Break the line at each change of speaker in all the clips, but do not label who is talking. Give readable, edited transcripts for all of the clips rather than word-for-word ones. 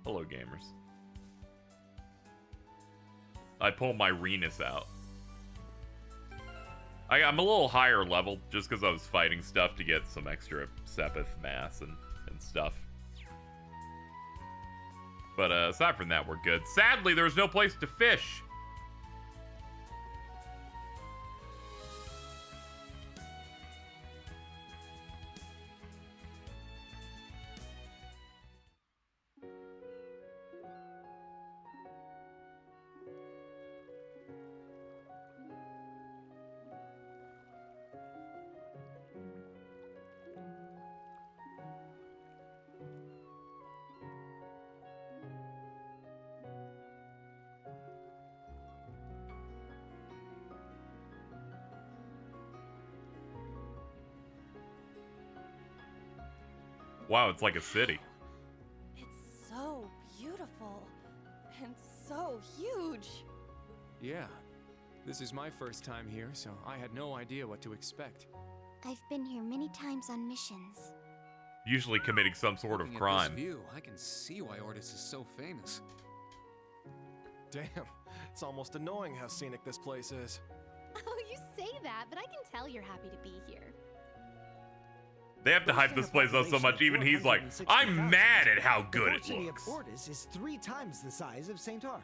Hello, gamers. I pull my Renus out. I'm a little higher level just because I was fighting stuff to get some extra Sepith mass and stuff. But aside from that, we're good. Sadly, there's no place to fish. Wow, it's like a city.
It's so beautiful and so huge.
Yeah. This is my first time here, so I had no idea what to expect.
I've been here many times on missions.
Usually committing some sort of
Looking at
crime.
this view, I can see why Ordis is so famous.
Damn, it's almost annoying how scenic this place is.
Oh, you say that, but I can tell you're happy to be here.
They have to hype this place up so much, even he's like, I'm mad at how good it
The city
looks.
of Ordis is 3 times the size of St. Arc.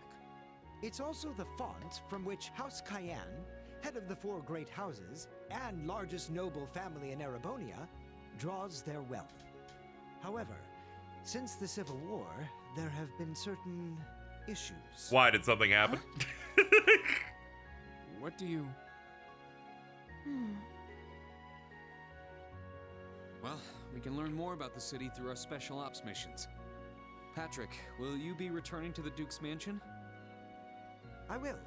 It's also the font from which House Cayenne, head of the 4 great houses and largest noble family in Erebonia, draws their wealth. However, since the Civil War, there have been certain issues.
Why, did something happen?
What do you...
Well, we can learn more about the city through our special ops missions. Patrick, will you be returning to the Duke's mansion?
I will,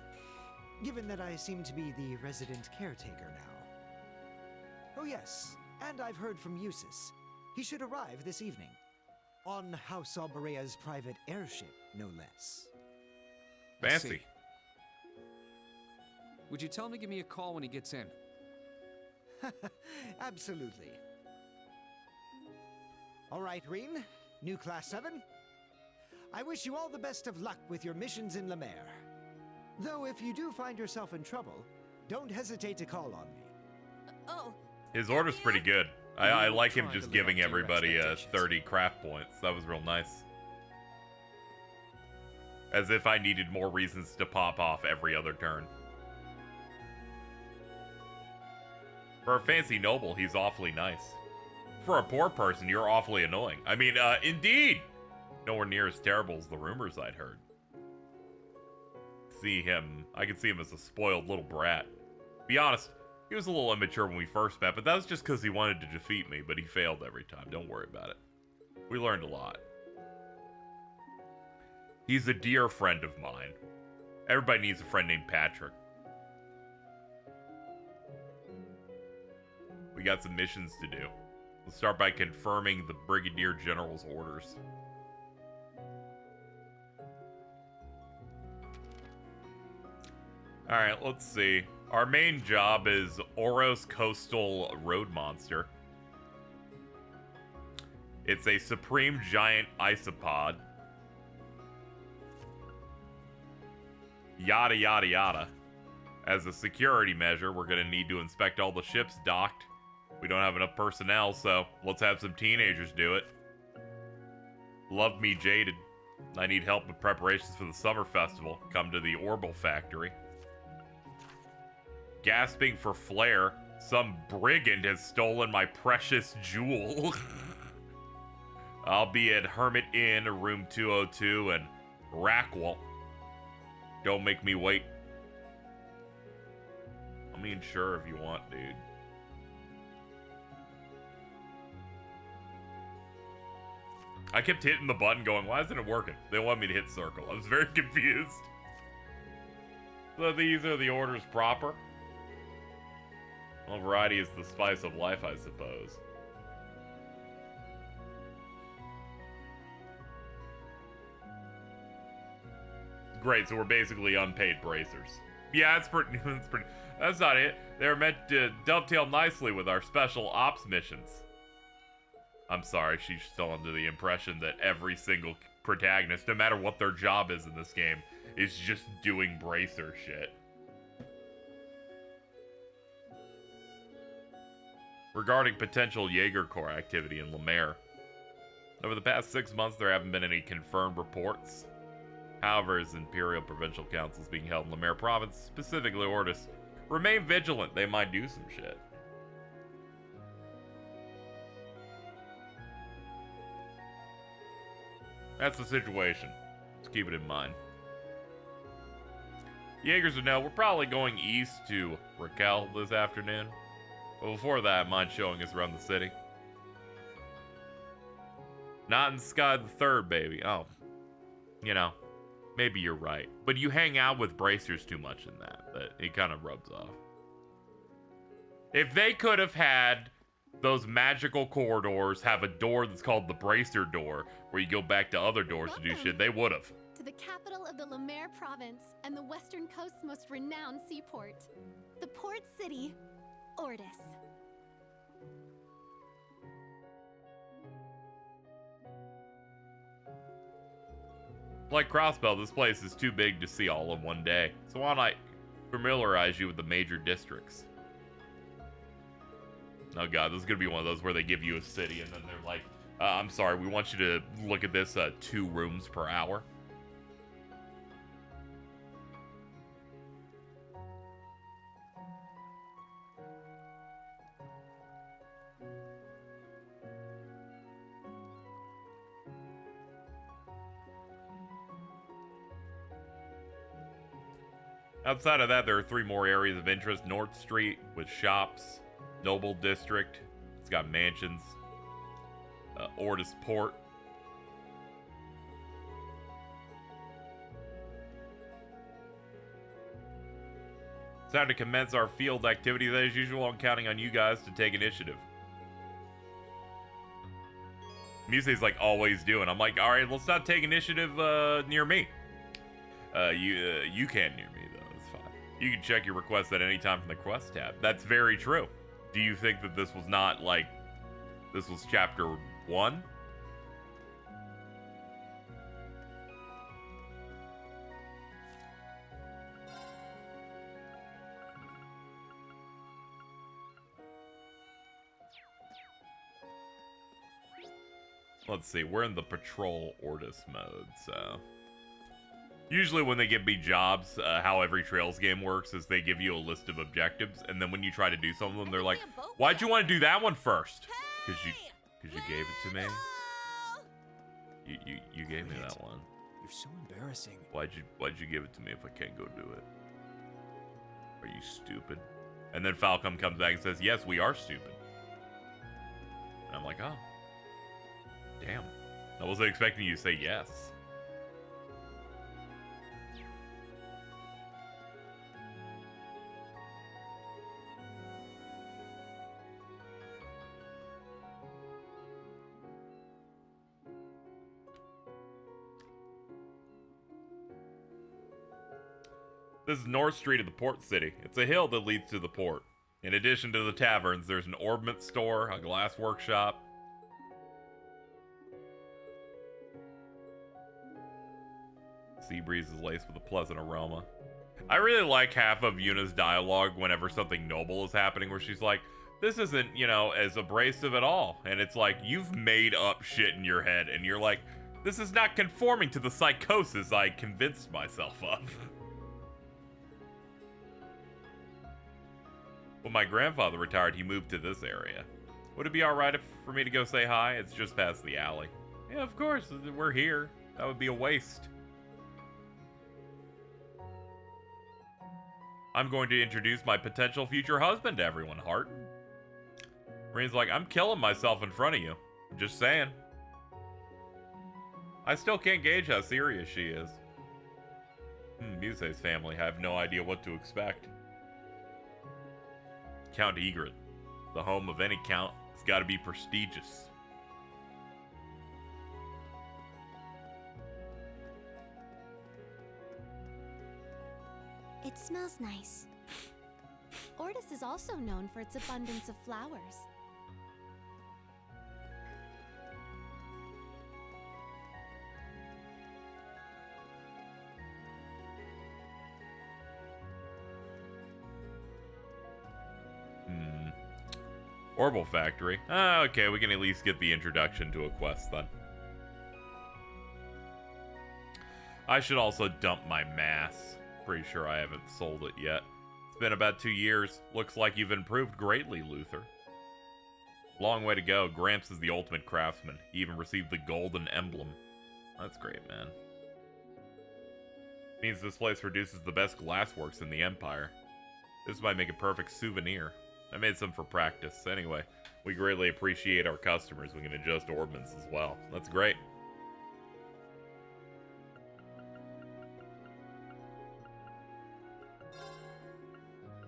given that I seem to be the resident caretaker now. Oh yes, and I've heard from Eustace. He should arrive this evening. On House Alberea's private airship, no less.
I
Fancy.
see. Would you tell him to give me a call when he gets in?
Absolutely. All right, Reen, new Class 7. I wish you all the best of luck with your missions in La Mer. Though if you do find yourself in trouble, don't hesitate to call on me.
Oh,
His order's pretty good. I like him
Trying to
just
live up
giving
to your
everybody
expectations.
30 craft points. That was real nice. As if I needed more reasons to pop off every other turn. For a fancy noble, he's awfully nice. For a poor person, you're awfully annoying. I mean, indeed! Nowhere near as terrible as the rumors I'd heard. I could see him as a spoiled little brat. Be honest, he was a little immature when we first met, but that was just because he wanted to defeat me, but he failed every time. Don't worry about it. We learned a lot. He's a dear friend of mine. Everybody needs a friend named Patrick. We got some missions to do. Let's start by confirming the Brigadier General's orders. Alright, let's see. Our main job is Oros Coastal Road Monster. It's a supreme giant isopod. Yada yada yada. As a security measure, we're gonna need to inspect all the ships docked. We don't have enough personnel, so let's have some teenagers do it. Love me jaded. I need help with preparations for the summer festival. Come to the Orbital Factory. Gasping for flair, some brigand has stolen my precious jewel. I'll be at Hermit Inn, room 202, and Raquel. Don't make me wait. I mean, sure, if you want, dude. I kept hitting the button going, why isn't it working? They want me to hit circle. I was very confused. So these are the orders proper. Well, variety is the spice of life, I suppose. Great, so we're basically unpaid bracers. Yeah, that's pretty. That's not it. They're meant to dovetail nicely with our special ops missions. I'm sorry, she's still under the impression that every single protagonist, no matter what their job is in this game, is just doing bracer shit. Regarding potential Jaeger Corps activity in Lemaire, over the past 6 months there haven't been any confirmed reports. However, as Imperial Provincial Council is being held in Lemaire Province, specifically Ordis, remain vigilant, they might do some shit. That's the situation. Let's keep it in mind. Jaegers would know we're probably going east to Raquel this afternoon. But before that, mind showing us around the city. Not in Sky the Third, baby. Oh. You know, maybe you're right. But you hang out with bracers too much in that it kind of rubs off. If they could have had those magical corridors have a door that's called the bracer door, where you go back to other doors to do shit, they would have.
To the capital of the Lemaire province and the western coast's most renowned seaport, the port city, Ordis.
Like Crossbell, this place is too big to see all in one day, so why don't I familiarize you with the major districts? Oh god, this is gonna be one of those where they give you a city and then they're like, I'm sorry, we want you to look at this 2 rooms per hour. Outside of that, there are 3 more areas of interest. North Street with shops, Noble District, it's got mansions, Ordis Port. It's time to commence our field activities as usual. I'm counting on you guys to take initiative. Musei's like always doing. I'm like, all right, let's not take initiative near me. You can near me though. It's fine. You can check your request at any time from the quest tab. That's very true. Do you think that this was not like this was chapter 1? Let's see, we're in the patrol Ordis mode, so... Usually when they give me jobs, how every Trails game works is they give you a list of objectives, and then when you try to do some of them, they're like, why'd you want to do that one first? Because you gave it to me? You gave me that one.
You're so embarrassing.
Why'd you give it to me if I can't go do it? Are you stupid? And then Falcom comes back and says, yes, we are stupid. And I'm like, oh. Damn. I wasn't expecting you to say yes. This is North Street of the port city. It's a hill that leads to the port. In addition to the taverns, there's an orbment store, a glass workshop. Sea breeze is laced with a pleasant aroma. I really like half of Yuna's dialogue whenever something noble is happening, where she's like, this isn't, you know, as abrasive at all. And it's like, you've made up shit in your head, and you're like, this is not conforming to the psychosis I convinced myself of. When my grandfather retired, he moved to this area. Would it be alright for me to go say hi? It's just past the alley. Yeah, of course, we're here. That would be a waste. I'm going to introduce my potential future husband to everyone, Hart. Marine's like, I'm killing myself in front of you. Just saying. I still can't gauge how serious she is. Musei's family, I have no idea what to expect. Count Egrets. The home of any count. It's got to be prestigious.
It smells nice.
Ordis is also known for its abundance of flowers.
Orbital Factory. Ah, okay, we can at least get the introduction to a quest then. I should also dump my mass. Pretty sure I haven't sold it yet. It's been about 2 years. Looks like you've improved greatly, Luther. Long way to go. Gramps is the ultimate craftsman. He even received the golden emblem. That's great, man. Means this place produces the best glassworks in the Empire. This might make a perfect souvenir. I made some for practice. Anyway, we greatly appreciate our customers. We can adjust ordnance as well. That's great.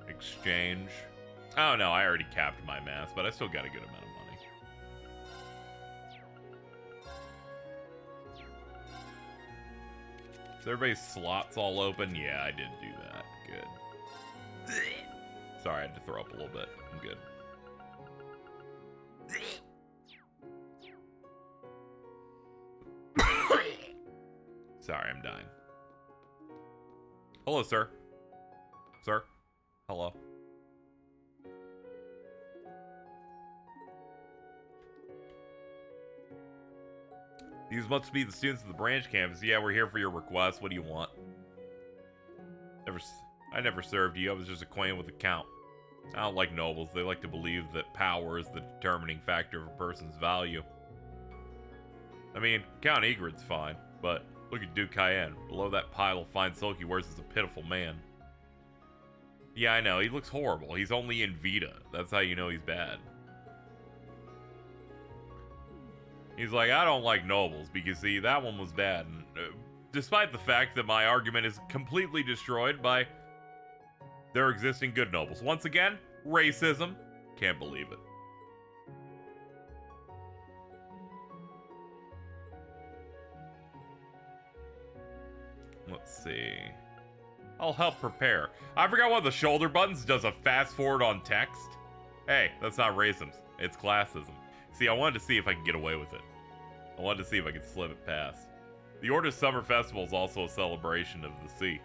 Exchange. Oh no, I already capped my mass, but I still got a good amount of money. Is everybody's slots all open? Yeah, I did do that. Good. Sorry, I had to throw up a little bit. I'm good. Sorry, I'm dying. Hello, sir. Sir? Hello. These must be the students of the branch campus. Yeah, we're here for your request. What do you want? I never served you. I was just acquainted with the Count. I don't like nobles. They like to believe that power is the determining factor of a person's value. I mean, Count Egrets fine, but look at Duke Cayenne. Below that pile of fine silk he wears is a pitiful man. Yeah, I know. He looks horrible. He's only in Vita. That's how you know he's bad. He's like, I don't like nobles because, see, that one was bad. And, despite the fact that my argument is completely destroyed by there existing good nobles. Once again, racism. Can't believe it. Let's see. I'll help prepare. I forgot one of the shoulder buttons does a fast forward on text. Hey, that's not racism. It's classism. See, I wanted to see if I could get away with it. I wanted to see if I could slip it past. The Ordis Summer Festival is also a celebration of the sea.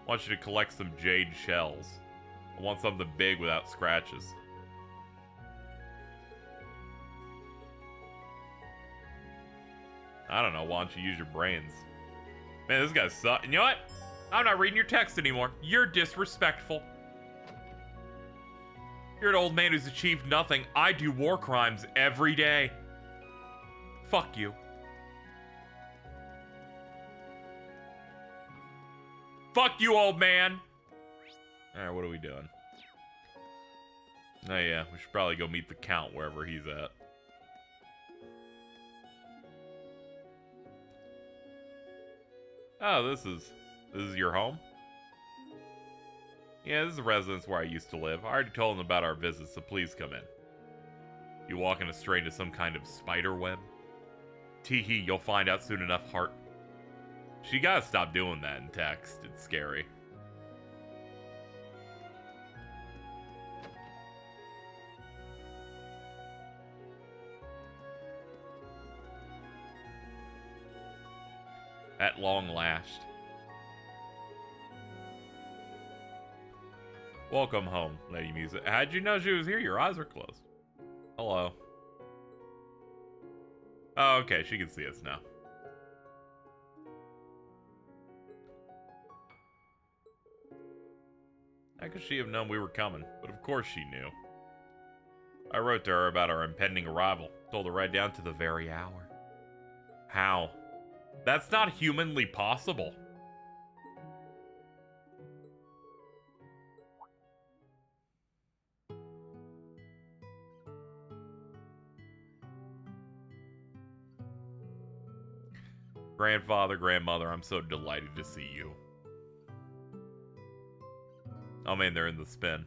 I want you to collect some jade shells. I want something big without scratches. I don't know, why don't you use your brains? Man, this guy's sucks. You know what? I'm not reading your text anymore. You're disrespectful. You're an old man who's achieved nothing. I do war crimes every day. Fuck you. Fuck you, old man. Alright, what are we doing? Oh yeah, we should probably go meet the Count wherever he's at. Oh, this is your home? Yeah, this is the residence where I used to live. I already told them about our visit, so please come in. You walking astray into some kind of spider web? Teehee, you'll find out soon enough, Heart. She gotta stop doing that in text. It's scary. At long last. Welcome home, Lady Music. How'd you know she was here? Your eyes are closed. Hello. Oh, okay, she can see us now. How could she have known we were coming? But of course she knew. I wrote to her about our impending arrival. Told her right down to the very hour. How? That's not humanly possible. Grandfather, grandmother, I'm so delighted to see you. Oh man, they're in the spin.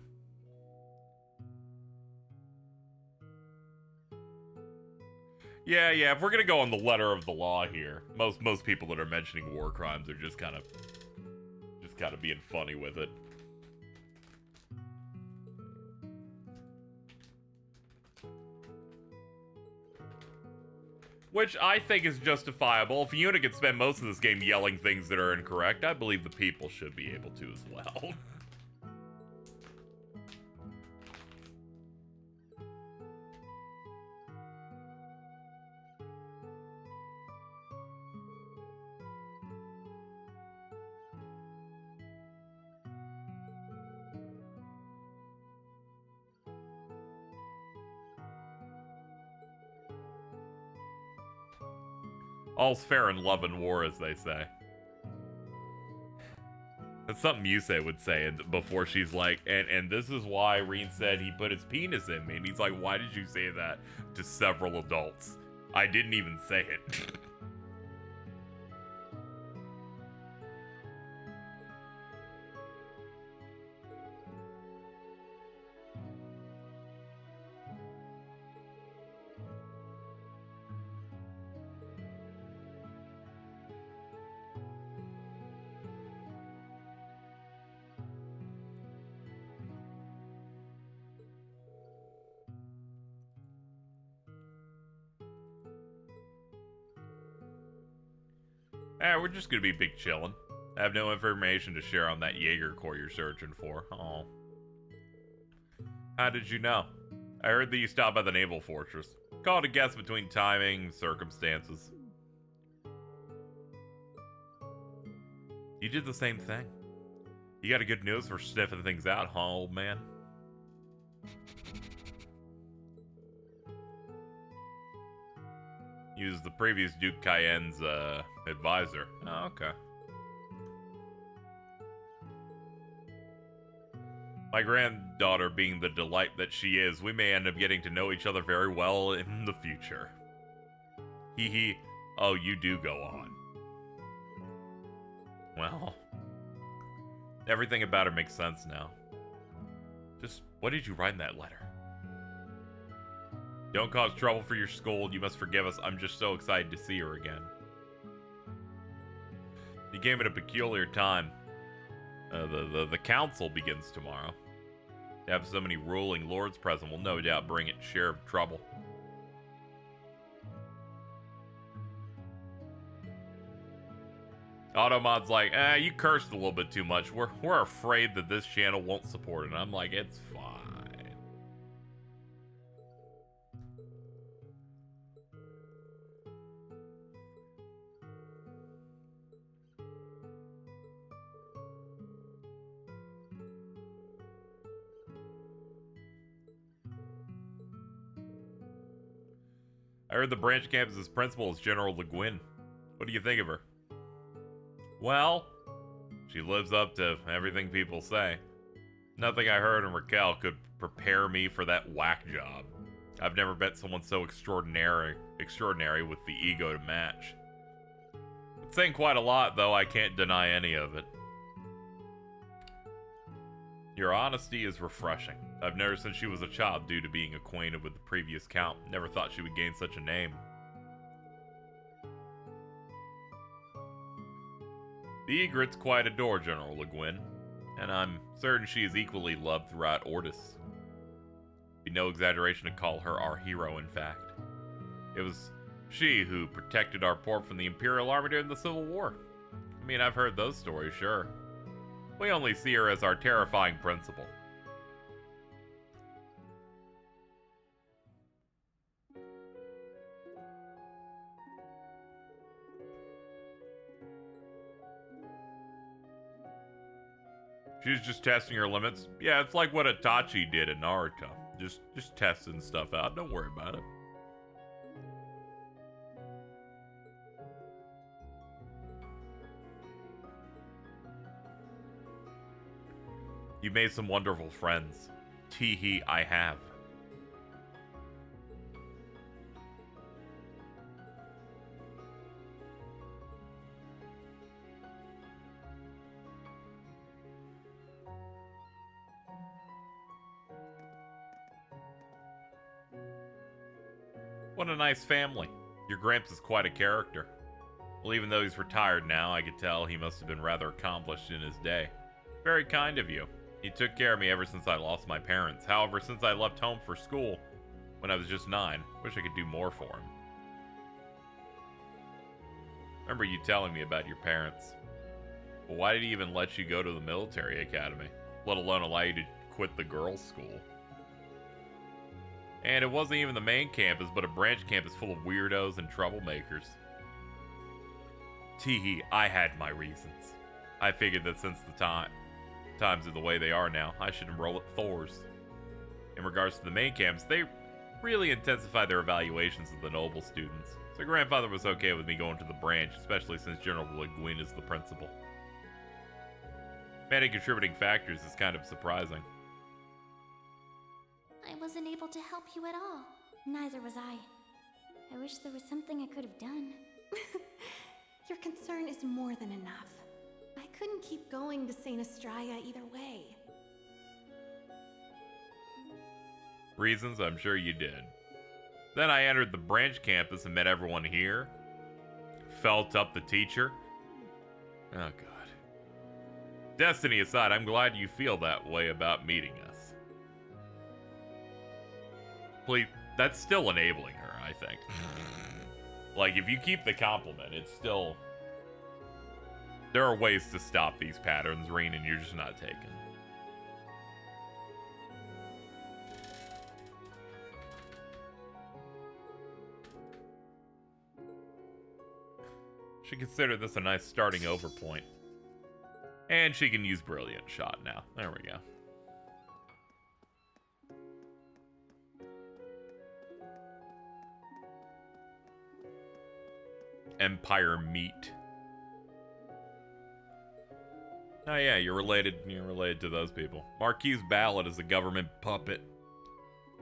Yeah, if we're gonna go on the letter of the law here, most people that are mentioning war crimes are just kind of being funny with it. Which I think is justifiable. If Yuna could spend most of this game yelling things that are incorrect, I believe the people should be able to as well. All's fair in love and war, as they say. That's something Yusei would say before she's like, and this is why Reen said he put his penis in me. And he's like, why did you say that to several adults? I didn't even say it. We're just gonna be big chillin'. I have no information to share on that Jaeger core you're searching for. Oh. How did you know? I heard that you stopped by the naval fortress. Call it a guess between timing and circumstances. You did the same thing. You got a good nose for sniffing things out, huh, old man? He was the previous Duke Cayenne's advisor. Oh, okay. My granddaughter being the delight that she is, we may end up getting to know each other very well in the future. Hee hee. Oh, you do go on. Well, everything about her makes sense now. Just, what did you write in that letter? Don't cause trouble for your scold. You must forgive us. I'm just so excited to see her again. You came at a peculiar time. The council begins tomorrow. To have so many ruling lords present will no doubt bring its share of trouble. Automod's like, you cursed a little bit too much. We're afraid that this channel won't support it. And I'm like, it's fine. I heard the branch campus's principal is General Le Guin. What do you think of her? Well, she lives up to everything people say. Nothing I heard in Raquel could prepare me for that whack job. I've never met someone so extraordinary with the ego to match. It's saying quite a lot, though. I can't deny any of it. Your honesty is refreshing. I've known her since she was a child due to being acquainted with the previous count. Never thought she would gain such a name. The Egrets quite adore General Le Guin, and I'm certain she is equally loved throughout Ordis. Be no exaggeration to call her our hero, in fact. It was she who protected our port from the Imperial Army during the Civil War. I mean, I've heard those stories, sure. We only see her as our terrifying principal. She's just testing her limits. Yeah, it's like what Itachi did in Naruto. Just testing stuff out. Don't worry about it. You made some wonderful friends. Tee-hee, I have. What a nice family. Your Gramps is quite a character. Well, even though he's retired now, I could tell he must have been rather accomplished in his day. Very kind of you. He took care of me ever since I lost my parents. However, since I left home for school when I was just 9, wish I could do more for him. Remember you telling me about your parents. Well, why did he even let you go to the military academy, let alone allow you to quit the girls' school? And it wasn't even the main campus, but a branch campus full of weirdos and troublemakers. Tee-hee, I had my reasons. I figured that since the times are the way they are now, I should enroll at Thor's. In regards to the main campus, they really intensify their evaluations of the noble students. So grandfather was okay with me going to the branch, especially since General Le Guin is the principal. Many contributing factors is kind of surprising.
I wasn't able to help you at all. Neither was I. I wish there was something I could have done.
Your concern is more than enough. I couldn't keep going to St. Estrella either way.
Reasons? I'm sure you did. Then I entered the branch campus and met everyone here. Felt up the teacher. Oh, God. Destiny aside, I'm glad you feel that way about meeting us. Please, that's still enabling her, I think. Like, if you keep the compliment, it's still... There are ways to stop these patterns, Reen, and you're just not taking. Should consider this a nice starting over point. And she can use Brilliant Shot now. There we go. Empire Meat. Oh yeah, you're related to those people. Marquis Ballot is a government puppet.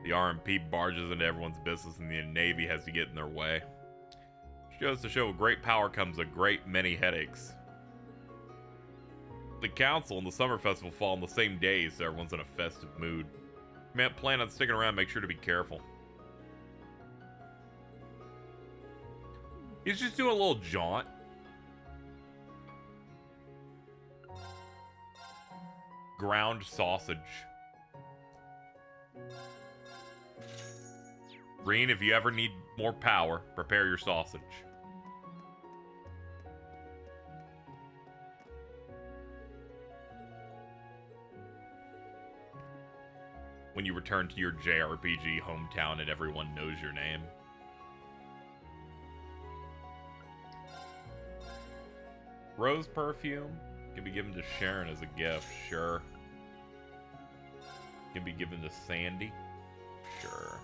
The RMP barges into everyone's business and the Navy has to get in their way. Goes to show with great power comes a great many headaches. The council and the summer festival fall on the same day, so everyone's in a festive mood. Man, plan on sticking around, make sure to be careful. He's just doing a little jaunt. Ground sausage. Reen, if you ever need more power, prepare your sausage. When you return to your JRPG hometown and everyone knows your name. Rose perfume can be given to Sharon as a gift, sure. Can be given to Sandy, sure.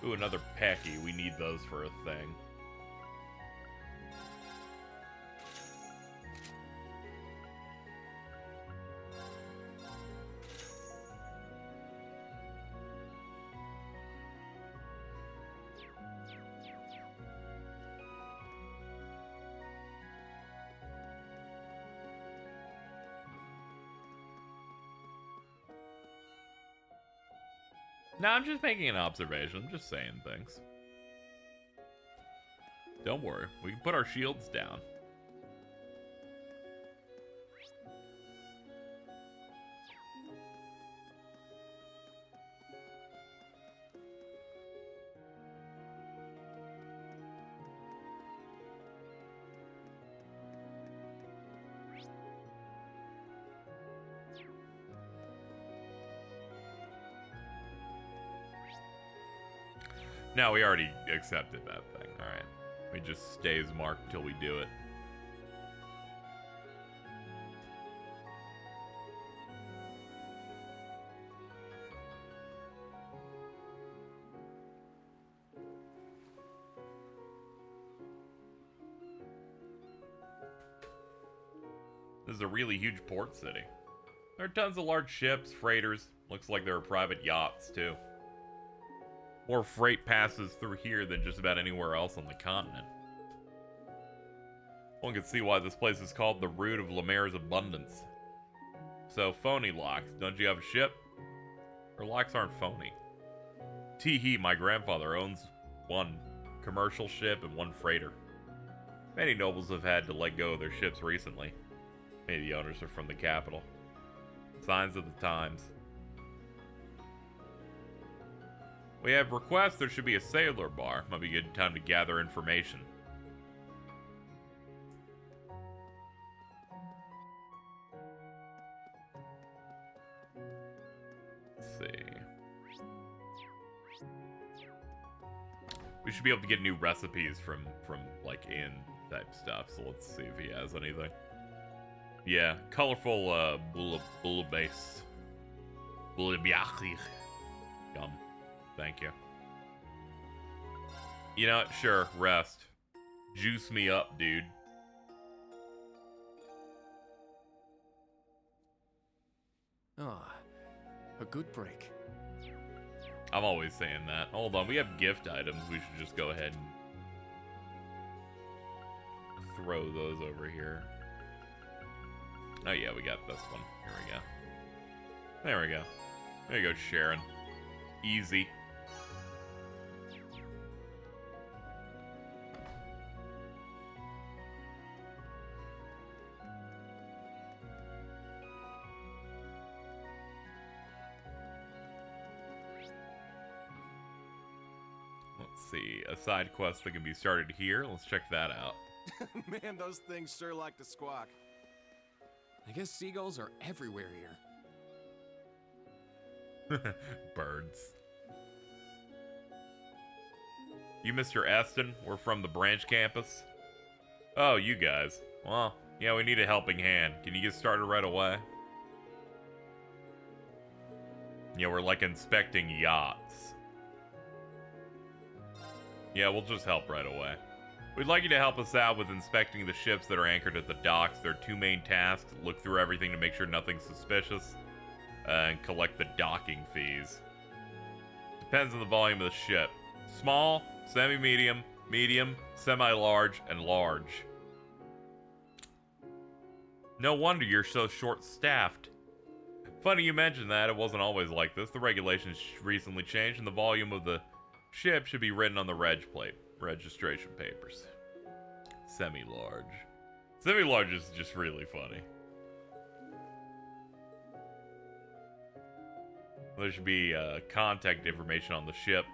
Ooh, another Pecky. We need those for a thing. No, I'm just making an observation. I'm just saying things. Don't worry. We can put our shields down. No, we already accepted that thing. Alright. We just stays marked till we do it. This is a really huge port city. There are tons of large ships, freighters. Looks like there are private yachts, too. More freight passes through here than just about anywhere else on the continent. One can see why this place is called the root of Lemaire's abundance. So, phony locks. Don't you have a ship? Or locks aren't phony. Tee-hee, my grandfather owns one commercial ship and one freighter. Many nobles have had to let go of their ships recently. Many of the owners are from the capital. Signs of the times. We have requests there should be a sailor bar. Might be a good time to gather information. Let's see. We should be able to get new recipes from like inn type stuff. So let's see if he has anything. Yeah, colorful bouillabaisse. Bouillabaisse. Yum. Thank you. You know what? Sure, rest. Juice me up, dude.
Ah, a good break.
I'm always saying that. Hold on, we have gift items. We should just go ahead and throw those over here. Oh yeah, we got this one. Here we go. There we go. There you go, Sharon. Easy. Let's see. A side quest that can be started here. Let's check that out.
Man, those things sure like to squawk.
I guess seagulls are everywhere here.
Birds. You Mr. Aston? We're from the branch campus. Oh, you guys. Well, yeah, we need a helping hand. Can you get started right away? Yeah, we're like inspecting yachts. Yeah, we'll just help right away. We'd like you to help us out with inspecting the ships that are anchored at the docks. There are two main tasks. Look through everything to make sure nothing's suspicious. And collect the docking fees. Depends on the volume of the ship. Small, semi-medium, medium, semi-large, and large. No wonder you're so short-staffed. Funny you mentioned that. It wasn't always like this. The regulations recently changed, and the volume of the ship should be written on the reg plate. Registration papers. Semi-large. Semi-large is just really funny. There should be contact information on the ship.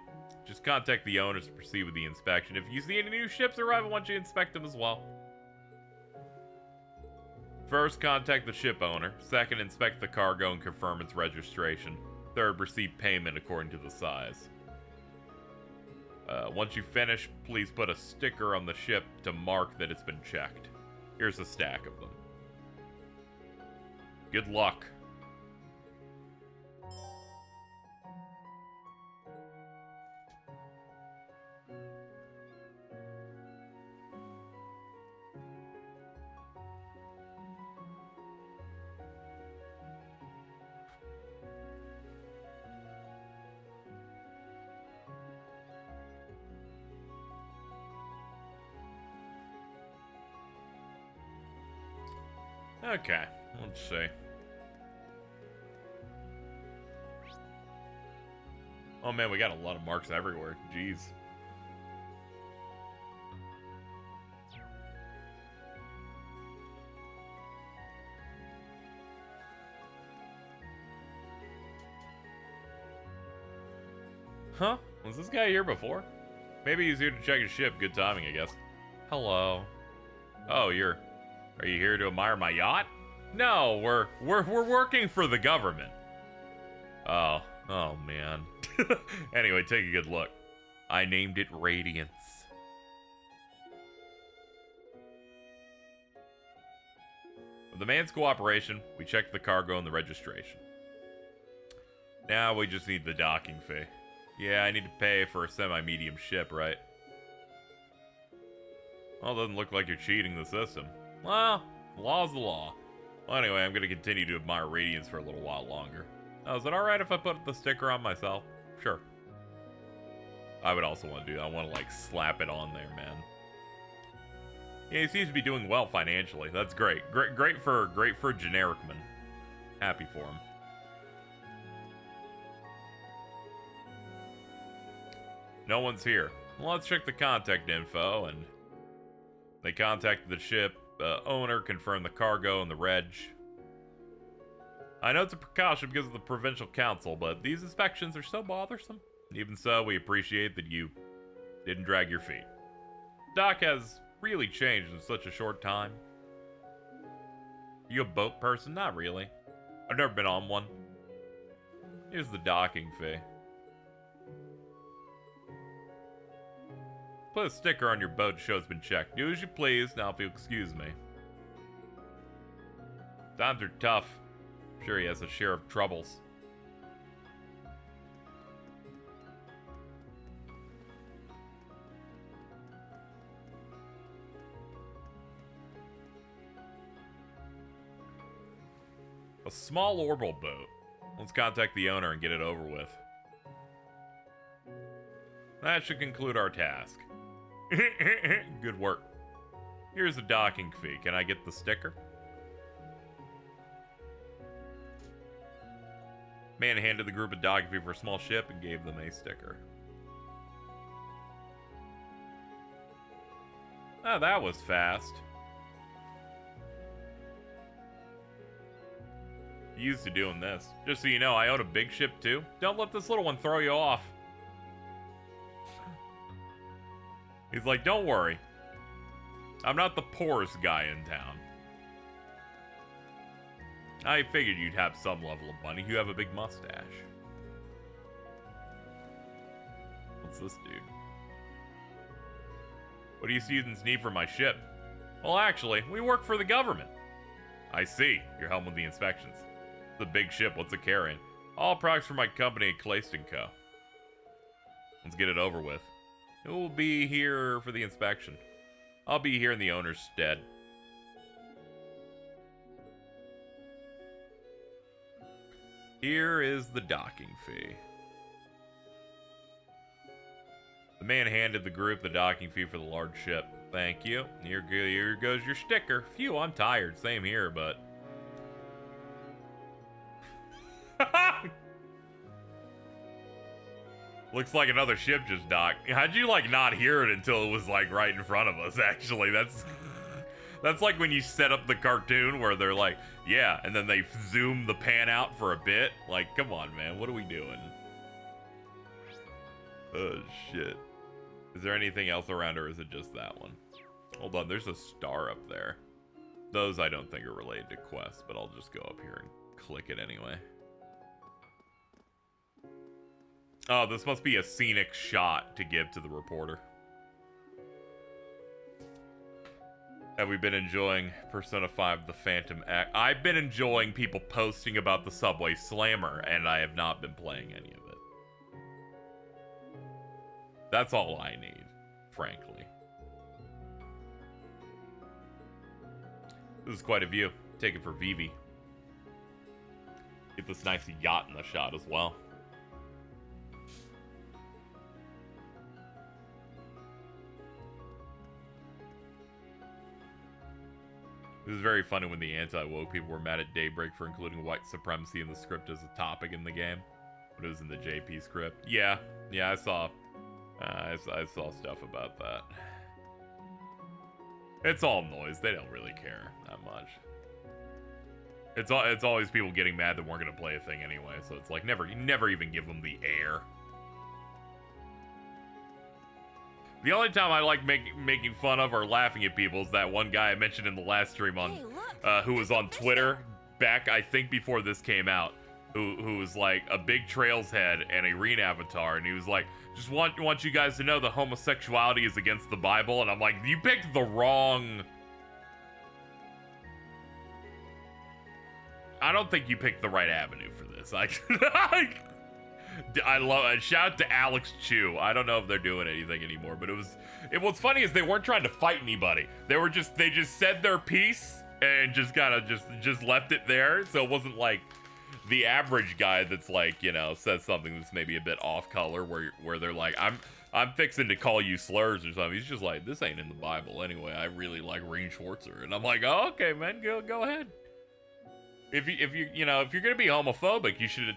Just contact the owners to proceed with the inspection. If you see any new ships arrive, I want you to inspect them as well. First, contact the ship owner. Second, inspect the cargo and confirm its registration. Third, receive payment according to the size. Once you finish, please put a sticker on the ship to mark that it's been checked. Here's a stack of them. Good luck. Okay, let's see. Oh man, we got a lot of marks everywhere. Jeez. Huh? Was this guy here before? Maybe he's here to check his ship. Good timing, I guess. Hello. Oh, are you here to admire my yacht? No, we're working for the government. Oh man. Anyway, take a good look. I named it Radiance. With the man's cooperation, we checked the cargo and the registration. Now we just need the docking fee. Yeah, I need to pay for a semi-medium ship, right? Well, it doesn't look like you're cheating the system. Well, law's the law. Well, anyway, I'm going to continue to admire Radiance for a little while longer. Oh, is it alright if I put the sticker on myself? Sure. I would also want to do that. I want to, like, slap it on there, man. Yeah, he seems to be doing well financially. That's great. Great for Genericman. Happy for him. No one's here. Well, let's check the contact info, and they contacted the ship owner, confirmed the cargo and the reg. I know it's a precaution because of the provincial council, but these inspections are so bothersome. Even so, we appreciate that you didn't drag your feet. Dock has really changed in such a short time. You a boat person? Not really. I've never been on one. Here's the docking fee. Put a sticker on your boat to show it's been checked. Do as you please. Now, if you'll excuse me. Times are tough. I'm sure he has a share of troubles. A small orbital boat. Let's contact the owner and get it over with. That should conclude our task. Good work. Here's the docking fee. Can I get the sticker? Man handed the group a docking fee for a small ship and gave them a sticker. Oh, that was fast. Used to doing this. Just so you know, I own a big ship too. Don't let this little one throw you off. He's like, don't worry. I'm not the poorest guy in town. I figured you'd have some level of money. You have a big mustache. What's this dude? What do you students need for my ship? Well, actually, we work for the government. I see. You're helping with the inspections. It's a big ship. What's it carrying? All products for my company, Clayston Co. Let's get it over with. Who will be here for the inspection? I'll be here in the owner's stead. Here is the docking fee. The man handed the group the docking fee for the large ship. Thank you. Here goes your sticker. Phew, I'm tired. Same here, but... Looks like another ship just docked. How'd you, like, not hear it until it was, like, right in front of us, actually? That's like when you set up the cartoon where they're like, yeah, and then they zoom the pan out for a bit. Like, come on, man. What are we doing? Oh, shit. Is there anything else around, or is it just that one? Hold on, there's a star up there. Those I don't think are related to quests, but I'll just go up here and click it anyway. Oh, this must be a scenic shot to give to the reporter. Have we been enjoying Persona 5 The Phantom Act? I've been enjoying people posting about the Subway Slammer, and I have not been playing any of it. That's all I need, frankly. This is quite a view. Take it for Vivi. Get this nice yacht in the shot as well. It was very funny when the anti-woke people were mad at Daybreak for including white supremacy in the script as a topic in the game. But it was in the JP script. Yeah, I saw stuff about that. It's all noise. They don't really care that much. It's always people getting mad that weren't gonna play a thing anyway. So it's like never even give them the air. The only time I like making fun of or laughing at people is that one guy I mentioned in the last stream on, who was on Twitter back, I think, before this came out, who was like a big Trails head and a Reen avatar, and he was like, just want you guys to know that homosexuality is against the Bible, and I'm like, you picked the wrong... I don't think you picked the right avenue for this. I love it. Shout out to Alex Chu. I don't know if they're doing anything anymore, but what's funny is they weren't trying to fight anybody. They just said their piece and just kind of just left it there. So it wasn't like the average guy that's like, you know, says something that's maybe a bit off color where they're like, I'm fixing to call you slurs or something. He's just like, this ain't in the Bible anyway. I really like Reen Schwarzer. And I'm like, oh, okay, man, go ahead. If you're gonna be homophobic, you should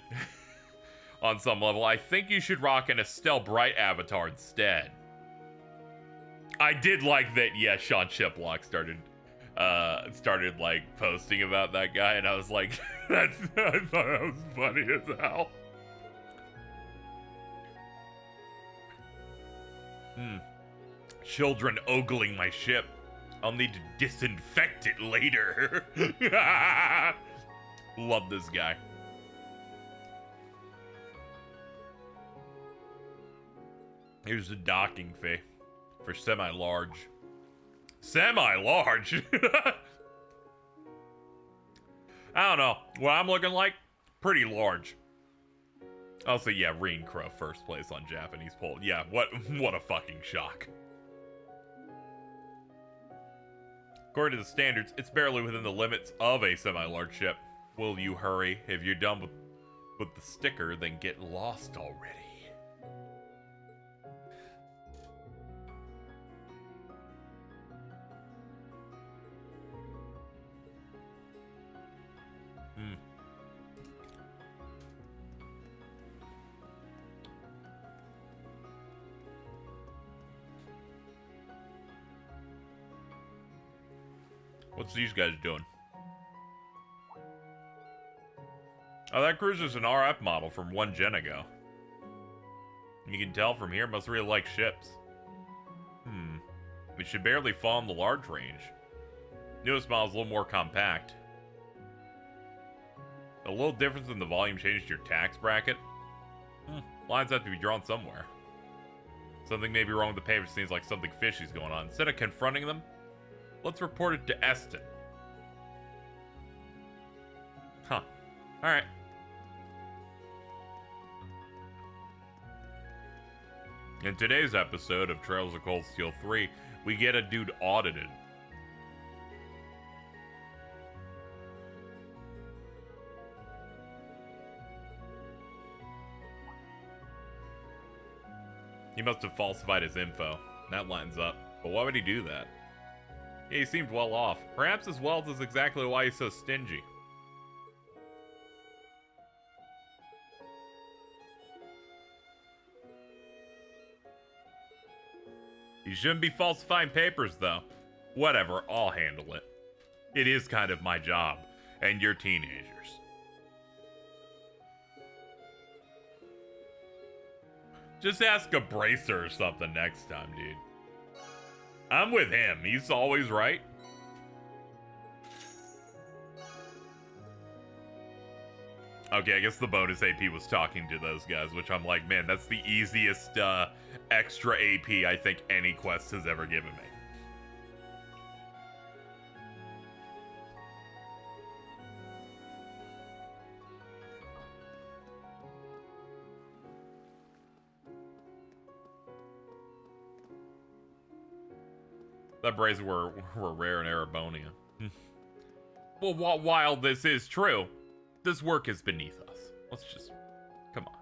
on some level, I think you should rock an Estelle Bright avatar instead. I did like that, yeah, Sean Chiplock started like posting about that guy, and I was like, I thought that was funny as hell. Children ogling my ship. I'll need to disinfect it later. Love this guy. Here's the docking fee for semi-large. Semi-large? I don't know. What I'm looking like? Pretty large. Also, yeah, Reen Crow first place on Japanese poll. Yeah, what a fucking shock. According to the standards, it's barely within the limits of a semi-large ship. Will you hurry? If you're done with the sticker, then get lost already. What's these guys doing? Oh, that cruiser's an RF model from 1 gen ago. You can tell from here, must really like ships. It should barely fall in the large range. Newest model's a little more compact. A little difference in the volume changes your tax bracket. Lines have to be drawn somewhere. Something may be wrong with the paper. Seems like something fishy's going on. Instead of confronting them, let's report it to Eston. Huh. Alright. In today's episode of Trails of Cold Steel 3, we get a dude audited. He must have falsified his info. That lines up. But why would he do that? Yeah, he seemed well off. Perhaps his wealth is exactly why he's so stingy. You shouldn't be falsifying papers, though. Whatever, I'll handle it. It is kind of my job, and you're teenagers. Just ask a bracer or something next time, dude. I'm with him. He's always right. Okay, I guess the bonus AP was talking to those guys, which I'm like, man, that's the easiest extra AP I think any quest has ever given me. That brazen were rare in Arabonia. Well, while this is true, this work is beneath us. Let's just... come on.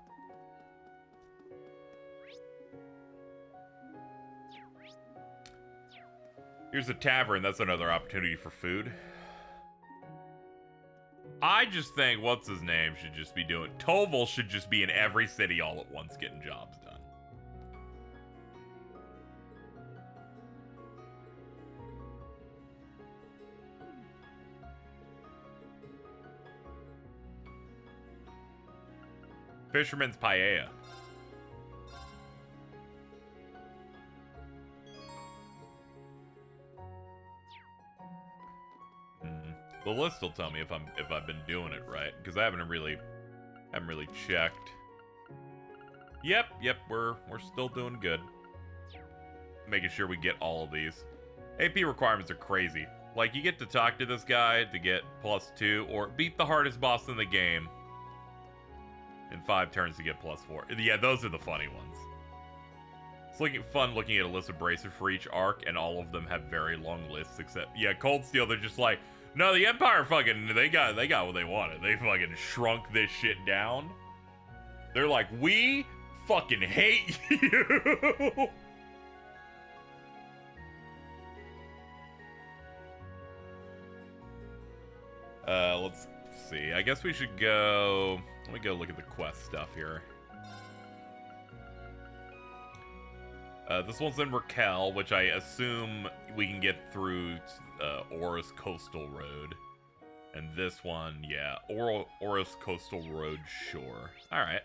Here's a tavern. That's another opportunity for food. I just think, what's his name should just be doing... Toval should just be in every city all at once getting jobs done. Fisherman's Paella. The list will tell me if I've been doing it right, because I haven't really checked. Yep, we're still doing good. Making sure we get all of these. AP requirements are crazy. Like, you get to talk to this guy to get +2, or beat the hardest boss in the game in 5 turns to get +4. Yeah, those are the funny ones. It's fun looking at a list of bracer for each arc, and all of them have very long lists, except, yeah, Cold Steel, they're just like, no, the Empire fucking, they got what they wanted. They fucking shrunk this shit down. They're like, we fucking hate you. Let's see. I guess we should go... Let me go look at the quest stuff here. This one's in Raquel, which I assume we can get through Ordis Coastal Road. And this one, yeah, Ordis Coastal Road Shore. Alright.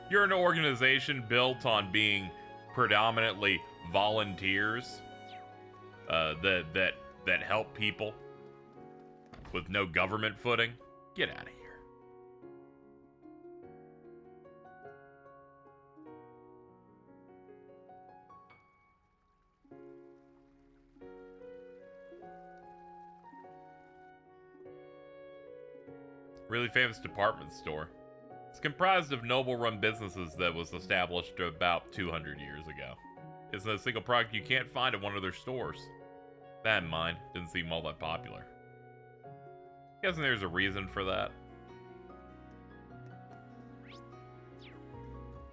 You're an organization built on being predominantly volunteers. that help people with no government footing. Get out of here. Really famous department store. It's comprised of noble-run businesses that was established about 200 years ago. Isn't a single product you can't find at one of their stores. That in mind, didn't seem all that popular. Guessing there's a reason for that.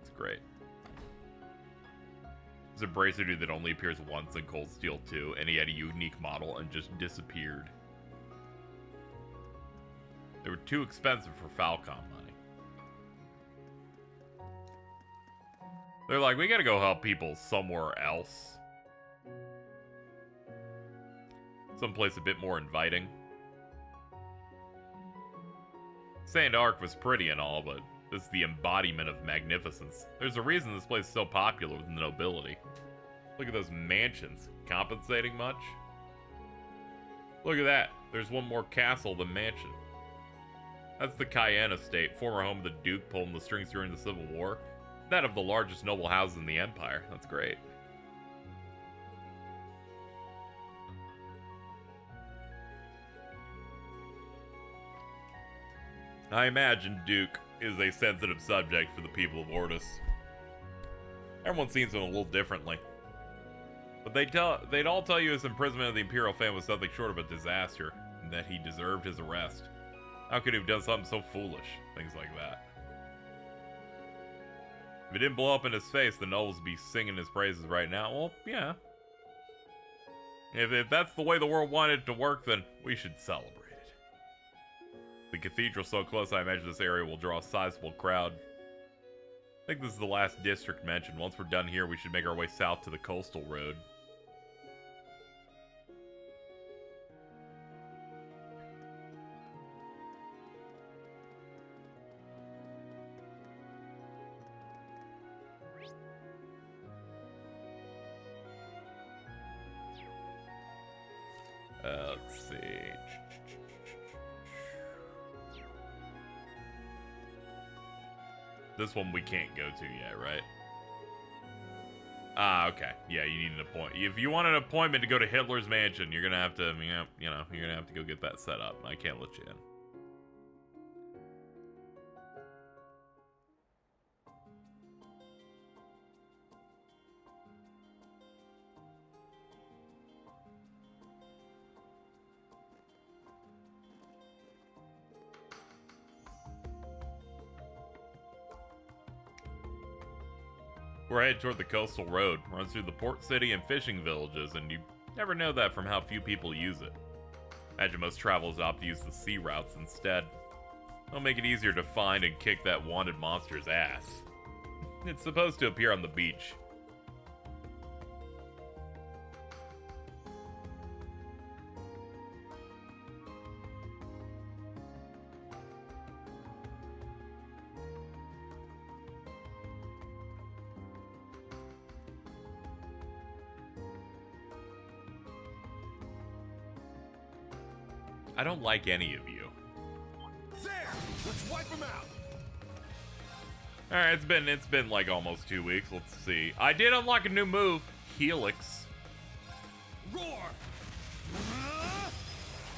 It's great. There's a bracer dude that only appears once in Cold Steel 2, and he had a unique model and just disappeared. They were too expensive for Falcom money. They're like, we gotta go help people somewhere else. Someplace a bit more inviting. Sand Arc was pretty and all, but this is the embodiment of magnificence. There's a reason this place is so popular with the nobility. Look at those mansions. Compensating much? Look at that. There's one more castle than mansion. That's the Cayenne estate, former home of the Duke pulling the strings during the Civil War. That of the largest noble houses in the Empire. That's great. I imagine Duke is a sensitive subject for the people of Ordis. Everyone sees him a little differently. But they'd all tell you his imprisonment of the Imperial family was nothing short of a disaster, and that he deserved his arrest. How could he have done something so foolish? Things like that. If it didn't blow up in his face, the nobles would be singing his praises right now. Well, yeah. If that's the way the world wanted it to work, then we should celebrate it. The cathedral's so close, I imagine this area will draw a sizable crowd. I think this is the last district mentioned. Once we're done here, we should make our way south to the coastal road. Let's see. This one we can't go to yet, right? Ah, okay. Yeah, you need an appointment. If you want an appointment to go to Hitler's mansion, you're gonna have to, you're gonna have to go get that set up. I can't let you in. We're headed toward the coastal road. Runs through the port city and fishing villages, and you never know that from how few people use it. Imagine most travelers opt to use the sea routes instead. It'll make it easier to find and kick that wanted monster's ass. It's supposed to appear on the beach. I don't like any of you.
There! Let's wipe them out!
Alright, it's been like almost 2 weeks. Let's see. I did unlock a new move, Helix.
Roar!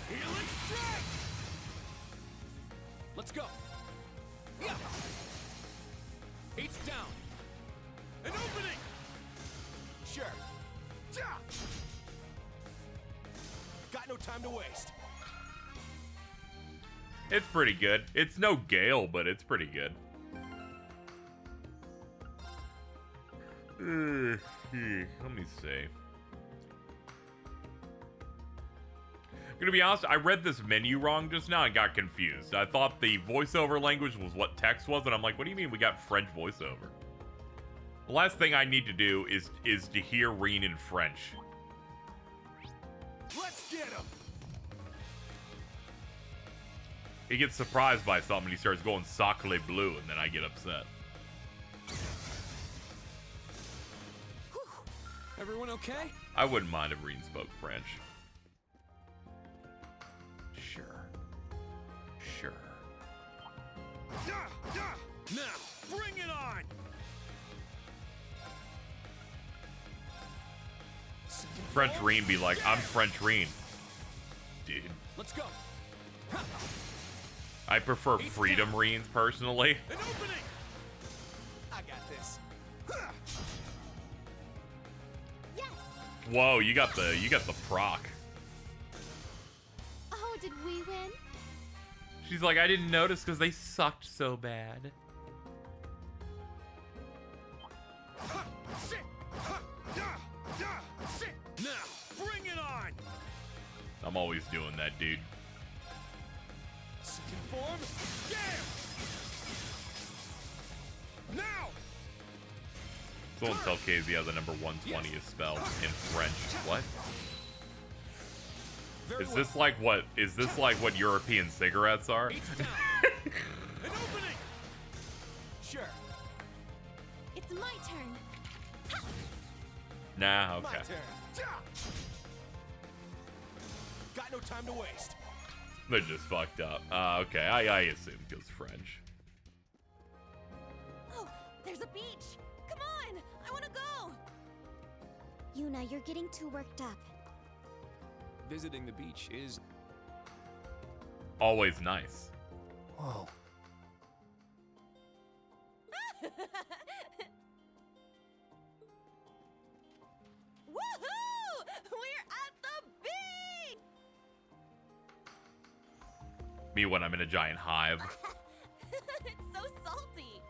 Helix strike!
Let's go. Yeah. Eight's down.
An opening! Sure. Ja! Got no time to waste.
It's pretty good. It's no Gale, but it's pretty good. Let me see. I'm gonna be honest, I read this menu wrong just now and got confused. I thought the voiceover language was what text was, and I'm like, what do you mean we got French voiceover? The last thing I need to do is to hear Reen in French.
Let's get him!
He gets surprised by something, he starts going sacre bleu, and then I get upset.
Everyone okay?
I wouldn't mind if Reen spoke French. Sure. Sure.
Now, bring it on!
French Reen be like, I'm French Reen. Dude.
Let's go.
I prefer Freedom Reens personally.
An opening! I got this.
Yes!
Whoa, you got the proc.
Oh, did we win?
She's like, I didn't notice because they sucked so bad.
Now, bring it on!
I'm always doing that, dude.
Second form, yeah! Now!
Someone tell KZ how the number 120 is spelled in French. What? Is this like what? Is this like what European cigarettes are?
An opening! Sure.
It's my turn.
Nah,
My
okay.
turn. Got no time to waste.
They're just fucked up. Okay, I assumed it was French.
Oh, there's a beach. Come on, I want to go.
Yuna, you're getting too worked up.
Visiting the beach is...
Always nice.
Whoa.
Woohoo! We're at the beach.
Me when I'm in a giant hive.
It's so salty.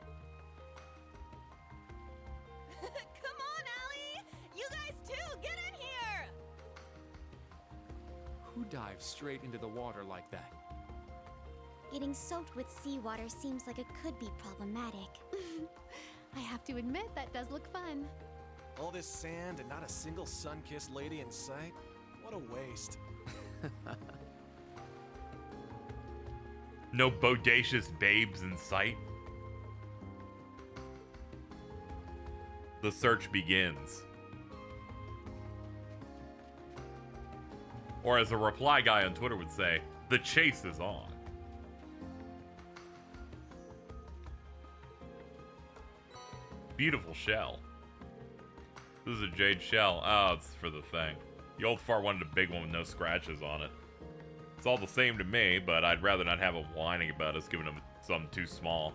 Come on, Allie. You guys too, get in here.
Who dives straight into the water like that?
Getting soaked with seawater seems like it could be problematic.
I have to admit, that does look fun.
All this sand and not a single sun-kissed lady in sight? What a waste.
No bodacious babes in sight. The search begins. Or as a reply guy on Twitter would say, the chase is on. Beautiful shell. This is a jade shell. Oh, it's for the thing. The old fart wanted a big one with no scratches on it. It's all the same to me, but I'd rather not have him whining about us giving him something too small.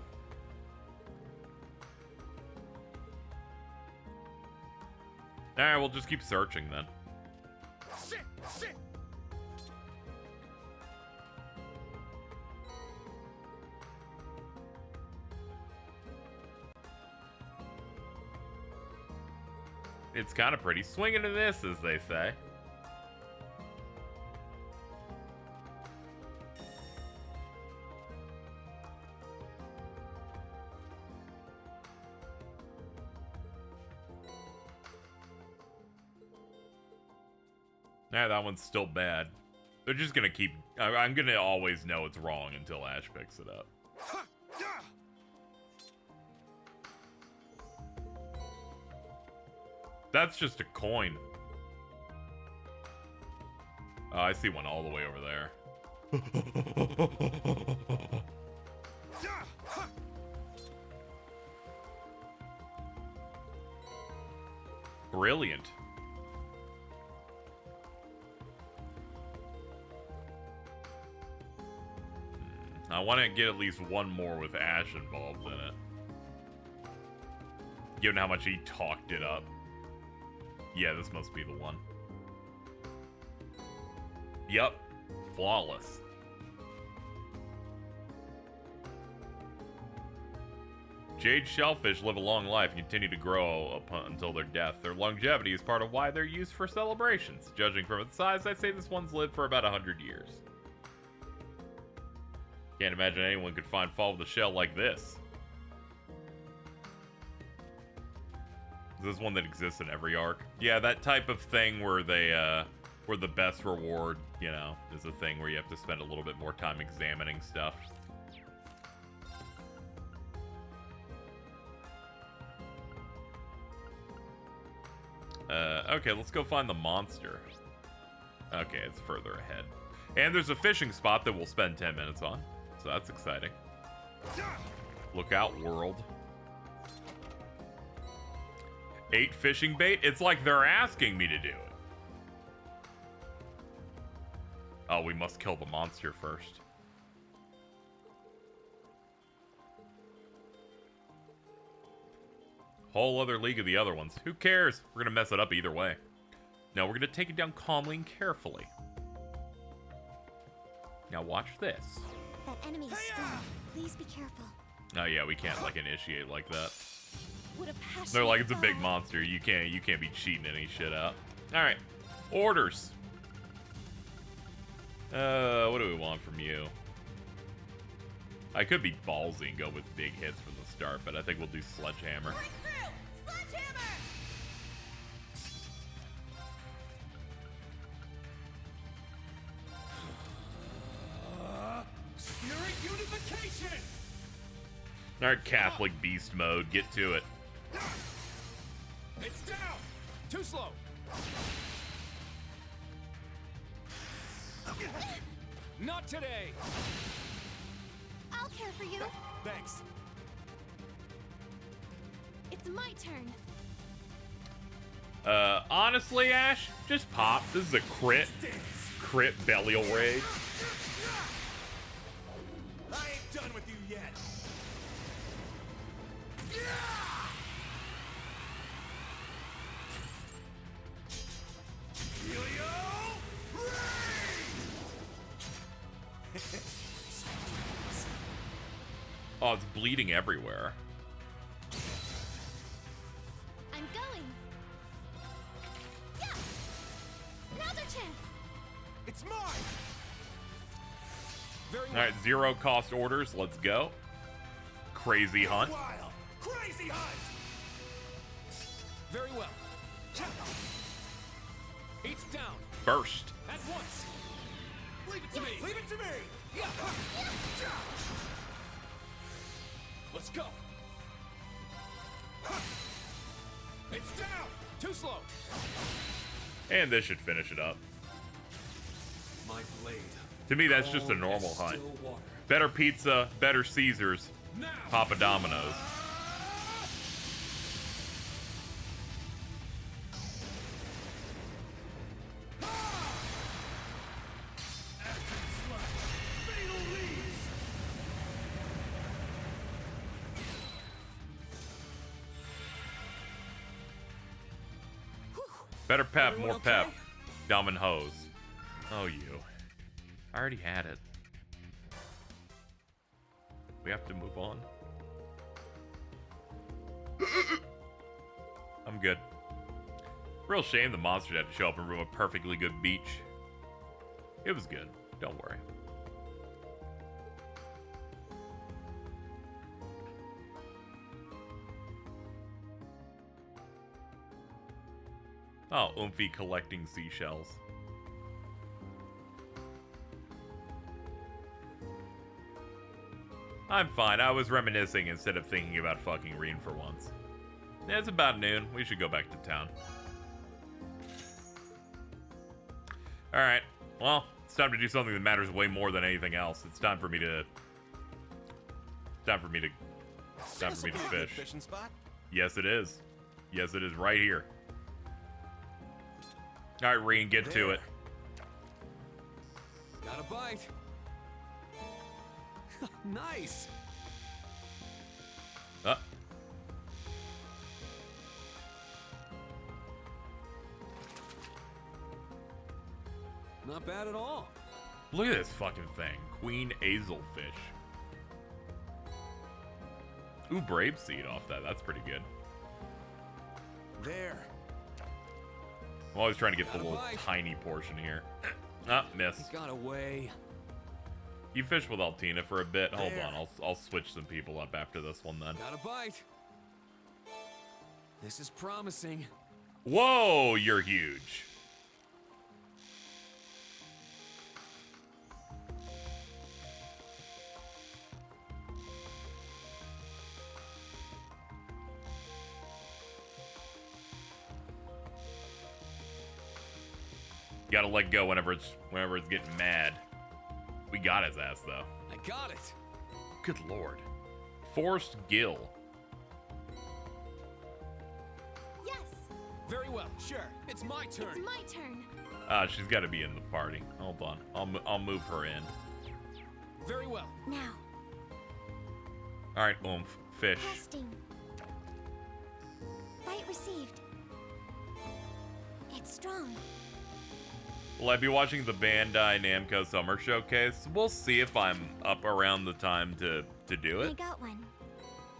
Alright, we'll just keep searching then.
Sit! Sit!
It's kind of pretty. Swing into this, as they say. Nah, that one's still bad. They're just gonna keep... I'm gonna always know it's wrong until Ash picks it up.
Ha! Yeah!
That's just a coin. Oh, I see one all the way over there.
Yeah! Ha!
Brilliant. I want to get at least one more with Ash involved in it. Given how much he talked it up. Yeah, this must be the one. Yup. Flawless. Jade shellfish live a long life and continue to grow until their death. Their longevity is part of why they're used for celebrations. Judging from its size, I'd say this one's lived for about 100 years. Can't imagine anyone could find fault with a shell like this. Is this one that exists in every arc? Yeah, that type of thing where they, where the best reward, you know, is a thing where you have to spend a little bit more time examining stuff. Okay, let's go find the monster. Okay, it's further ahead. And there's a fishing spot that we'll spend 10 minutes on. So that's exciting. Look out, world. 8 fishing bait? It's like they're asking me to do it. Oh, we must kill the monster first. Whole other league of the other ones. Who cares? We're gonna mess it up either way. No, we're gonna take it down calmly and carefully. Now watch this.
That enemy is strong. Please be careful.
Oh yeah, we can't like initiate like that.
What a passion.
They're like, it's a big monster. You can't be cheating any shit out. All right, orders. What do we want from you? I could be ballsy and go with big hits from the start, but I think we'll do sledgehammer.
Break through! Sledgehammer!
Spirit unification!
All right, Catholic beast mode. Get to it.
It's down! Too slow! Not today!
I'll care for you.
Thanks.
It's my turn.
Honestly, Ash, just pop. This is a crit burial raid.
I ain't done with you yet.
Oh, it's bleeding everywhere.
I'm going. Yeah! Now's our chance.
It's mine.
Very
All
well.
right, 0 cost orders. Let's go. Crazy hunt.
Wild. Crazy hunt.
Very well. It's down.
Burst.
At once. Leave it to me.
Leave it to me.
Yeah. Let's go. It's down. Too slow.
And this should finish it up.
My blade.
To me, that's just a
Calm
normal
as
hunt.
still water.
Better pizza, better Caesars,
Now.
Papa Domino's. Better pep,
Everyone
more
okay?
pep. Dumb and hose. Oh, you. I already had it. We have to move on. I'm good. Real shame the monster had to show up and ruin a perfectly good beach. It was good. Don't worry. Oh, Oomphy collecting seashells. I'm fine. I was reminiscing instead of thinking about fucking Reen for once. Yeah, it's about noon. We should go back to town. Alright. Well, it's time to do something that matters way more than anything else. It's time for me to... fish.
Fishing spot.
Yes, it is. Yes, it is right here. Alright, Reen, get to it.
Got a bite. Nice. Not bad at all.
Look at this fucking thing. Queen Azelfish. Ooh, Brave Seed off that. That's pretty good.
There.
I'm always trying to get the
Got a
little
bite.
tiny portion here. Ah, miss.
It got away.
You fish with Altina for a bit. Hold
There.
on, I'll switch some people up after this one then.
Got a bite. This is promising.
Whoa, you're huge. Gotta let go whenever it's getting mad. We got his ass though.
I got it.
Good lord. Forced Gill.
Yes,
Very well. Sure. It's my turn.
it's my turn.
She's got to be in the party. Hold on. I'll move her in.
Very well.
Now,
All right, oomph. Fish.
testing. Bite received. It's strong.
Will I be watching the Bandai Namco Summer Showcase? We'll see if I'm up around the time to do
I
it.
got one.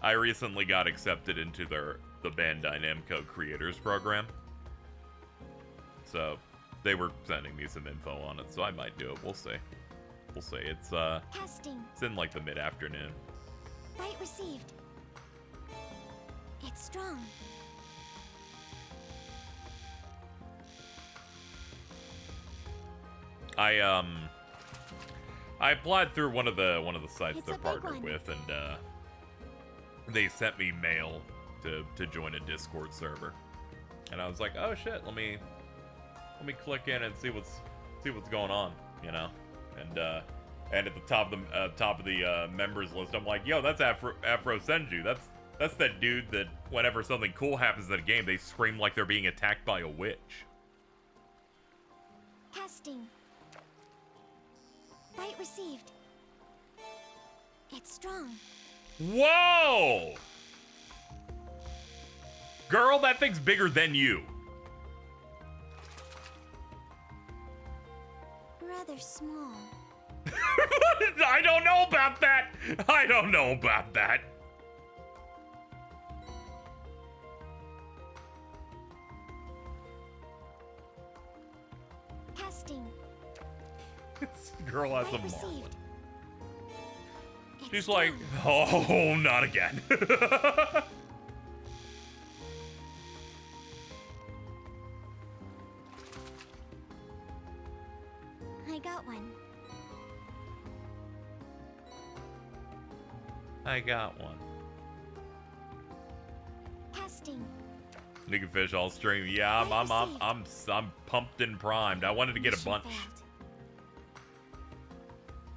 I recently got accepted into the Bandai Namco Creators Program. So they were sending me some info on it, so I might do it. We'll see. We'll see. It's
Testing.
in like the mid-afternoon.
Bite received. It's strong.
I applied through one of the sites
It's
they're
a big
partnered
one.
with, and they sent me mail to join a Discord server, and I was like, oh shit, let me click in and see what's going on, you know, and at the top of the members list, I'm like, yo, that's Afro Senju, that's that dude that whenever something cool happens in a game, they scream like they're being attacked by a witch.
Testing. Bite received. It's strong.
Whoa! Girl, that thing's bigger than you.
Rather small.
I don't know about that. I don't know about that.
Testing.
This girl has a
Bite
marlin.
received. It's
She's like,
strong.
oh, not again.
I got one.
I got one.
Testing.
Nigga Fish all stream. Yeah, I'm pumped and primed. I wanted to get a
Mission
bunch.
failed.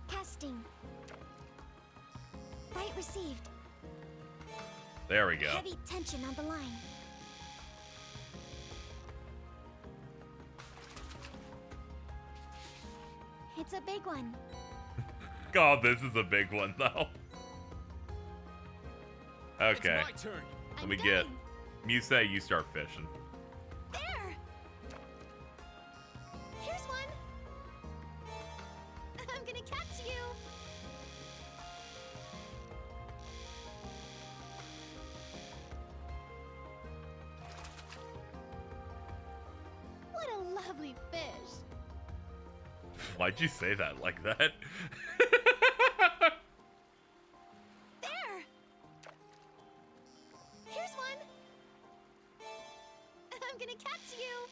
Testing. Bite received.
There we go.
Heavy tension on the line. It's a big one.
God, this is a big one though. Okay,
It's my turn.
let me get.
going.
Musei, you start fishing.
There. Here's one. I'm gonna catch you. What a lovely fish.
Why'd you say that like that?
There. Here's one. I'm gonna catch you.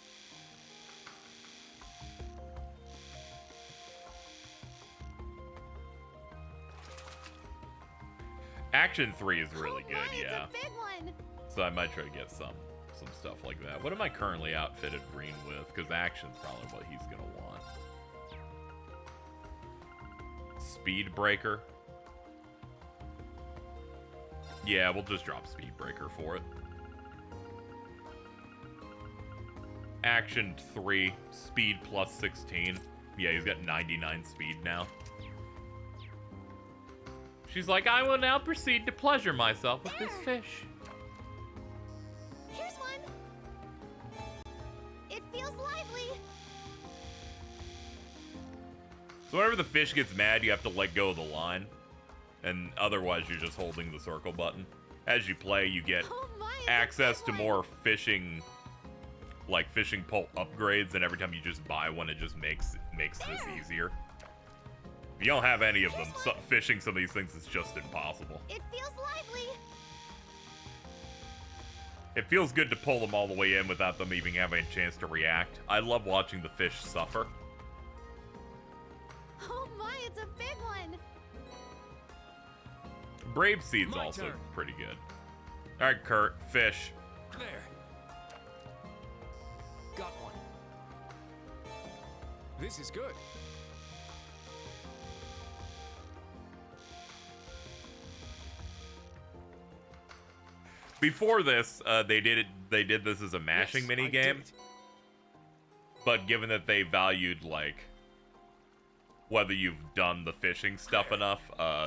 Action 3 is really
Oh
good,
my,
yeah.
It's a big one.
So I might try to get some stuff like that. What am I currently outfitted green with? Because Action's probably what he's gonna want. Speed Breaker. Yeah, we'll just drop Speed Breaker for it. Action 3, speed plus 16. Yeah, he's got 99 speed now. She's like, I will now proceed to pleasure myself with this fish.
Here's one. It feels lively.
So whenever the fish gets mad, you have to let go of the line. And otherwise, you're just holding the circle button. As you play, you get
Oh my, it's a
access
big
to
one.
more fishing, like fishing pole upgrades, and every time you just buy one, it just makes this easier. If you don't have any of them, fishing some of these things is just impossible.
It feels lively.
It feels good to pull them all the way in without them even having a chance to react. I love watching the fish suffer.
Oh my, it's a big one.
Brave Seed's
My
also
turn.
pretty good. All right, Kurt, fish.
There. Got one.
This is good.
Before this, they did this as a mashing
Yes,
mini
I did
game.
it.
But given that they valued, like, whether you've done the fishing stuff enough,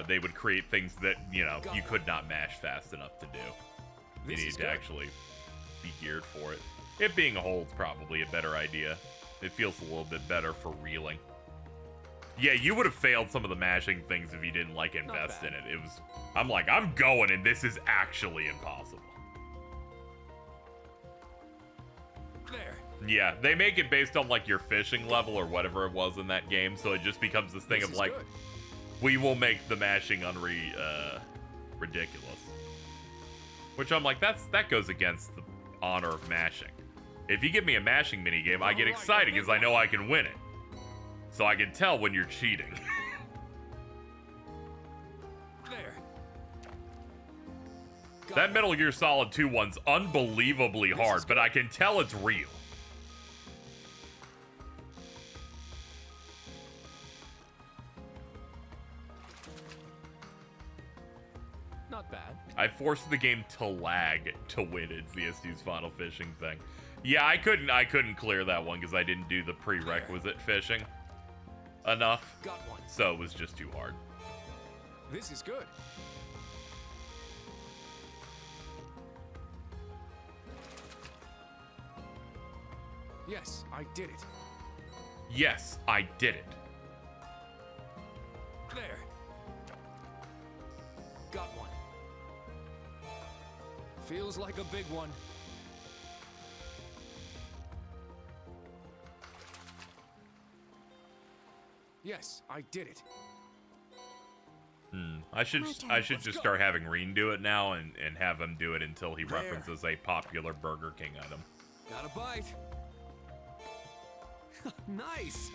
they would create things that, you know, you could not mash fast enough to do. You
This
need
is
to
good.
actually be geared for it. It being a hold's probably a better idea. It feels a little bit better for reeling. Yeah, you would have failed some of the mashing things if you didn't, like, invest in
bad.
it. It was, I'm like, I'm going, and this is actually impossible.
There.
Yeah, they make it based on, like, your fishing level or whatever it was in that game, so it just becomes this thing
This
of,
is
like,
good.
we will make the mashing ridiculous. Which I'm like, that goes against the honor of mashing. If you give me a mashing minigame, I get
Alright,
excited
okay.
because I know I can win it. So I can tell when you're cheating.
There.
That Metal Gear Solid 2 one's unbelievably
This
hard,
is
but I can tell it's real.
Not bad.
I forced the game to lag to win in CSU's final fishing thing. Yeah, I couldn't clear that one because I didn't do the prerequisite fishing enough.
Got one.
So it was just too hard.
This is good. Yes, I did it.
Yes, I did it.
There. Got one. Feels like a big one. Yes, I did it.
I should
My turn.
just
go.
start having Reen do it now and have him do it until he
There.
references a popular Burger King item.
Got a bite. Nice.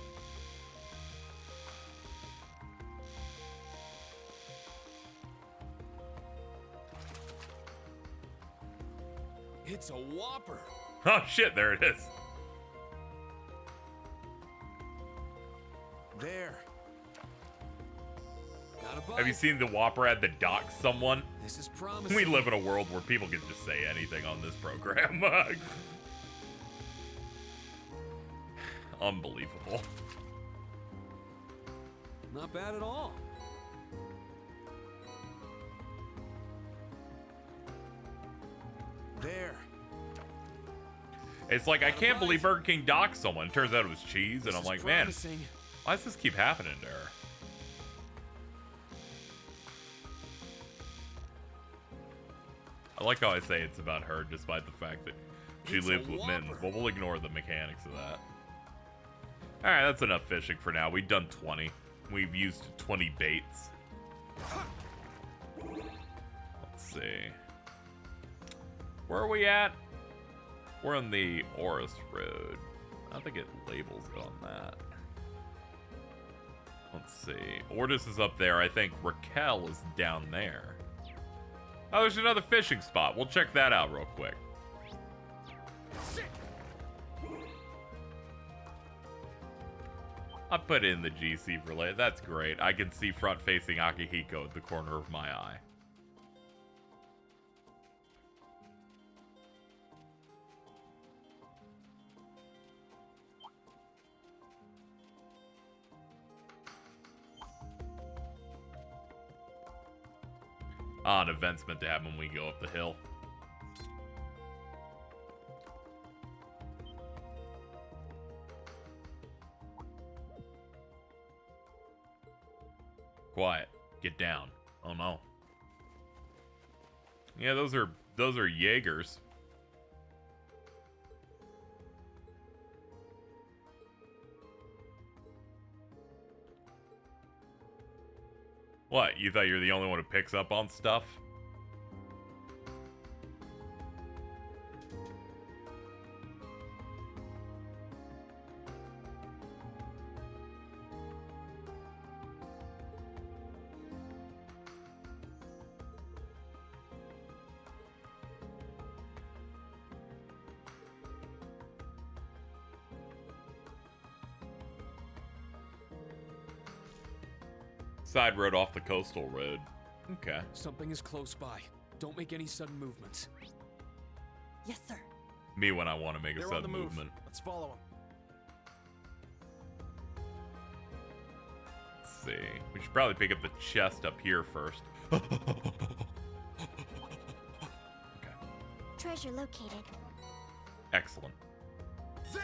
It's a whopper.
Oh shit, there it is.
There.
Got a bite.
Have you seen the Whopper ad that docks someone?
This is promising.
We live in a world where people can just say anything on this program. Unbelievable.
Not bad at all.
There.
It's like, I can't believe Burger King docked someone. Turns out it was cheese, and
This
I'm
is
like, man,
promising.
why does this keep happening to her? I like how I say it's about her, despite the fact that she
It's a
lives with men.
Whopper.
But we'll ignore the mechanics of that. Alright, that's enough fishing for now. We've done 20. We've used 20 baits. Let's see. Where are we at? We're on the Ordis Road. I don't think it labels it on that. Let's see. Ordis is up there. I think Raquel is down there. Oh, there's another fishing spot. We'll check that out real quick. I put in the GC relay. That's great. I can see front-facing Akihiko at the corner of my eye. Ah, an event's meant to happen when we go up the hill. Quiet. Get down. Oh no. Yeah, those are Jaegers. What? You thought you were the only one who picks up on stuff? Side road off the coastal road. Okay.
Something is close by. Don't make any sudden movements.
Yes, sir.
Me when I want to make a
They're on the
sudden
move.
movement.
Let's follow them.
Let's see. We should probably pick up the chest up here first. Okay.
Treasure located.
Excellent.
There!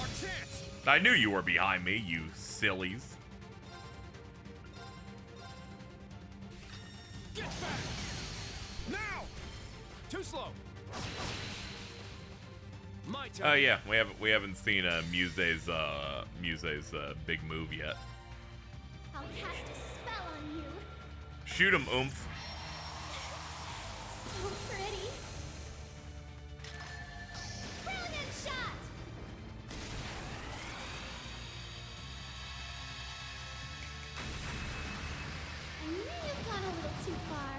Our chance!
I knew you were behind me, you sillies.
Get back! Now!
Too slow. My turn.
Oh yeah, we haven't seen Muse's big move yet.
I'll cast a spell on you.
Shoot him, oomph.
So pretty. Brilliant shot! I may have gone a little too far.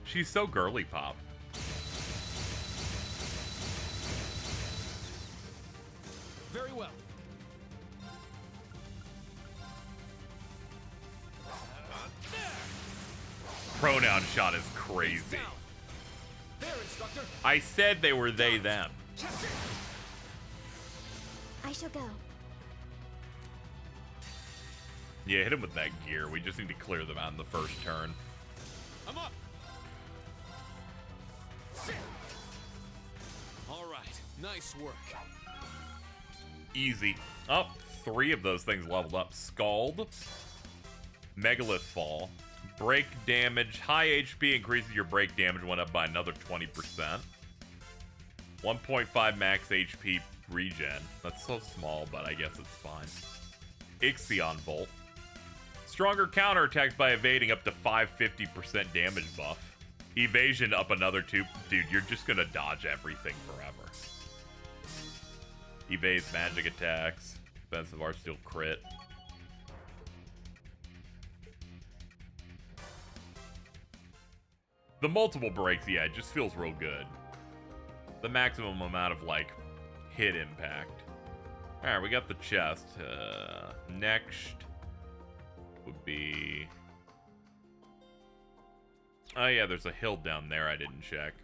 She's so girly pop.
Very well.
Pronoun shot is crazy.
Down. There, instructor.
I said they were they them.
Catch it.
I shall go.
Yeah, hit him with that gear. We just need to clear them out in the first turn.
I'm up. All right. Nice work.
Easy. Up. 3 of those things leveled up. Scald. Megalith Fall. Break damage. High HP increases your break damage. Went up by another 20%. 1.5 max HP regen. That's so small, but I guess it's fine. Ixion Volt. Stronger counterattacks by evading up to 550% damage buff. Evasion up another 2. Dude, you're just gonna dodge everything forever. Evades magic attacks. Defensive art steel crit. The multiple breaks, yeah, it just feels real good. The maximum amount of, like, hit impact. Alright, we got the chest. Next would be... Oh yeah, there's a hill down there I didn't check.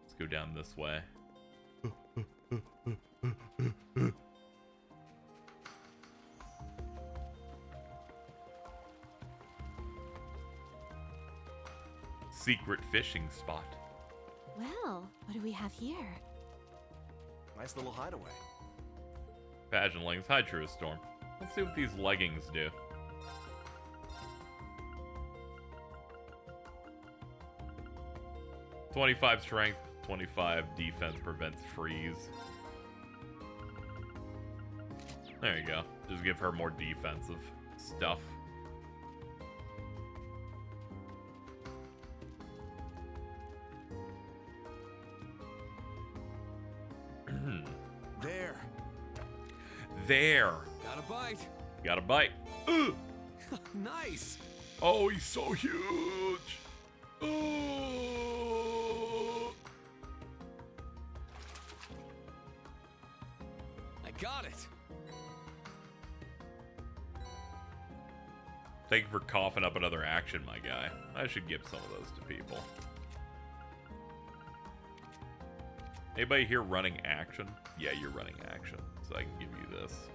Let's go down this way. Secret fishing spot.
Well, what do we have here?
Nice little hideaway.
Pageant Hi, True Storm. Let's see what these leggings do. "25 strength, 25 defense prevents freeze." There you go. Just give her more defensive stuff.
There.
There.
Got a bite.
Got a bite. Ugh.
Nice.
Oh, he's so huge. Oh.
I got it.
Thank you for coughing up another action, my guy. I should give some of those to people. Anybody here running action? Yeah, you're running action, so I can give you this.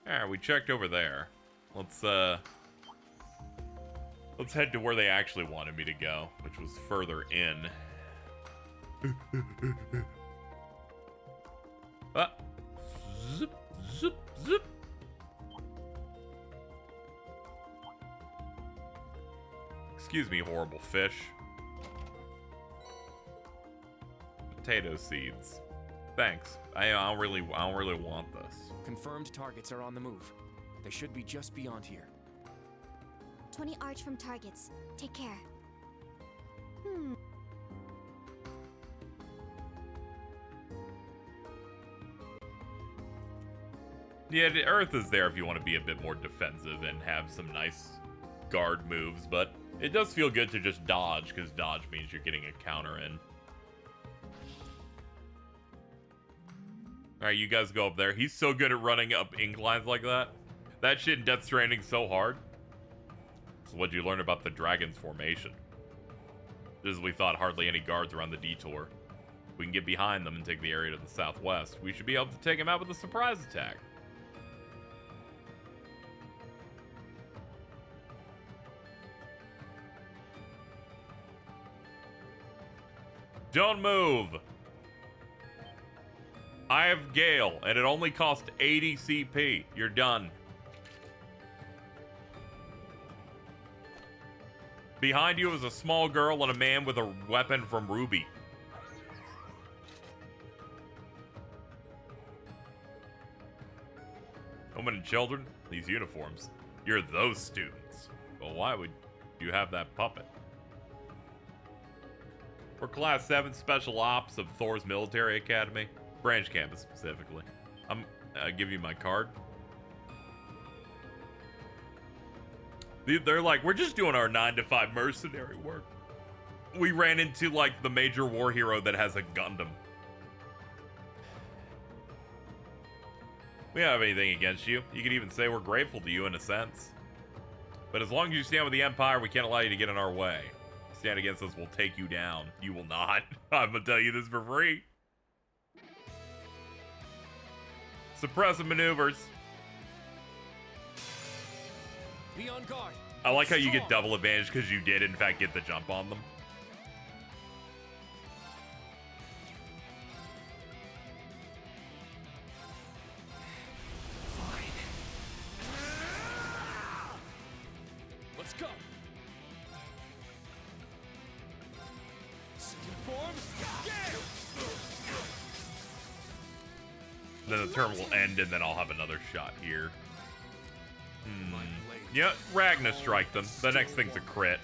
Alright, we checked over there. Let's head to where they actually wanted me to go, which was further in. Ah. Zip, zip, zip. Excuse me, horrible fish. Potato seeds. Thanks. I don't really want this.
Confirmed targets are on the move. They should be just beyond here.
20 arch from targets. Take care.
Yeah, the Earth is there if you want to be a bit more defensive and have some nice guard moves, but it does feel good to just dodge, because dodge means you're getting a counter in. Alright, you guys go up there. He's so good at running up inclines like that. That shit in Death Stranding's so hard. So what'd you learn about the Dragon's formation? Just as we thought, hardly any guards around the detour. We can get behind them and take the area to the southwest. We should be able to take him out with a surprise attack. Don't move! I have Gale, and it only cost 80 CP. You're done. Behind you is a small girl and a man with a weapon from Ruby. Women and children, these uniforms. You're those students. Well, why would you have that puppet? We're Class 7 Special Ops of Thor's Military Academy. Branch campus, specifically. I'll give you my card. They're like, we're just doing our 9-to-5 mercenary work. We ran into, like, the major war hero that has a Gundam. We don't have anything against you. You could even say we're grateful to you in a sense. But as long as you stand with the Empire, we can't allow you to get in our way. Stand against us, we'll take you down. You will not. I'm gonna tell you this for free. Suppressive maneuvers.
Be on guard.
I like how you get double advantage because you did, in fact, get the jump on them.
Let's go.
Then the turn will end, and then I'll have another shot here. Yeah, Ragna strike them. The next thing's a crit.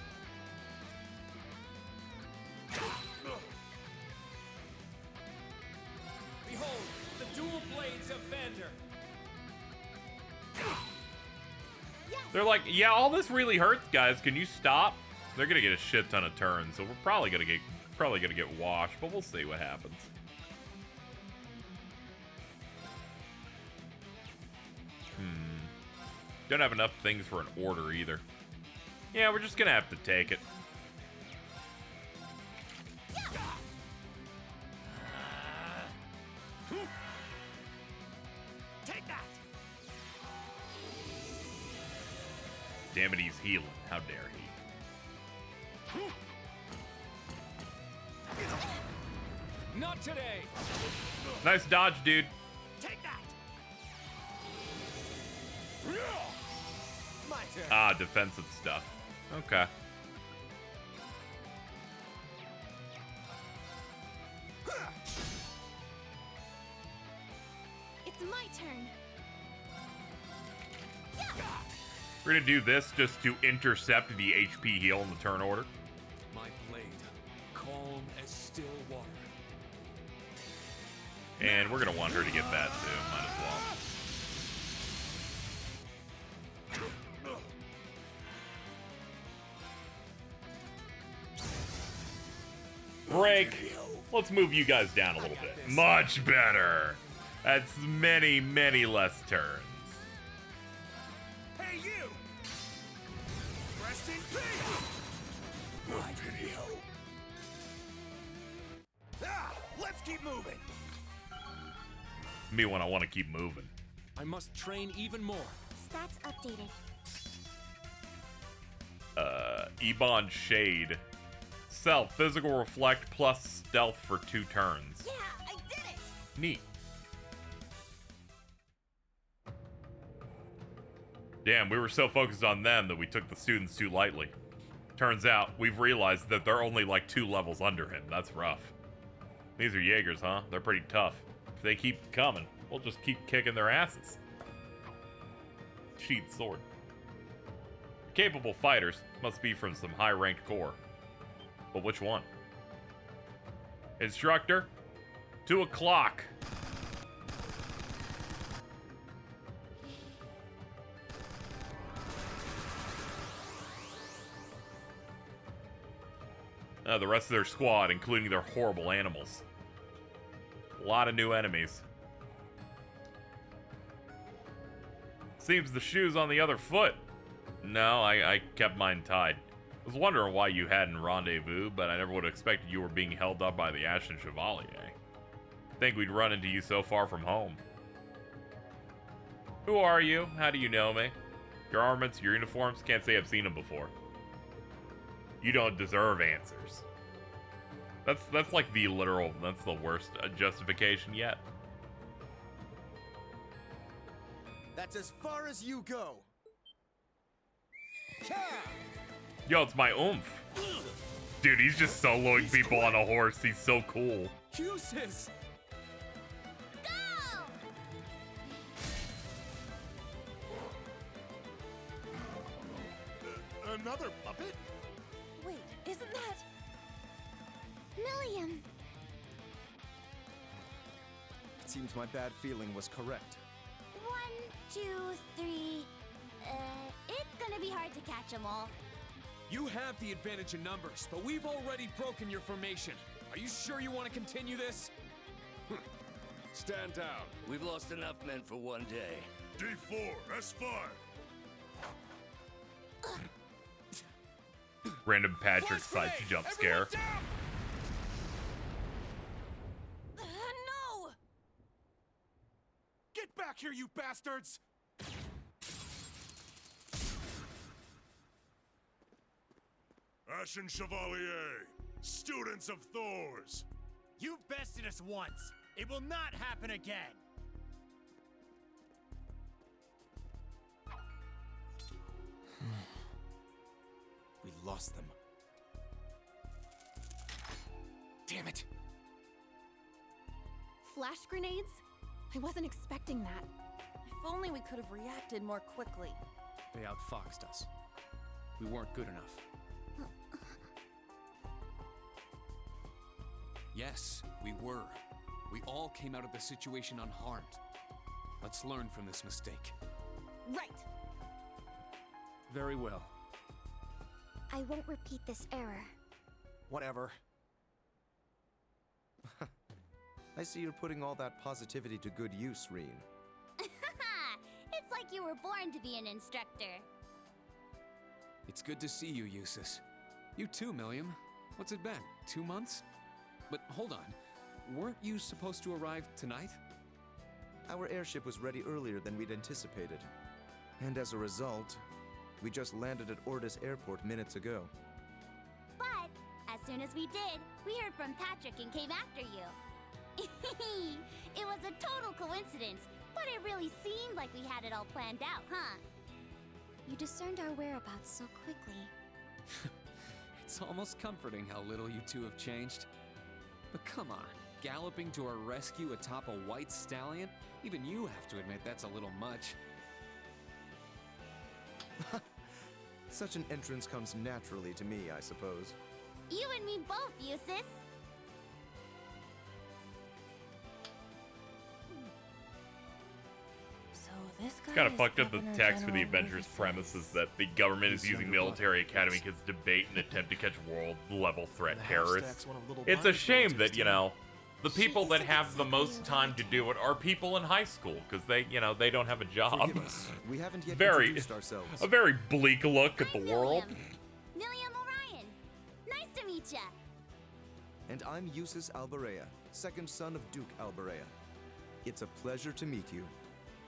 Behold, the dual blades of Vander.
They're like, yeah, all this really hurts, guys. Can you stop? They're gonna get a shit ton of turns, so we're probably gonna get washed, but we'll see what happens. Don't have enough things for an order either. Yeah, we're just gonna have to take it.
Take that.
Damn it, he's healing. How dare he?
Not today.
Nice dodge, dude.
Take that.
Ah, defensive stuff. Okay.
It's my turn.
We're gonna do this just to intercept the HP heal in the turn order.
My blade, calm as still water.
And we're gonna want her to get that too. Might as well. Break. Let's move you guys down a little bit. Much better. That's many, many less turns.
Hey, you! Rest in peace! My video. Let's keep moving.
Me when I want to keep moving.
I must train even more.
Stats updated.
Ebon Shade. Self, physical reflect plus stealth for 2 turns.
Yeah, I did it!
Neat. Damn, we were so focused on them that we took the students too lightly. Turns out, we've realized that they're only like 2 levels under him. That's rough. These are Jaegers, huh? They're pretty tough. If they keep coming, we'll just keep kicking their asses. Sheathed sword. Capable fighters must be from some high-ranked corps. But which one? Instructor, 2 o'clock. The rest of their squad, including their horrible animals. A lot of new enemies. Seems the shoe's on the other foot. No, I kept mine tied. I was wondering why you hadn't rendezvous, but I never would have expected you were being held up by the Ashen Chevalier. Think we'd run into you so far from home. Who are you? How do you know me? Your armaments, your uniforms? Can't say I've seen them before. You don't deserve answers. That's like the literal, that's the worst justification yet.
That's as far as you go.
Yo, it's my oomph. Dude, he's just soloing people on a horse. He's so cool.
Uses!
Go!
Another puppet?
Wait, isn't that...
Milliam!
It seems my bad feeling was correct.
1, 2, 3. It's gonna be hard to catch them all.
You have the advantage in numbers, but we've already broken your formation. Are you sure you want to continue this?
Stand down.
We've lost enough men for one day.
D4, S5.
Random Patrick size jump scare.
No!
Get back here, you bastards!
Ashen Chevalier, students of Thor's.
You've bested us once. It will not happen again.
We lost them. Damn it!
Flash grenades? I wasn't expecting that.
If only we could have reacted more quickly.
They outfoxed us. We weren't good enough.
Yes, we were. We all came out of the situation unharmed. Let's learn from this mistake.
Right.
Very well.
I won't repeat this error.
Whatever.
I see you're putting all that positivity to good use, Reen.
It's like you were born to be an instructor.
It's good to see you, Eustace. You too, Milliam. What's it been? 2 months? But hold on. Weren't you supposed to arrive tonight?
Our airship was ready earlier than we'd anticipated. And as a result, we just landed at Ordis Airport minutes ago.
But as soon as we did, we heard from Patrick and came after you. It was a total coincidence, but it really seemed like we had it all planned out, huh? You discerned our whereabouts so quickly.
It's almost comforting how little you two have changed. But come on, galloping to our rescue atop a white stallion? Even you have to admit that's a little much.
Such an entrance comes naturally to me, I suppose.
You and me both, Eustace.
So this guy
Kind of
is
fucked up the
Governor
text for the
General
Avengers
Ordis'
premises that the government is using military academy kids to debate and attempt to catch world-level threat
The
terrorists.
Halfstacks want a little
It's a
bite
shame
before
that,
it's
you know, the people that have the most time to do it are people in high school, because they, you know, they don't have a job.
Forgive us. We haven't yet
Very,
introduced ourselves.
a very bleak look at the
I'm
world.
Milliam Orion. Nice to meet ya.
And I'm Eustace Alberea, second son of Duke Alberea. It's a pleasure to meet you,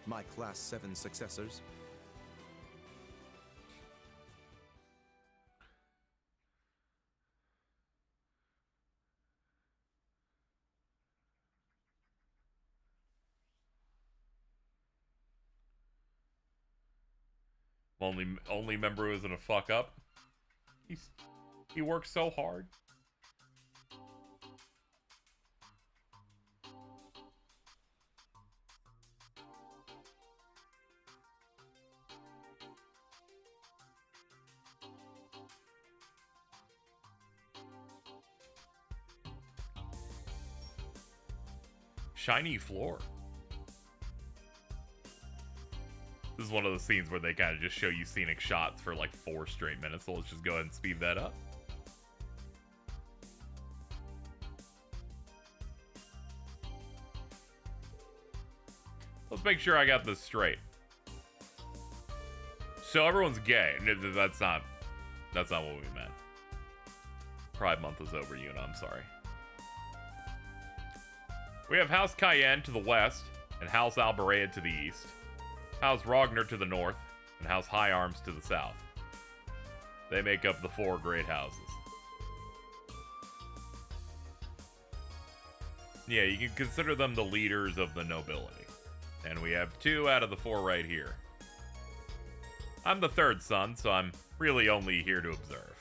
my Class 7 successors.
Only member who isn't a fuck up. He works so hard. Shiny floor. This is one of the scenes where they kind of just show you scenic shots for like 4 straight minutes, so let's just go ahead and speed that up. Let's make sure I got this straight. So everyone's gay. That's not what we meant. Pride Month is over, you know, I'm sorry. We have House Cayenne to the west, and House Alberea to the east. House Rogner to the north, and House High Arms to the south. They make up the 4 great houses. Yeah, you can consider them the leaders of the nobility. And we have 2 out of the 4 right here. I'm the 3rd son, so I'm really only here to observe.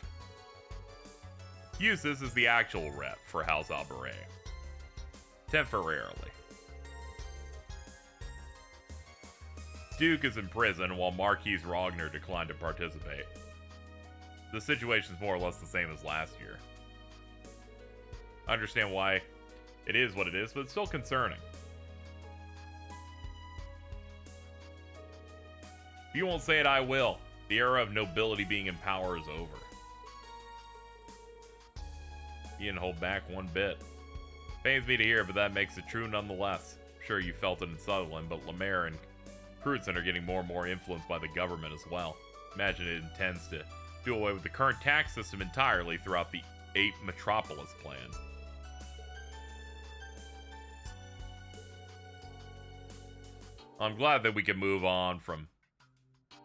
Eustace is the actual rep for House Alberea. Temporarily. Duke is in prison while Marquis Rogner declined to participate. The situation's more or less the same as last year. I understand why it is what it is, but it's still concerning. If you won't say it, I will. The era of nobility being in power is over. You didn't hold back one bit. Pains me to hear, but that makes it true nonetheless. I'm sure you felt it in Sutherland, but Lemaire and Crutzen are getting more and more influenced by the government as well. Imagine it intends to do away with the current tax system entirely throughout the 8 Metropolis plan. I'm glad that we can move on from,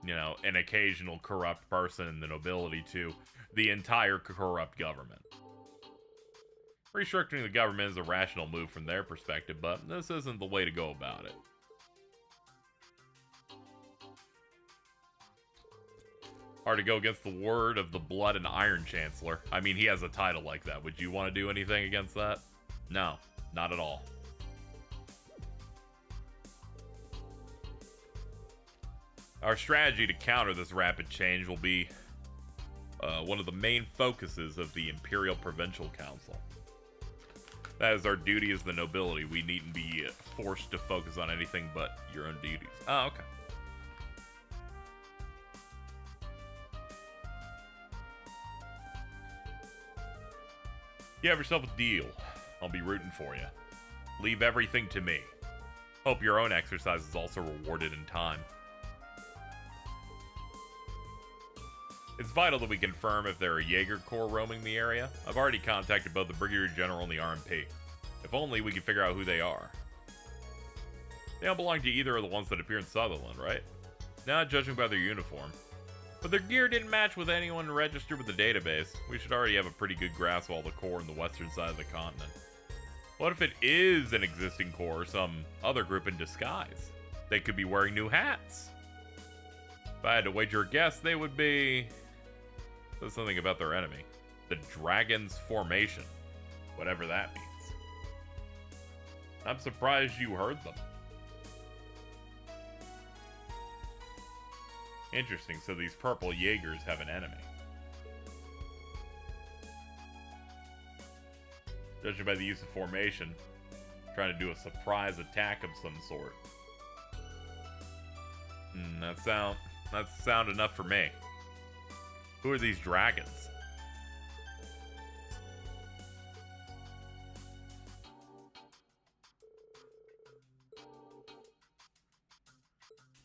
you know, an occasional corrupt person in the nobility to the entire corrupt government. Restructuring the government is a rational move from their perspective, but this isn't the way to go about it. Hard to go against the word of the Blood and Iron Chancellor. I mean, he has a title like that. Would you want to do anything against that? No, not at all. Our strategy to counter this rapid change will be one of the main focuses of the Imperial Provincial Council. That is our duty as the nobility. We needn't be forced to focus on anything but your own duties. Oh, okay. You have yourself a deal. I'll be rooting for you. Leave everything to me. Hope your own exercise is also rewarded in time. It's vital that we confirm if there are Jaeger Corps roaming the area. I've already contacted both the Brigadier General and the RMP. If only we could figure out who they are. They don't belong to either of the ones that appear in Sutherland, right? Not judging by their uniform. But their gear didn't match with anyone registered with the database. We should already have a pretty good grasp of all the Corps in the western side of the continent. What if it is an existing Corps or some other group in disguise? They could be wearing new hats. If I had to wager a guess, they would be... Says something about their enemy. The Dragon's Formation. Whatever that means. I'm surprised you heard them. Interesting, so these purple Jaegers have an enemy. Judging by the use of formation, trying to do a surprise attack of some sort. That's sound enough for me. Who are these dragons?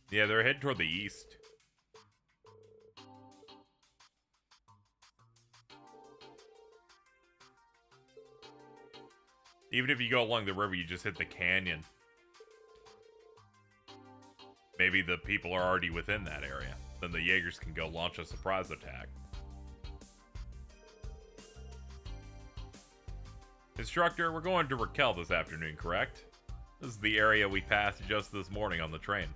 Yeah, they're headed toward the east. Even if you go along the river, you just hit the canyon. Maybe the people are already within that area. Then the Jaegers can go launch a surprise attack. Instructor, we're going to Raquel this afternoon, correct? This is the area we passed just this morning on the train.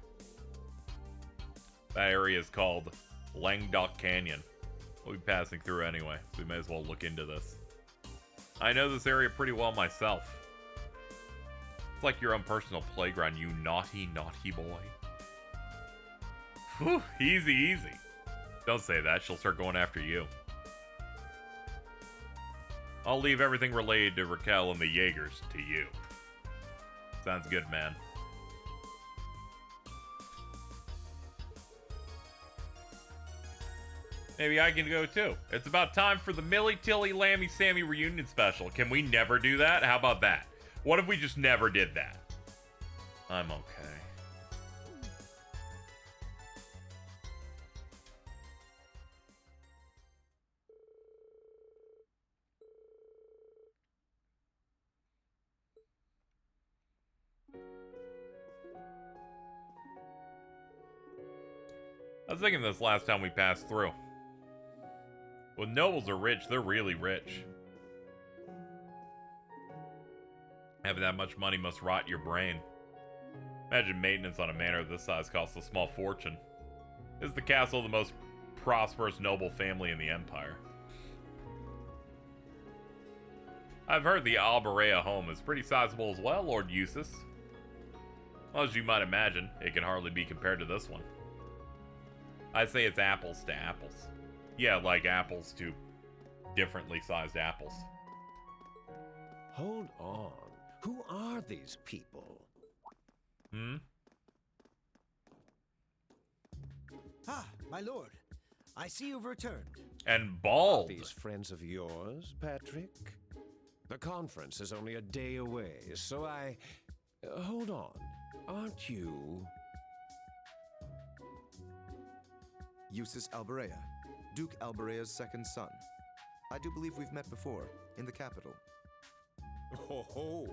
That area is called Languedoc Canyon. We'll be passing through anyway, so we may as well look into this. I know this area pretty well myself. It's like your own personal playground, you naughty, naughty boy. Whew, easy, easy. Don't say that, she'll start going after you. I'll leave everything related to Raquel and the Jaegers to you. Sounds good, man. Maybe I can go too. It's about time for the Millie Tilly Lammy Sammy reunion special. Can we never do that? How about that? What if we just never did that? I'm okay. I was thinking this last time we passed through. When nobles are rich, they're really rich. Having that much money must rot your brain. Imagine maintenance on a manor of this size costs a small fortune. This is the castle of the most prosperous noble family in the empire. I've heard the Alberea home is pretty sizable as well, Lord Eustace. Well, as you might imagine, it can hardly be compared to this one. I'd say it's apples to apples. Yeah, like apples to differently sized apples.
Hold on. Who are these people?
Ah, my lord. I see you've returned.
And bald.
Are these friends of yours, Patrick? The conference is only a day away, so I... hold on. Aren't you...
Eustace Alberea, Duke Alberea's second son. I do believe we've met before, in the capital.
Oh,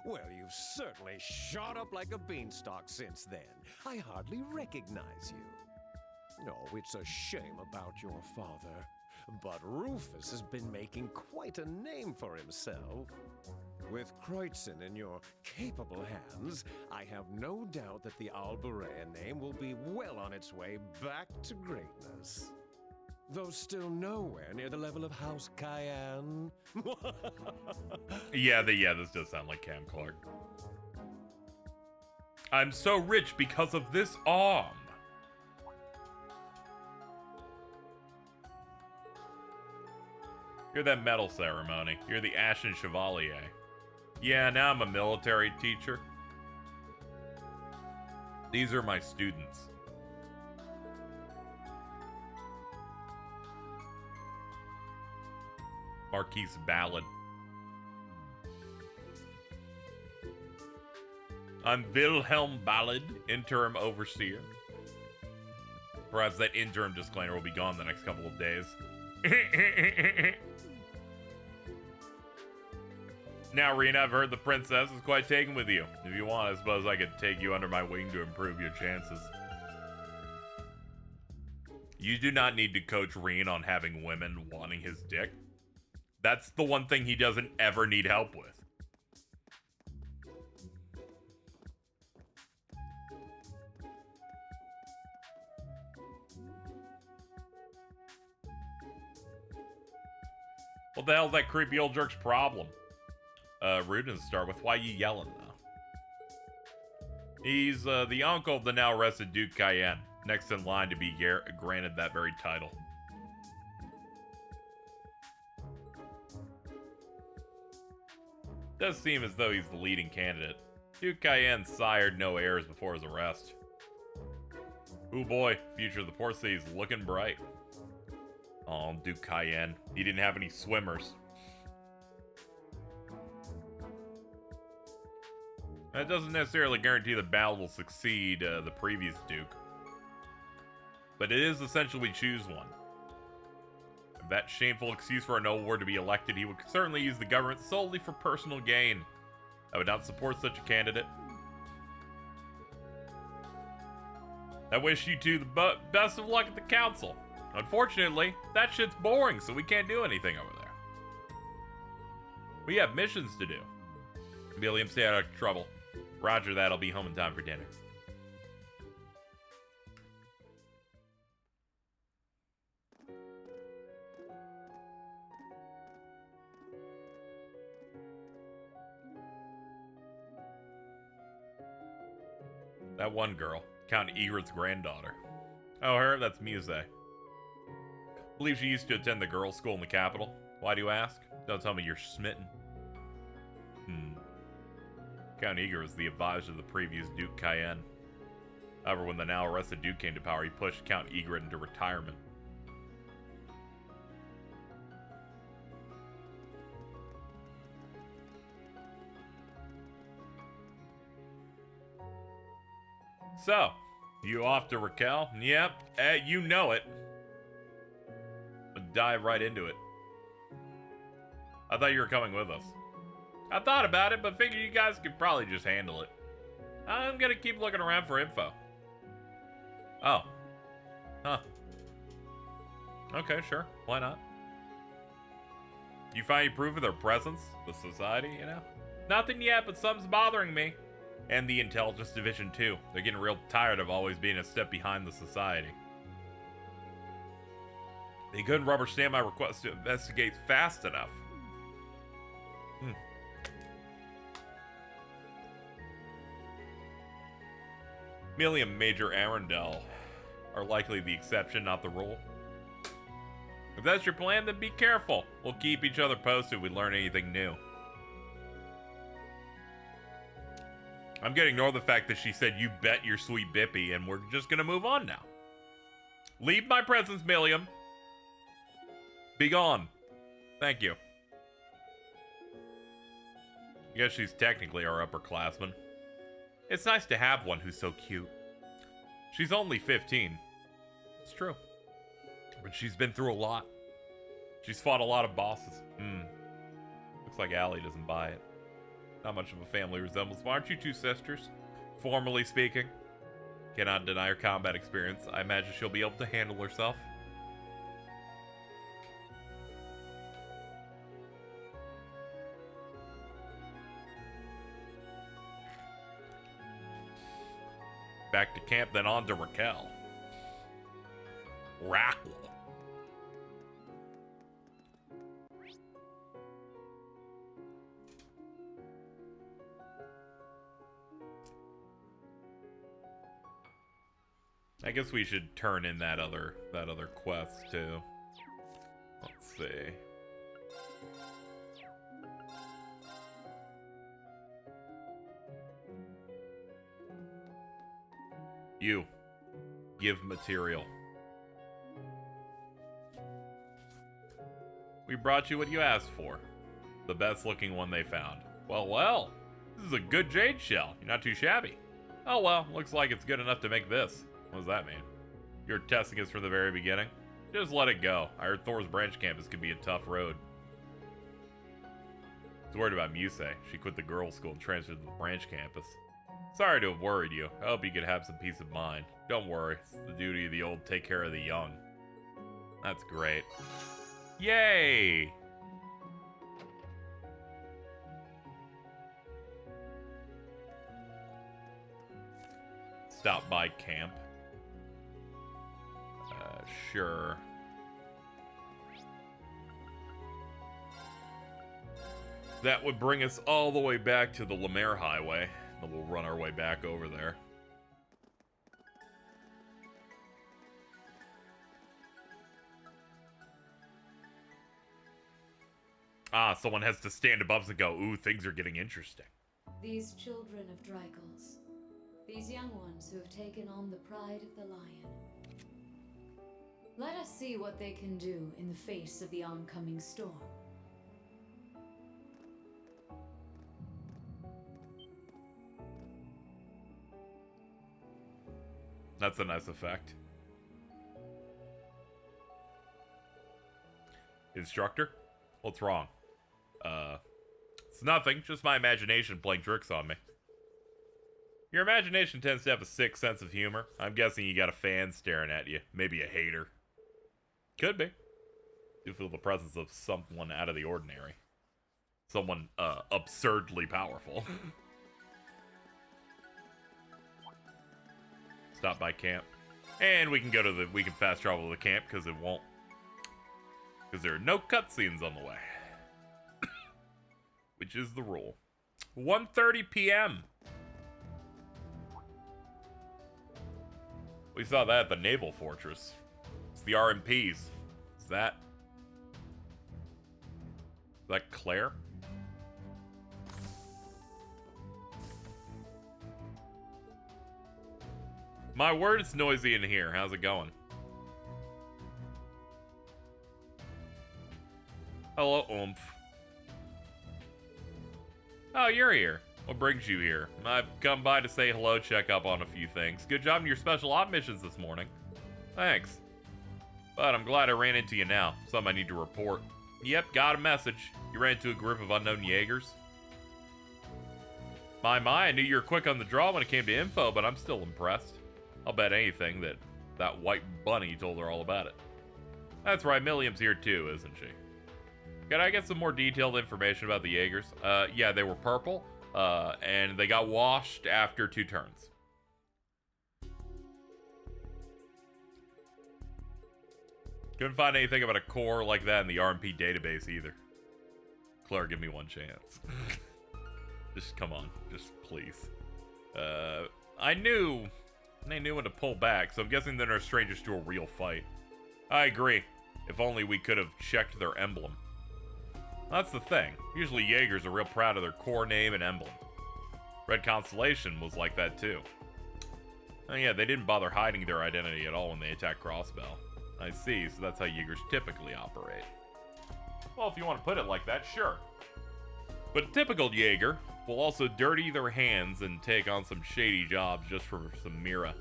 well, you've certainly shot up like a beanstalk since then. I hardly recognize you. Oh, it's a shame about your father. But Rufus has been making quite a name for himself. With Kreutzen in your capable hands, I have no doubt that the Alberea name will be well on its way back to greatness. Though still nowhere near the level of House Cayenne.
Yeah, this does sound like Cam Clark. I'm so rich because of this arm. You're that medal ceremony. You're the Ashen Chevalier. Yeah, now I'm a military teacher. These are my students. Marquise Ballad. I'm Wilhelm Ballad, interim overseer. Perhaps that interim disclaimer will be gone the next couple of days. Now, Rena, I've heard the princess is quite taken with you. If you want, I suppose I could take you under my wing to improve your chances. You do not need to coach Reen on having women wanting his dick. That's the one thing he doesn't ever need help with. What the hell's that creepy old jerk's problem? Ruden's start with, why you yelling, though? He's, the uncle of the now arrested Duke Cayenne, next in line to be granted that very title. Does seem as though he's the leading candidate. Duke Cayenne sired no heirs before his arrest. Ooh boy, future of the port city's looking bright. Oh, Duke Cayenne. He didn't have any swimmers. That doesn't necessarily guarantee the battle will succeed the previous Duke. But it is essential we choose one. If that shameful excuse for a noble were to be elected, he would certainly use the government solely for personal gain. I would not support such a candidate. I wish you two the best of luck at the council. Unfortunately, that shit's boring, so we can't do anything over there. We have missions to do. William, stay out of trouble. Roger that, I'll be home in time for dinner. That one girl, Count Egret's granddaughter. Oh, her? That's Muse. Believe she used to attend the girls' school in the capital. Why do you ask? Don't tell me you're smitten. Count Eager was the advisor of the previous Duke Cayenne. However, when the now arrested Duke came to power, he pushed Count Egret into retirement. So, you off to Raquel? Yep, you know it. Dive right into it. I thought you were coming with us. I thought about it, but figured you guys could probably just handle it. I'm gonna keep looking around for info. Oh. Huh. Okay, sure. Why not? You find any proof of their presence? The society, you know? Nothing yet, but something's bothering me. And the intelligence division, too. They're getting real tired of always being a step behind the society. They couldn't rubber stamp my request to investigate fast enough. Millie and Major Arundel are likely the exception, not the rule. If that's your plan, then be careful. We'll keep each other posted if we learn anything new. I'm gonna ignore the fact that she said, "You bet your sweet bippy," and we're just gonna move on now. Leave my presence, Milliam. Be gone. Thank you. I guess she's technically our upperclassman. It's nice to have one who's so cute. She's only 15. It's true. But she's been through a lot. She's fought a lot of bosses. Looks like Allie doesn't buy it. Not much of a family resemblance, but aren't you two sisters? Formally speaking. Cannot deny her combat experience. I imagine she'll be able to handle herself. Back to camp, then on to Raquel. Raquel. I guess we should turn in that other quest too. Let's see. You. Give material. We brought you what you asked for. The best looking one they found. Well. This is a good jade shell. You're not too shabby. Oh well, looks like it's good enough to make this. What does that mean? You're testing us from the very beginning? Just let it go. I heard Thor's branch campus could be a tough road. I was worried about Muse. She quit the girls' school and transferred to the branch campus. Sorry to have worried you. I hope you could have some peace of mind. Don't worry. It's the duty of the old to take care of the young. That's great. Yay! Stop by camp. Sure. That would bring us all the way back to the Lemaire Highway. And we'll run our way back over there. Ah, someone has to stand above us and go, ooh, things are getting interesting.
These children of Drykles. These young ones who have taken on the pride of the lion. Let us see what they can do in the face of the oncoming storm.
That's a nice effect. Instructor? What's wrong? It's nothing, just my imagination playing tricks on me. Your imagination tends to have a sick sense of humor. I'm guessing you got a fan staring at you. Maybe a hater. Could be. You feel the presence of someone out of the ordinary. Someone, absurdly powerful. Stop by camp. And we can go to we can fast travel to the camp because it won't. Because there are no cutscenes on the way. Which is the rule. 1:30 p.m. We saw that at the Naval Fortress. It's the RMPs. Is that Claire? My word, it's noisy in here. How's it going? Hello, Oomph. Oh, you're here. What brings you here? I've come by to say hello, check up on a few things. Good job in your special op missions this morning. Thanks. But I'm glad I ran into you now. Something I need to report. Yep, got a message. You ran into a group of unknown Jaegers. My, I knew you were quick on the draw when it came to info, but I'm still impressed. I'll bet anything that that white bunny told her all about it. That's right, Milliam's here too, isn't she? Can I get some more detailed information about the Jaegers? Yeah, they were purple, and they got washed after 2 turns. Couldn't find anything about a core like that in the RMP database either. Claire, give me one chance. Just come on, just please. I knew they knew when to pull back, so I'm guessing they're no strangers to a real fight. I agree. If only we could have checked their emblem. That's the thing. Usually Jaegers are real proud of their core name and emblem. Red Constellation was like that too. Oh yeah, they didn't bother hiding their identity at all when they attacked Crossbell. I see, so that's how Jaegers typically operate. Well, if you want to put it like that, sure. But a typical Jaeger will also dirty their hands and take on some shady jobs just for some Mira.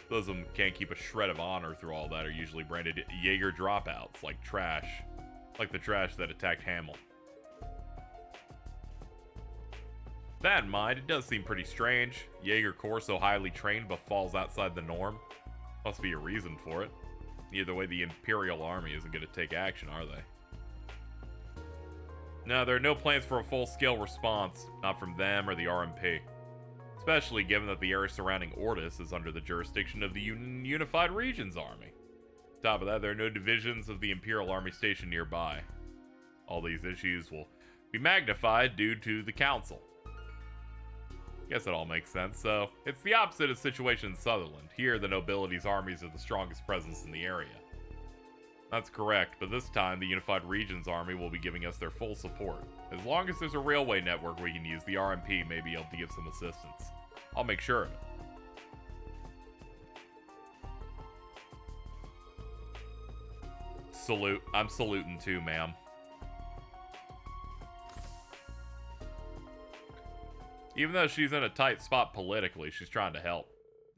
Those of them can't keep a shred of honor through all that are usually branded Jaeger dropouts, like trash. Like the trash that attacked Hamill. That in mind, it does seem pretty strange. Jaeger Corps so highly trained but falls outside the norm. Must be a reason for it. Either way, the Imperial Army isn't going to take action, are they? No, there are no plans for a full-scale response, not from them or the RMP. Especially given that the area surrounding Ordis is under the jurisdiction of the Unified Regions Army. Top of that, there are no divisions of the Imperial Army stationed nearby. All these issues will be magnified due to the Council. Guess it all makes sense. So, it's the opposite of the situation in Sutherland. Here, the nobility's armies are the strongest presence in the area. That's correct, but this time, the Unified Regions Army will be giving us their full support. As long as there's a railway network we can use, the RMP may be able to give some assistance. I'll make sure of it. Salute. I'm saluting too, ma'am. Even though she's in a tight spot politically, she's trying to help.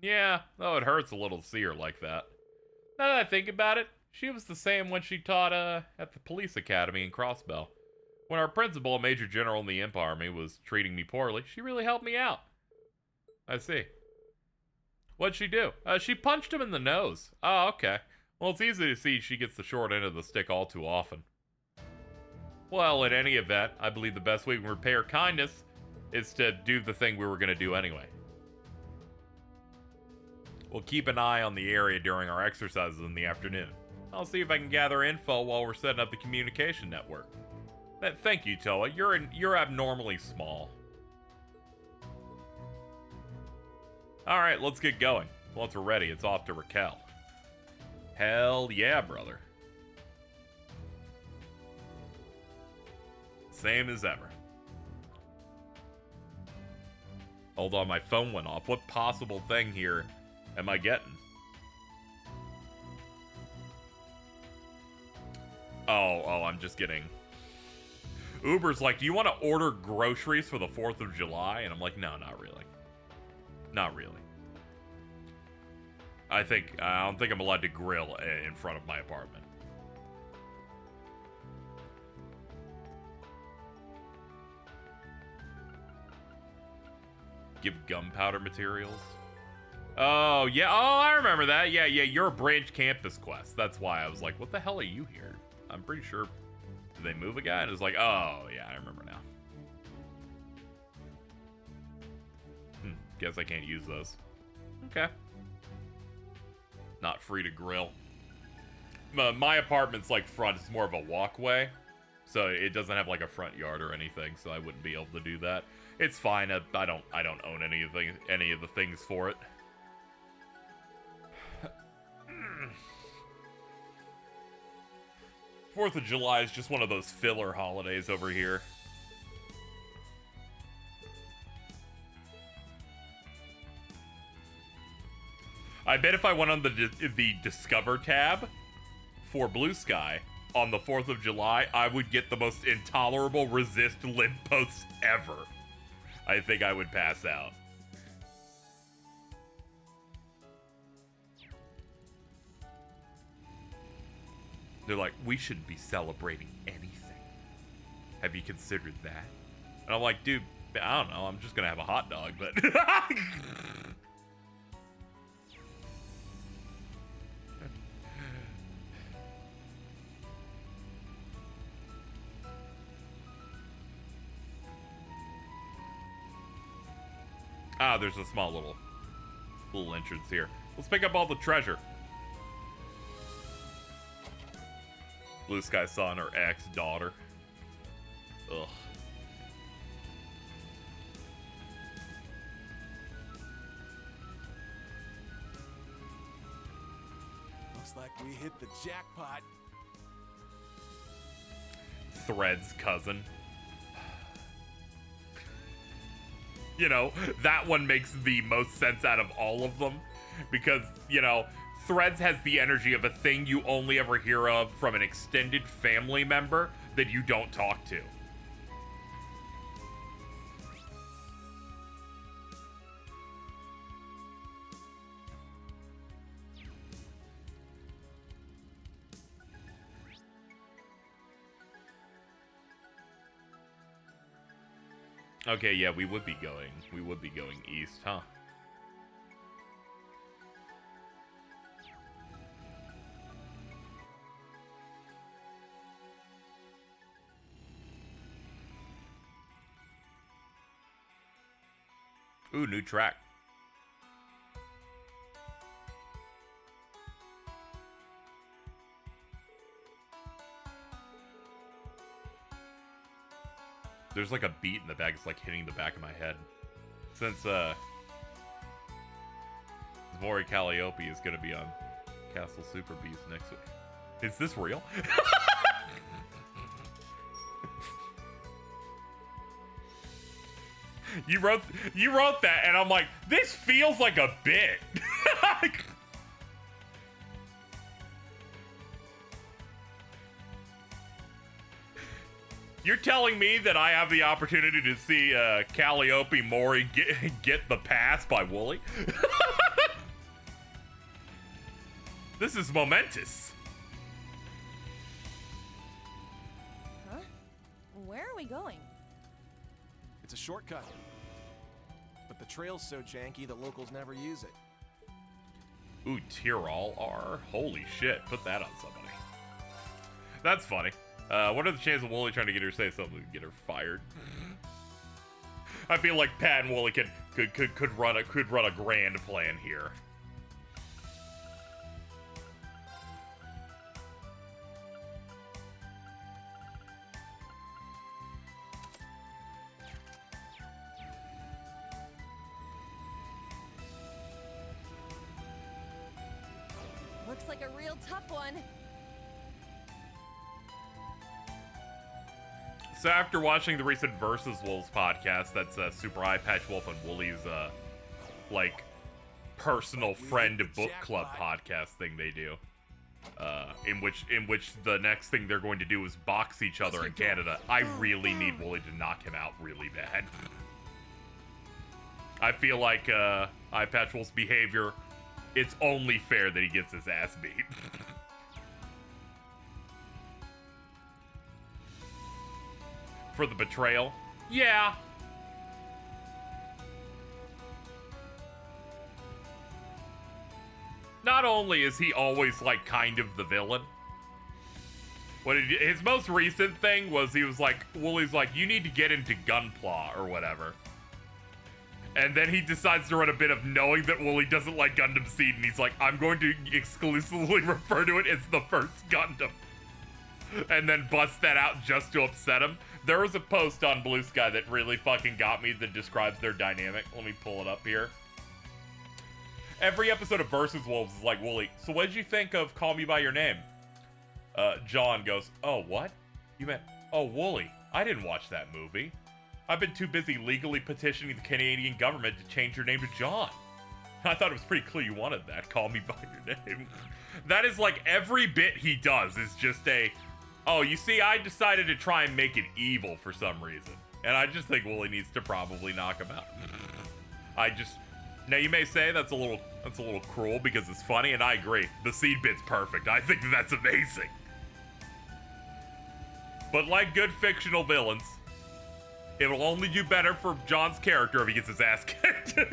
Yeah, though it hurts a little to see her like that. Now that I think about it, she was the same when she taught at the police academy in Crossbell. When our principal, a major general in the Imp Army, was treating me poorly, she really helped me out. I see. What'd she do? She punched him in the nose. Oh, okay. Well, it's easy to see she gets the short end of the stick all too often. Well, in any event, I believe the best way we can repay her kindness is to do the thing we were going to do anyway. We'll keep an eye on the area during our exercises in the afternoon. I'll see if I can gather info while we're setting up the communication network. Thank you, Toa. You're abnormally small. Alright, let's get going. Once we're ready, it's off to Raquel. Hell yeah, brother. Same as ever. Hold on, my phone went off. What possible thing here am I getting? Oh, I'm just getting... Uber's like, do you want to order groceries for the 4th of July? And I'm like, no, not really. Not really. I don't think I'm allowed to grill in front of my apartment. Give gunpowder materials. Oh, yeah. Oh, I remember that. Yeah, you're a branch campus quest. That's why I was like, what the hell are you here? I'm pretty sure... Did they move a guy? And it was like, oh, yeah, I remember now. Guess I can't use those. Okay. Not free to grill. My apartment's like front. It's more of a walkway. So it doesn't have like a front yard or anything. So I wouldn't be able to do that. It's fine. I don't own any of the things for it. 4th of July is just one of those filler holidays over here. I bet if I went on the Discover tab for Blue Sky on the 4th of July, I would get the most intolerable resist limp posts ever. I think I would pass out. They're like, we shouldn't be celebrating anything. Have you considered that? And I'm like, dude, I don't know. I'm just going to have a hot dog, but... Ah, there's a small little entrance here. Let's pick up all the treasure. Blue Sky son or ex-daughter. Ugh.
Looks like we hit the jackpot.
Thread's cousin. You know, that one makes the most sense out of all of them. Because, you know, Threads has the energy of a thing you only ever hear of from an extended family member that you don't talk to. Okay, yeah, we would be going east, huh? Ooh, new track. There's like a beat in the back. It's like hitting the back of my head. Since Mori Calliope is going to be on Castle Super Beast next week. Is this real? You wrote that, and I'm like, this feels like a bit. You're telling me that I have the opportunity to see Calliope Mori get the pass by Wooly? This is momentous.
Huh? Where are we going?
It's a shortcut. But the trail's so janky that locals never use it.
Ooh, Tyrol R. Holy shit, put that on somebody. That's funny. What are the chances of Wooly trying to get her to say something to get her fired? I feel like Pat and Wooly could run a grand plan here.
Looks like a real tough one.
So after watching the recent Versus Wolves podcast, that's Super Eye Patch Wolf and Wooly's like personal friend book club podcast thing they do, in which the next thing they're going to do is box each other in Canada. I really need Wooly to knock him out really bad. I feel like Eye Patch Wolf's behavior, it's only fair that he gets his ass beat. For the betrayal? Yeah. Not only is he always like kind of the villain. His most recent thing was he was like, Wooly's like, you need to get into Gunpla or whatever. And then he decides to run a bit of knowing that Wooly doesn't like Gundam Seed, and he's like, I'm going to exclusively refer to it as the first Gundam. And then bust that out just to upset him. There was a post on Blue Sky that really fucking got me that describes their dynamic. Let me pull it up here. Every episode of Versus Wolves is like, Wooly, so what did you think of Call Me By Your Name? John goes, oh, what? You meant, oh, Wooly, I didn't watch that movie. I've been too busy legally petitioning the Canadian government to change your name to John. I thought it was pretty clear you wanted that. Call me by your name. That is like every bit he does is just a, oh, you see, I decided to try and make it evil for some reason. And I just think Wooly needs to probably knock him out. Now you may say that's a little cruel because it's funny, and I agree. The seed bit's perfect. I think that's amazing. But like good fictional villains, it'll only do better for John's character if he gets his ass kicked.
That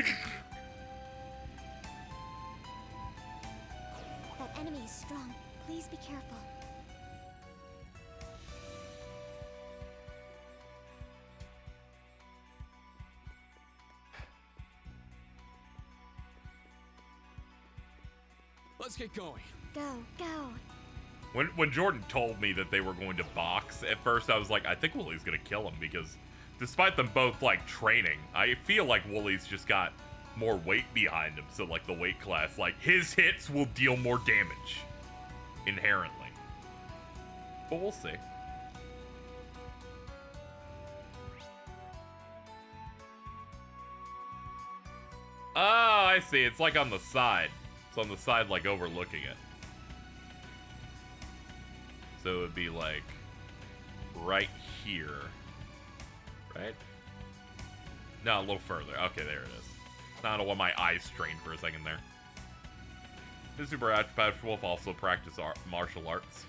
enemy is strong. Please be careful.
Let's get going.
Go.
When Jordan told me that they were going to box, at first I was like, I think Wooly's gonna kill him because despite them both like training, I feel like Wooly's just got more weight behind him. So like the weight class, like his hits will deal more damage inherently. But we'll see. Oh, I see. It's like on the side. It's on the side, like overlooking it. So it would be like right here, right? No, a little further. Okay, there it is. I don't know why my eyes strained for a second there. This Super Patch Wolf also practice martial arts.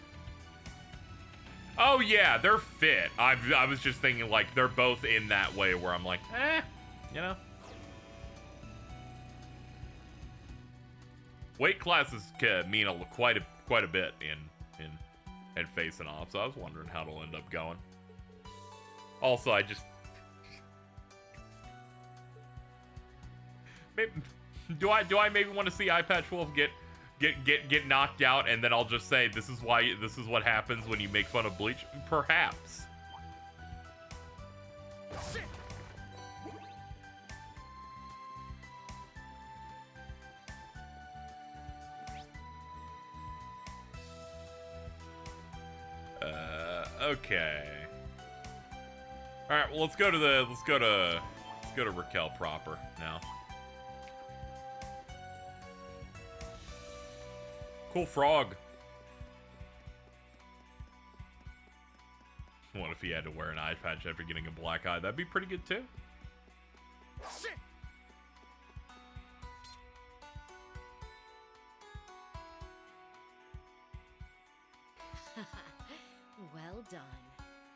Oh yeah, they're fit. I was just thinking like they're both in that way where I'm like, you know. Weight classes can mean quite a bit in facing off, so I was wondering how it'll end up going. Also, I just maybe, do I maybe want to see Eye Patch Wolf get knocked out, and then I'll just say this is what happens when you make fun of Bleach? Perhaps. Okay. All right. Well, let's go to Raquel proper now. Cool frog. What if he had to wear an eye patch after getting a black eye? That'd be pretty good too.
Well done.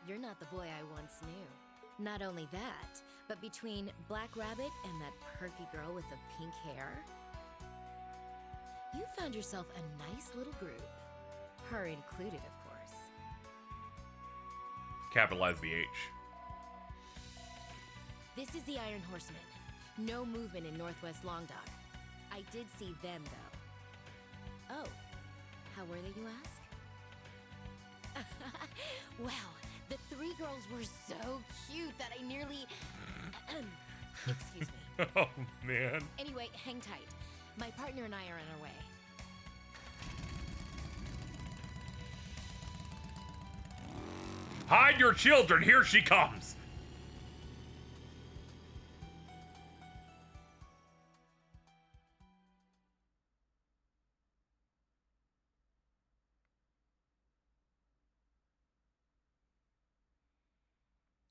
You're not the boy I once knew. Not only that, but between Black Rabbit and that perky girl with the pink hair, you found yourself a nice little group. Her included, of course.
Capitalize the H.
This is the Iron Horsemen. No movement in Northwest Longdock. I did see them, though. Oh, how were they, you ask? Well, the three girls were so cute that I nearly... Excuse me.
Oh, man.
Anyway, hang tight. My partner and I are on our way.
Hide your children! Here she comes!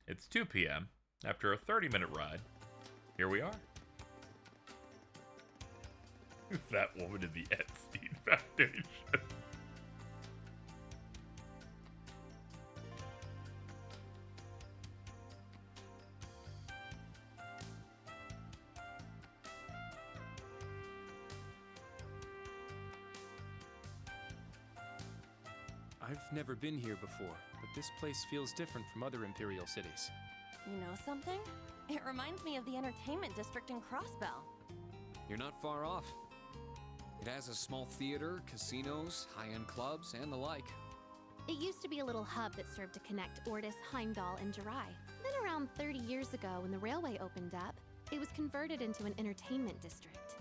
It's 2 p.m. After a 30-minute ride. Here we are. That woman in the Epstein Foundation.
I've never been here before, but this place feels different from other Imperial cities.
You know something? It reminds me of the entertainment district in Crossbell.
You're not far off. It has a small theater, casinos, high-end clubs, and the like.
It used to be a little hub that served to connect Ordis, Heimdall, and Jirai. Then around 30 years ago, when the railway opened up, it was converted into an entertainment district.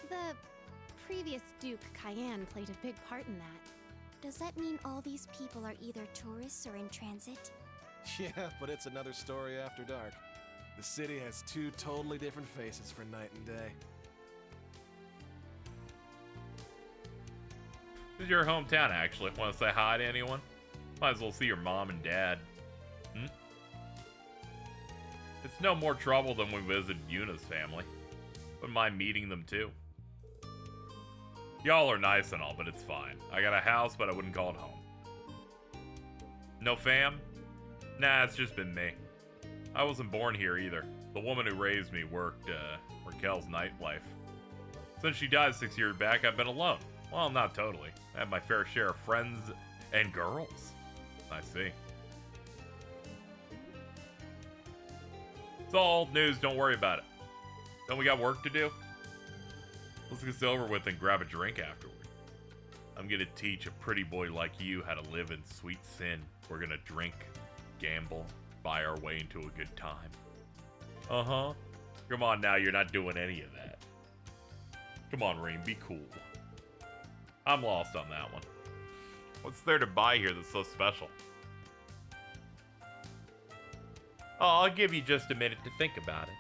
The previous Duke, Cayenne, played a big part in that.
Does that mean all these people are either tourists or in transit?
Yeah, but it's another story after dark. The city has two totally different faces for night and day.
This is your hometown, actually. Want to say hi to anyone? Might as well see your mom and dad. It's no more trouble than when we visited Yuna's family. Wouldn't mind meeting them, too. Y'all are nice and all, but it's fine. I got a house, but I wouldn't call it home. No fam? Nah, it's just been me. I wasn't born here either. The woman who raised me worked, Raquel's Nightlife. Since she died 6 years back, I've been alone. Well, not totally. I have my fair share of friends and girls. I see. It's all old news, don't worry about it. Don't we got work to do? Let's get this over with and grab a drink afterward. I'm gonna teach a pretty boy like you how to live in sweet sin. We're gonna drink, gamble, buy our way into a good time. Uh-huh. Come on now, you're not doing any of that. Come on, Reem, be cool. I'm lost on that one. What's there to buy here that's so special? Oh, I'll give you just a minute to think about it.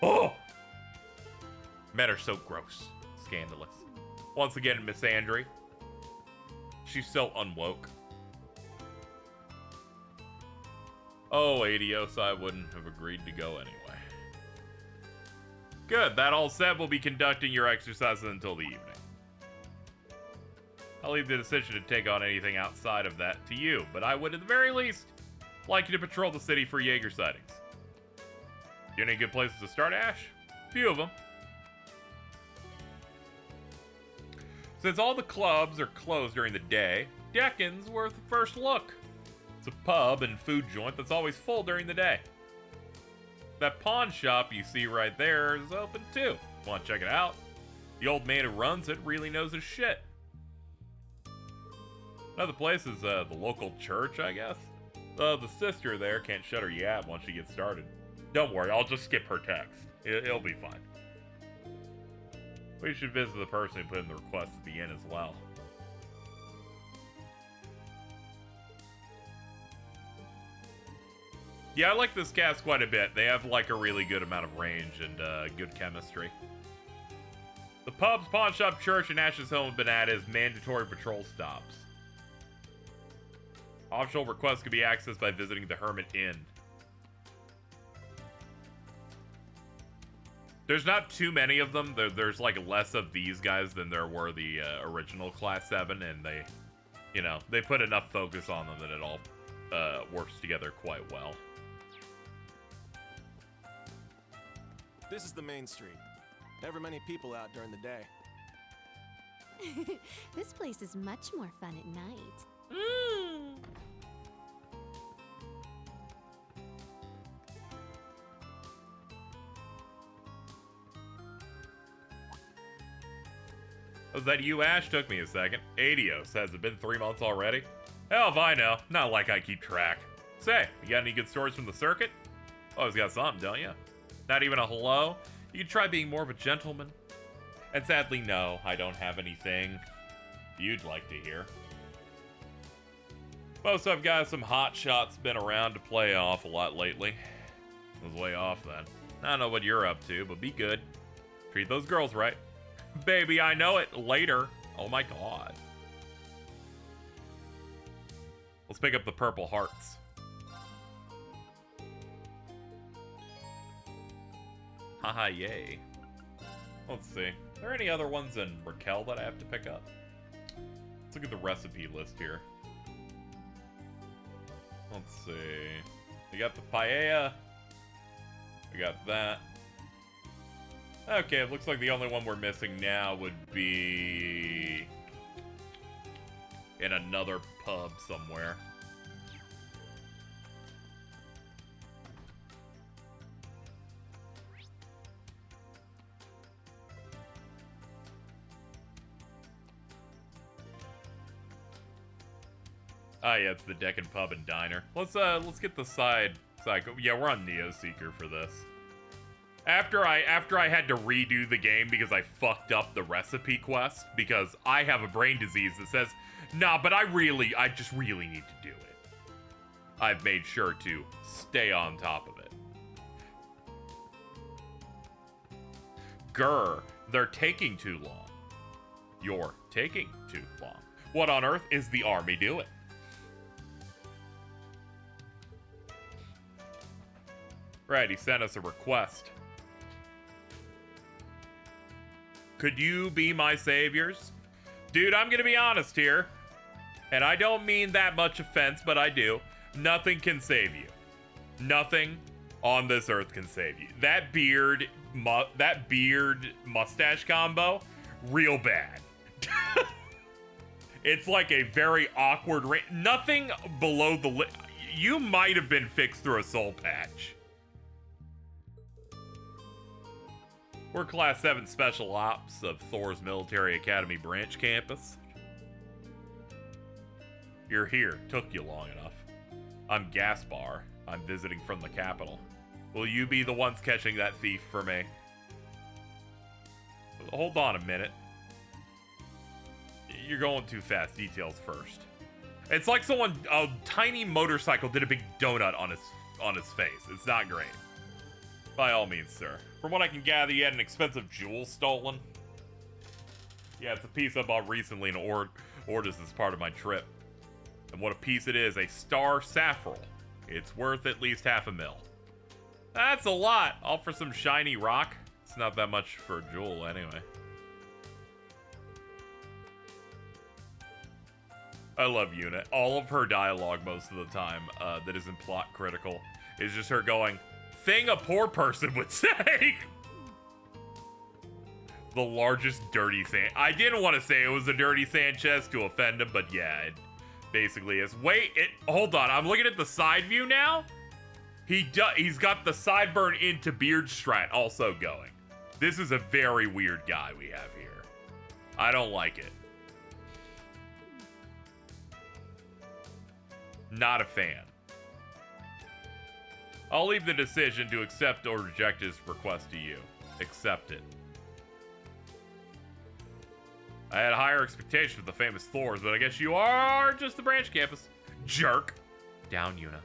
Oh! Men are so gross. Scandalous. Once again, Miss Andre. She's so unwoke. Oh, Adios, I wouldn't have agreed to go anyway. Good, that all said, we'll be conducting your exercises until the evening. I'll leave the decision to take on anything outside of that to you, but I would at the very least like you to patrol the city for Jaeger sightings. You any good places to start, Ash? Few of them. Since all the clubs are closed during the day, Deccan's worth a first look. It's a pub and food joint that's always full during the day. That pawn shop you see right there is open too. Want to check it out? The old man who runs it really knows his shit. Another place is the local church, I guess. The sister there can't shut her yap once she gets started. Don't worry, I'll just skip her text. It'll be fine. We should visit the person who put in the request at the inn as well. Yeah, I like this cast quite a bit. They have like a really good amount of range and good chemistry. The pubs, pawn shop, church, and Ash's home have been added as mandatory patrol stops. Optional requests can be accessed by visiting the Hermit Inn. There's not too many of them. There's like less of these guys than there were the original Class 7, and they, you know, they put enough focus on them that it all works together quite well.
This is the main street. Never many people out during the day.
This place is much more fun at night.
Was that you, Ash? Took me a second. Adios. Has it been 3 months already? Hell if I know. Not like I keep track. Say, you got any good stories from the circuit? Always got something, don't you? Not even a hello? You could try being more of a gentleman. And sadly, no, I don't have anything you'd like to hear. Most I've got some hot shots been around to play off a lot lately. I was way off then. I don't know what you're up to, but be good. Treat those girls right. Baby, I know it. Later. Oh my god. Let's pick up the purple hearts. Haha, yay. Let's see. Are there any other ones in Raquel that I have to pick up? Let's look at the recipe list here. Let's see. We got the paella. We got that. Okay, it looks like the only one we're missing now would be in another pub somewhere. Ah, yeah, it's the Deccan Pub and Diner. Let's get the side. Yeah, we're on Neo Seeker for this. After I had to redo the game because I fucked up the recipe quest because I have a brain disease that says, nah, but I just really need to do it. I've made sure to stay on top of it. Grr, they're taking too long. You're taking too long. What on earth is the army doing? Right, he sent us a request. Could you be my saviors? Dude, I'm gonna be honest here. And I don't mean that much offense, but I do. Nothing can save you. Nothing on this earth can save you. That beard mustache combo, real bad. It's like a very awkward nothing below the lip. You might have been fixed through a soul patch. We're Class 7 Special Ops of Thor's Military Academy Branch Campus. You're here. Took you long enough. I'm Gaspar. I'm visiting from the capital. Will you be the ones catching that thief for me? Hold on a minute. You're going too fast. Details first. It's like a tiny motorcycle did a big donut on his face. It's not great. By all means, sir. From what I can gather, you had an expensive jewel stolen. Yeah, it's a piece I bought recently in Ordis as part of my trip. And what a piece it is, a star saffral. It's worth at least $500,000. That's a lot, all for some shiny rock. It's not that much for a jewel anyway. I love Yuna. All of her dialogue most of the time that isn't plot critical is just her going, thing a poor person would say. The largest dirty sand. I didn't want to say it was a dirty Sanchez to offend him, but yeah, it basically is. Wait, hold on. I'm looking at the side view now. He's got the sideburn into beard strat also going. This is a very weird guy we have here. I don't like it. Not a fan. I'll leave the decision to accept or reject his request to you. Accept it. I had higher expectations with the famous Thors, but I guess you are just the branch campus. Jerk. Down, Yuna.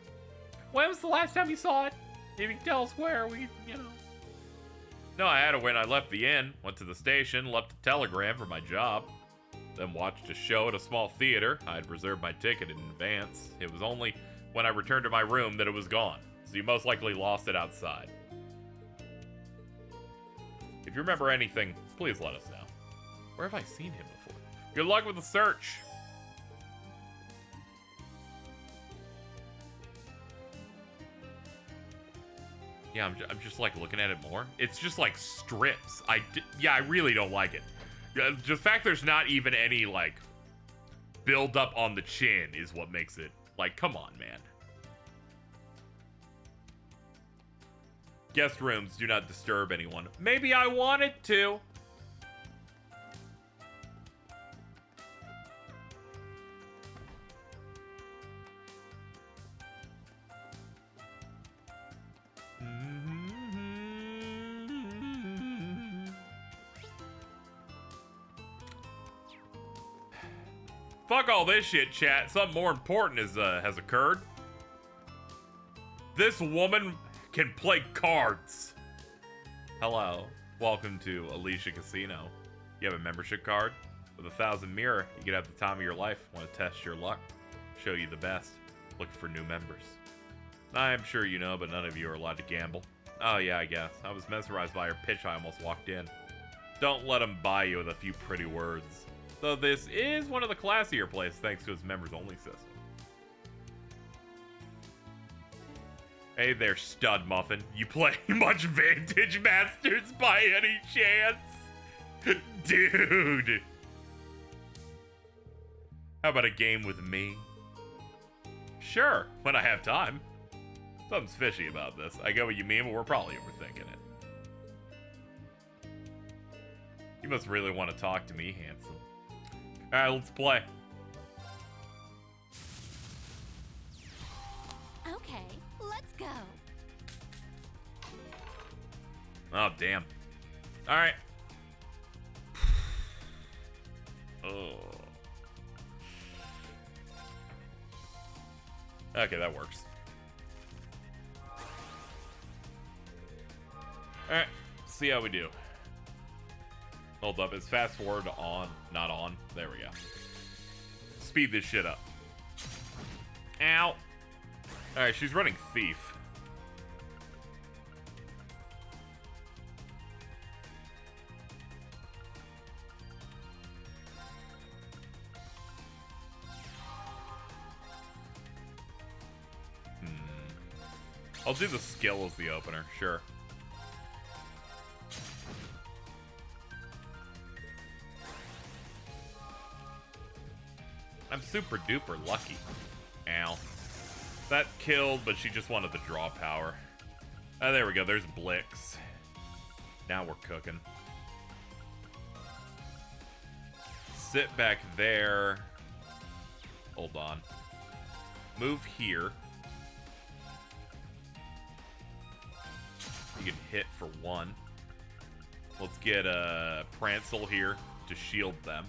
When was the last time you saw it? If you can tell us where, No, I had it when I left the inn, went to the station, left a telegram for my job, then watched a show at a small theater. I had reserved my ticket in advance. It was only when I returned to my room that it was gone, so you most likely lost it outside. If you remember anything, please let us know. Where have I seen him before? Good luck with the search. Yeah, I'm just like looking at it more. It's just like strips. I really don't like it. The fact there's not even any like build up on the chin is what makes it like, come on, man. Guest rooms do not disturb anyone. Maybe I wanted to. Fuck all this shit, chat. Something more important has occurred. This woman can play cards. Hello. Welcome to Alicia Casino. You have a membership card? With 1,000 mirror, you could have the time of your life. Want to test your luck? Show you the best. Look for new members. I'm sure you know, but none of you are allowed to gamble. Oh yeah, I guess. I was mesmerized by her pitch. I almost walked in. Don't let him buy you with a few pretty words. Though this is one of the classier places thanks to its members-only system. Hey there, stud muffin. You play much Vantage Masters by any chance? Dude! How about a game with me? Sure, when I have time. Something's fishy about this. I get what you mean, but we're probably overthinking it. You must really want to talk to me, handsome. Alright, let's play.
Okay, let's go.
Oh, damn. Alright. Oh. Okay, that works. Alright, see how we do. Hold up, is fast forward on? Not on. There we go. Speed this shit up. Ow. Alright, she's running Thief. I'll do the skill as the opener, sure. I'm super duper lucky. Ow. That killed, but she just wanted the draw power. Oh, there we go. There's Blix. Now we're cooking. Sit back there. Hold on. Move here. You can hit for one. Let's get a Prancel here to shield them.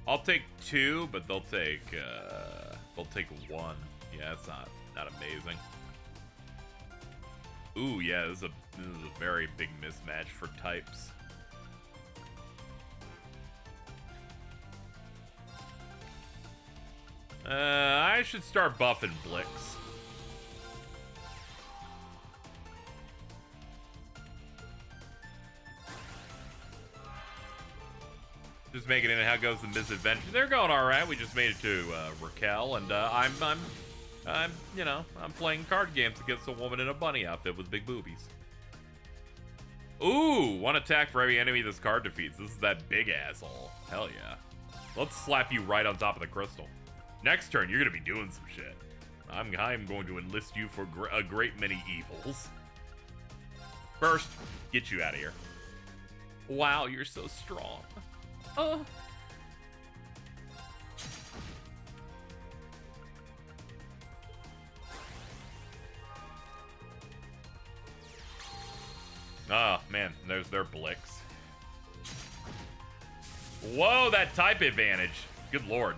I'll take two, but they'll take one. Yeah, that's not amazing. Ooh, yeah, this is a very big mismatch for types. I should start buffing Blix. Just making it. How goes the misadventure? They're going all right. We just made it to Raquel, and I'm you know, I'm playing card games against a woman in a bunny outfit with big boobies. Ooh, one attack for every enemy this card defeats. This is that big asshole. Hell yeah. Let's slap you right on top of the crystal. Next turn, you're gonna be doing some shit. I'm going to enlist you for a great many evils. First, get you out of here. Wow, you're so strong. Oh. Oh, man, there's their Blix. Whoa, that type advantage. Good lord.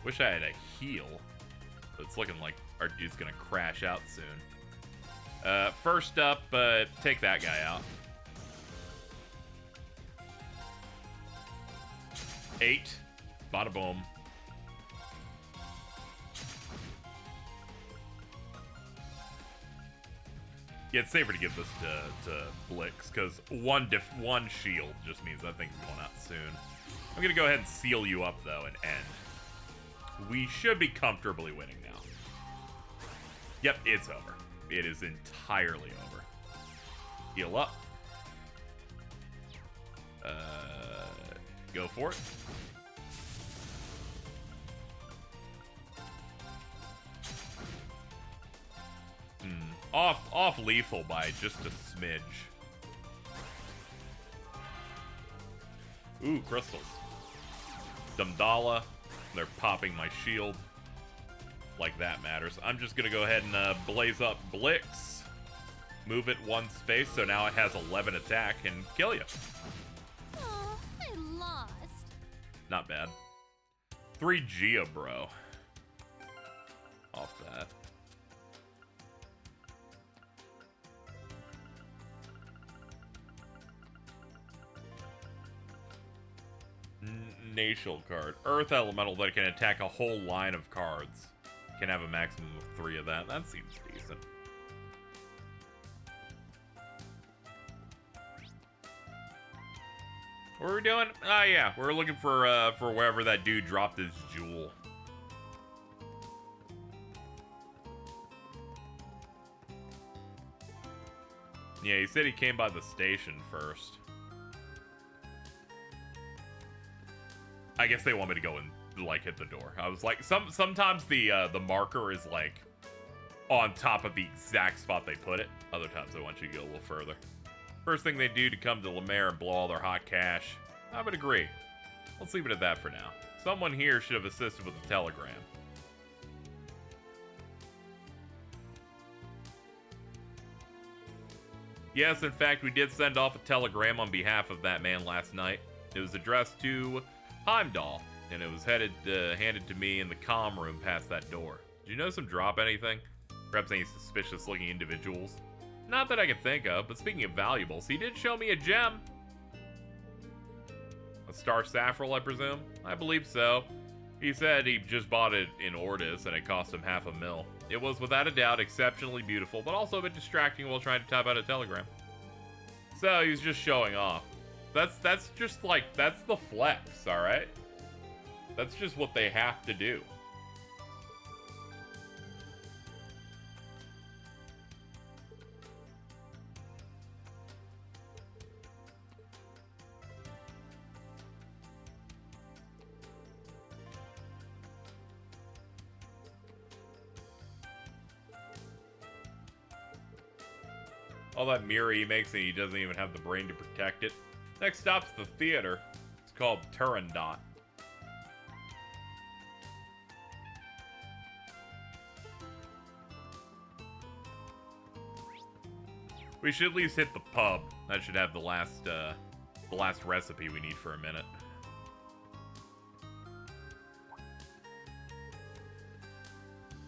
Wish I had a heal. But it's looking like our dude's gonna crash out soon. First up, take that guy out. 8. Bada boom. Yeah, it's safer to give this to Blix, because one shield just means that thing's going out soon. I'm gonna go ahead and seal you up, though, and end. We should be comfortably winning now. Yep, it's over. It is entirely over. Heal up. Go for it. Off lethal by just a smidge. Ooh, crystals. Dumdala. They're popping my shield. Like that matters. I'm just gonna go ahead and blaze up Blix. Move it one space, so now it has 11 attack and kill you.
Oh, I lost.
Not bad. 3 Gia, bro. Off that. Natial card. Earth Elemental that can attack a whole line of cards. Can have a maximum of 3 of that. That seems decent. What are we doing? Ah, yeah. We're looking for wherever that dude dropped his jewel. Yeah, he said he came by the station first. I guess they want me to go and like hit the door. I was like, sometimes the marker is like on top of the exact spot they put it. Other times they want you to go a little further. First thing they do to come to Lemaire and blow all their hot cash. I would agree. Let's leave it at that for now. Someone here should have assisted with the telegram. Yes, in fact, we did send off a telegram on behalf of that man last night. It was addressed to Heimdall, and it was handed to me in the comm room past that door. Did you notice him drop anything? Perhaps any suspicious-looking individuals. Not that I can think of, but speaking of valuables, he did show me a gem. A star saffrel, I presume? I believe so. He said he just bought it in Ordis and it cost him $500,000. It was without a doubt exceptionally beautiful, but also a bit distracting while trying to type out a telegram. So he was just showing off. That's just like, that's the flex, alright? That's just what they have to do. All that mirror he makes and he doesn't even have the brain to protect it. Next stop's the theater. It's called Turandot. We should at least hit the pub. That should have the last recipe we need for a minute.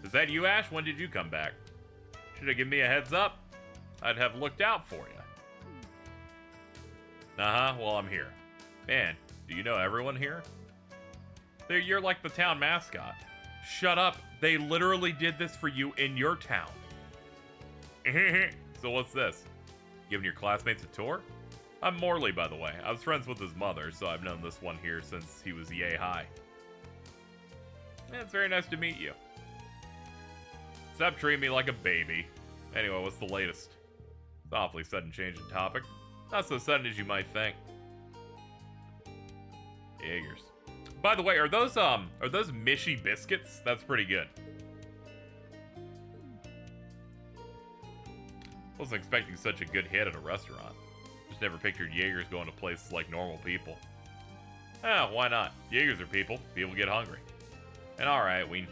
Is that you, Ash? When did you come back? Should have given me a heads up. I'd have looked out for you. Uh-huh, well, I'm here. Man, do you know everyone here? You're like the town mascot. Shut up. They literally did this for you in your town. So what's this? Giving your classmates a tour? I'm Morley, by the way. I was friends with his mother, so I've known this one here since he was yay high. Yeah, it's very nice to meet you. Stop treating me like a baby. Anyway, what's the latest? It's an awfully sudden change in topic. Not so sudden as you might think. Jaegers. By the way, are those Mishy biscuits? That's pretty good. Wasn't expecting such a good hit at a restaurant. Just never pictured Jaegers going to places like normal people. Ah, why not? Jaegers are people. People get hungry. And alright, we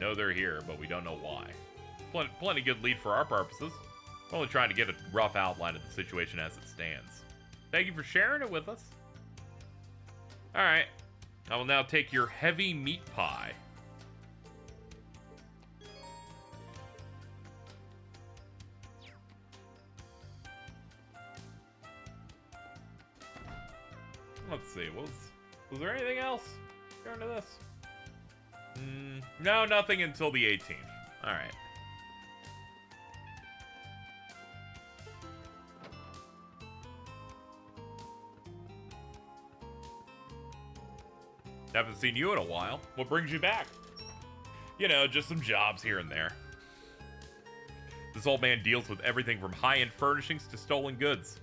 know they're here, but we don't know why. Plenty good lead for our purposes. I'm only trying to get a rough outline of the situation as it stands. Thank you for sharing it with us. Alright. I will now take your heavy meat pie. Let's see, was there anything else during this? No, nothing until the 18th. Alright. Haven't seen you in a while. What brings you back? You know, just some jobs here and there. This old man deals with everything from high-end furnishings to stolen goods.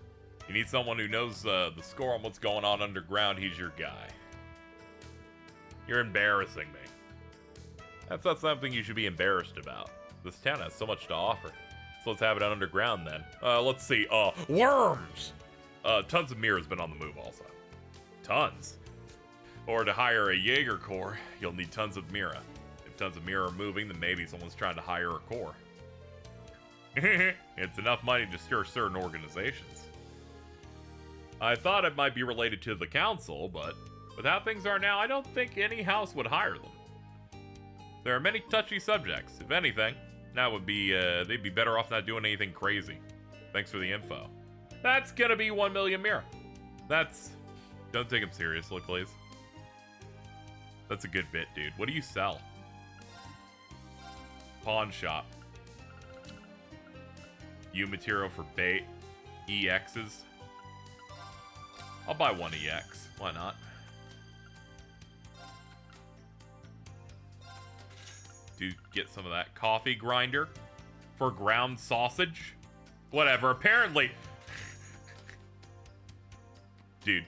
You need someone who knows the score on what's going on underground, he's your guy. You're embarrassing me. That's not something you should be embarrassed about. This town has so much to offer. So let's have it underground then. Let's see. Worms! Tons of mirrors been on the move also. Tons. Or to hire a Jaeger corps, you'll need tons of Mira. If tons of Mira are moving, then maybe someone's trying to hire a corps. It's enough money to stir certain organizations. I thought it might be related to the council, but with how things are now, I don't think any house would hire them. There are many touchy subjects. If anything, that would be, they'd be better off not doing anything crazy. Thanks for the info. That's gonna be 1 million Mira. Don't take him seriously, please. That's a good bit, dude. What do you sell? Pawn shop. U material for bait. EXs. I'll buy one EX. Why not? Do get some of that coffee grinder for ground sausage. Whatever. Apparently. Dude.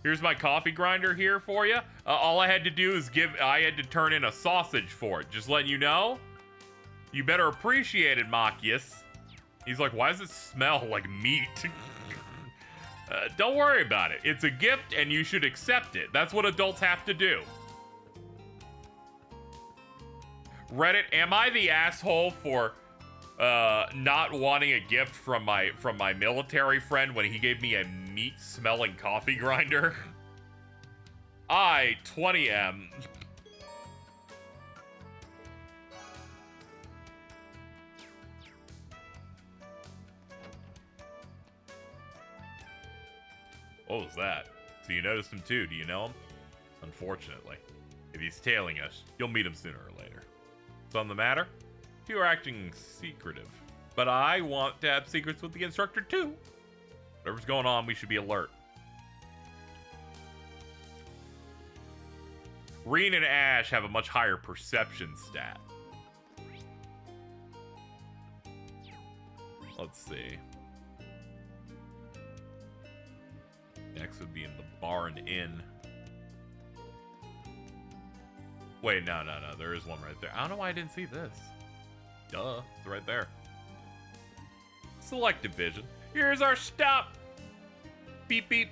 Here's my coffee grinder here for you. All I had to do is I had to turn in a sausage for it. Just letting you know. You better appreciate it, Machias. He's like, why does it smell like meat? Don't worry about it. It's a gift and you should accept it. That's what adults have to do. Reddit, am I the asshole for not wanting a gift from my military friend when he gave me a meat-smelling coffee grinder? I, 20M. What was that? So you noticed him too, do you know him? Unfortunately. If he's tailing us, you'll meet him sooner or later. Something the matter? You are acting secretive. But I want to have secrets with the instructor too. Whatever's going on, we should be alert. Reen and Ash have a much higher perception stat. Let's see. Next would be in the bar and inn. Wait, no. There is one right there. I don't know why I didn't see this. Duh, it's right there. Selective vision. Here's our stop. Beep, beep.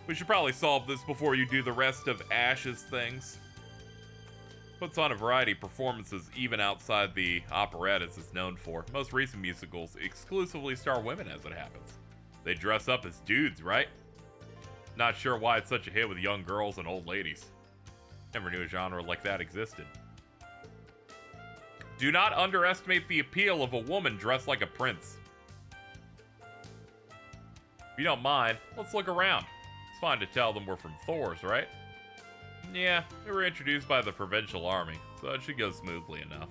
We should probably solve this before you do the rest of Ash's things. Puts on a variety of performances even outside the operettas it's known for. Most recent musicals exclusively star women as it happens. They dress up as dudes, right? Not sure why it's such a hit with young girls and old ladies. Never knew a genre like that existed. Do not underestimate the appeal of a woman dressed like a prince. If you don't mind, let's look around. It's fine to tell them we're from Thor's, right? Yeah, we were introduced by the provincial army, so it should go smoothly enough.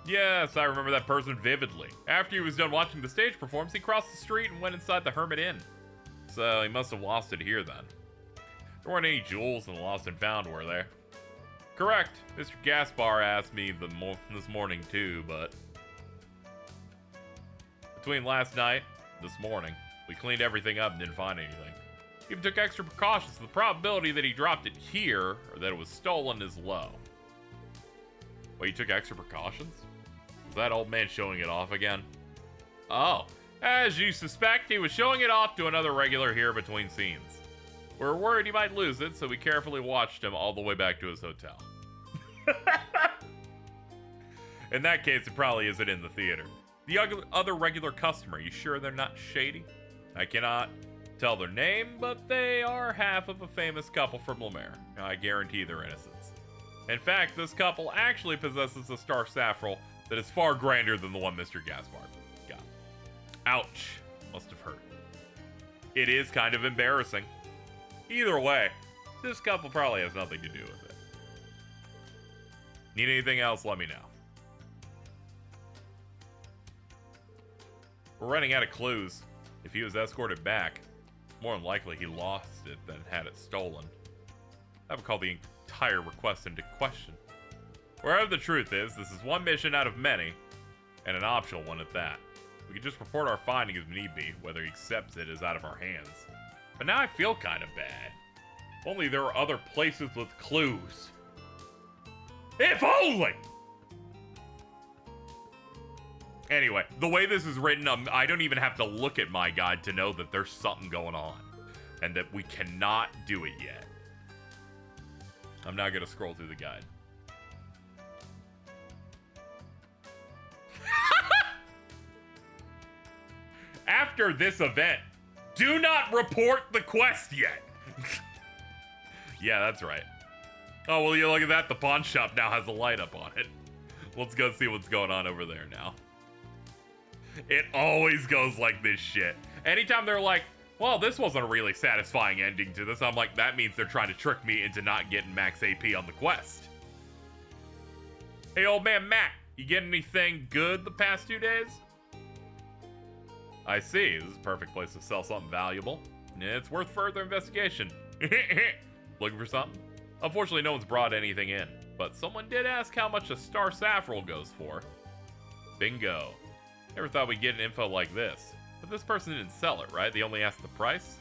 Yes, I remember that person vividly. After he was done watching the stage performance, he crossed the street and went inside the Hermit Inn. So he must have lost it here then. There weren't any jewels in the lost and found, were there? Correct. Mr. Gaspar asked me this morning too, but... Between last night and this morning, we cleaned everything up and didn't find anything. Even took extra precautions, so the probability that he dropped it here, or that it was stolen, is low. Wait, you took extra precautions? Was that old man showing it off again? Oh, as you suspect, he was showing it off to another regular here between scenes. We were worried he might lose it, so we carefully watched him all the way back to his hotel. In that case, it probably isn't in the theater. The other regular customer, you sure they're not shady? I cannot tell their name, but they are half of a famous couple from Lemaire. I guarantee their innocence. In fact, this couple actually possesses a star saffron that is far grander than the one Mr. Gaspar got. Ouch. Must have hurt. It is kind of embarrassing. Either way, this couple probably has nothing to do with it. Need anything else, let me know. We're running out of clues. If he was escorted back, more than likely he lost it than had it stolen. I would call the entire request into question. Wherever the truth is, this is one mission out of many, and an optional one at that. We can just report our findings if need be, whether he accepts it is out of our hands. But now I feel kind of bad. If only there were other places with clues. If only! Anyway, the way this is written, I don't even have to look at my guide to know that there's something going on. And that we cannot do it yet. I'm not going to scroll through the guide. After this event, do not report the quest yet. Yeah, that's right. Oh, well, you look at that. The pawn shop now has a light up on it. Let's go see what's going on over there now. It always goes like this shit. Anytime they're like, well, this wasn't a really satisfying ending to this, I'm like, that means they're trying to trick me into not getting max AP on the quest. Hey, old man Matt, you get anything good the past 2 days? I see. This is a perfect place to sell something valuable. It's worth further investigation. Looking for something? Unfortunately, no one's brought anything in, but someone did ask how much a star saffron goes for. Bingo. Never thought we'd get an info like this. But this person didn't sell it, right? They only asked the price?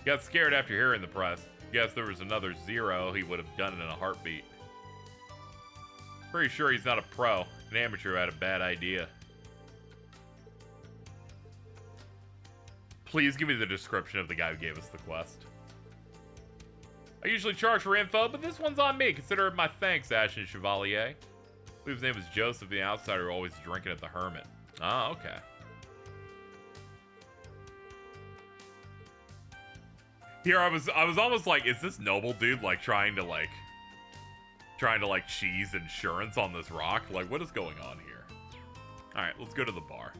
Got scared after hearing the price. Guess there was another zero, he would have done it in a heartbeat. Pretty sure he's not a pro. An amateur had a bad idea. Please give me the description of the guy who gave us the quest. I usually charge for info, but this one's on me. Consider it my thanks, Ashen Chevalier. I believe his name was Joseph, the outsider always drinking at the Hermit. Ah, okay. Here I was almost like, is this noble dude like trying to cheese insurance on this rock? Like, what is going on here? Alright, let's go to the bar.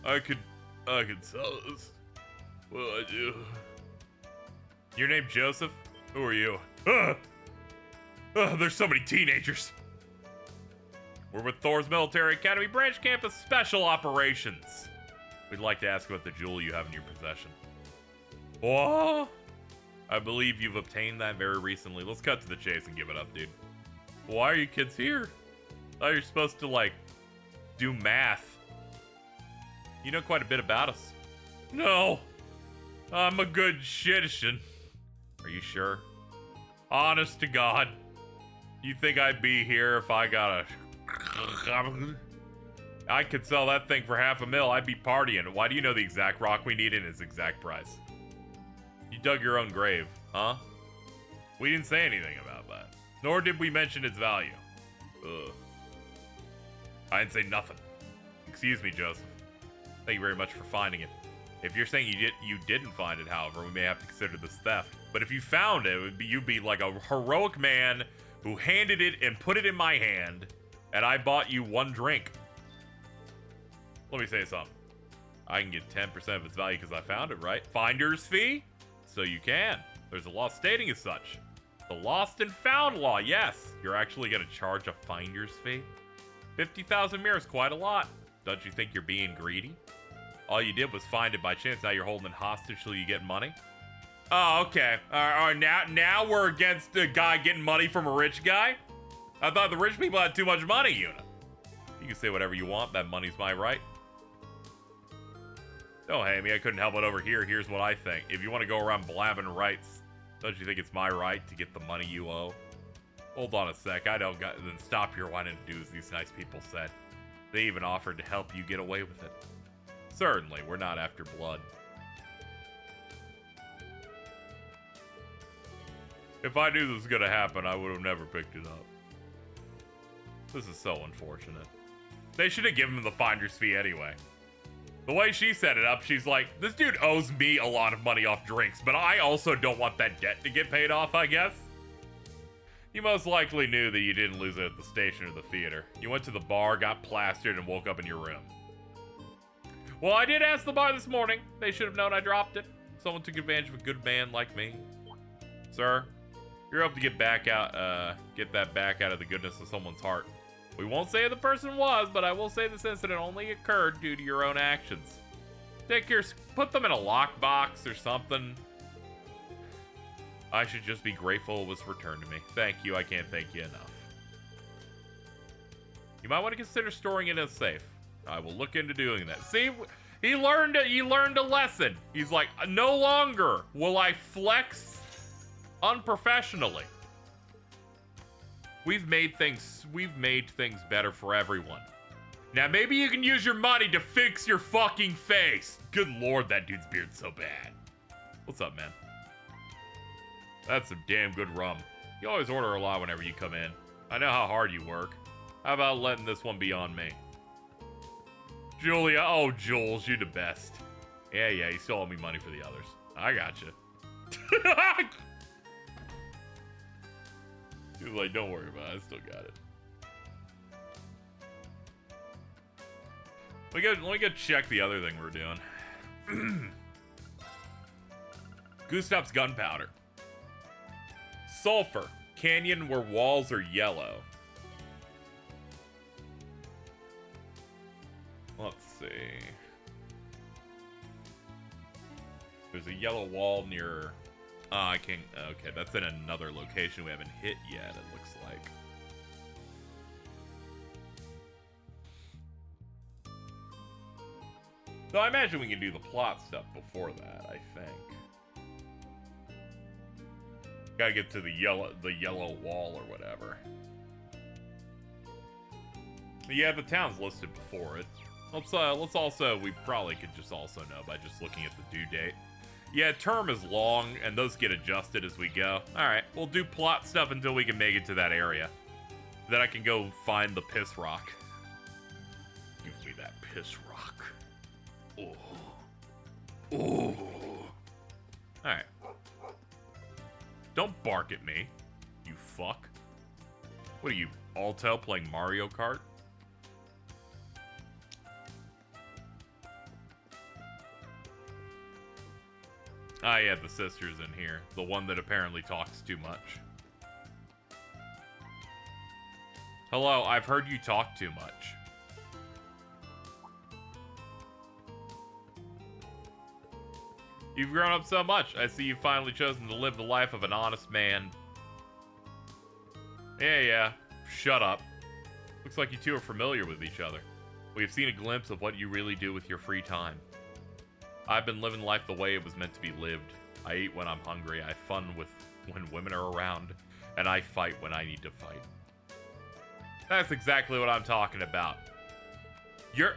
I could sell this. What do I do? Your name Joseph? Who are you? There's so many teenagers. We're with Thor's Military Academy Branch Campus Special Operations. We'd like to ask about the jewel you have in your possession. What? I believe you've obtained that very recently. Let's cut to the chase and give it up, dude. Why are you kids here? I thought you're supposed to, like, do math. You know quite a bit about us. No. I'm a good citizen. Are you sure? Honest to God. You think I'd be here if I got a... I could sell that thing for $500,000. I'd be partying. Why do you know the exact rock we need and its exact price? You dug your own grave, huh? We didn't say anything about that. Nor did we mention its value. Ugh. I didn't say nothing. Excuse me, Joseph. Thank you very much for finding it. If you're saying you didn't find it, however, we may have to consider this theft. But if you found it, you'd be like a heroic man who handed it and put it in my hand, and I bought you one drink. Let me say something. I can get 10% of its value because I found it, right? Finder's fee? So you can. There's a law stating as such. The lost and found law, yes. You're actually going to charge a finder's fee? 50,000 mirrors, quite a lot. Don't you think you're being greedy? All you did was find it by chance. Now you're holding it hostage till you get money? Oh, okay. All right, now we're against a guy getting money from a rich guy? I thought the rich people had too much money, Yuna. You can say whatever you want. That money's my right. Don't hate me. I couldn't help it over here. Here's what I think. If you want to go around blabbing rights, don't you think it's my right to get the money you owe? Hold on a sec. I don't got... Then stop your whining and do as these nice people said. They even offered to help you get away with it. Certainly, we're not after blood. If I knew this was gonna happen, I would have never picked it up. This is so unfortunate. They should have given him the finder's fee anyway. The way she set it up, she's like, this dude owes me a lot of money off drinks, but I also don't want that debt to get paid off, I guess. You most likely knew that you didn't lose it at the station or the theater. You went to the bar, got plastered, and woke up in your room. Well, I did ask the bar this morning. They should have known I dropped it. Someone took advantage of a good man like me. Sir, you're up to get that back out of the goodness of someone's heart. We won't say who the person was, but I will say this incident only occurred due to your own actions. Put them in a lockbox or something. I should just be grateful it was returned to me. Thank you, I can't thank you enough. You might want to consider storing it in a safe. I will look into doing that. See, he learned a lesson. He's like, no longer will I flex unprofessionally. We've made things better for everyone. Now maybe you can use your money to fix your fucking face. Good lord, that dude's beard's so bad. What's up, man? That's some damn good rum. You always order a lot whenever you come in. I know how hard you work. How about letting this one be on me? Julia, oh Jules, you're the best. Yeah, you still owe me money for the others. I gotcha. He was like, don't worry about it, I still got it. Let me go check the other thing we're doing. Gustav's gunpowder. Sulfur. Canyon where walls are yellow. Let's see. There's a yellow wall near... I can't... Okay, that's in another location we haven't hit yet, it looks like. So I imagine we can do the plot stuff before that, I think. Gotta get to the yellow wall or whatever. But yeah, the town's listed before it. Let's also... We probably could just also know by just looking at the due date. Yeah, term is long, and those get adjusted as we go. Alright, we'll do plot stuff until we can make it to that area. Then I can go find the piss rock. Give me that piss rock. Oh. Oh. Alright. Don't bark at me, you fuck. What are you, Alto playing Mario Kart? Ah, yeah, the sister's in here. The one that apparently talks too much. Hello, I've heard you talk too much. You've grown up so much. I see you've finally chosen to live the life of an honest man. Yeah. Shut up. Looks like you two are familiar with each other. We have seen a glimpse of what you really do with your free time. I've been living life the way it was meant to be lived. I eat when I'm hungry, I have fun when women are around, and I fight when I need to fight. That's exactly what I'm talking about.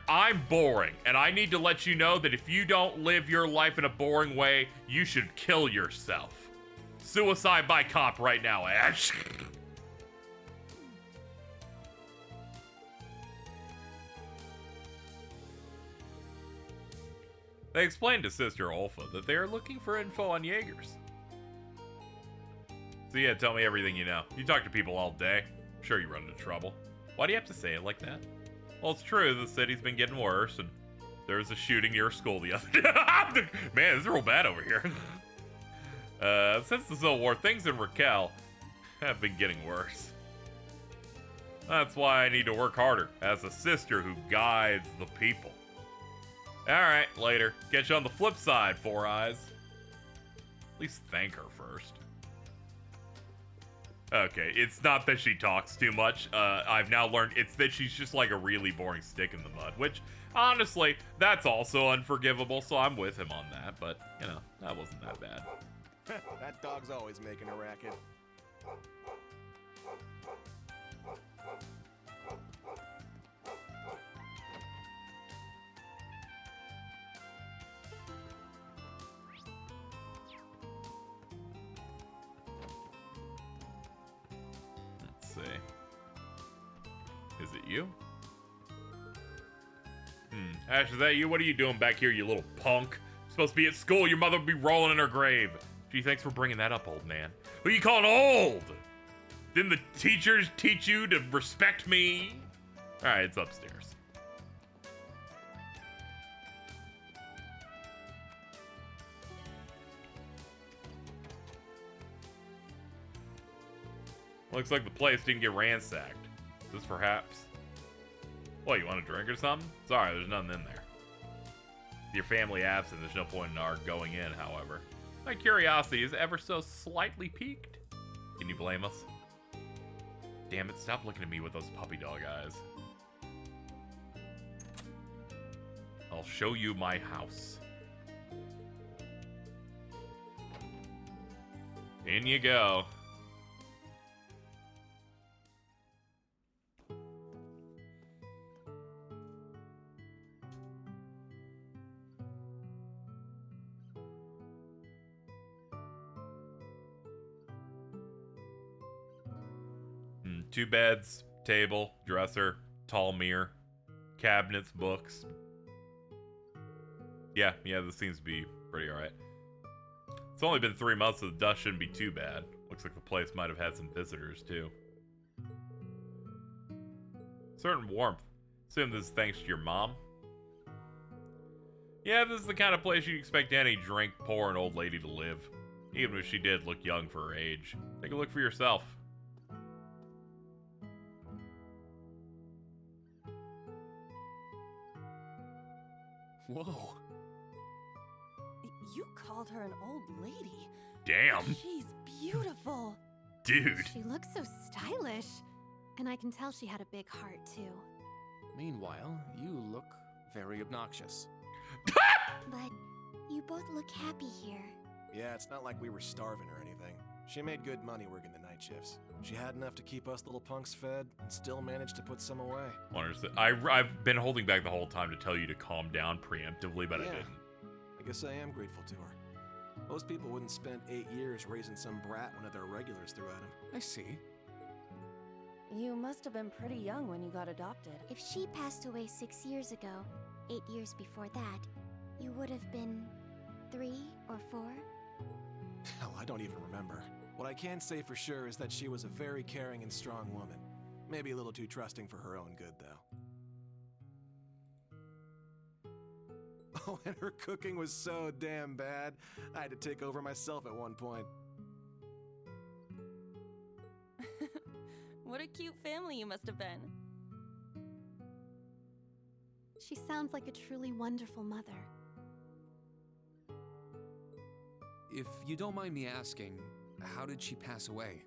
I'm boring, and I need to let you know that if you don't live your life in a boring way, you should kill yourself. Suicide by cop right now, Ash. They explained to Sister Olfa that they are looking for info on Jaegers. So yeah, tell me everything you know. You talk to people all day. I'm sure you run into trouble. Why do you have to say it like that? Well, it's true, the city's been getting worse, and there was a shooting near a school the other day. Man, this is real bad over here. Since the Civil War, things in Raquel have been getting worse. That's why I need to work harder, as a sister who guides the people. Alright, later. Catch you on the flip side, Four Eyes. At least thank her first. Okay, it's not that she talks too much. I've now learned it's that she's just like a really boring stick in the mud, which, honestly, that's also unforgivable, so I'm with him on that, but, you know, that wasn't that bad.
That dog's always making a racket.
Is it you? Ash, is that you? What are you doing back here, you little punk? You're supposed to be at school. Your mother would be rolling in her grave. Gee, thanks for bringing that up, old man. Who you calling old? Didn't the teachers teach you to respect me? All right, it's upstairs. Looks like the place didn't get ransacked. Is this perhaps? What, you want a drink or something? Sorry, there's nothing in there. With your family absent, there's no point in our going in, however. My curiosity is ever so slightly piqued. Can you blame us? Damn it, stop looking at me with those puppy dog eyes. I'll show you my house. In you go. Two beds, table, dresser, tall mirror, cabinets, books. Yeah, this seems to be pretty alright. It's only been 3 months, so the dust shouldn't be too bad. Looks like the place might have had some visitors, too. Certain warmth. Assume this is thanks to your mom? Yeah, this is the kind of place you'd expect any drink, poor, and old lady to live. Even if she did look young for her age. Take a look for yourself.
Whoa.
You called her an old lady.
Damn.
She's beautiful.
Dude.
She looks so stylish. And I can tell she had a big heart, too.
Meanwhile, you look very obnoxious.
But you both look happy here.
Yeah, it's not like we were starving or anything. She made good money working the night shifts. She had enough to keep us little punks fed and still managed to put some away.
I've been holding back the whole time to tell you to calm down preemptively, but I didn't.
I guess I am grateful to her. Most people wouldn't spend 8 years raising some brat one of their regulars threw at him.
I see.
You must have been pretty young when you got adopted.
If she passed away 6 years ago, 8 years before that, you would have been 3 or 4?
Hell, I don't even remember. What I can say for sure is that she was a very caring and strong woman. Maybe a little too trusting for her own good, though. Oh, and her cooking was so damn bad, I had to take over myself at one point.
What a cute family you must have been.
She sounds like a truly wonderful mother.
If you don't mind me asking, how did she pass away?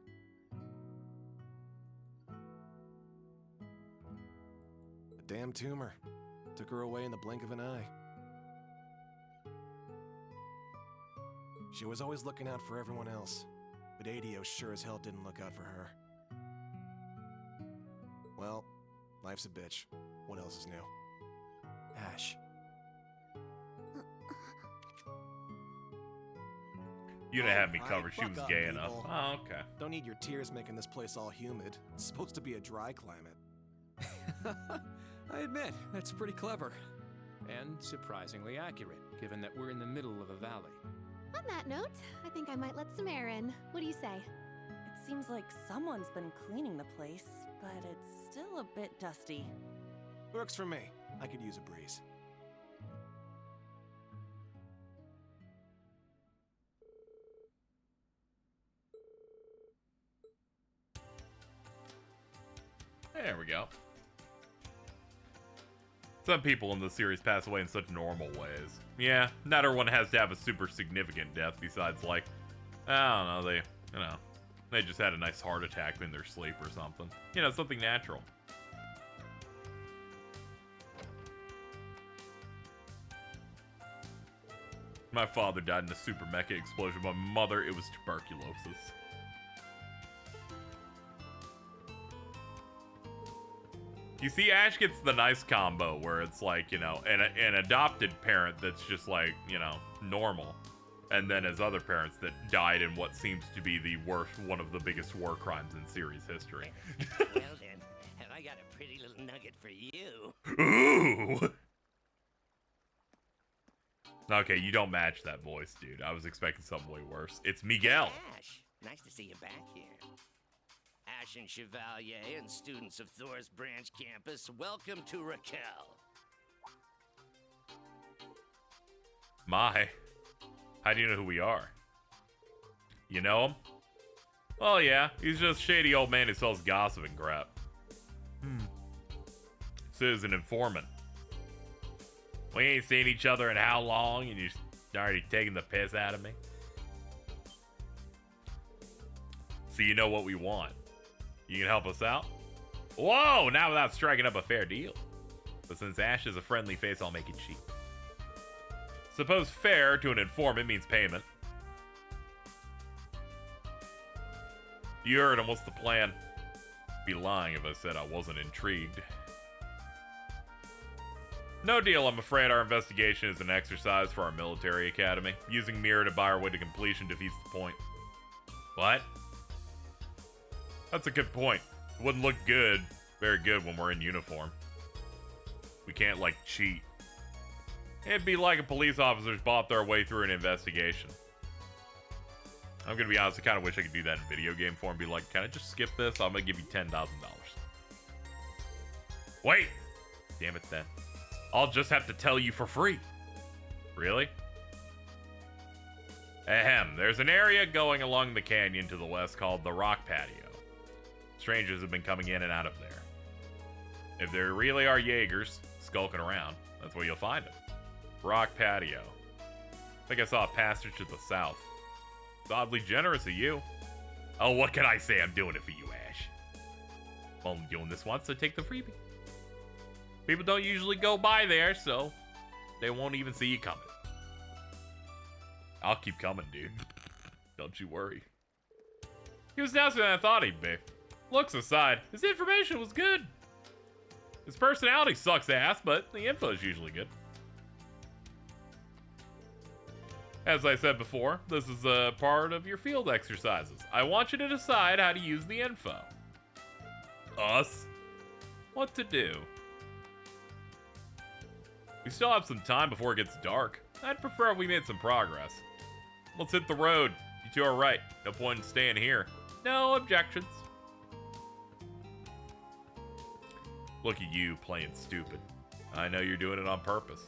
A damn tumor. Took her away in the blink of an eye. She was always looking out for everyone else, but ADO sure as hell didn't look out for her. Well, life's a bitch. What else is new? Ash.
You didn't have me
Alright,
covered. She
fuck
was
up,
gay
people.
enough. Oh, okay.
Don't need your tears making this place all humid. It's supposed to be a dry climate.
I admit, that's pretty clever.
And surprisingly accurate, given that we're in the middle of a valley.
On that note, I think I might let some air in. What do you say?
It seems like someone's been cleaning the place, but it's still a bit dusty.
Works for me. I could use a breeze.
There we go. Some people in the series pass away in such normal ways. Yeah, not everyone has to have a super significant death besides, like, I don't know, they just had a nice heart attack in their sleep or something. You know, something natural. My father died in a super mecha explosion. My mother, it was tuberculosis. You see, Ash gets the nice combo where it's like, you know, an adopted parent that's just like, you know, normal. And then his other parents that died in what seems to be the worst, one of the biggest war crimes in series history.
Well then, have I got a pretty little nugget for you?
Ooh! Okay, you don't match that voice, dude. I was expecting something way worse. It's Miguel.
Ash, nice to see you back here. Ash and Chevalier and students of Thor's branch campus, welcome to Raquel.
My. How do you know who we are? You know him? Oh yeah, he's just a shady old man who sells gossip and crap. So he's an informant. We ain't seen each other in how long, and you're already taking the piss out of me? So you know what we want. You can help us out? Whoa, not without striking up a fair deal. But since Ash is a friendly face, I'll make it cheap. Suppose fair to an informant means payment. You heard him, what's the plan? Be lying if I said I wasn't intrigued. No deal, I'm afraid our investigation is an exercise for our military academy. Using Mirror to buy our way to completion defeats the point. What? That's a good point. It wouldn't look good, very good when we're in uniform. We can't, like, cheat. It'd be like if police officers bought their way through an investigation. I'm gonna be honest, I kind of wish I could do that in video game form. Be like, can I just skip this? I'm gonna give you $10,000. Wait! Damn it then. I'll just have to tell you for free. Really? Ahem. There's an area going along the canyon to the west called the Rock Patio. Strangers have been coming in and out of there. If there really are Jaegers skulking around, that's where you'll find them. Rock Patio. I think I saw a passage to the south. It's oddly generous of you. Oh, what can I say? I'm doing it for you, Ash. Well, I'm doing this once, so take the freebie. People don't usually go by there, so they won't even see you coming. I'll keep coming, dude. Don't you worry. He was nicer than I thought he'd be. Looks aside, his information was good. His personality sucks ass, but the info is usually good. As I said before, this is a part of your field exercises. I want you to decide how to use the info. Us? What to do? We still have some time before it gets dark. I'd prefer if we made some progress. let's hit the road. You two are right. No point in staying here. No objections. Look at you playing stupid. I know you're doing it on purpose.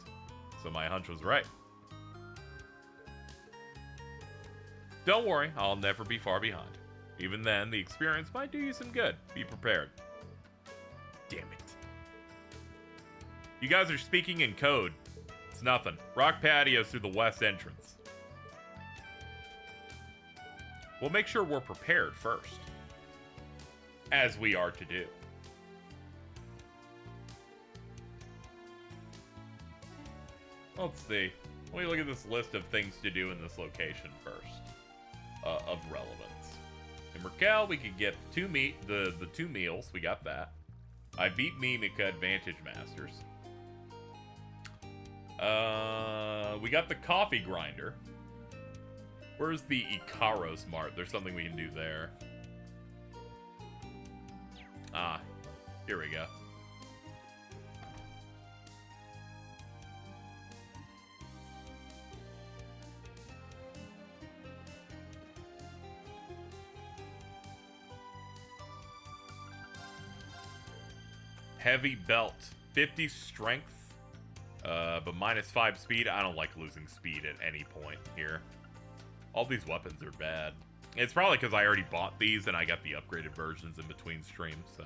So my hunch was right. Don't worry, I'll never be far behind. Even then, the experience might do you some good. Be prepared. Damn it. You guys are speaking in code. It's nothing. Rock patios through the west entrance. We'll make sure we're prepared first. As we are to do. Let's see. Let me look at this list of things to do in this location first. Of relevance. In Raquel, we could get the two meals. We got that. I beat Mimica Advantage Masters. We got the coffee grinder. Where's the Ikaros Mart? There's something we can do there. Ah, here we go. Heavy belt, 50 strength, but -5 speed. I don't like losing speed at any point here. All these weapons are bad. It's probably because I already bought these and I got the upgraded versions in between streams, so.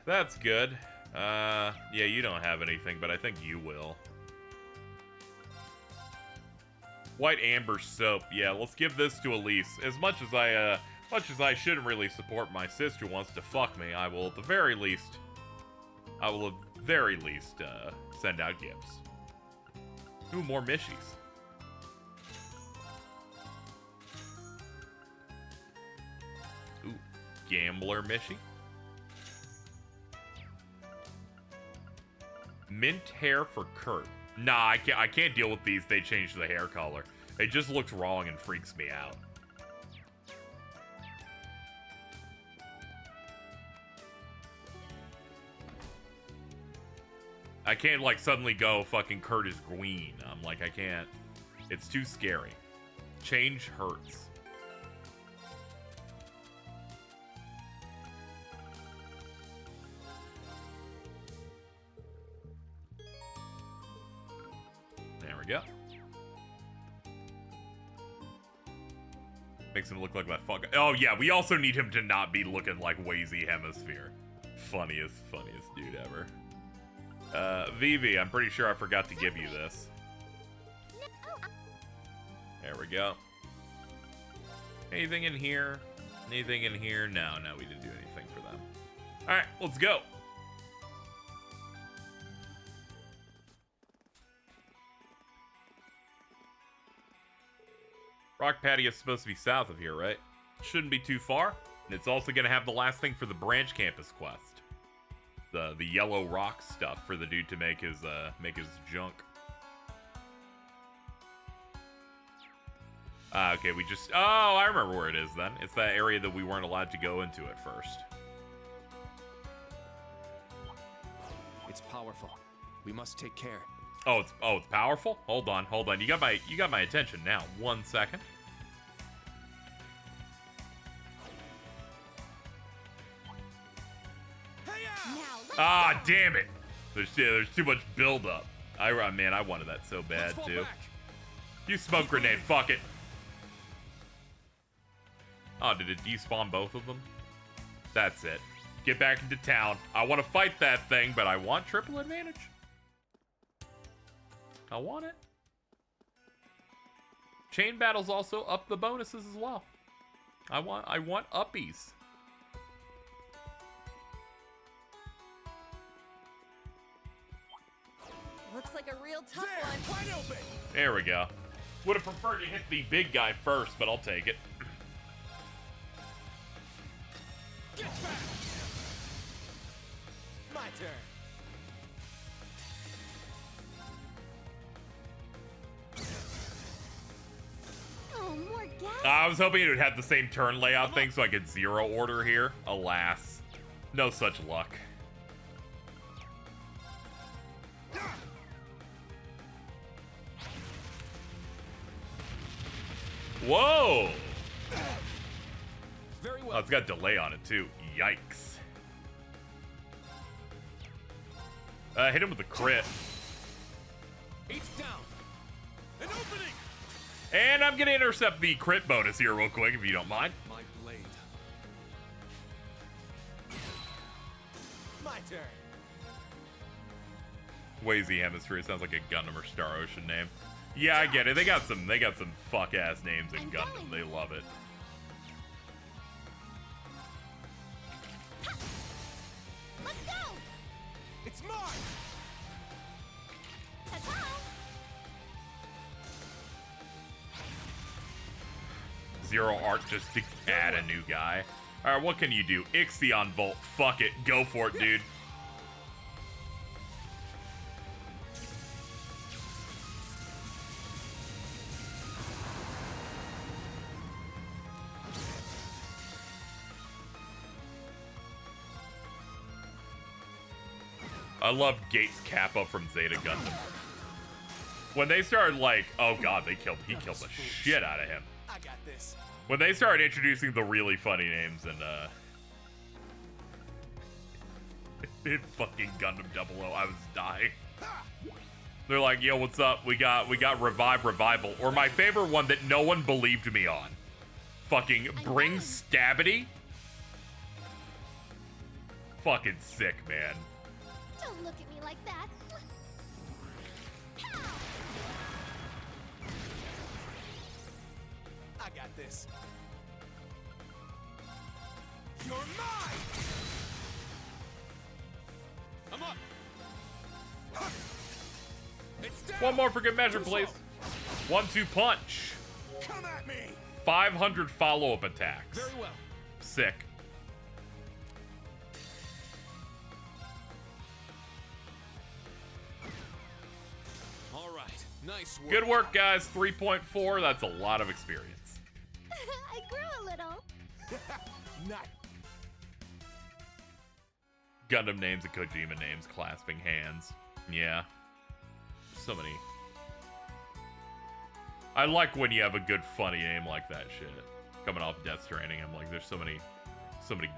That's good. Yeah, you don't have anything, but I think you will. White amber soap. Yeah, let's give this to Elise. As much as I shouldn't really support my sister who wants to fuck me, I will at the very least, send out gifts. Ooh, more mishies. Ooh, gambler mishy. Mint hair for Kurt. Nah, I can't deal with these. They changed the hair color. It just looks wrong and freaks me out. I can't, like, suddenly go fucking Kurt is green. I'm like, I can't. It's too scary. Change hurts. There we go. Makes him look like that fuck. Oh, yeah, we also need him to not be looking like Wazy Hemisphere. Funniest dude ever. Vivi, I'm pretty sure I forgot to give you this. There we go. Anything in here? Anything in here? No, we didn't do anything for them. Alright, let's go. Rock Patio is supposed to be south of here, right? Shouldn't be too far. And it's also going to have the last thing for the branch campus quest. The yellow rock stuff for the dude to make his junk. Okay, we just... Oh, I remember where it is then. It's that area that we weren't allowed to go into at first.
It's powerful. We must take care.
Oh, it's powerful? Hold on. You got my attention now. 1 second. Ah, damn it! There's too much buildup. Man, I wanted that so bad too. You smoke grenade, fuck it. Oh, did it despawn both of them? That's it. Get back into town. I want to fight that thing, but I want triple advantage. I want it. Chain battles also up the bonuses as well. I want uppies.
Looks like a real tough one.
Wide open.
There we go. Would have preferred to hit the big guy first, but I'll take it.
Get back. My turn.
Oh, more gas.
I was hoping it would have the same turn layout thing so I could zero order here. Alas, no such luck. Whoa!
Very well.
Oh, it's got delay on it too. Yikes. Hit him with a crit.
It's down. An opening.
And I'm gonna intercept the crit bonus here real quick, if you don't mind.
My blade. My turn.
Wazy Hemisphere sounds like a Gundam or Star Ocean name. Yeah, I get it. They got some fuck ass names in Gundam. They love it.
Let's go!
It's mine!
Ta-ta!
Zero Arc just to add a new guy. Alright, what can you do? Ixion Volt. Fuck it. Go for it, dude. I love Gates Kappa from Zeta Gundam. When they started like, oh god, he killed the shit out of him.
I got this.
When they started introducing the really funny names and in fucking Gundam 00, I was dying. They're like, yo, what's up? We got Revival. Or my favorite one that no one believed me on. Fucking Bring Stabity. Fucking sick, man.
Don't look at me like that.
I got this. You're mine! I'm up! It's down!
One more for good measure, please. 1-2 punch.
Come at me!
500 follow-up attacks.
Very well.
Sick.
All right. Nice work.
Good work, guys. 3.4. That's a lot of experience.
I grew a little.
Not.
Gundam names and Kojima names clasping hands. Yeah. So many. I like when you have a good funny name like that shit. Coming off Death Stranding, I'm like, there's so many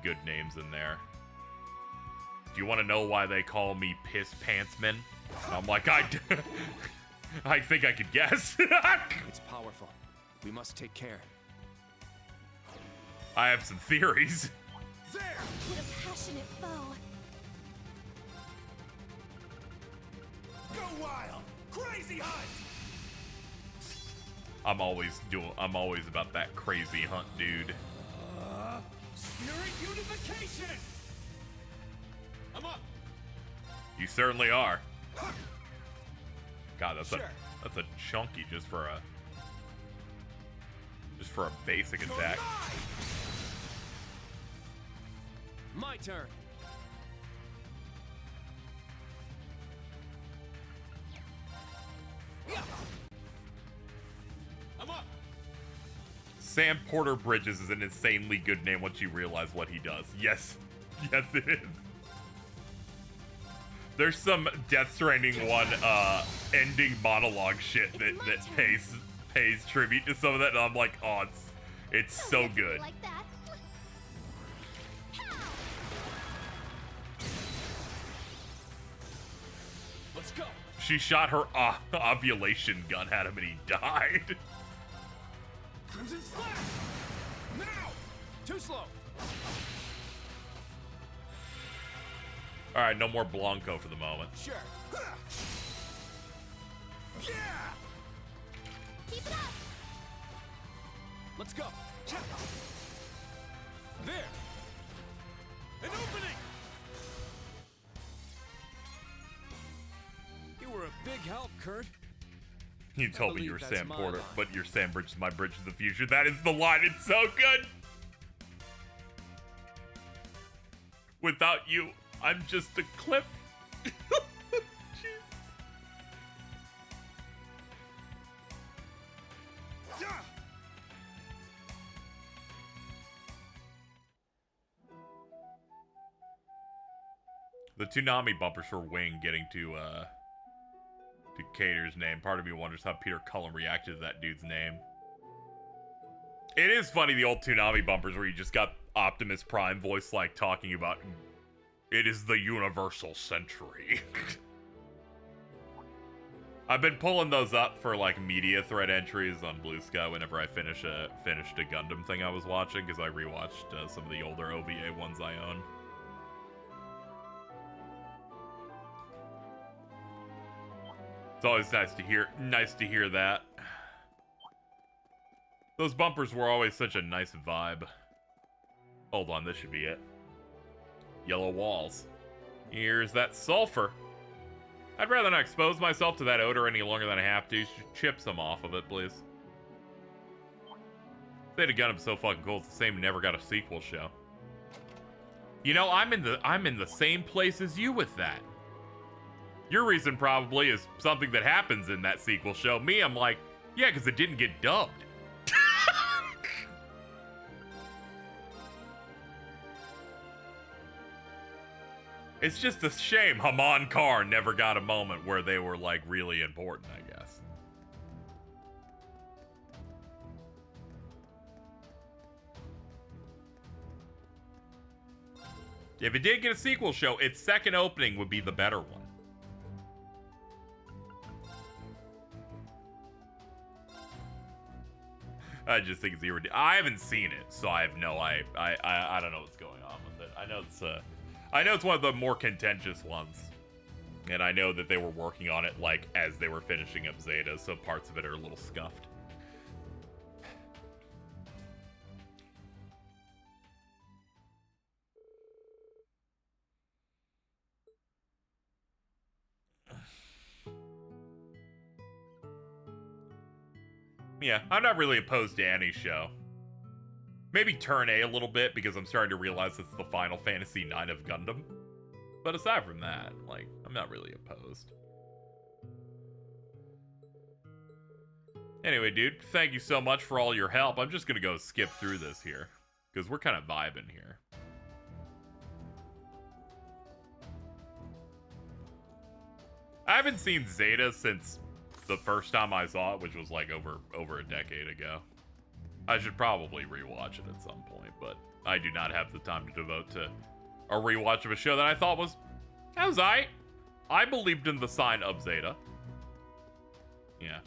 good names in there. Do you want to know why they call me Piss Pantsman? I'm like, I think I could guess.
It's powerful. We must take care.
I have some theories.
There!
What a passionate foe.
Go wild! Crazy hunt!
I'm always about that crazy hunt, dude.
Spirit unification! I'm up!
You certainly are. God, that's
Sure.
that's a chunky just for a basic attack.
My turn. Yeah. I'm up.
Sam Porter Bridges is an insanely good name once you realize what he does. Yes. Yes, it is. There's some Death Stranding 1 ending monologue shit that pays tribute to some of that, and I'm like, oh, it's so good.
Like that.
Let's go.
She shot her ovulation gun at him and he died.
Crimson Slash! Now! Too slow.
All right, no more Blanco for the moment.
Sure. Yeah!
Keep it up.
Let's go. There. An opening. You were a big help, Kurt.
You told me you were
believe that's
Sam
my
Porter,
line.
but your Sam Bridge is my bridge to the future. That is the line. It's so good. Without you, I'm just a cliff. The Toonami bumpers for Wing getting to Cater's name. Part of me wonders how Peter Cullen reacted to that dude's name. It is funny, the old Toonami bumpers where you just got Optimus Prime voice like talking about it is the universal century. I've been pulling those up for like media thread entries on Blue Sky whenever I finished a Gundam thing I was watching, because I rewatched some of the older OVA ones I own. It's always nice to hear that. Those bumpers were always such a nice vibe. Hold on, this should be it. Yellow walls. Here's that sulfur. I'd rather not expose myself to that odor any longer than I have to. Chip some off of it, please. Zeta Gundam's so fucking cool. It's the same never got a sequel show. You know, I'm in the same place as you with that. Your reason probably is something that happens in that sequel show. Me, I'm like, yeah, because it didn't get dubbed. It's just a shame Haman Kar never got a moment where they were, like, really important, I guess. If it did get a sequel show, its second opening would be the better one. I just think it's irridiculous. I haven't seen it, so I have no I don't know what's going on with it. I know it's one of the more contentious ones. And I know that they were working on it like as they were finishing up Zeta, so parts of it are a little scuffed. Yeah, I'm not really opposed to any show. Maybe Turn A little bit, because I'm starting to realize it's the Final Fantasy IX of Gundam. But aside from that, like, I'm not really opposed. Anyway, dude, thank you so much for all your help. I'm just gonna go skip through this here, because we're kind of vibing here. I haven't seen Zeta since the first time I saw it, which was like over a decade ago. I should probably rewatch it at some point, but I do not have the time to devote to a rewatch of a show that I thought was aight. I believed in the sign of Zeta. Yeah.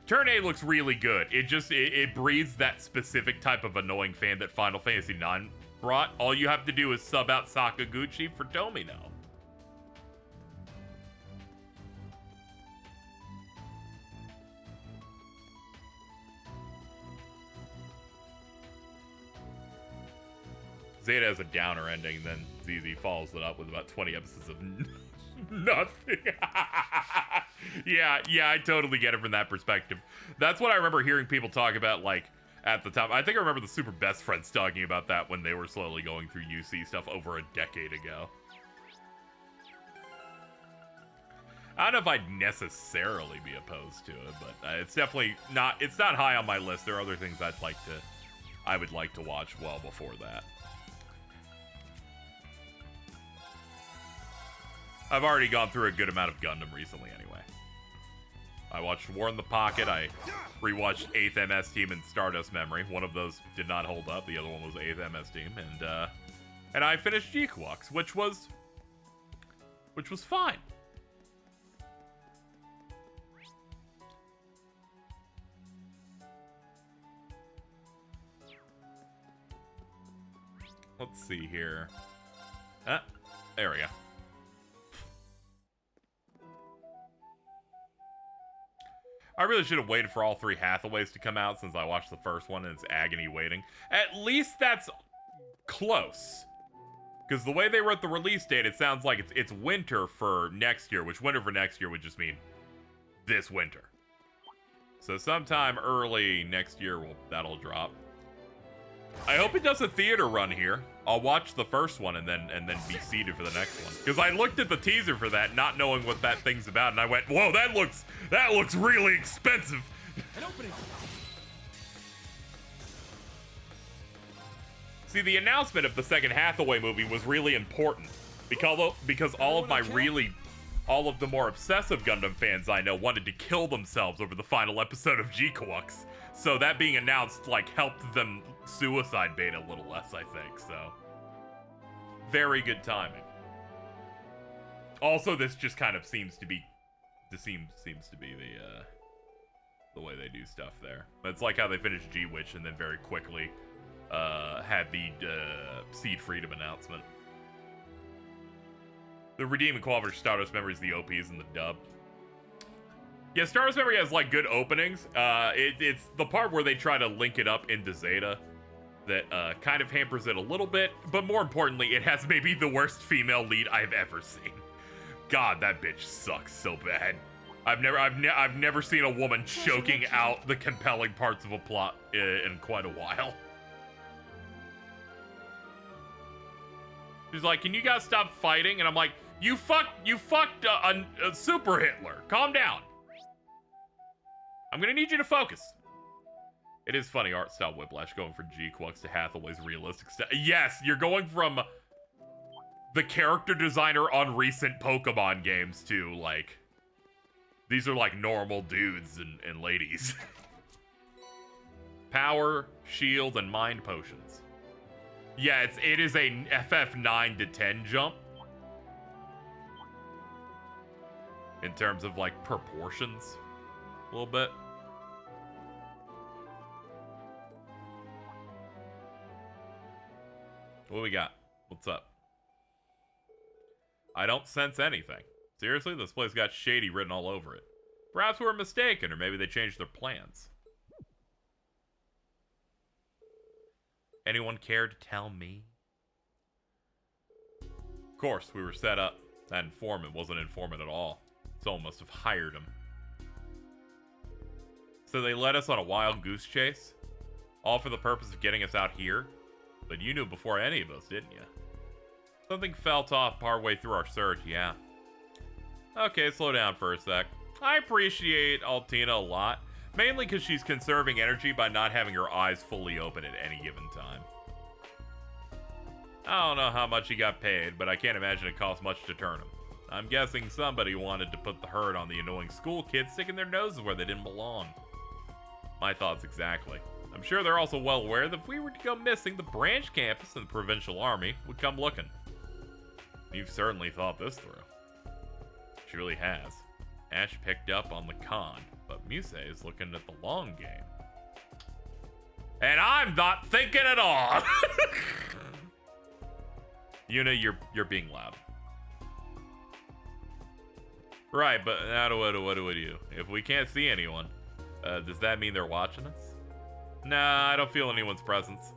Turn A looks really good. It breeds that specific type of annoying fan that Final Fantasy IX brought. All you have to do is sub out Sakaguchi for Tomino. Zeta has a downer ending, then ZZ follows it up with about 20 episodes of nothing. Yeah, I totally get it from that perspective. That's what I remember hearing people talk about, like, at the time. I think I remember the Super Best Friends talking about that when they were slowly going through UC stuff over a decade ago. I don't know if I'd necessarily be opposed to it, but it's definitely not, it's not high on my list. There are other things I would like to watch well before that. I've already gone through a good amount of Gundam recently anyway. I watched War in the Pocket, I rewatched 8th MS Team and Stardust Memory. One of those did not hold up, the other one was 8th MS Team, and I finished Geekwalks, which was fine. Let's see here. There we go. I really should have waited for all 3 Hathaways to come out since I watched the first one and it's agony waiting. At least that's close. Because the way they wrote the release date, it sounds like it's winter for next year, which winter for next year would just mean this winter. So sometime early next year, that'll drop. I hope it does a theater run here. I'll watch the first one and then be seated for the next one. Because I looked at the teaser for that, not knowing what that thing's about, and I went, "Whoa, that looks really expensive."
An opening.
See, the announcement of the second Hathaway movie was really important because all of the more obsessive Gundam fans I know wanted to kill themselves over the final episode of Geekwalks. So that being announced, like, helped them suicide bait a little less, I think, so. Very good timing. Also, this just kind of seems to be, seems to be the way they do stuff there. It's like how they finished G-Witch and then very quickly had the Seed Freedom announcement. The redeeming quality for Stardust Memory is the OPs and the dub. Yeah, Stardust Memory has, like, good openings. It's the part where they try to link it up into Zeta that kind of hampers it a little bit, but more importantly, it has maybe the worst female lead I've ever seen. God, that bitch sucks so bad. I've never seen a woman choking out the compelling parts of a plot in quite a while. She's like, "Can you guys stop fighting?" And I'm like, "You fucked a super Hitler. Calm down. I'm gonna need you to focus." It is funny art style whiplash going from G-Quux to Hathaway's realistic style. Yes, you're going from the character designer on recent Pokemon games to, like, these are like normal dudes and ladies. Power, shield, and mind potions. Yeah, it is a FF 9 to 10 jump. In terms of, like, proportions. A little bit. What do we got? What's up? I don't sense anything. Seriously, this place got shady written all over it. Perhaps we were mistaken, or maybe they changed their plans. Anyone care to tell me? Of course, we were set up. That informant wasn't an informant at all. Someone must have hired him. So they led us on a wild goose chase? All for the purpose of getting us out here? But you knew before any of us, didn't you? Something felt off partway through our search, yeah. Okay, slow down for a sec. I appreciate Altina a lot, mainly because she's conserving energy by not having her eyes fully open at any given time. I don't know how much he got paid, but I can't imagine it cost much to turn him. I'm guessing somebody wanted to put the hurt on the annoying school kids sticking their noses where they didn't belong. My thoughts exactly. I'm sure they're also well aware that if we were to go missing, the branch campus and the provincial army would come looking. You've certainly thought this through. She really has. Ash picked up on the con, but Muse is looking at the long game. And I'm not thinking at all! Yuna, you're being loud. Right, but now what do we do? If we can't see anyone, does that mean they're watching us? Nah, I don't feel anyone's presence.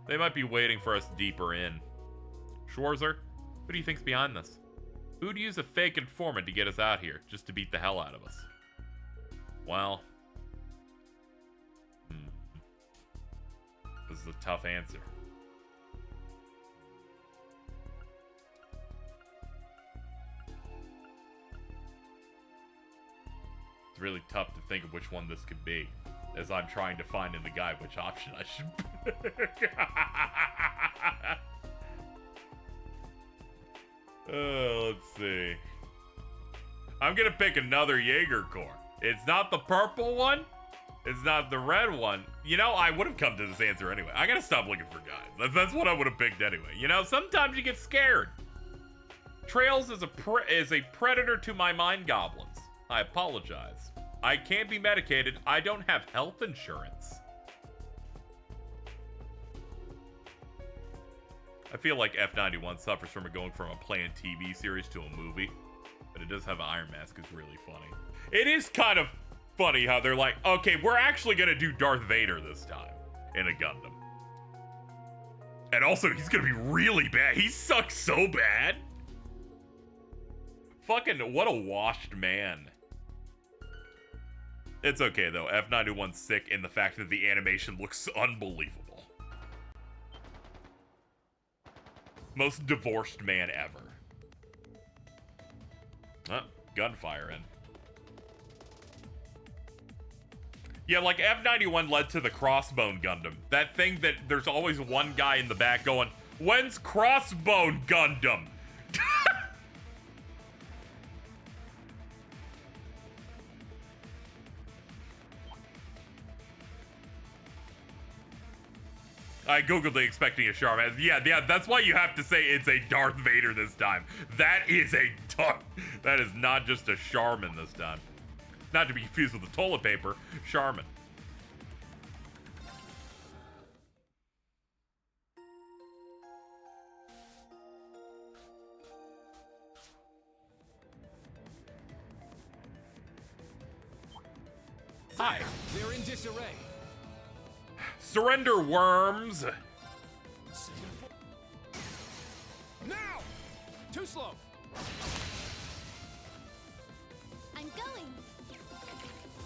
They might be waiting for us deeper in. Schwarzer, who do you think's behind this? Who'd use a fake informant to get us out here, just to beat the hell out of us? Well... This is a tough answer. It's really tough to think of which one this could be, as I'm trying to find in the guide which option I should pick. Let's see. I'm gonna pick another Jaeger core. It's not the purple one. It's not the red one. You know, I would have come to this answer anyway. I gotta stop looking for guides. That's what I would have picked anyway. You know, sometimes you get scared. Trails is a predator to my mind goblins. I apologize. I can't be medicated. I don't have health insurance. I feel like F91 suffers from going from a planned TV series to a movie, but it does have an Iron Mask is really funny. It is kind of funny how they're like, okay, we're actually gonna do Darth Vader this time in a Gundam. And also, he's gonna be really bad. He sucks so bad. Fucking, what a washed man. It's okay, though. F91's sick in the fact that the animation looks unbelievable. Most divorced man ever. Gunfire in. Yeah, like F91 led to the Crossbone Gundam. That thing that there's always one guy in the back going, when's Crossbone Gundam? I googled it expecting a Charmin. Yeah, that's why you have to say it's a Darth Vader this time. That is that is not just a Charmin this time. Not to be confused with the toilet paper, Charmin. Hi.
They're in disarray.
Surrender, worms.
Now! Too slow.
I'm going.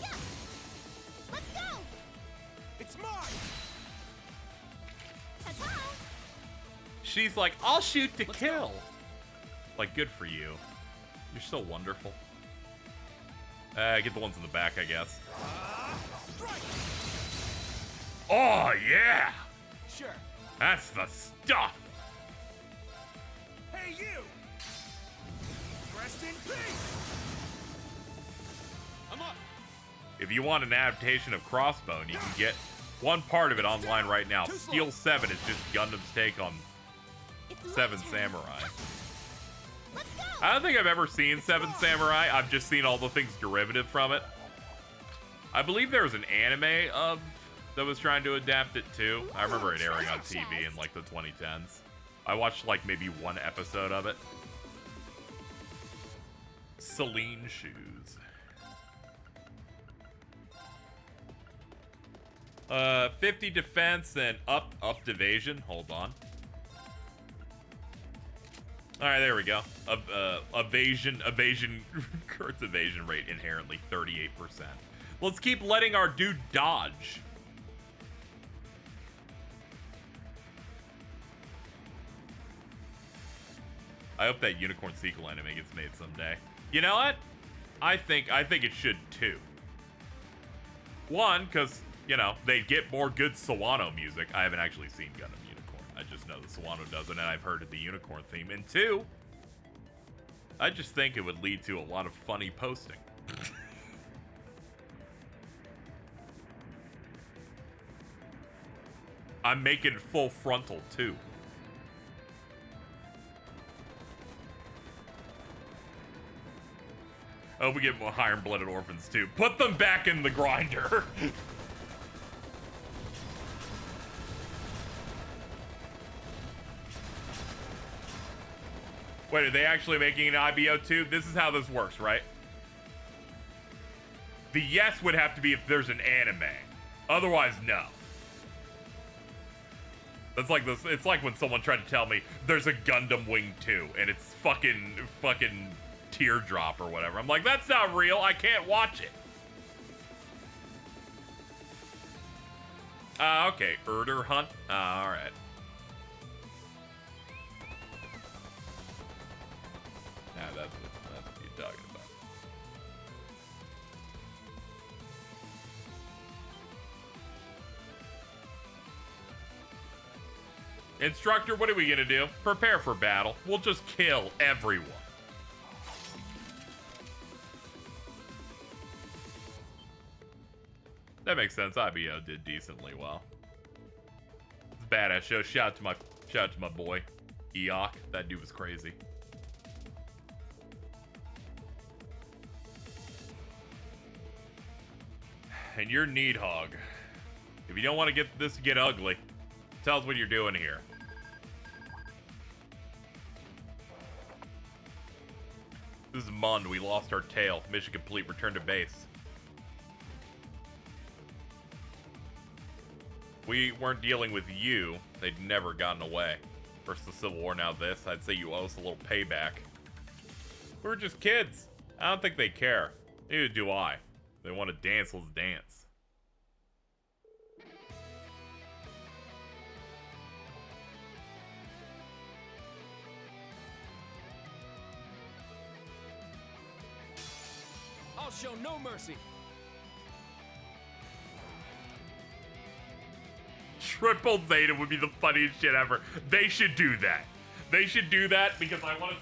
Yeah. Let's go.
It's mine.
Ta-ta.
She's like, I'll shoot to kill. Like, good for you. You're so wonderful. Get the ones in the back, I guess. Oh, yeah!
Sure.
That's the stuff!
Hey, you! Rest in peace! I'm up!
If you want an adaptation of Crossbone, you can get one part of it online right now. Steel 7 is just Gundam's take on Seven Samurai. I don't think I've ever seen Seven Samurai. I've just seen all the things derivative from it. I believe there was an anime that was trying to adapt it too. I remember it airing on TV in like the 2010s. I watched like maybe one episode of it. Celine shoes. 50 defense and up evasion. Hold on. All right, there we go. Evasion, Kurt's evasion rate inherently 38%. Let's keep letting our dude dodge. I hope that unicorn sequel anime gets made someday. You know what? I think it should too. One, because you know they get more good Sawano music. I haven't actually seen Gundam Unicorn. I just know that Sawano does it, and I've heard the unicorn theme. And two, I just think it would lead to a lot of funny posting. I'm making full frontal too. Oh, we get more iron-blooded orphans too. Put them back in the grinder. Wait, are they actually making an IBO too? This is how this works, right? The yes would have to be if there's an anime. Otherwise, no. That's like this. It's like when someone tried to tell me there's a Gundam Wing 2 and it's fucking Teardrop or whatever. I'm like, that's not real. I can't watch it. Okay. Herder Hunt. All right. Nah, that's what you're talking about. Instructor, what are we gonna do? Prepare for battle. We'll just kill everyone. That makes sense. IBO did decently well. It's a badass show. Shout out to my boy, Eok. That dude was crazy. And you're Needhog. If you don't want to get this to get ugly, tell us what you're doing here. This is Mund. We lost our tail. Mission complete. Return to base. We weren't dealing with you. They'd never gotten away. First the Civil War, now this. I'd say you owe us a little payback. We were just kids. I don't think they care. Neither do I. They want to dance, let's dance.
I'll show no mercy.
Triple Zeta would be the funniest shit ever. They should do that. They should do that because I want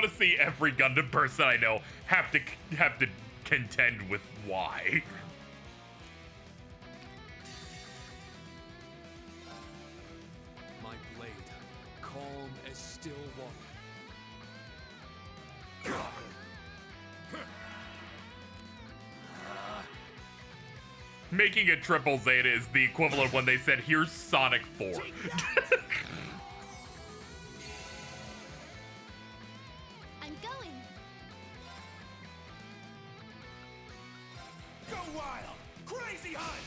to see every Gundam person I know have to contend with why.
this still water.
Making a triple Zeta is the equivalent when they said, here's Sonic 4.
I'm going.
Go wild! Crazy hunt!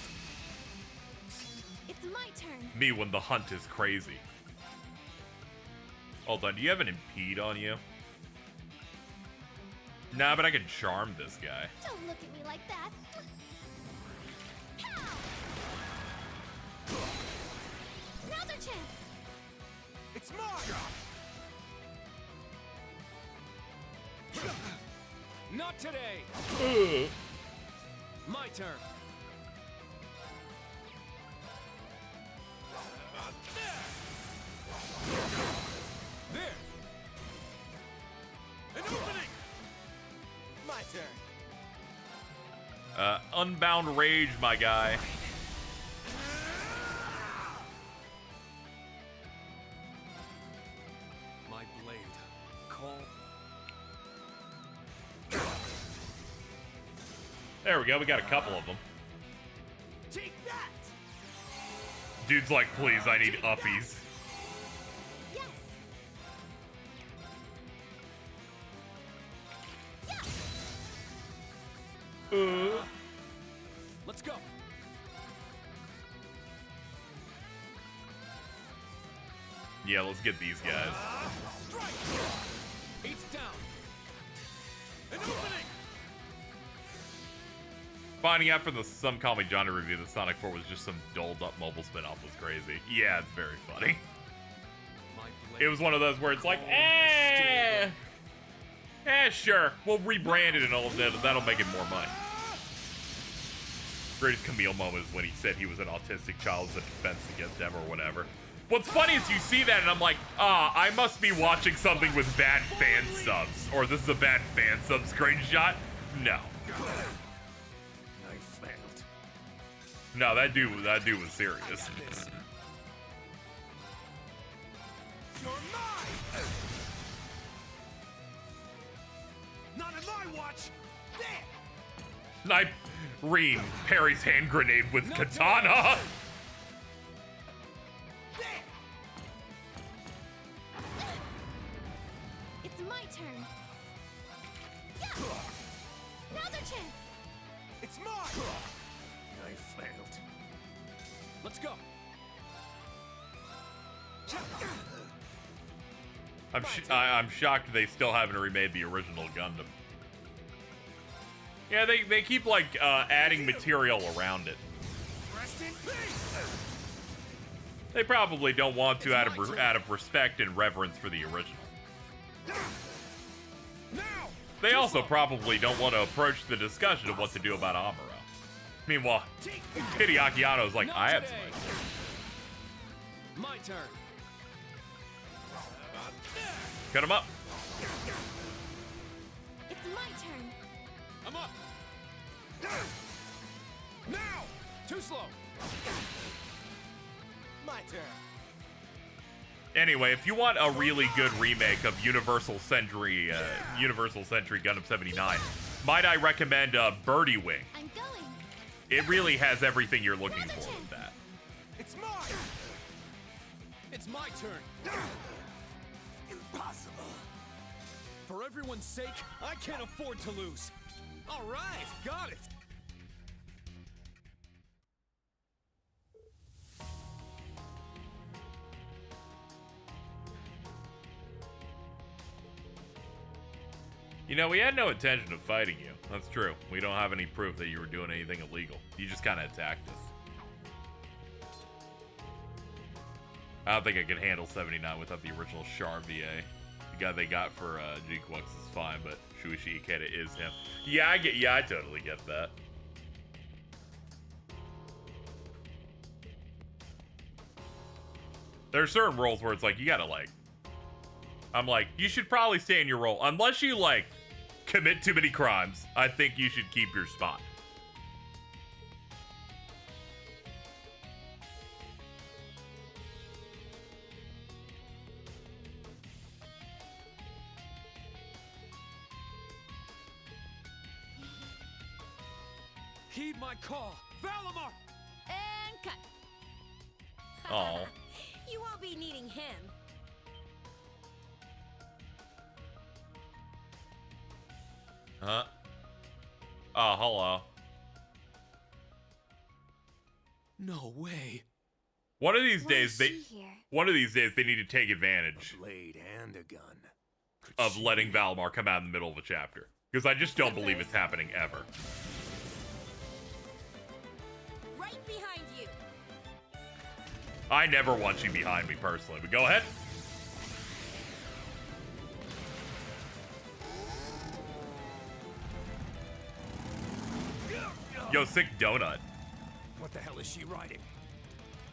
It's my turn.
Me when the hunt is crazy. Hold on, do you have an impede on you? Nah, but I can charm this guy.
Don't look at me like that. Now's our chance.
It's mine!
Not today. My turn. There.
An opening! My turn.
Unbound Rage, my guy.
My blade. Call.
There we go, we got a couple of them.
Take that!
Dude's like, please, I need uppies.
Yes.
Let's go.
Yeah, let's get these guys.
Strike!
Eight's down.
An opening!
Finding out from the Some Call Me Johnny review that Sonic 4 was just some dolled up mobile spin-off was crazy. Yeah, it's very funny. It was one of those where it's like, sure, we'll rebrand it and all of that. That'll make it more money. Greatest Camille moment is when he said he was an autistic child as a defense against them or whatever. What's funny is you see that and I'm like, I must be watching something with bad fan subs. Or this is a bad fan sub screenshot. No.
I failed.
No, that dude was serious.
You're mine! Not in my watch! There!
Reem parries hand grenade with katana.
It's my turn. Now's our chance.
It's mine!
I failed.
Let's go.
I'm shocked they still haven't remade the original Gundam. Yeah, they keep like adding material around it.
Rest in peace!
They probably don't want to out of respect and reverence for the original.
Now!
They also probably don't want to approach the discussion of what to do about Amuro. Meanwhile, Hideaki Anno's like, I have some ideas.
My turn.
Cut him up.
It's my turn.
I'm up. Now! Too slow.
My turn.
Anyway, if you want a really good remake of Universal Century Gundam 79, might I recommend Birdie Wing?
I'm going.
It really has everything you're looking for with that.
It's mine!
It's my turn.
Impossible.
For everyone's sake, I can't afford to lose. All right, got it.
You know, we had no intention of fighting you. That's true. We don't have any proof that you were doing anything illegal. You just kind of attacked us. I don't think I could handle 79 without the original Char VA. The guy they got for G-Quux is fine, but Shuichi Ikeda is him. Yeah, I totally get that. There are certain roles where it's like, you gotta like... I'm like, you should probably stay in your role. Unless you like, commit too many crimes, I think you should keep your spot.
Heed my call. Valimar!
And cut.
Oh.
You won't be needing him.
Huh? Oh, hello.
No way.
One of these
Why
days,
is
they
she here?
they need to take advantage
A blade and a gun.
of letting Valimar come out in the middle of a chapter. Because I just don't believe it's happening ever.
Right behind you.
I never want you behind me personally, but go ahead. Yo, sick donut.
What the hell is she riding?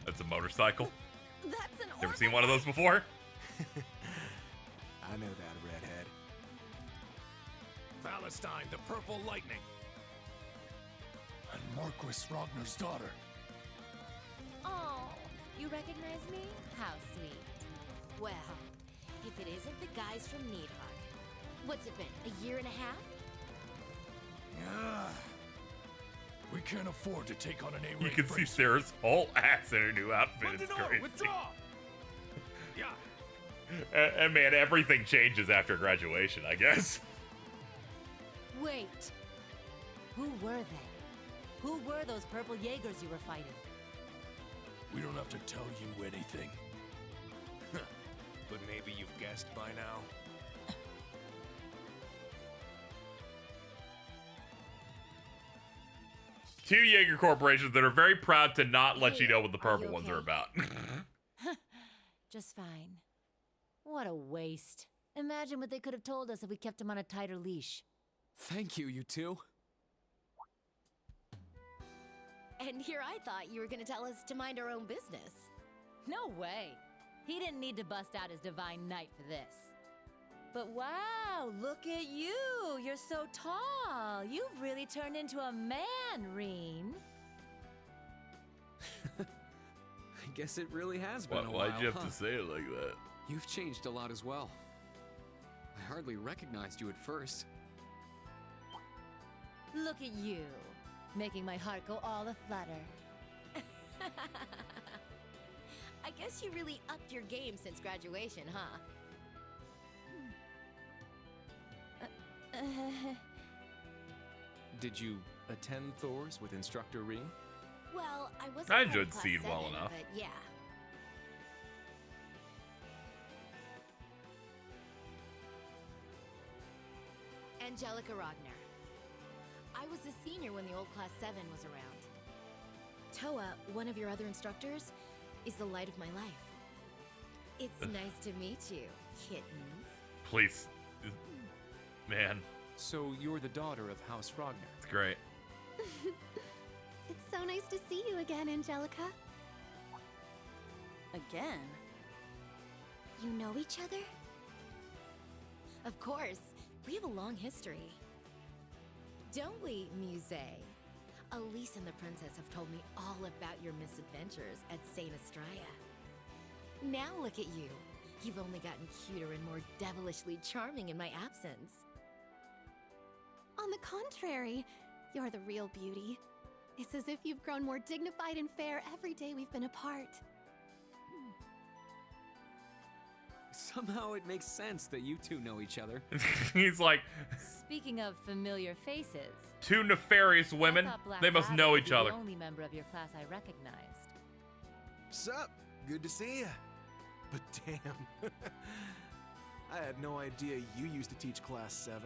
That's a motorcycle.
That's an
Never seen one of those before?
I know that, redhead.
Valestine, the Purple Lightning.
And Marquis Ragnar's daughter.
Oh, you recognize me? How sweet. Well, if it isn't the guys from Needhawk. What's it been, a year and a half?
Yeah. We can't afford to take on an A-rank
You can see
racer.
Sarah's whole ass in her new outfit. It's crazy.
Withdraw! Yeah.
And man, everything changes after graduation, I guess.
Wait. Who were they? Who were those purple Jaegers you were fighting?
We don't have to tell you anything.
But maybe you've guessed by now.
Two Jaeger corporations that are very proud to not let you know what the
Are you
purple ones are
okay?
about.
Just fine. What a waste. Imagine what they could have told us if we kept him on a tighter leash.
Thank you, you two.
And here I thought you were gonna tell us to mind our own business.
No way. He didn't need to bust out his divine knight for this. But wow, look at you. You're so tall. You've really turned into a man, Reen.
I guess it really has been a while.
Why'd you have
huh?
to say it like that?
You've changed a lot as well. I hardly recognized you at first.
Look at you, making my heart go all aflutter.
I guess you really upped your game since graduation, huh?
Did you attend Thor's with Instructor Reen?
Well, I wasn't
I
part of
enjoyed
class
Seed well
7,
enough.
But yeah. Angelica Ragnar. I was a senior when the old class 7 was around. Toa, one of your other instructors, is the light of my life. It's nice to meet you, kittens.
Please. Man,
So you're the daughter of House Ragnar.
it's great.
It's so nice to see you again, Angelica.
Again?
You know each other? Of course. We have a long history. Don't we, Muse? Elise and the princess have told me all about your misadventures at Saint Estrella. Now look at you. You've only gotten cuter and more devilishly charming in my absence.
On the contrary, you're the real beauty. It's as if you've grown more dignified and fair every day we've been apart.
Somehow it makes sense that you two know each other.
He's like,
Speaking of familiar faces,
two nefarious
I
women.
thought Black
They must
Rabbit
know
would
each
be
other.
The only member of your class I recognized.
Sup? Good to see ya. But damn, I had no idea you used to teach class 7.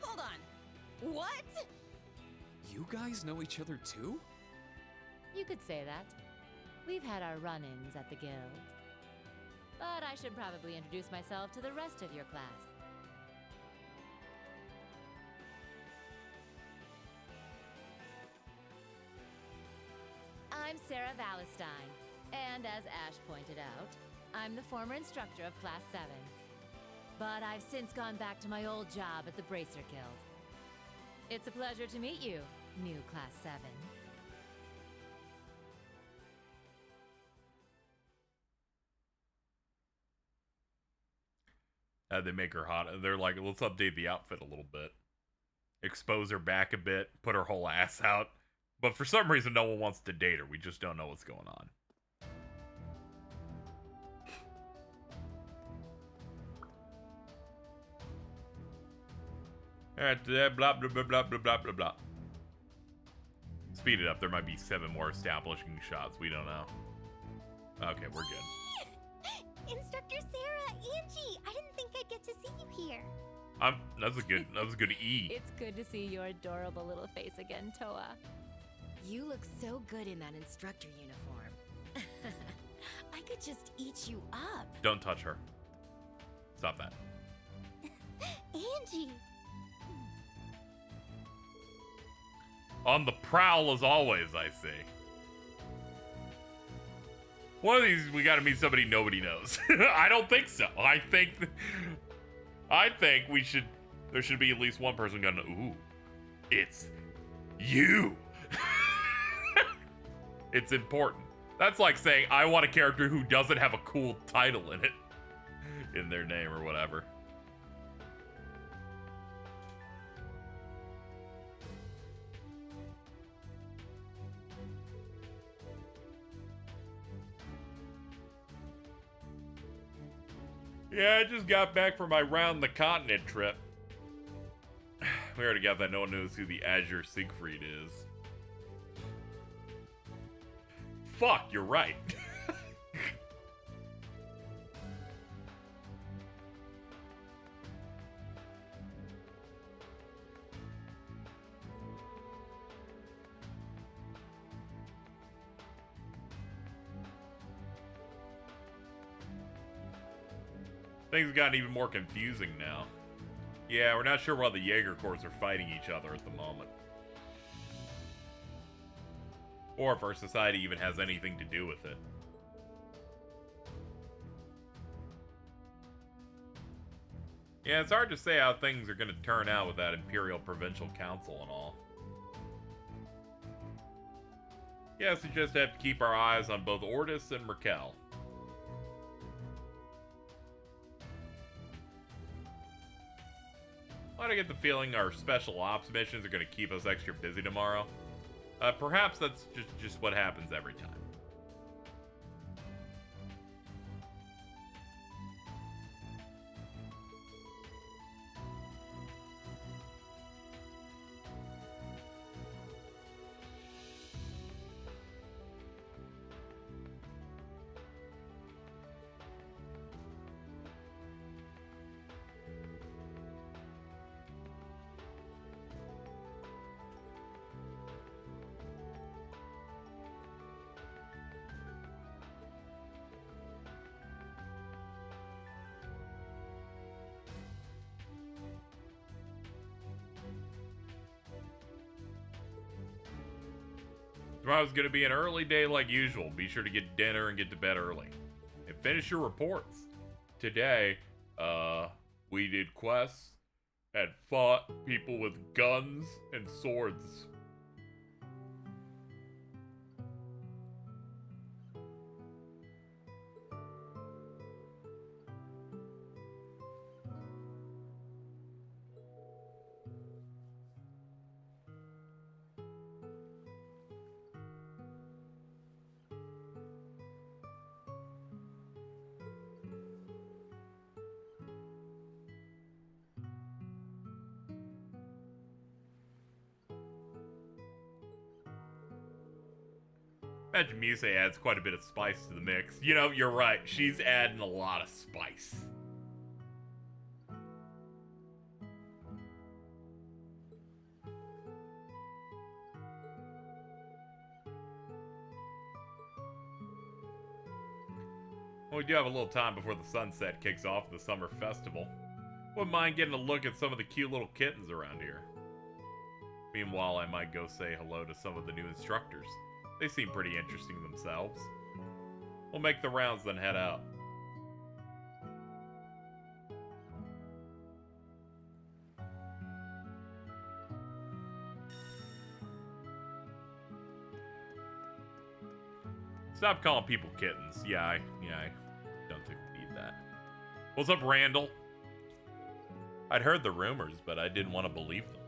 Hold on. What?
You guys know each other too?
You could say that. We've had our run-ins at the guild. But I should probably introduce myself to the rest of your class. I'm Sarah Valestine, and as Ash pointed out, I'm the former instructor of Class 7. But I've since gone back to my old job at the Bracer Guild. It's a pleasure to meet you, new Class 7.
They make her hot. They're like, let's update the outfit a little bit. expose her back a bit, put her whole ass out. But for some reason, no one wants to date her. We just don't know what's going on. Alright, blah, blah, blah, blah, blah, blah, blah, blah. Speed it up. There might be 7 more establishing shots. We don't know. Okay, we're good.
Instructor Sarah, Angie, I didn't think I'd get to see you here.
That was a good E.
It's good to see your adorable little face again, Toa.
You look so good in that instructor uniform. I could just eat you up.
Don't touch her. Stop that.
Angie.
On the prowl as always, I see. One of these, we gotta meet somebody nobody knows. I don't think so. I think we should, there should be at least one person gonna, ooh, it's you. It's important. That's like saying, I want a character who doesn't have a cool title in it, in their name or whatever. Yeah, I just got back from my round the continent trip. We already got that. No one knows who the Azure Siegfried is. Fuck, you're right. Things have gotten even more confusing now. Yeah, we're not sure why the Jaeger Corps are fighting each other at the moment. Or if our society even has anything to do with it. Yeah, it's hard to say how things are going to turn out with that Imperial Provincial Council and all. Yes, we just have to keep our eyes on both Ordis and Raquel. I get the feeling our special ops missions are going to keep us extra busy tomorrow. Perhaps that's just what happens every time. Tomorrow's gonna be an early day like usual. Be sure to get dinner and get to bed early. And finish your reports. Today, we did quests and fought people with guns and swords. Imagine Muse adds quite a bit of spice to the mix. You know, you're right. She's adding a lot of spice. Well, we do have a little time before the sunset kicks off the summer festival. Wouldn't mind getting a look at some of the cute little kittens around here. Meanwhile, I might go say hello to some of the new instructors. They seem pretty interesting themselves. We'll make the rounds, then head out. Stop calling people kittens. Yeah, I don't think we need that. What's up, Randall? I'd heard the rumors, but I didn't want to believe them.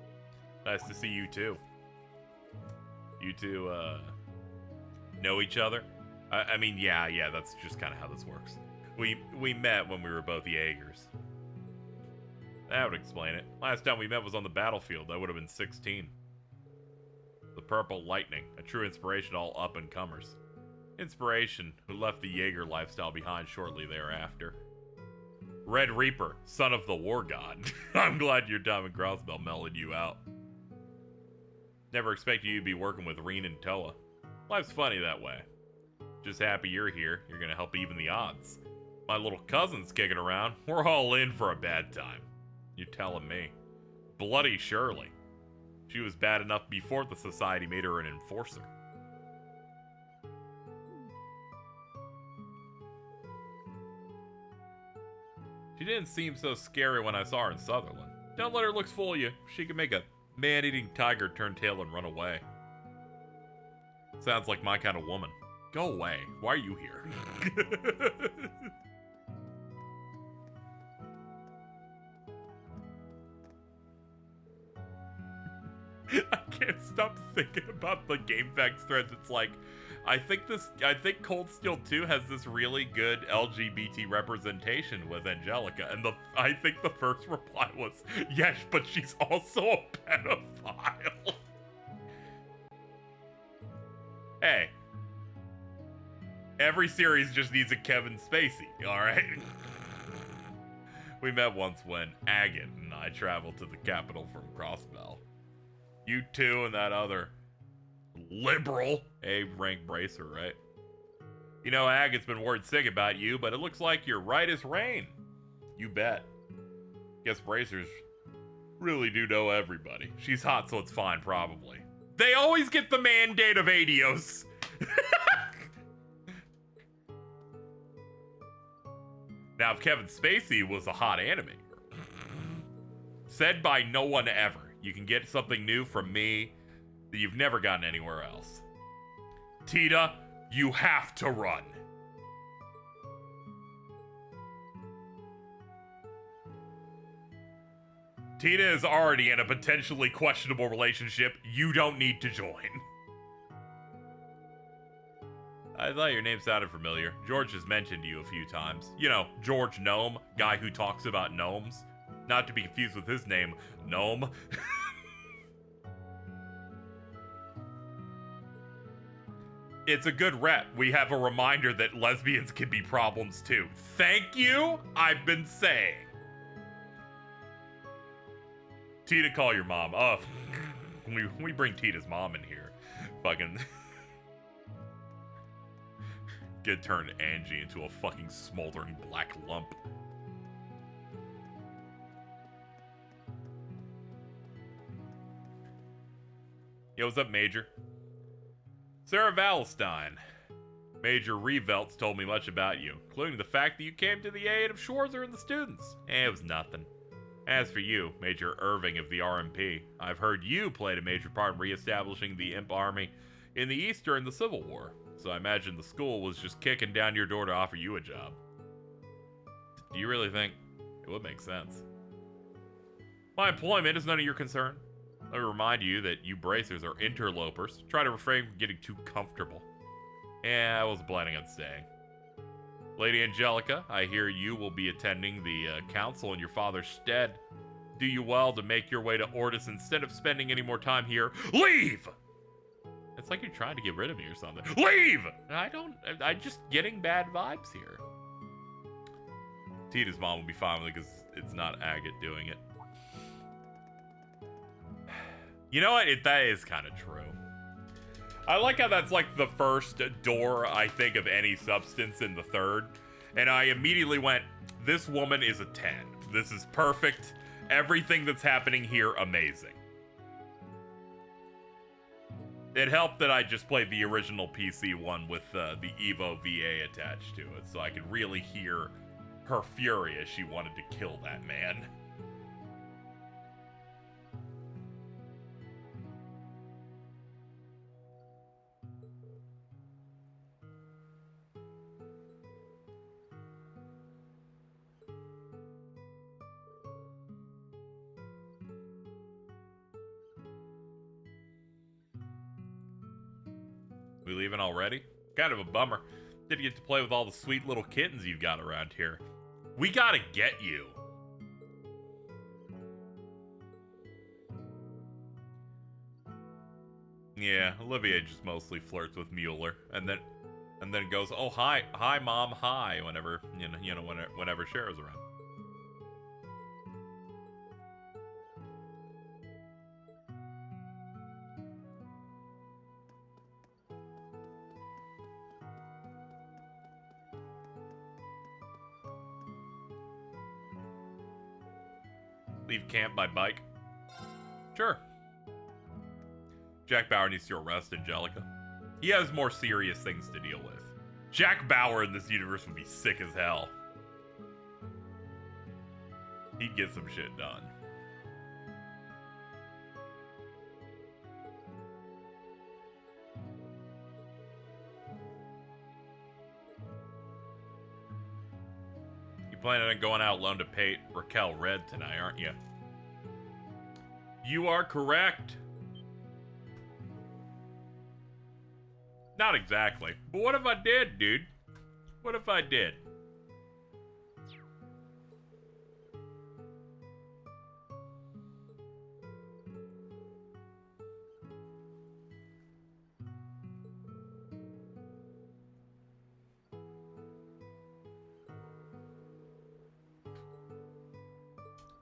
Nice to see you too. You two, know each other? I mean, yeah, that's just kind of how this works. We met when we were both Jaegers. That would explain it. Last time we met was on the battlefield. I would have been 16. The Purple Lightning, a true inspiration to all up-and-comers. Inspiration who left the Jaeger lifestyle behind shortly thereafter. Red Reaper, son of the War God. I'm glad your Diamond Crossbow mellowed you out. Never expected you to be working with Reen and Toa. Life's funny that way. Just happy you're here. You're gonna help even the odds. My little cousin's kicking around. We're all in for a bad time. You're telling me. Bloody Shirley. She was bad enough before the society made her an enforcer. She didn't seem so scary when I saw her in Sutherland. Don't let her looks fool you. She can make a man-eating tiger turn tail and run away. Sounds like my kind of woman. Go away. Why are you here? I can't stop thinking about the GameFAQs threads. It's like, I think Cold Steel 2 has this really good LGBT representation with Angelica, and I think the first reply was, yes, but she's also a pedophile. Hey. Every series just needs a Kevin Spacey, alright? We met once when Agate and I traveled to the capital from Crossbell. You two and that other liberal A-rank bracer, right? You know, Agate's been word sick about you, but it looks like you're right as rain. You bet. Guess bracers really do know everybody. She's hot, so it's fine, probably. They always get the mandate of Adios. Now, if Kevin Spacey was a hot animator, said by no one ever, you can get something new from me that you've never gotten anywhere else. Tita, you have to run. Tita is already in a potentially questionable relationship. You don't need to join. I thought your name sounded familiar. George has mentioned you a few times. You know, George Gnome, guy who talks about gnomes. Not to be confused with his name, Gnome. It's a good rep. We have a reminder that lesbians can be problems too. Thank you, I've been saying. Tita, call your mom. Oh, we bring Tita's mom in here. Fucking... Get turned Angie into a fucking smoldering black lump. Yo, what's up, Major? Sarah Valstein. Major Revelts told me much about you, including the fact that you came to the aid of Schwarzer and the students. It was nothing. As for you, Major Irving of the RMP, I've heard you played a major part in re-establishing the Imp Army in the East during the Civil War. So I imagine the school was just kicking down your door to offer you a job. Do you really think it would make sense? My employment is none of your concern. Let me remind you that you bracers are interlopers. Try to refrain from getting too comfortable. Yeah, I wasn't planning on staying. Lady Angelica, I hear you will be attending the council in your father's stead. Do you well to make your way to Ordis instead of spending any more time here. Leave! It's like you're trying to get rid of me or something. Leave! I'm just getting bad vibes here. Tita's mom will be fine with it because it's not Agate doing it. You know what? That is kind of true. I like how that's like the first door, I think, of any substance in the third. And I immediately went, this woman is a 10. This is perfect. Everything that's happening here, amazing. It helped that I just played the original PC one with the Evo VA attached to it, so I could really hear her fury as she wanted to kill that man. We leaving already? Kind of a bummer. Didn't get to play with all the sweet little kittens you've got around here. We gotta get you. Yeah, Olivia just mostly flirts with Mueller, and then goes, "Oh, hi, mom, hi," whenever whenever Cher's around. Leave camp by bike? Sure. Jack Bauer needs to arrest Angelica. He has more serious things to deal with. Jack Bauer in this universe would be sick as hell. He'd get some shit done. You planning on going out alone to paint Raquel red tonight, aren't you? You are correct. Not exactly. But what if I did, dude? What if I did?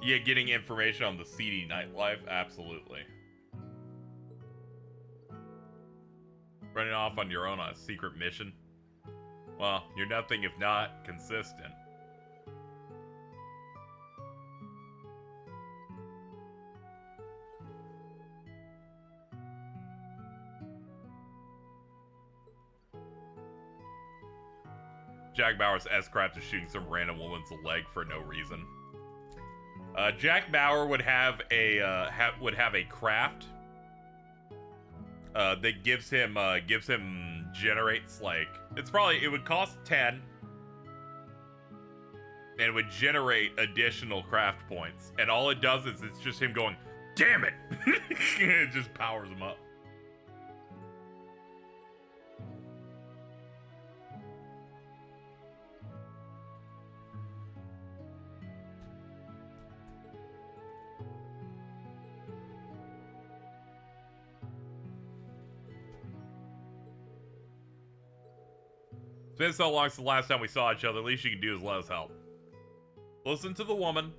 Yeah, getting information on the seedy Nightlife? Absolutely. Running off on your own on a secret mission? Well, you're nothing if not consistent. Jack Bauer's S-Craps is shooting some random woman's leg for no reason. Jack Bauer would have a craft that gives him generates like it would cost 10 and it would generate additional craft points, and all it does is it's just him going, damn it. It just powers him up. It's been so long since the last time we saw each other. The least you can do is let us help. Listen to the woman.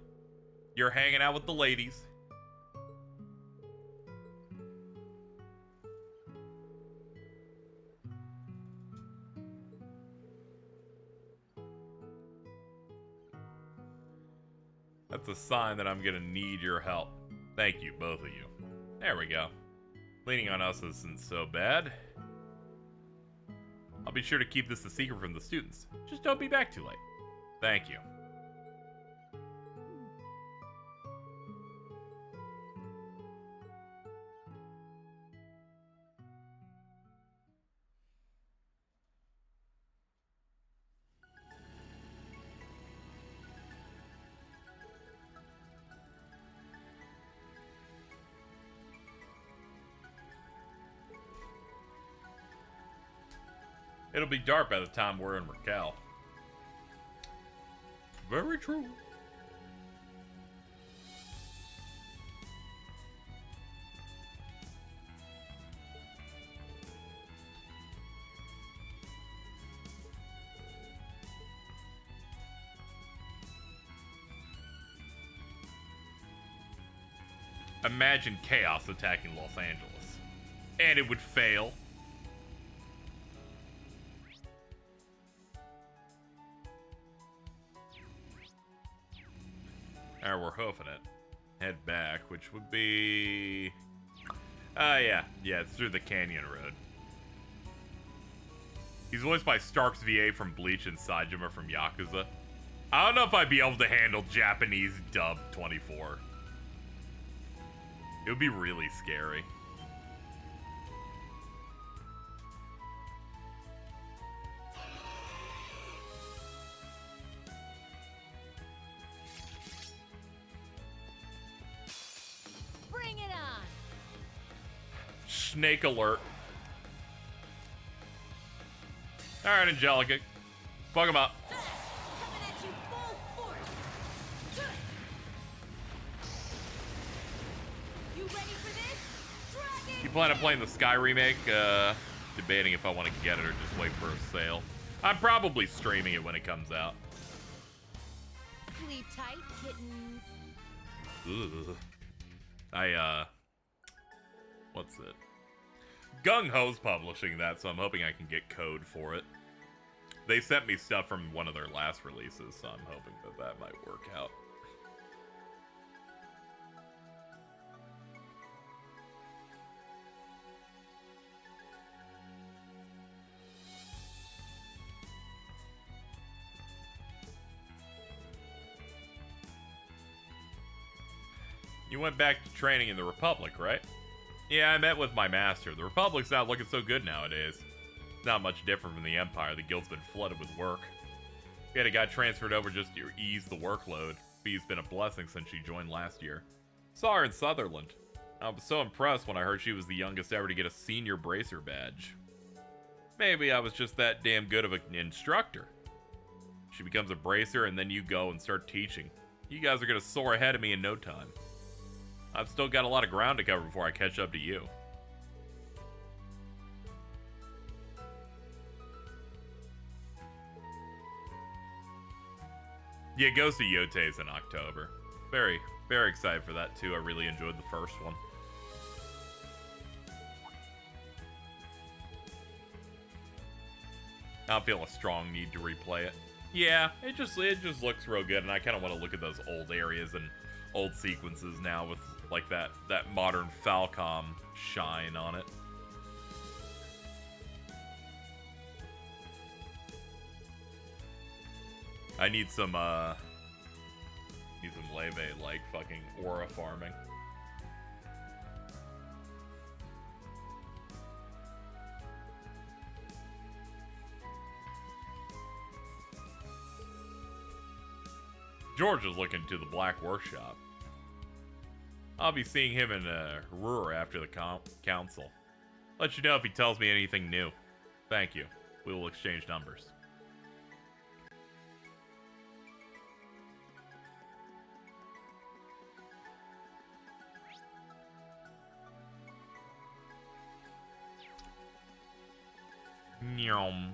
You're hanging out with the ladies. That's a sign that I'm gonna need your help. Thank you, both of you. There we go. Leaning on us isn't so bad. I'll be sure to keep this a secret from the students. Just don't be back too late. Thank you. It'll be dark by the time we're in Raquel. Very true. Imagine chaos attacking Los Angeles. And it would fail. Alright, we're hoofing it. Head back, which would be... yeah, it's through the Canyon Road. He's voiced by Starks VA from Bleach and Saejima from Yakuza. I don't know if I'd be able to handle Japanese dub 24. It would be really scary. Snake alert. Alright, Angelica. Fuck him up.
Coming at you full force. You ready for this? Dragon!
You plan on playing the Sky remake? Debating if I want to get it or just wait for a sale. I'm probably streaming it when it comes out.
Sleep tight, kittens.
Ugh. What's it? Gung Ho's publishing that, so I'm hoping I can get code for it. They sent me stuff from one of their last releases, so I'm hoping that that might work out. You went back to training in the Republic, right? Yeah, I met with my master. The Republic's not looking so good nowadays. It's not much different from the Empire. The guild's been flooded with work. We had a guy transferred over just to ease the workload. Fee's been a blessing since she joined last year. Saw her in Sutherland. I was so impressed when I heard she was the youngest ever to get a senior bracer badge. Maybe I was just that damn good of an instructor. She becomes a bracer and then you go and start teaching. You guys are gonna soar ahead of me in no time. I've still got a lot of ground to cover before I catch up to you. Yeah, Ghost of Yote's in October. Very, very excited for that too. I really enjoyed the first one. I don't feel a strong need to replay it. Yeah, it just looks real good, and I kind of want to look at those old areas and old sequences now with like that modern Falcom shine on it. I need some Leve like fucking aura farming. George is looking to the Black Workshop. I'll be seeing him in Ruhr after the council. Let you know if he tells me anything new. Thank you. We will exchange numbers. Nyom.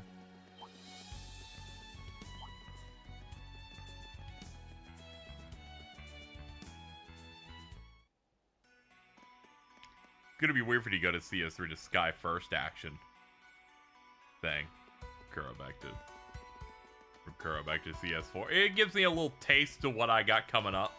Gonna be weird for you to go to CS3 to Sky First action thing. Kuro back to CS4. It gives me a little taste of what I got coming up.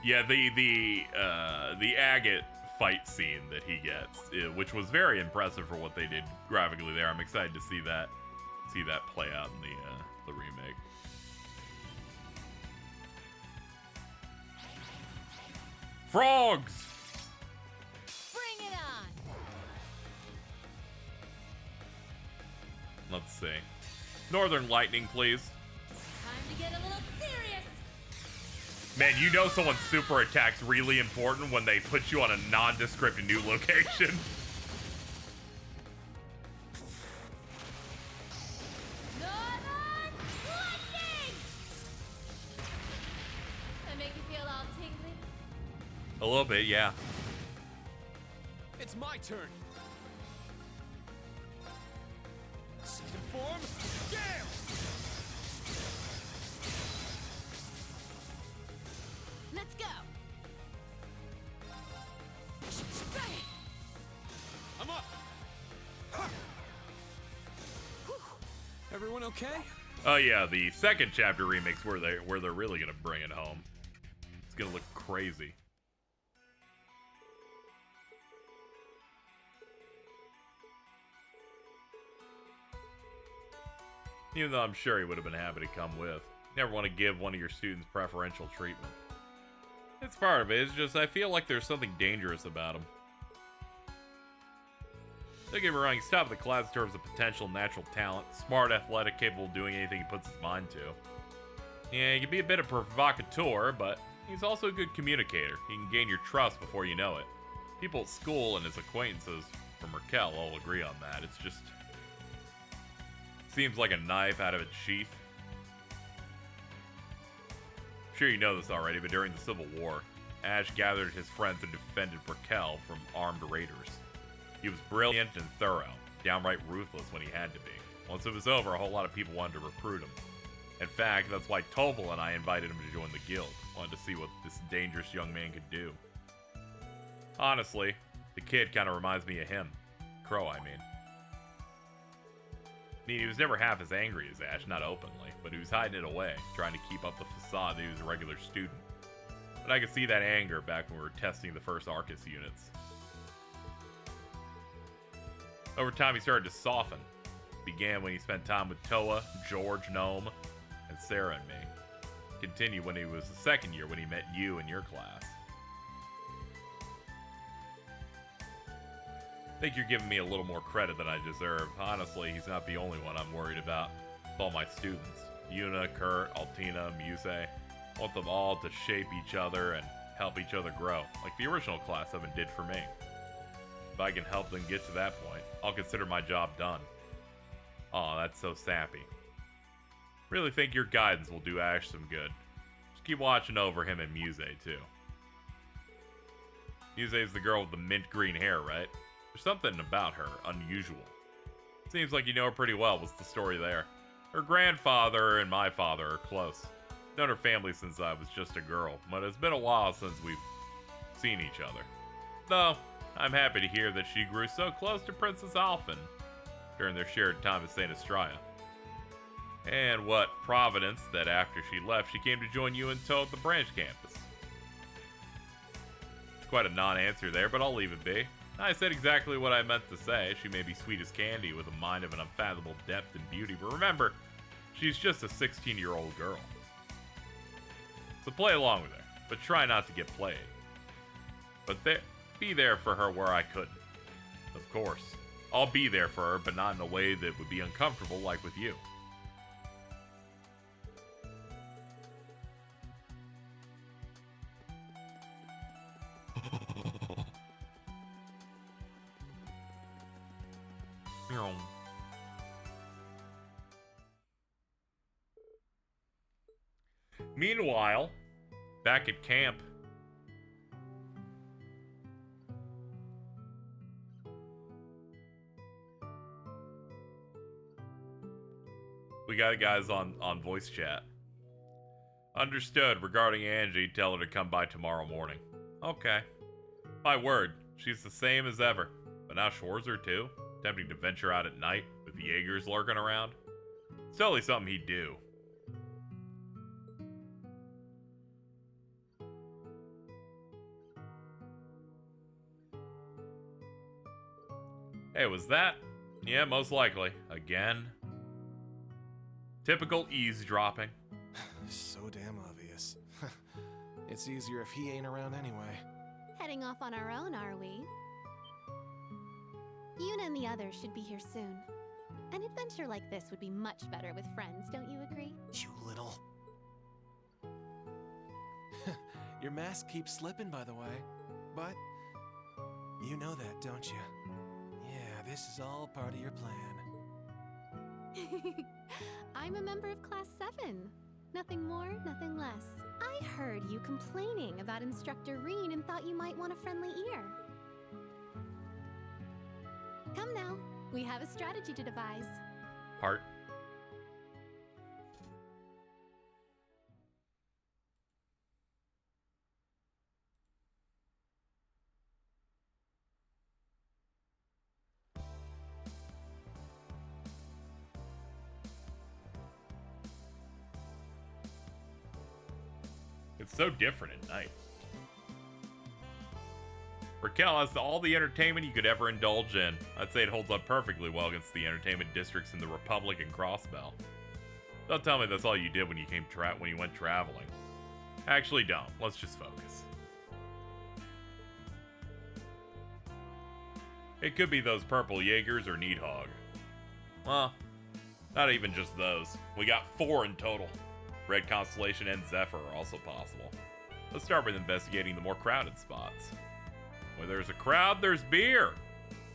Yeah, the agate fight scene that he gets, which was very impressive for what they did graphically there. I'm excited to see that play out in the remake. Frogs!
Bring it on!
Let's see. Northern Lightning, please.
Time to get a little serious!
Man, you know someone's super attack's really important when they put you on a nondescript new location.
Northern Lightning! That make you feel all tingly?
A little bit, yeah.
It's my turn. Second form, Gale!
Let's go.
I'm up. Everyone okay?
Oh yeah, the second chapter remix where they're really gonna bring it home. It's gonna look crazy. Even though I'm sure he would have been happy to come with. Never want to give one of your students preferential treatment. It's part of it, it's just I feel like there's something dangerous about him. Don't get me wrong, he's top of the class in terms of potential natural talent. Smart, athletic, capable of doing anything he puts his mind to. Yeah, he can be a bit of provocateur, but he's also a good communicator. He can gain your trust before you know it. People at school and his acquaintances from Raquel all agree on that. It's just... seems like a knife out of its sheath. I'm sure you know this already, but during the Civil War, Ash gathered his friends and defended Raquel from armed raiders. He was brilliant and thorough, downright ruthless when he had to be. Once it was over, a whole lot of people wanted to recruit him. In fact, that's why Toval and I invited him to join the guild. Wanted to see what this dangerous young man could do. Honestly, the kid kind of reminds me of him. Crow, I mean. He was never half as angry as Ash, not openly, but he was hiding it away, trying to keep up the facade that he was a regular student. But I could see that anger back when we were testing the first Arcus units. Over time, he started to soften. It began when he spent time with Toa, George, Gnome, and Sarah and me. Continued when he was the second year when he met you in your class. I think you're giving me a little more credit than I deserve. Honestly, he's not the only one I'm worried about. It's all my students. Yuna, Kurt, Altina, Muse. I want them all to shape each other and help each other grow, like the original class 7 did for me. If I can help them get to that point, I'll consider my job done. Aw, that's so sappy. Really think your guidance will do Ash some good. Just keep watching over him and Muse, too. Muse's the girl with the mint green hair, right? There's something about her unusual. Seems like you know her pretty well. What's the story there? Her grandfather and my father are close. Known her family since I was just a girl, but it's been a while since we've seen each other. Though, I'm happy to hear that she grew so close to Princess Alphen during their shared time at St. Estrella. And what providence that after she left, she came to join you and Toad at the branch campus. It's quite a non-answer there, but I'll leave it be. I said exactly what I meant to say. She may be sweet as candy with a mind of an unfathomable depth and beauty, but remember, she's just a 16-year-old girl. So play along with her, but try not to get played. But be there for her where I couldn't. Of course, I'll be there for her, but not in a way that would be uncomfortable like with you. Meanwhile, back at camp, we got guys on voice chat. Understood. Regarding Angie, tell her to come by tomorrow morning. Okay. My word, she's the same as ever. But now Schwarzer too? Attempting to venture out at night with the Jaegers lurking around? It's totally something he'd do. Hey, was that? Yeah, most likely. Again? Typical eavesdropping.
So damn obvious. It's easier if he ain't around anyway.
Heading off on our own, are we? Yuna and the others should be here soon. An adventure like this would be much better with friends, don't you agree?
You little... Your mask keeps slipping, by the way. But you know that, don't you? Yeah, this is all part of your plan.
I'm a member of Class 7. Nothing more, nothing less. I heard you complaining about Instructor Reen and thought you might want a friendly ear. Come now, we have a strategy to devise.
Heart. It's so different at night. Raquel has all the entertainment you could ever indulge in. I'd say it holds up perfectly well against the entertainment districts in the Republic and Crossbell. Don't tell me that's all you did when you went traveling. Actually, don't. Let's just focus. It could be those purple Jaegers or Needhog. Well, not even just those. We got 4 in total. Red Constellation and Zephyr are also possible. Let's start with investigating the more crowded spots. Where there's a crowd, there's beer.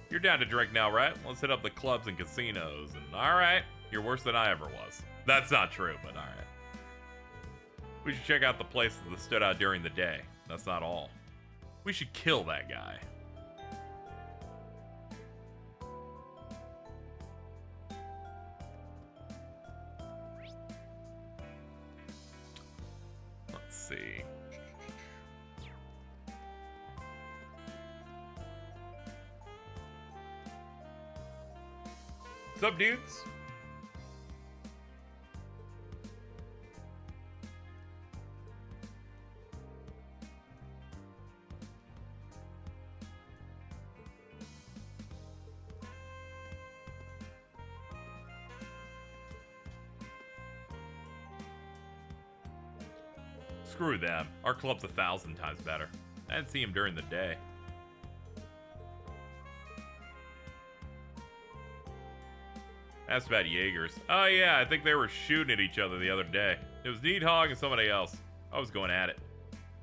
You're down to drink now, right? Let's hit up the clubs and casinos. And alright, you're worse than I ever was. That's not true, but alright. We should check out the places that stood out during the day. That's not all. We should kill that guy. Let's see. What's up, dudes? Screw them. Our club's 1,000 times better. I didn't see him during the day. Asked about Jaegers. Oh yeah, I think they were shooting at each other the other day. It was Needhog and somebody else. I was going at it.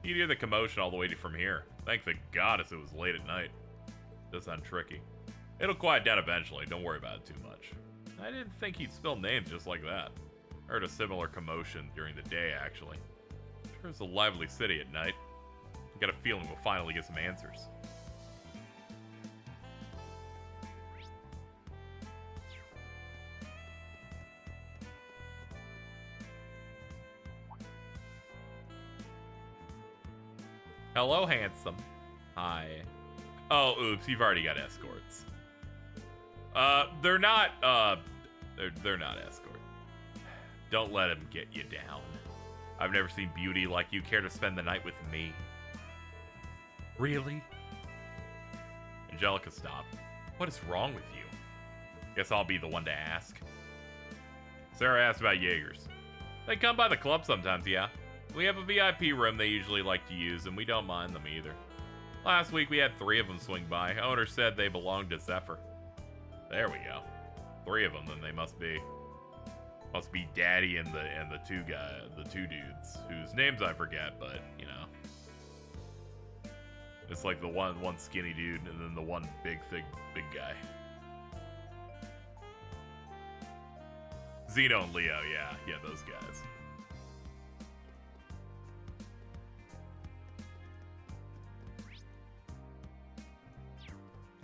You'd hear the commotion all the way from here. Thank the goddess it was late at night. Does sound tricky. It'll quiet down eventually, don't worry about it too much. I didn't think he'd spill names just like that. Heard a similar commotion during the day, actually. Sure it's a lively city at night. I got a feeling we'll finally get some answers. Hello, handsome. Hi. Oh, oops, you've already got escorts. They're not escort. Don't let him get you down. I've never seen beauty like you. Care to spend the night with me? Really? Angelica, stop. What is wrong with you? Guess I'll be the one to ask. Sarah asked about Jaegers. They come by the club sometimes, yeah. We have a VIP room they usually like to use, and we don't mind them either. Last week we had 3 of them swing by. Owner said they belonged to Zephyr. There we go. 3 of them, then they must be Daddy and the two dudes whose names I forget, but you know, it's like the one skinny dude and then the one big guy. Zeno and Leo, yeah, those guys.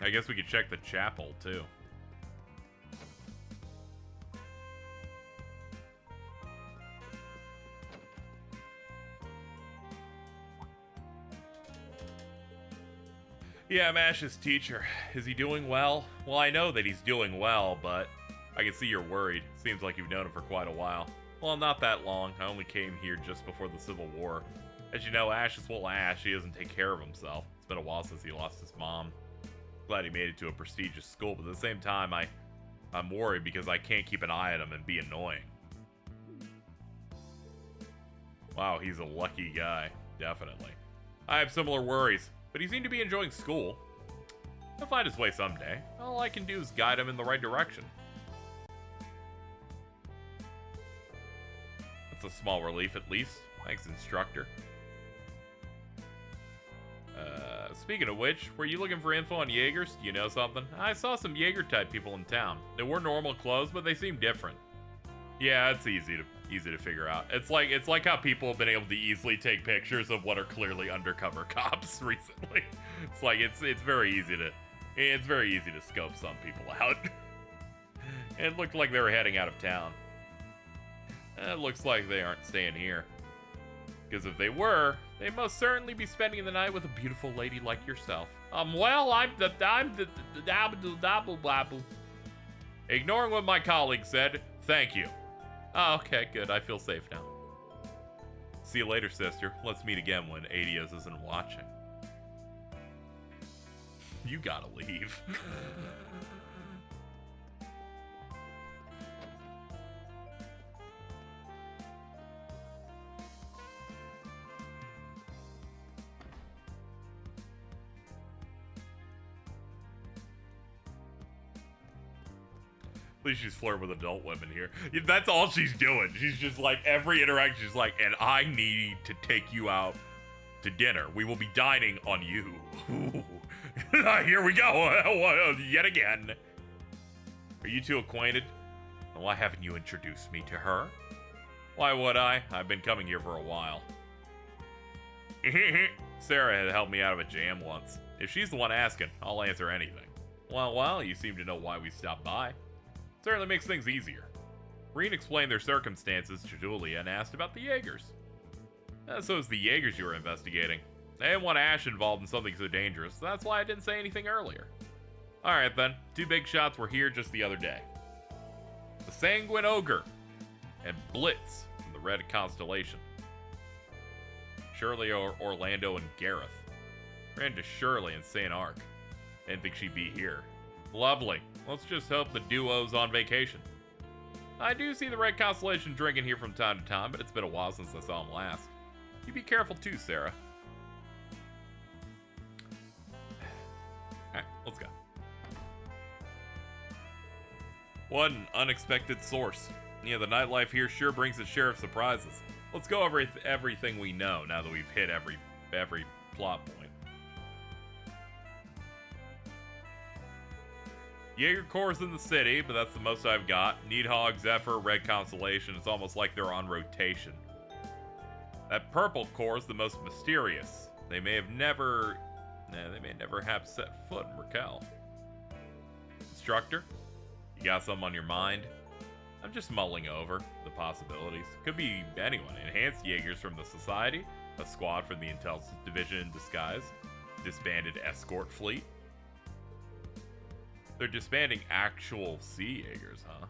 I guess we could check the chapel too. Yeah, I'm Ash's teacher. Is he doing well? Well, I know that he's doing well, but I can see you're worried. Seems like you've known him for quite a while. Well, not that long. I only came here just before the Civil War. As you know, Ash is well Ash. He doesn't take care of himself. It's been a while since he lost his mom. Glad he made it to a prestigious school, but at the same time, I'm worried because I can't keep an eye on him and be annoying. Wow, he's a lucky guy. Definitely. I have similar worries, but he seemed to be enjoying school. He'll find his way someday. All I can do is guide him in the right direction. That's a small relief, at least. Thanks, instructor. Speaking of which, were you looking for info on Jaegers? Do you know something? I saw some Jaeger-type people in town. They wore normal clothes, but they seemed different. Yeah, it's easy to figure out. It's like how people have been able to easily take pictures of what are clearly undercover cops recently. It's very easy to scope some people out. It looked like they were heading out of town. It looks like they aren't staying here. Because if they were, they'd most certainly be spending the night with a beautiful lady like yourself. Well, I'm the dabble babble. Ignoring what my colleague said, thank you. Oh, okay, good. I feel safe now. See you later, sister. Let's meet again when Adios isn't watching. You gotta leave. At least she's flirting with adult women here. That's all she's doing. She's just like, every interaction, she's like, and I need to take you out to dinner. We will be dining on you. Here we go. Yet again. Are you two acquainted? Why haven't you introduced me to her? Why would I? I've been coming here for a while. Sarah had helped me out of a jam once. If she's the one asking, I'll answer anything. Well, you seem to know why we stopped by. Certainly makes things easier. Reen explained their circumstances to Julia and asked about the Jaegers. So it's the Jaegers you were investigating. I didn't want Ash involved in something so dangerous, so that's why I didn't say anything earlier. Alright then, two big shots were here just the other day. The Sanguine Ogre and Blitz from the Red Constellation. Shirley, Orlando, and Gareth. Ran to Shirley in St. Arc. Didn't think she'd be here. Lovely. Let's just hope the duo's on vacation. I do see the Red Constellation drinking here from time to time, but it's been a while since I saw him last. You be careful too, Sarah. Alright, let's go. What an unexpected source. Yeah, the nightlife here sure brings its share of surprises. Let's go over everything we know now that we've hit every plot point. Jaeger Corps in the city, but that's the most I've got. Needhog, Zephyr, Red Constellation. It's almost like they're on rotation. That Purple Corps is the most mysterious. They may never have set foot in Raquel. Instructor, you got something on your mind? I'm just mulling over the possibilities. Could be anyone. Enhanced Jaegers from the Society, a squad from the Intelligence Division in disguise, disbanded escort fleet. They're disbanding actual Sea Jaegers, huh?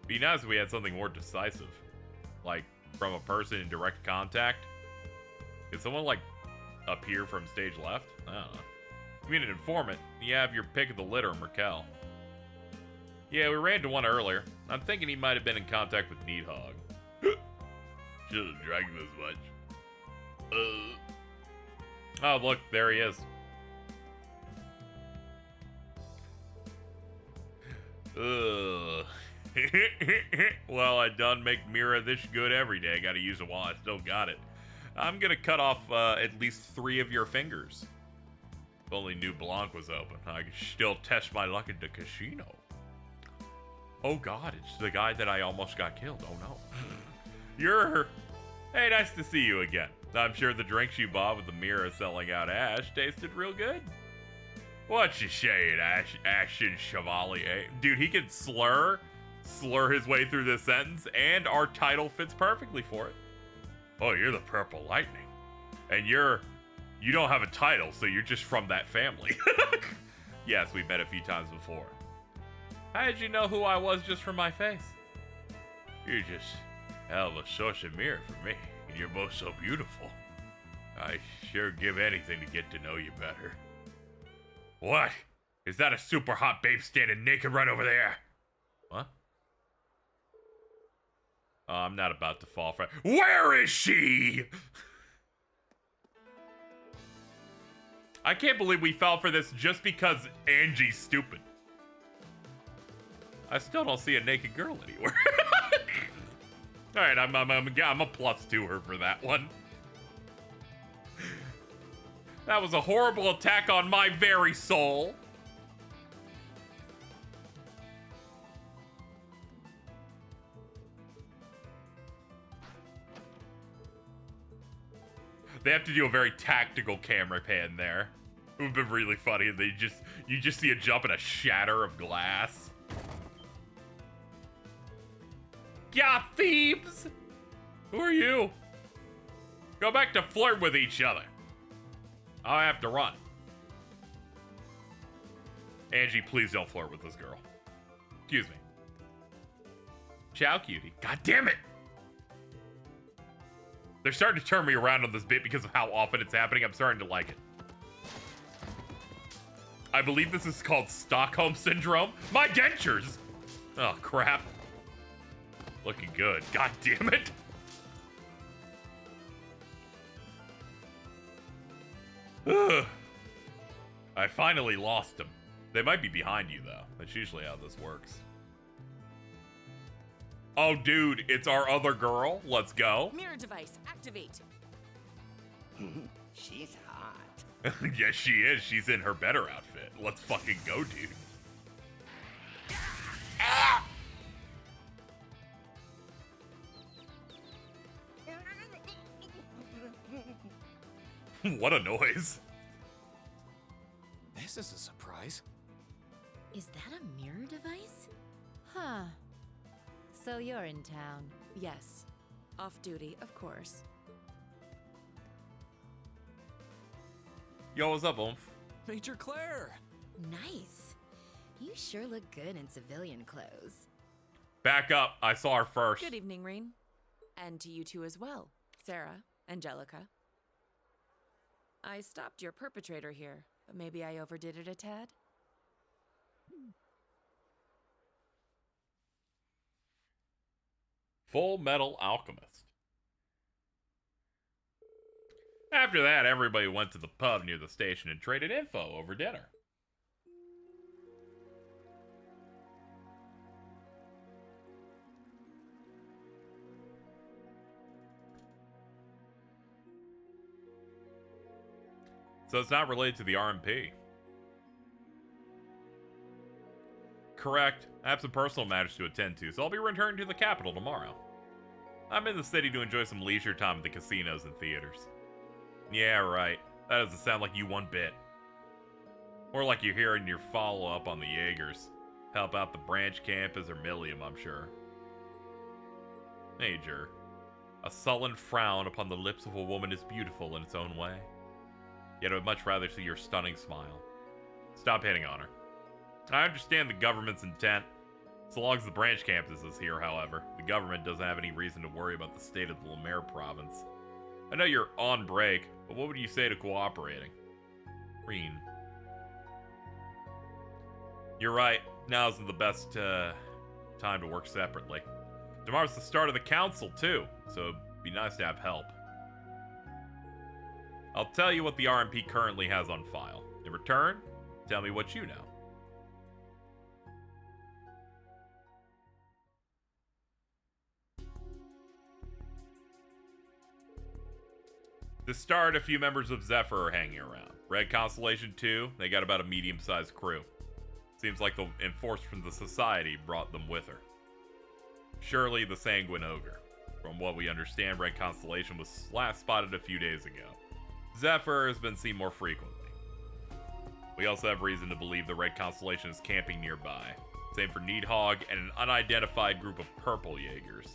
Be nice if we had something more decisive. Like, from a person in direct contact. Could someone, like, appear from stage left? I don't know. You mean an informant? You have your pick of the litter in Raquel. Yeah, we ran to one earlier. I'm thinking he might have been in contact with Needhog. Should have dragged him as much. Oh, look, there he is. Well, I done make Mira this good every day. Gotta use it while I still got it. I'm gonna cut off at least 3 of your fingers. If only New Blanc was open, I could still test my luck at the casino. Oh god, it's the guy that I almost got killed. Oh no. Hey, nice to see you again. I'm sure the drinks you bought with the Mira selling out Ash tasted real good. What you saying, Ashen Chevalier? Dude, he can slur his way through this sentence, and our title fits perfectly for it. Oh, you're the Purple Lightning. And you don't have a title, so you're just from that family. Yes, we've met a few times before. How did you know who I was just from my face? You're just hell of a source of mirror for me, and you're both so beautiful. I sure give anything to get to know you better. What? Is that a super hot babe standing naked right over there? What? Oh, I'm not about to fall for it. Where is she? I can't believe we fell for this just because Angie's stupid. I still don't see a naked girl anywhere. All right, I'm a plus to her for that one. That was a horrible attack on my very soul. They have to do a very tactical camera pan there. It would have been really funny. You just see a jump and a shatter of glass. Yeah, thieves! Who are you? Go back to flirt with each other. I have to run. Angie, please don't flirt with this girl. Excuse me. Ciao, cutie. God damn it! They're starting to turn me around on this bit because of how often it's happening. I'm starting to like it. I believe this is called Stockholm Syndrome. My dentures! Oh, crap. Looking good. God damn it. Ugh. I finally lost them. They might be behind you, though. That's usually how this works. Oh, dude, it's our other girl. Let's go.
Mirror device, activate.
She's hot.
Yes, she is. She's in her better outfit. Let's fucking go, dude. What a noise.
This is a surprise.
Is that a mirror device?
Huh. So you're in town.
Yes. Off duty, of course.
Yo, what's up, Oomph?
Major Claire!
Nice. You sure look good in civilian clothes.
Back up. I saw her first.
Good evening, Reen. And to you two as well, Sarah, Angelica. I stopped your perpetrator here, but maybe I overdid it a tad?
Full Metal Alchemist. After that, everybody went to the pub near the station and traded info over dinner. So it's not related to the RMP. Correct. I have some personal matters to attend to, so I'll be returning to the capital tomorrow. I'm in the city to enjoy some leisure time at the casinos and theaters. Yeah, right. That doesn't sound like you one bit. More like you're here in your follow-up on the Jaegers. Help out the branch campus or Millium, I'm sure. Major. A sullen frown upon the lips of a woman is beautiful in its own way. Yet I would much rather see your stunning smile. Stop hitting on her. I understand the government's intent. So long as the branch campus is here, however, the government doesn't have any reason to worry about the state of the Lemaire province. I know you're on break, but what would you say to cooperating? Reen. You're right. Now isn't the best time to work separately. Tomorrow's the start of the council, too, so it'd be nice to have help. I'll tell you what the RMP currently has on file. In return, tell me what you know. To start, a few members of Zephyr are hanging around. Red Constellation 2, they got about a medium-sized crew. Seems like the enforced from the Society brought them with her. Surely the Sanguine Ogre. From what we understand, Red Constellation was last spotted a few days ago. Zephyr has been seen more frequently. We also have reason to believe the Red Constellation is camping nearby. Same for Needhog and an unidentified group of purple Jaegers.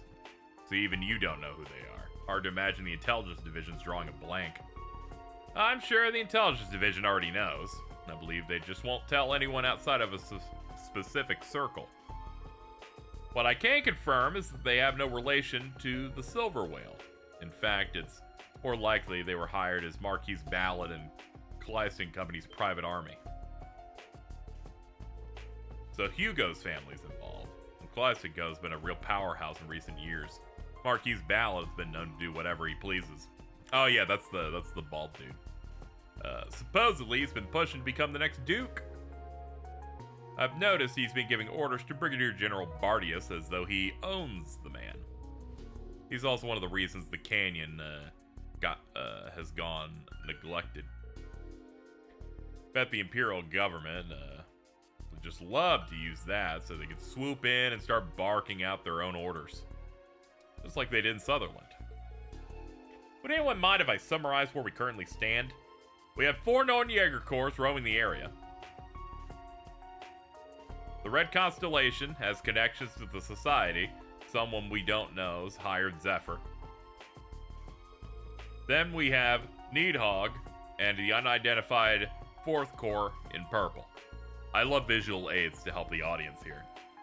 So even you don't know who they are. Hard to imagine the Intelligence Division's drawing a blank. I'm sure the Intelligence Division already knows. I believe they just won't tell anyone outside of a specific circle. What I can confirm is that they have no relation to the Silver Whale. In fact, it's more likely they were hired as Marquis Ballad and Cleiston Company's private army. So Hugo's family's involved, and Cleiston Co's been a real powerhouse in recent years. Marquis Ballad's been known to do whatever he pleases. Oh yeah, that's the bald dude. Supposedly he's been pushing to become the next Duke. I've noticed he's been giving orders to Brigadier General Bardius as though he owns the man. He's also one of the reasons the canyon has gone neglected. Bet the Imperial government would just love to use that so they could swoop in and start barking out their own orders. Just like they did in Sutherland. Would anyone mind if I summarize where we currently stand? We have 4 known Jaeger Corps roaming the area. The Red Constellation has connections to the Society. Someone we don't know's hired Zephyr. Then we have Needhog and the unidentified 4th Corps in purple. I love visual aids to help the audience here.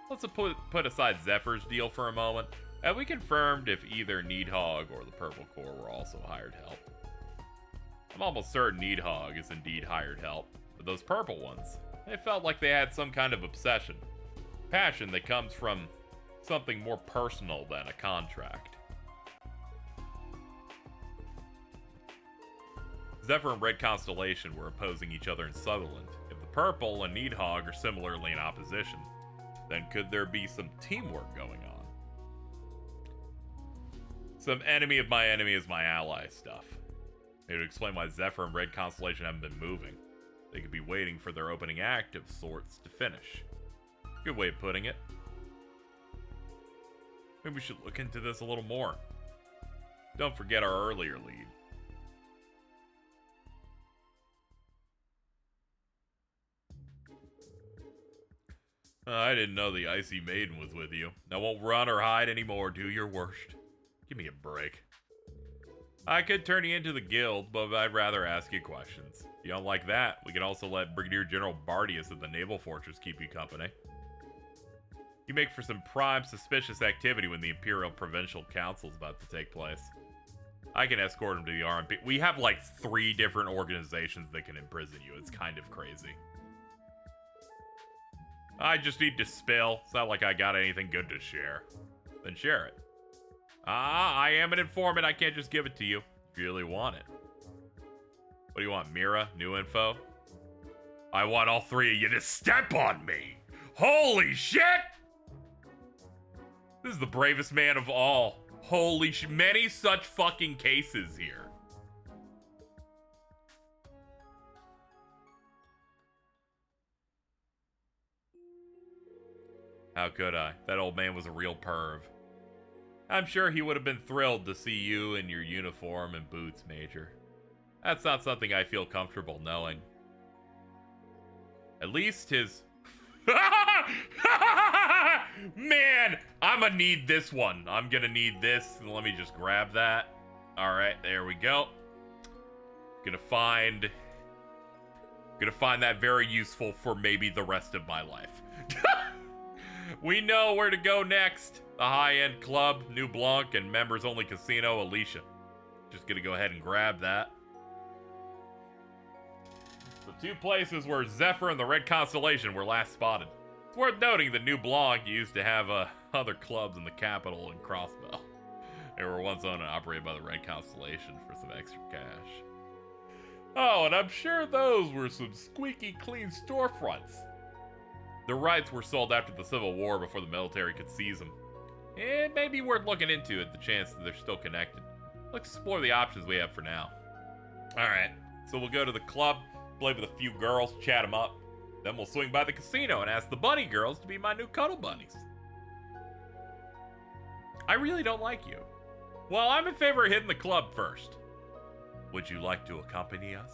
Let's put aside Zephyr's deal for a moment. Have we confirmed if either Needhog or the Purple Corps were also hired help? I'm almost certain Needhog is indeed hired help, but those purple ones, they felt like they had some kind of obsession. Passion that comes from something more personal than a contract. Zephyr and Red Constellation were opposing each other in Sutherland. If the Purple and Needhog are similarly in opposition, then could there be some teamwork going on? Some enemy of my enemy is my ally stuff. It would explain why Zephyr and Red Constellation haven't been moving. They could be waiting for their opening act of sorts to finish. Good way of putting it. Maybe we should look into this a little more. Don't forget our earlier lead. I didn't know the Icy Maiden was with you. I won't run or hide anymore. Do your worst. Give me a break. I could turn you into the guild, but I'd rather ask you questions. If you don't like that, we can also let Brigadier General Bardius of the Naval Fortress keep you company. You make for some prime suspicious activity when the Imperial Provincial Council is about to take place. I can escort him to the RMP. We have like 3 different organizations that can imprison you. It's kind of crazy. I just need to spill. It's not like I got anything good to share. Then share it. I am an informant. I can't just give it to you if you really want it. What do you want, Mira? New info? I want all 3 of you to step on me. Holy shit! This is the bravest man of all. Holy shit. Many such fucking cases here. How could I? That old man was a real perv. I'm sure he would have been thrilled to see you in your uniform and boots, Major. That's not something I feel comfortable knowing. At least his... Man, I'm gonna need this one. I'm gonna need this. Let me just grab that. Alright, there we go. Gonna find that very useful for maybe the rest of my life. We know where to go next. The high-end club, New Blanc, and members-only casino, Alicia. Just gonna go ahead and grab that. The 2 places where Zephyr and the Red Constellation were last spotted. It's worth noting that New Blanc used to have other clubs in the capital and Crossbell. They were once owned and operated by the Red Constellation for some extra cash. Oh, and I'm sure those were some squeaky clean storefronts. The rights were sold after the Civil War before the military could seize them. It may be worth looking into at the chance that they're still connected. Let's explore the options we have for now. Alright, so we'll go to the club, play with a few girls, chat them up. Then we'll swing by the casino and ask the bunny girls to be my new cuddle bunnies. I really don't like you. Well, I'm in favor of hitting the club first. Would you like to accompany us?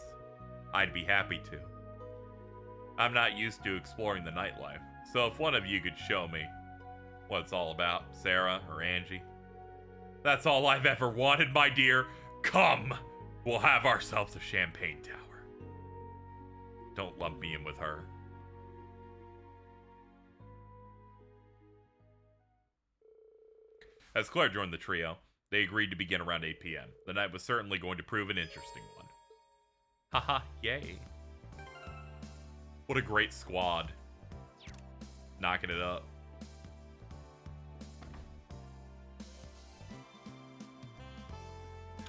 I'd be happy to. I'm not used to exploring the nightlife, so if one of you could show me what it's all about, Sarah or Angie. That's all I've ever wanted, my dear. Come, we'll have ourselves a champagne tower. Don't lump me in with her. As Claire joined the trio, they agreed to begin around 8 p.m. The night was certainly going to prove an interesting one. Haha, yay. What a great squad. Knocking it up.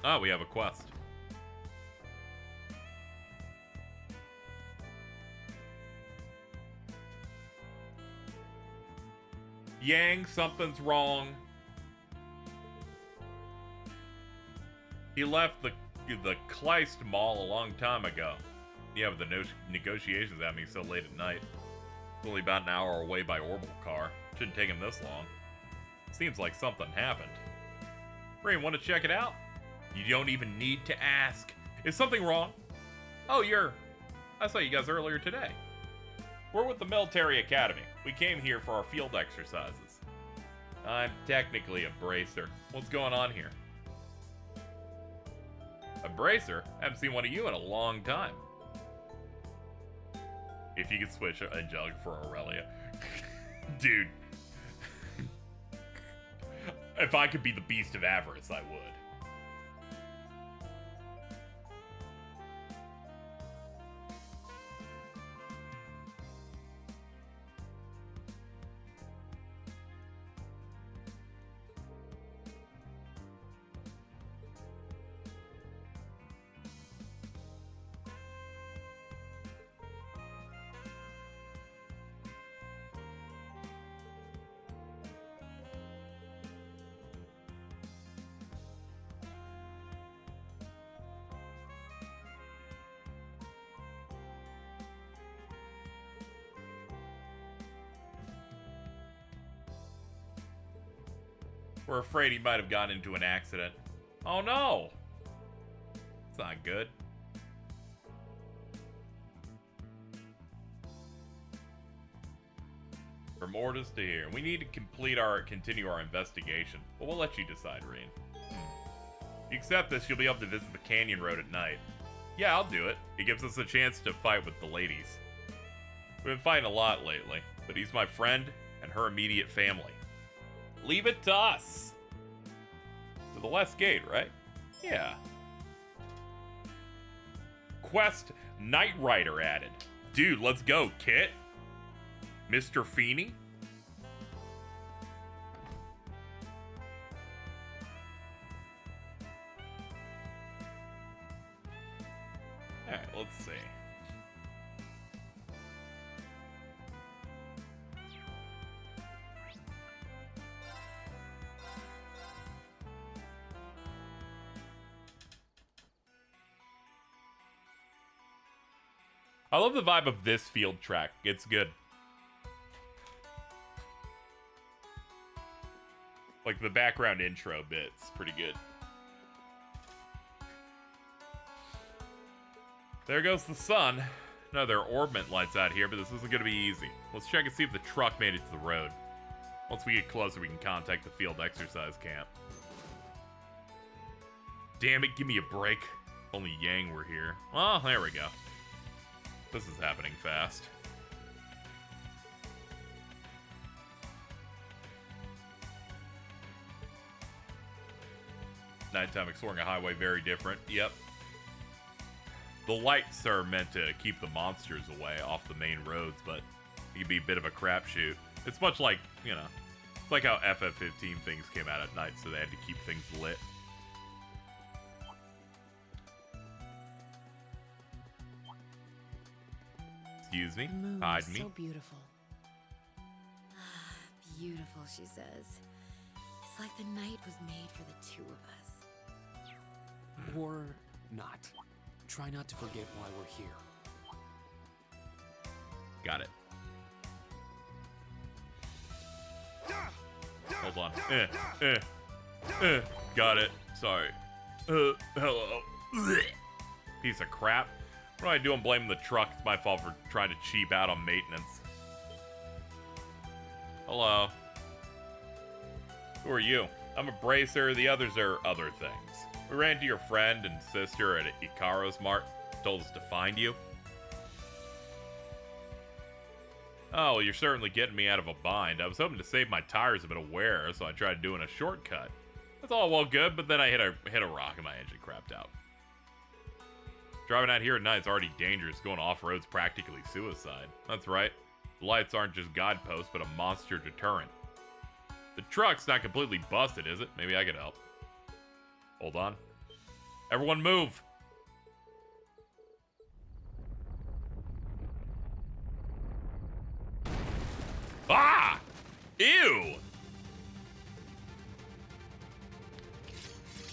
Oh, we have a quest. Yang, something's wrong. He left the Kleist Mall a long time ago. Yeah, but the negotiations happening so late at night. It's only about an hour away by orbital car. Shouldn't take him this long. Seems like something happened. Rain, want to check it out? You don't even need to ask. Is something wrong? Oh, I saw you guys earlier today. We're with the military academy. We came here for our field exercises. I'm technically a bracer. What's going on here? A bracer? Haven't seen one of you in a long time. If you could switch Angelica for Aurelia. Dude. If I could be the Beast of Avarice, I would. We're afraid he might have gotten into an accident. Oh no! It's not good. From Ordis to here. We need to continue our investigation. But we'll let you decide, Reen. If you accept this, you'll be able to visit the canyon road at night. Yeah, I'll do it. It gives us a chance to fight with the ladies. We've been fighting a lot lately, but he's my friend and her immediate family. Leave it to us! To the west gate, right? Yeah. Quest Night Rider added. Dude, let's go, Kit. Mr. Feeney? Alright, let's see. I love the vibe of this field track. It's good. Like the background intro bit's pretty good. There goes the sun. No, there are orbment lights out here, but this isn't going to be easy. Let's check and see if the truck made it to the road. Once we get closer, we can contact the field exercise camp. Damn it, give me a break. If only Yang were here. Well, there we go. This is happening fast. Nighttime exploring a highway, very different. Yep. The lights are meant to keep the monsters away off the main roads, but it can be a bit of a crapshoot. It's much like, you know, it's like how FF15 things came out at night, so they had to keep things lit. Excuse me?
The moon
Hide
is
me.
so beautiful. Beautiful, she says. It's like the night was made for the two of us.
Or not. Try not to forget why we're here.
Got it. Hold on. Got it. Sorry. Hello. Piece of crap. What do I do? I'm blaming the truck. It's my fault for trying to cheap out on maintenance. Hello. Who are you? I'm a bracer. The others are other things. We ran into your friend and sister at Ikaro's Mart. Told us to find you. Oh, well, you're certainly getting me out of a bind. I was hoping to save my tires a bit of wear, so I tried doing a shortcut. That's all well good, but then I hit a rock and my engine crapped out. Driving out here at night is already dangerous. Going off-road's practically suicide. That's right. The lights aren't just guideposts, but a monster deterrent. The truck's not completely busted, is it? Maybe I could help. Hold on. Everyone move! Ah! Ew!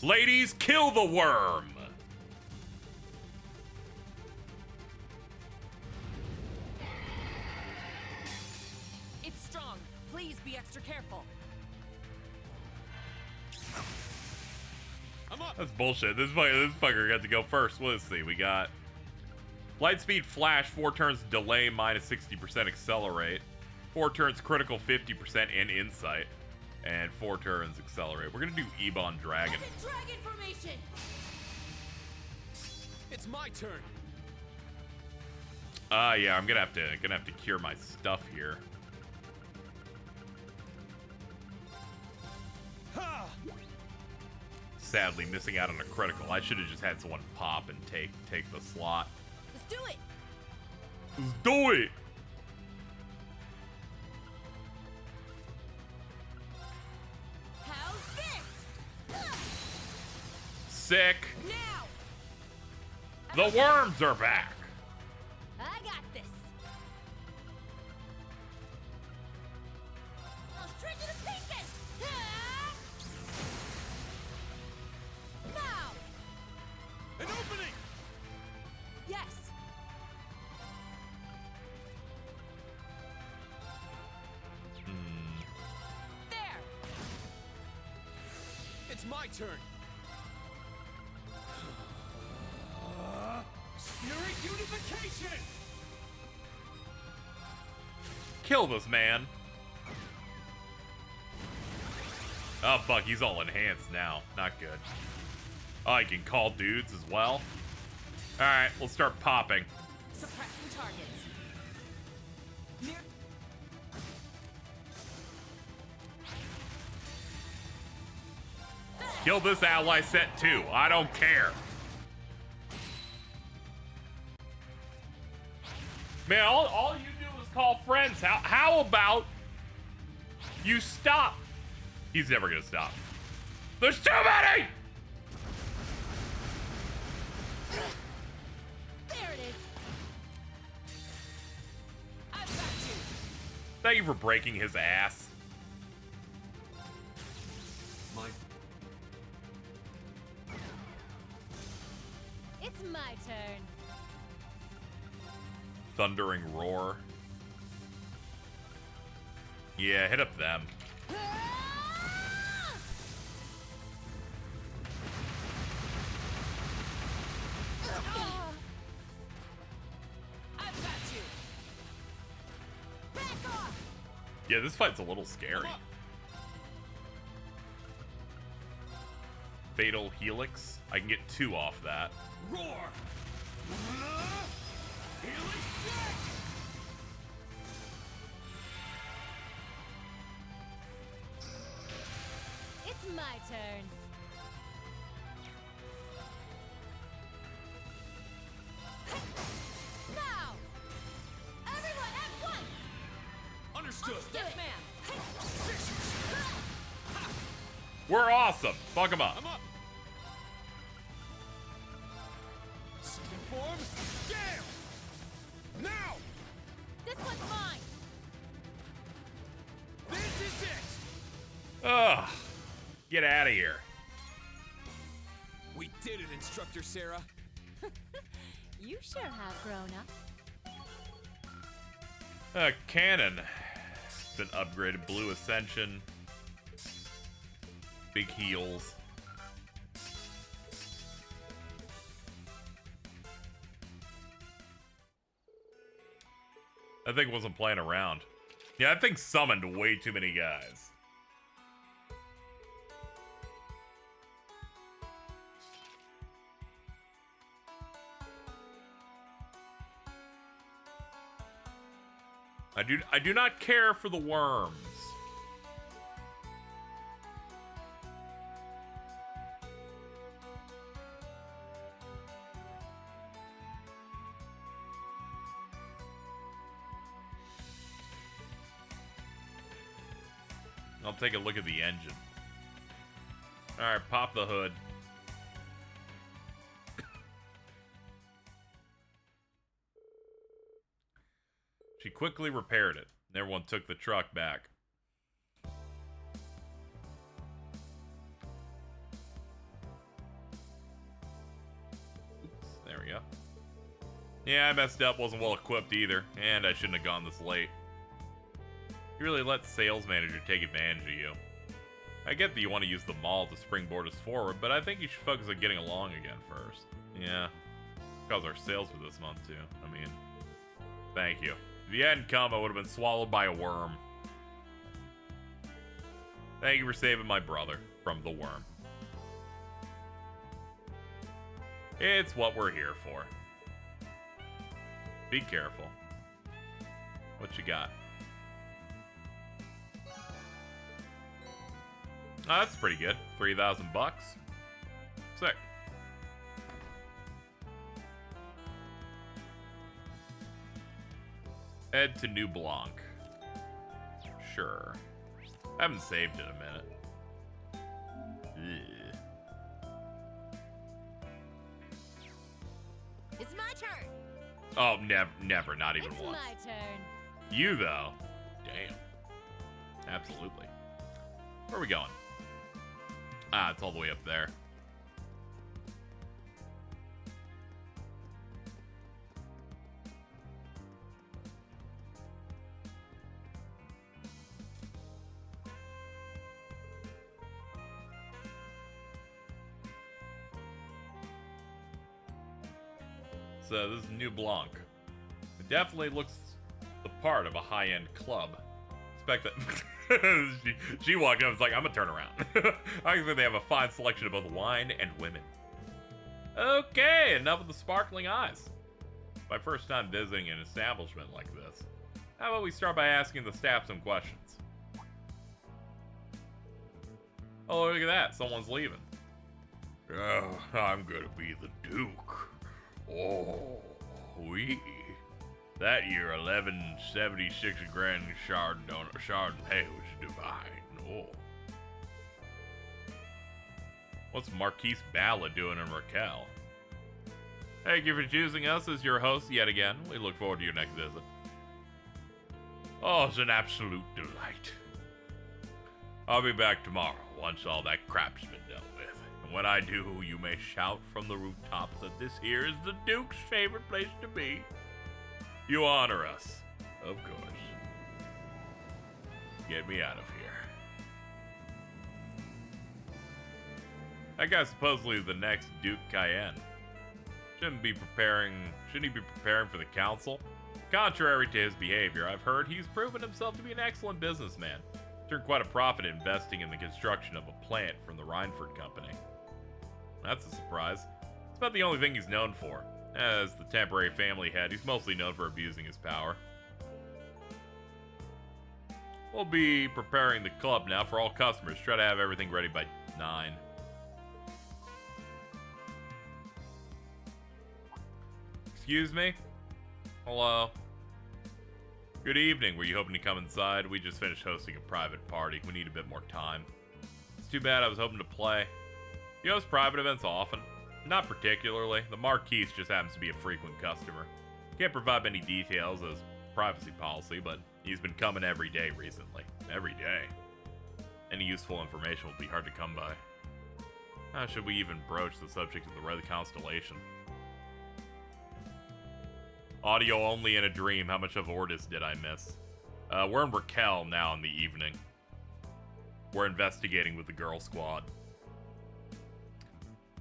Ladies, kill the worm!
It's strong. Please be extra careful.
That's bullshit. This fucker got to go first. Let's see. We got Lightspeed Flash, 4 turns delay, minus 60% accelerate. 4 turns critical, 50% and insight. And 4 turns accelerate. We're gonna do Ebon Dragon.
Dragon formation.
It's my turn.
Yeah, I'm gonna have to cure my stuff here. Sadly, missing out on a critical. I should have just had someone pop and take the slot.
Let's do it.
Let's do it.
How's this?
Sick.
Now.
The worms are back.
I got this. I'll shred you to pieces. Now.
An opening.
Yes. There.
It's my turn. Spirit unification!
Kill this man. Oh, fuck. He's all enhanced now. Not good. Oh, he can call dudes as well. Alright, we'll start popping.
Suppressing targets. Near
Kill this ally set too. I don't care. Man, all you do is call friends. How about you stop? He's never gonna stop. There's too many!
There it is. I've got you.
Thank you for breaking his ass.
It's my turn.
Thundering roar. Yeah, hit up them.
I've got you. Back off.
Yeah, this fight's a little scary. Fatal Helix. I can get 2 off that.
Roar! Helix Deck!
It's my turn. Now! Everyone at once!
Understood.
Yes, ma'am.
We're awesome. Fuck him up.
I'm up. Second form. Damn! Now!
This one's mine.
This is it!
Ugh. Get out of here.
We did it, Instructor Sarah.
You sure have grown up.
Cannon. It's been upgraded. Blue Ascension. Big heals. That thing wasn't playing around. Yeah, that thing summoned way too many guys. I do not care for the worms. I'll take a look at the engine. Alright, pop the hood. She quickly repaired it, and everyone took the truck back. Oops, there we go. Yeah, I messed up, wasn't well equipped either, and I shouldn't have gone this late. You really let the sales manager take advantage of you. I get that you want to use the mall to springboard us forward, but I think you should focus on getting along again first. Yeah, because our sales for this month too. I mean, thank you. If you hadn't come, I would have been swallowed by a worm. Thank you for saving my brother from the worm. It's what we're here for. Be careful. What you got? Oh, that's pretty good. 3,000 bucks. Sick. Head to New Blanc. Sure. Haven't saved in a minute. Ugh.
It's my turn.
Oh, never, not even
It's
once.
my turn.
You, though. Damn. Absolutely. Where are we going? Ah, it's all the way up there. This is New Blanc. It definitely looks the part of a high-end club. Expect that. she walked up and was like, I'm gonna turn around. I think they have a fine selection of both wine and women. Okay, enough of the sparkling eyes. My first time visiting an establishment like this. How about we start by asking the staff some questions? Oh, look at that. Someone's leaving. Oh, I'm gonna be the Duke. Oh, oui. That year, 1176 Grand Chardonnay was divine. Oh. What's Marquise Ballard doing in Raquel? Thank you for choosing us as your host yet again. We look forward to your next visit. Oh, it's an absolute delight. I'll be back tomorrow once all that crap's been dealt with. And when I do, you may shout from the rooftops that this here is the Duke's favorite place to be. You honor us, of course. Get me out of here. That guy's supposedly the next Duke Cayenne. Shouldn't he be preparing for the council? Contrary to his behavior, I've heard he's proven himself to be an excellent businessman. Turned quite a profit investing in the construction of a plant from the Reinford Company. That's a surprise. It's about the only thing he's known for. As the temporary family head, he's mostly known for abusing his power. We'll be preparing the club now for all customers. Try to have everything ready by 9. Excuse me? Hello? Good evening. Were you hoping to come inside? We just finished hosting a private party. We need a bit more time. It's too bad. I was hoping to play. You host private events often? Not particularly. The Marquise just happens to be a frequent customer. Can't provide many details as privacy policy, but he's been coming every day recently. Every day. Any useful information will be hard to come by. How should we even broach the subject of the Red Constellation? Audio only in a dream. How much of Ordis did I miss? We're in Raquel now in the evening. We're investigating with the girl squad.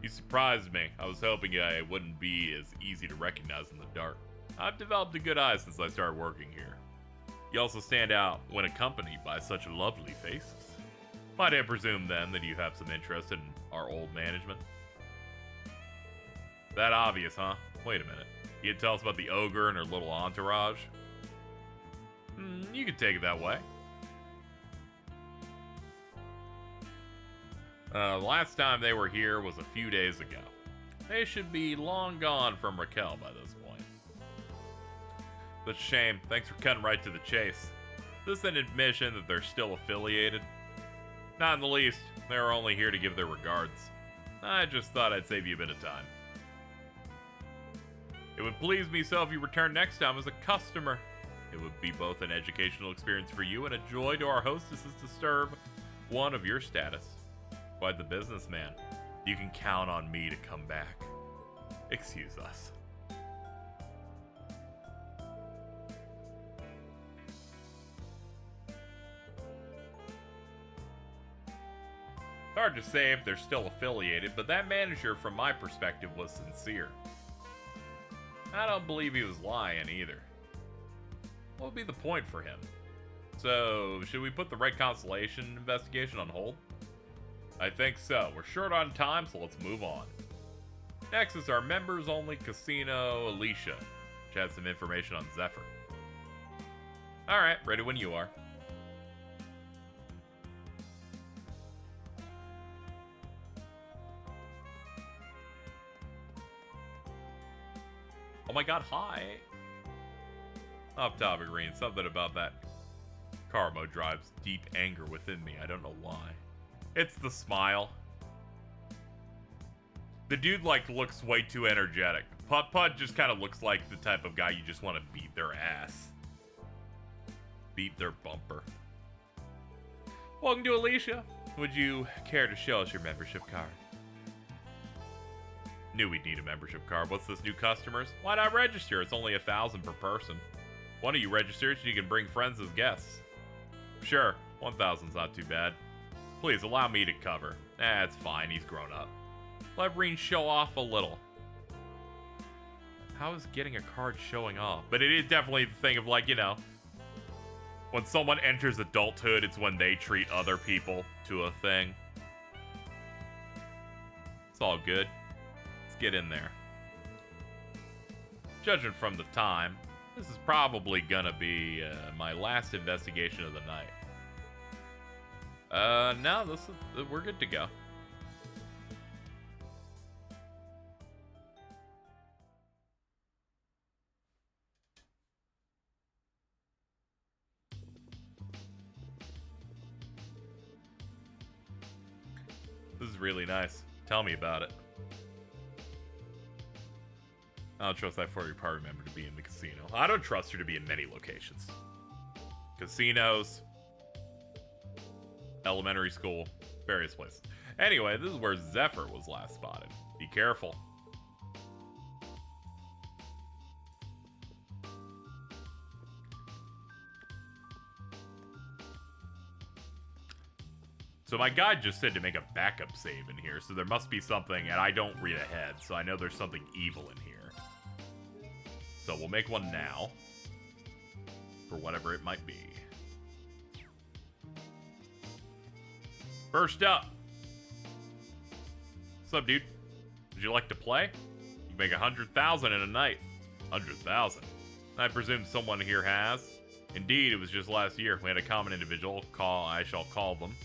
You surprised me. I was hoping I wouldn't be as easy to recognize in the dark. I've developed a good eye since I started working here. You also stand out when accompanied by such lovely faces. Might I presume then that you have some interest in our old management? That obvious, huh? Wait a minute. You can tell us about the ogre and her little entourage? You could take it that way. Last time they were here was a few days ago. They should be long gone from Raquel by this point. That's a shame. Thanks for cutting right to the chase. Is this an admission that they're still affiliated? Not in the least. They're only here to give their regards. I just thought I'd save you a bit of time. It would please me so if you return next time as a customer. It would be both an educational experience for you and a joy to our hostesses to serve one of your status. Quite the businessman. You can count on me to come back. Excuse us. It's hard to say if they're still affiliated, but that manager, from my perspective, was sincere. I don't believe he was lying either. What would be the point for him? So, should we put the Red Constellation investigation on hold? I think so. We're short on time, so let's move on. Next is our members-only casino, Alicia, which has some information on Zephyr. Alright, ready when you are. Oh my god, hi! Off topic, Reen. Something about that Carmo drives deep anger within me. I don't know why. It's the smile. The dude, like, looks way too energetic. Putt just kind of looks like the type of guy you just want to beat their ass. Beat their bumper. Welcome to Alicia. Would you care to show us your membership card? Knew we'd need a membership card. What's this, new customers? Why not register? It's only 1,000 per person. One of you registers and you can bring friends as guests. Sure, 1,000's not too bad. Please, allow me to cover. It's fine, he's grown up. Let Reen show off a little. How is getting a card showing off? But it is definitely the thing of like, you know, when someone enters adulthood, it's when they treat other people to a thing. It's all good. Let's get in there. Judging from the time, this is probably gonna be my last investigation of the night. No, we're good to go. This is really nice. Tell me about it. I don't trust that 40 party member to be in the casino. I don't trust her to be in many locations. Casinos, elementary school, various places. Anyway, this is where Zephyr was last spotted. Be careful. So my guide just said to make a backup save in here, so there must be something, and I don't read ahead, so I know there's something evil in here. So we'll make one now, for whatever it might be. First up. What's up, dude? Would you like to play? You make 100,000 in a night. 100,000. I presume someone here has. Indeed, it was just last year. We had a common individual. I shall call them.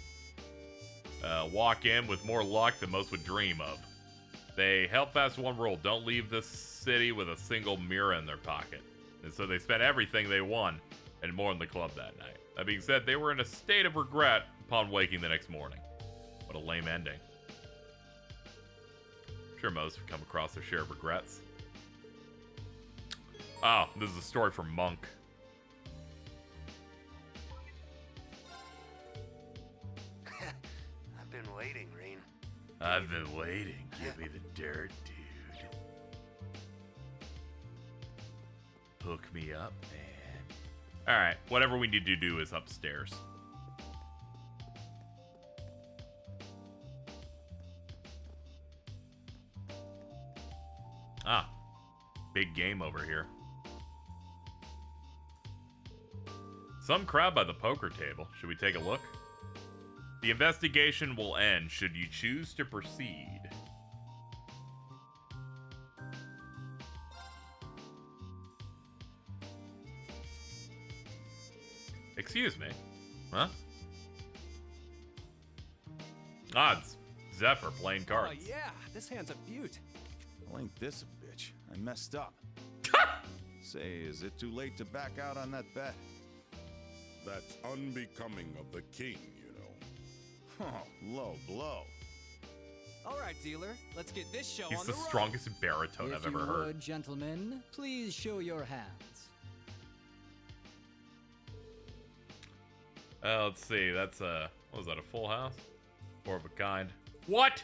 Walk in with more luck than most would dream of. They held fast to one rule: don't leave this city with a single mirror in their pocket. And so they spent everything they won and more in the club that night. That being said, they were in a state of regret upon waking the next morning. What a lame ending. I'm sure most have come across their share of regrets. Oh, this is a story from Monk.
I've been waiting, Reen.
I've been waiting. Give me the dirt, dude. Hook me up, man. Alright, whatever we need to do is upstairs. Ah, big game over here. Some crowd by the poker table. Should we take a look? The investigation will end should you choose to proceed. Excuse me. Huh? Odds. Zephyr playing cards.
Oh yeah, this hand's a beaut.
Well, ain't this a bitch? I messed up. Say, is it too late to back out on that bet?
That's unbecoming of the king, you know.
Oh, low blow.
All right, dealer, let's get this show
He's
on
the
road.
strongest baritone I've ever heard.
Would, gentlemen, please show your hands.
Let's see. That's what was that? A full house? Four of a kind. What?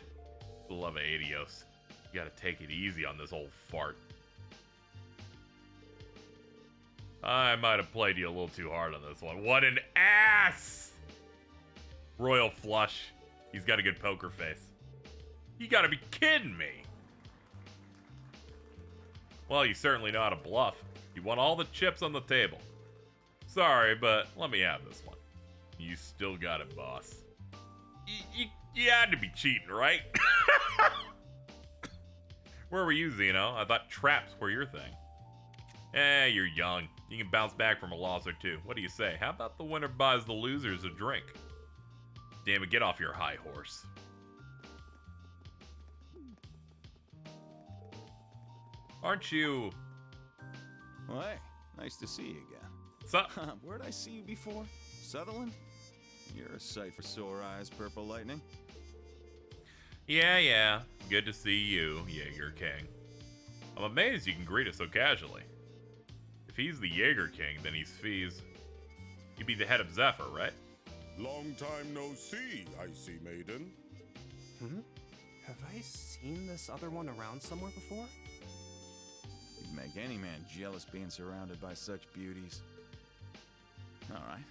Love Adios. You gotta take it easy on this old fart. I might have played you a little too hard on this one. What an ass! Royal flush. He's got a good poker face. You gotta be kidding me. Well, you certainly know how to bluff. You want all the chips on the table. Sorry, but let me have this one. You still got it, boss. You had to be cheating, right? Where were you, Zeno? I thought traps were your thing. You're young. You can bounce back from a loss or two. What do you say? How about the winner buys the losers a drink? Damn it, get off your high horse. Aren't you...
Well, hey, nice to see you again.
What's up?
Where'd I see you before? Sutherland? You're a sight for sore eyes, Purple Lightning.
Yeah. Good to see you, Jaeger King. I'm amazed you can greet us so casually. If he's the Jaeger King, then you'd be the head of Zephyr, right?
Long time no see, I see, maiden.
Have I seen this other one around somewhere before?
You'd make any man jealous being surrounded by such beauties. All right.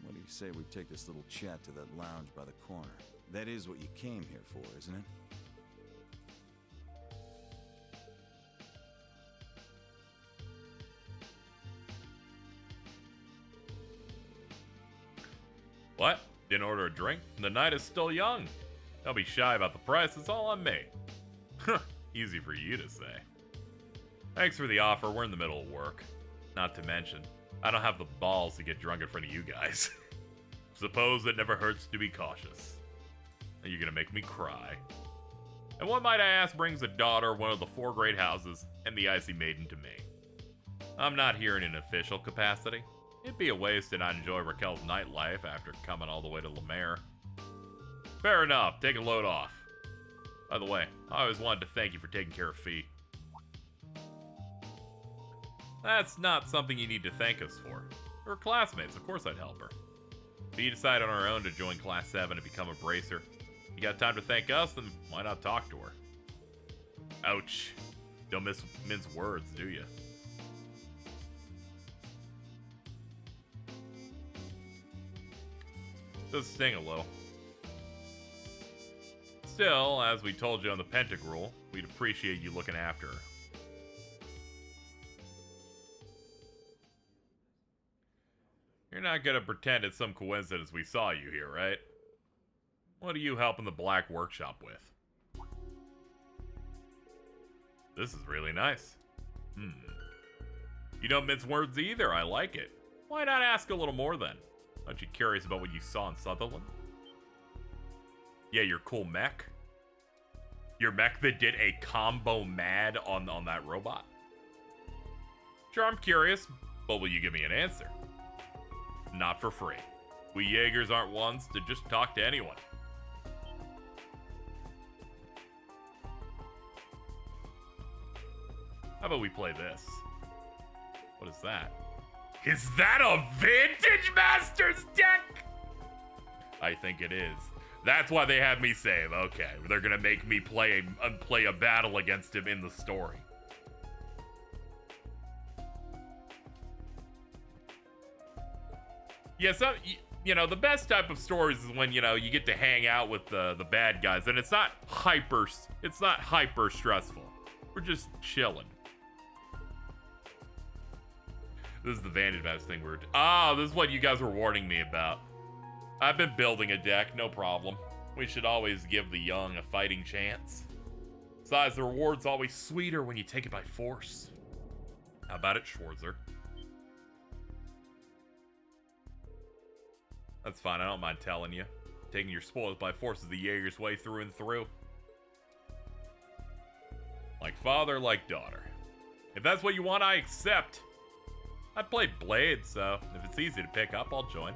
What do you say we take this little chat to that lounge by the corner? That is what you came here for, isn't it?
Didn't order a drink? The night is still young. Don't be shy about the price, it's all on me. Easy for you to say. Thanks for the offer, we're in the middle of work. Not to mention, I don't have the balls to get drunk in front of you guys. Suppose it never hurts to be cautious. And you're gonna make me cry. And what might I ask brings a daughter of one of the 4 great houses and the Icy Maiden to me? I'm not here in an official capacity. It'd be a waste to not enjoy Raquel's nightlife after coming all the way to La Mer. Fair enough, take a load off. By the way, I always wanted to thank you for taking care of Fee. That's not something you need to thank us for. We're classmates, of course I'd help her. If you decide on her own to join Class 7 and become a bracer, you got time to thank us, then why not talk to her? Ouch. Don't mince words, do you? Does sting a little. Still, as we told you on the Pentagrule, we'd appreciate you looking after her. You're not gonna pretend it's some coincidence we saw you here, right? What are you helping the Black Workshop with? This is really nice. You don't mince words either, I like it. Why not ask a little more then? Aren't you curious about what you saw in Sutherland? Yeah, your cool mech. Your mech that did a combo mad on that robot? Sure, I'm curious, but will you give me an answer? Not for free. We Jaegers aren't ones to just talk to anyone. How about we play this? What is that? Is that a Vintage Masters deck? I think it is. That's why they had me save. Okay, they're gonna make me play a battle against him in the story. Yeah, so, you know, the best type of stories is when, you know, you get to hang out with the bad guys, and it's not hyper stressful. We're just chilling. This is the Vantage Match thing this is what you guys were warning me about. I've been building a deck, no problem. We should always give the young a fighting chance. Besides, the reward's always sweeter when you take it by force. How about it, Schwarzer? That's fine, I don't mind telling you. Taking your spoils by force is the Jaeger's way through and through. Like father, like daughter. If that's what you want, I accept. I play Blade, so if it's easy to pick up, I'll join.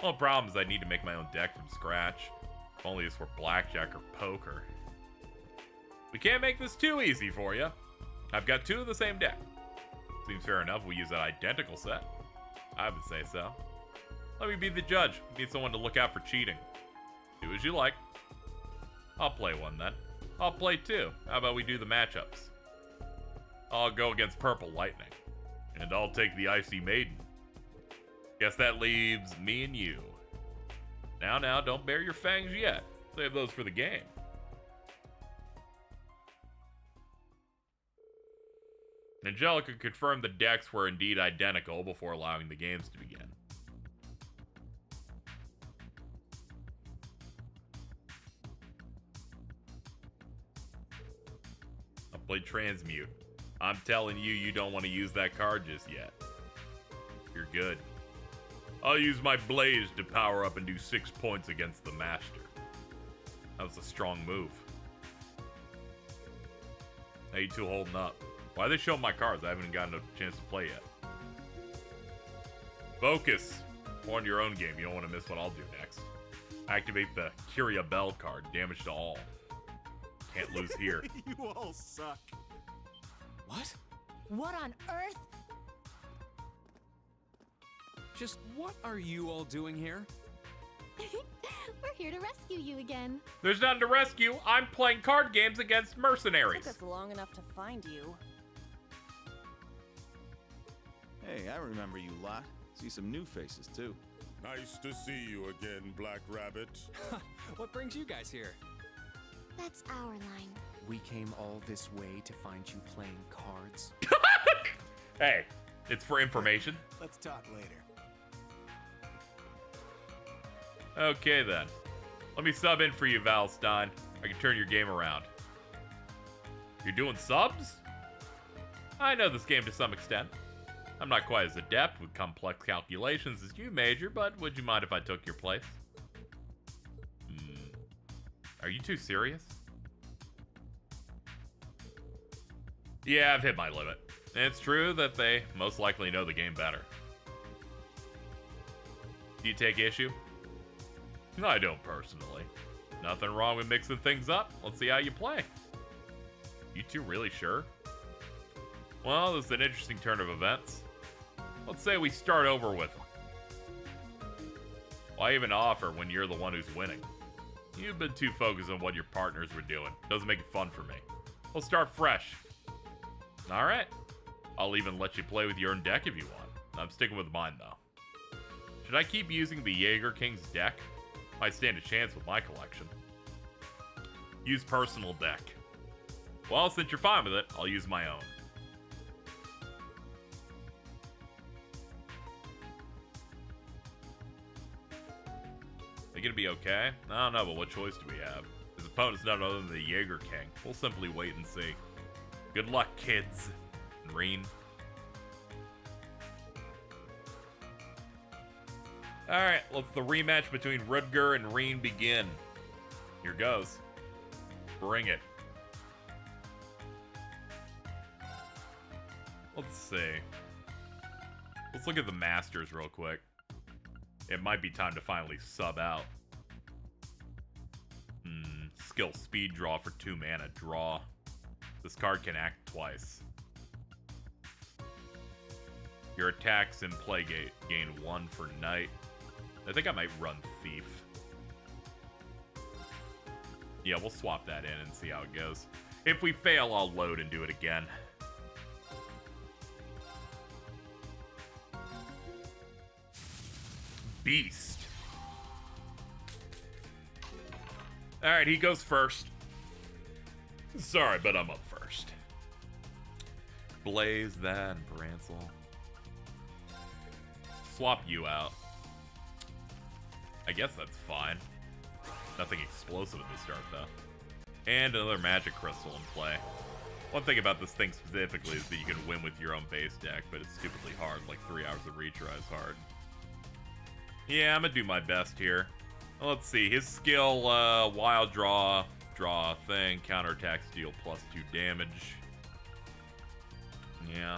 Only problem is I need to make my own deck from scratch. If only this were blackjack or poker. We can't make this too easy for you. I've got 2 of the same deck. Seems fair enough we use an identical set. I would say so. Let me be the judge. We need someone to look out for cheating. Do as you like. I'll play one then. I'll play 2. How about we do the matchups? I'll go against Purple Lightning. And I'll take the Icy Maiden. Guess that leaves me and you. Now, don't bare your fangs yet. Save those for the game. Angelica confirmed the decks were indeed identical before allowing the games to begin. I'll play Transmute. I'm telling you, you don't want to use that card just yet. You're good. I'll use my Blaze to power up and do 6 points against the Master. That was a strong move. How you 2 holding up? Why are they showing my cards? I haven't gotten a chance to play yet. Focus. On your own game. You don't want to miss what I'll do next. Activate the Curia Bell card. Damage to all. Can't lose here.
You all suck.
What?
What on earth?
Just what are you all doing here?
We're here to rescue you again.
There's nothing to rescue. I'm playing card games against mercenaries.
Took us long enough to find you.
Hey, I remember you lot. See some new faces, too.
Nice to see you again, Black Rabbit.
What brings you guys here?
That's our line.
We came all this way to find you playing cards.
Hey, it's for information.
Let's talk later.
Okay then. Let me sub in for you, Valstein. I can turn your game around. You're doing subs? I know this game to some extent. I'm not quite as adept with complex calculations as you, Major, but would you mind if I took your place? Are you too serious? Yeah, I've hit my limit. And it's true that they most likely know the game better. Do you take issue? No, I don't personally. Nothing wrong with mixing things up. Let's see how you play. You two really sure? Well, this is an interesting turn of events. Let's say we start over with them. Why even offer when you're the one who's winning? You've been too focused on what your partners were doing. Doesn't make it fun for me. We'll start fresh. Alright. I'll even let you play with your own deck if you want. I'm sticking with mine, though. Should I keep using the Jaeger King's deck? Might stand a chance with my collection. Use personal deck. Well, since you're fine with it, I'll use my own. They gonna be okay? I don't know, but what choice do we have? His opponent's none other than the Jaeger King. We'll simply wait and see. Good luck, kids. And Reen. Alright, let's the rematch between Rudger and Reen begin. Here goes. Bring it. Let's see. Let's look at the Masters real quick. It might be time to finally sub out. Skill speed draw for 2 mana. Draw. This card can act twice. Your attacks in play gain 1 for night. I think I might run Thief. Yeah, we'll swap that in and see how it goes. If we fail, I'll load and do it again. Beast. Alright, he goes first. Sorry, but I'm up first. Blaze that and Brancel. Swap you out. I guess that's fine. Nothing explosive at the start, though. And another magic crystal in play. One thing about this thing specifically is that you can win with your own base deck, but it's stupidly hard. Like 3 hours of retry is hard. Yeah, I'm gonna do my best here. Let's see. His skill, wild draw a thing, counterattacks deal +2 damage. Yeah.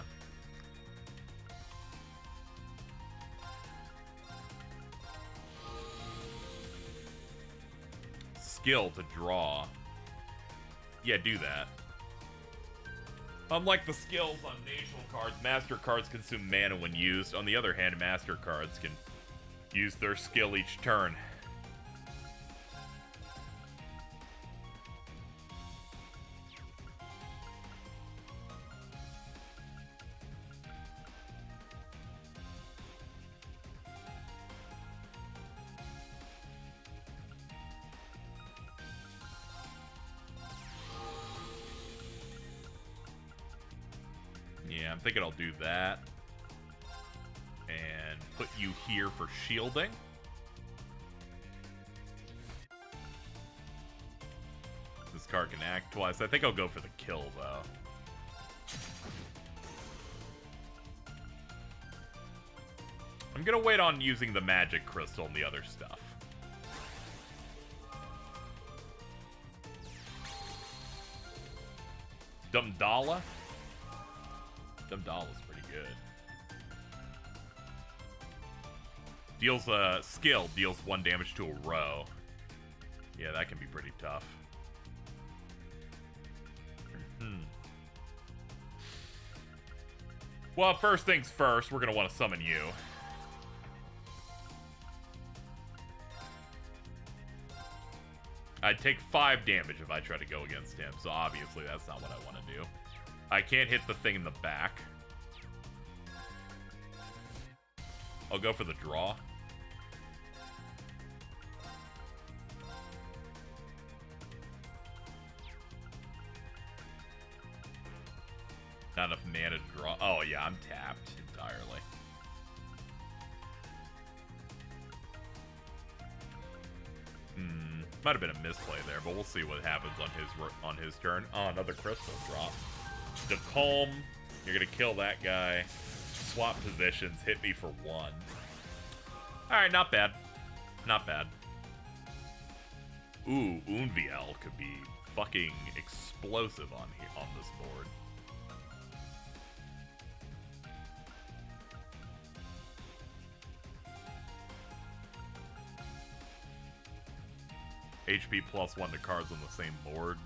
Skill to draw. Yeah, do that. Unlike the skills on national cards, master cards consume mana when used. On the other hand, master cards can use their skill each turn. Yeah, I'm thinking I'll do that. And put you here for shielding. This card can act twice. I think I'll go for the kill, though. I'm gonna wait on using the magic crystal and the other stuff. Dumdala? Dumdala's pretty good. Deals skill, deals 1 damage to a row. Yeah, that can be pretty tough. Well, first things first, we're gonna want to summon you. I'd take 5 damage if I try to go against him, so obviously that's not what I want to do. I can't hit the thing in the back. I'll go for the draw. Not enough mana to draw. Oh yeah, I'm tapped entirely. Might have been a misplay there, but we'll see what happens on his turn. Oh, another crystal drop. The calm. You're gonna kill that guy. Swap positions. Hit me for 1. All right, not bad. Not bad. Ooh, Unviel could be fucking explosive on this board. HP +1 to cards on the same board.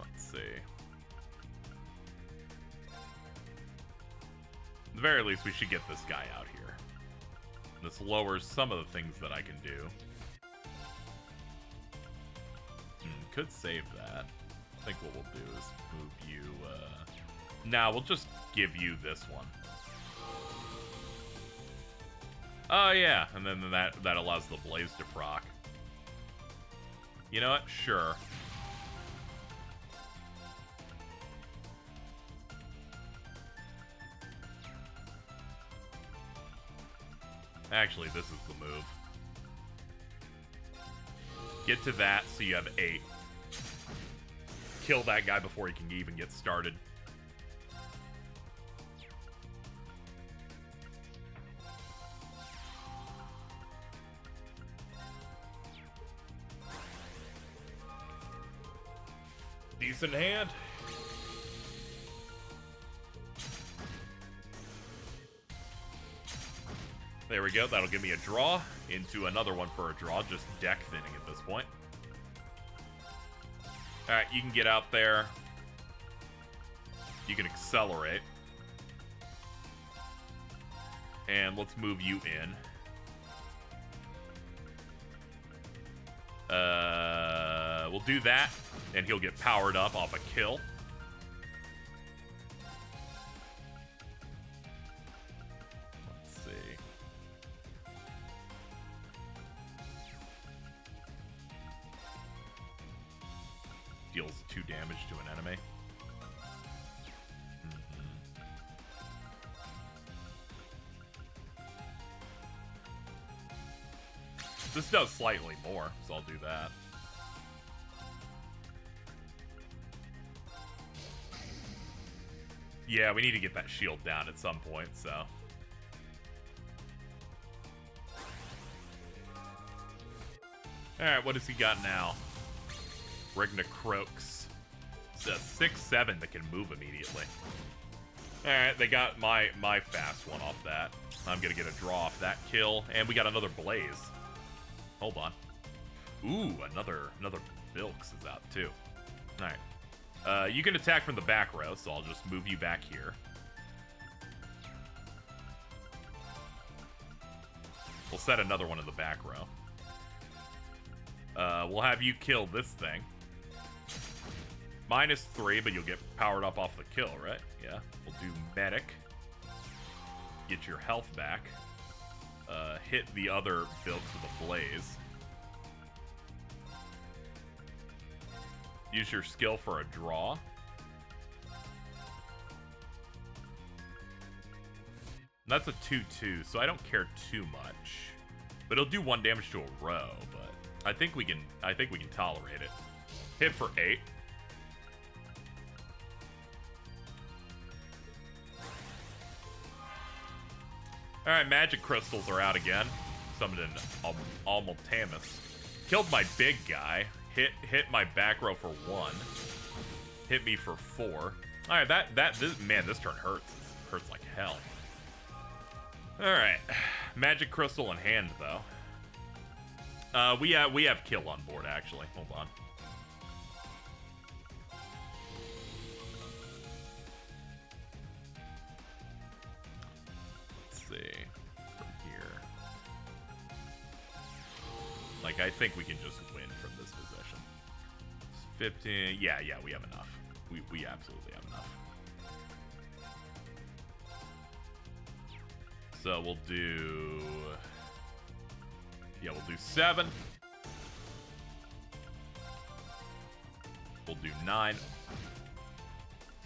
Let's see. At the very least, we should get this guy out here. This lowers some of the things that I can do. Could save that. I think what we'll do is move you, Nah, we'll just give you this one. Oh, yeah. And then that allows the Blaze to proc. You know what? Sure. Actually, this is the move. Get to that so you have 8. Kill that guy before he can even get started. Decent hand. There we go. That'll give me a draw into another one for a draw. Just deck thinning at this point. Alright, you can get out there. You can accelerate. And let's move you in. We'll do that, and he'll get powered up off a kill. Let's see. Deals 2 damage to an enemy. This does slightly more, so I'll do that. Yeah, we need to get that shield down at some point, so. Alright, what has he got now? Reconnecting. It's a 6/7 that can move immediately. Alright, they got my fast one off that. I'm gonna get a draw off that kill, and we got another Blaze. Hold on. Ooh, another Bilks is out too. Alright. You can attack from the back row, so I'll just move you back here. We'll set another one in the back row. We'll have you kill this thing. -3, but you'll get powered up off the kill, right? Yeah. We'll do Medic. Get your health back. Hit the other Bilks with a Blaze. Use your skill for a draw. That's a 2/2, so I don't care too much. But it'll do 1 damage to a row, but I think we can tolerate it. Hit for 8. Alright, magic crystals are out again. Summoned an Almultamus. Killed my big guy. Hit my back row for 1. Hit me for 4. Alright, this turn hurts. It hurts like hell. Alright. Magic crystal in hand, though. We have kill on board, actually. Hold on. Let's see. From here. Like, I think we can just win from this position. 15. Yeah, we have enough. We absolutely have enough. So we'll do... Yeah, we'll do 7. We'll do 9.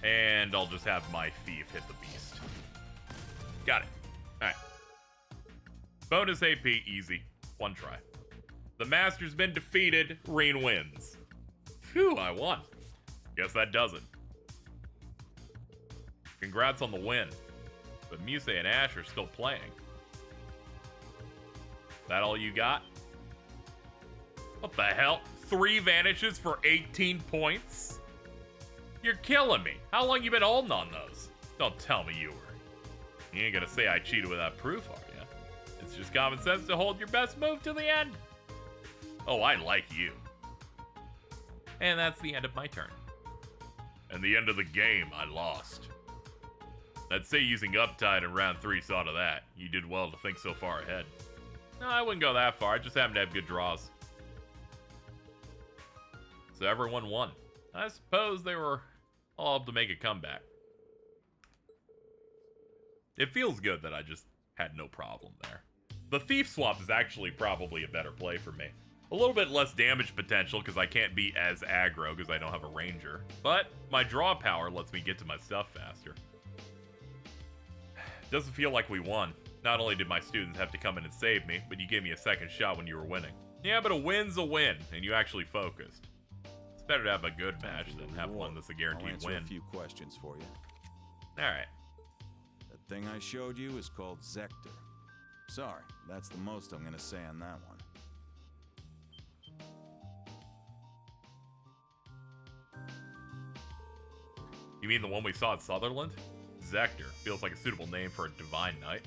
And I'll just have my thief hit the beast. Got it. Alright. Bonus AP, easy. 1 try. The master's been defeated. Reen wins. Phew, I won. Guess that does it. Congrats on the win. But Muse and Ash are still playing. That all you got? What the hell? 3 vanishes for 18 points? You're killing me. How long you been holding on those? Don't tell me you were. You ain't gonna say I cheated without proof, are ya? It's just common sense to hold your best move till the end. Oh, I like you. And that's the end of my turn. And the end of the game, I lost. I'd say using Uptide in round 3 saw to that. You did well to think so far ahead. No, I wouldn't go that far. I just happened to have good draws. So everyone won. I suppose they were all able to make a comeback. It feels good that I just had no problem there. The Thief Swap is actually probably a better play for me. A little bit less damage potential because I can't be as aggro because I don't have a ranger. But my draw power lets me get to my stuff faster. Doesn't feel like we won. Not only did my students have to come in and save me, but you gave me a second shot when you were winning. Yeah, but a win's a win, and you actually focused. It's better to have a good match than have one that's a guaranteed
I'll answer
win.
a few questions for you.
Alright.
That thing I showed you is called Zector. Sorry, that's the most I'm gonna say on that one.
You mean the one we saw at Sutherland? Zector feels like a suitable name for a divine knight.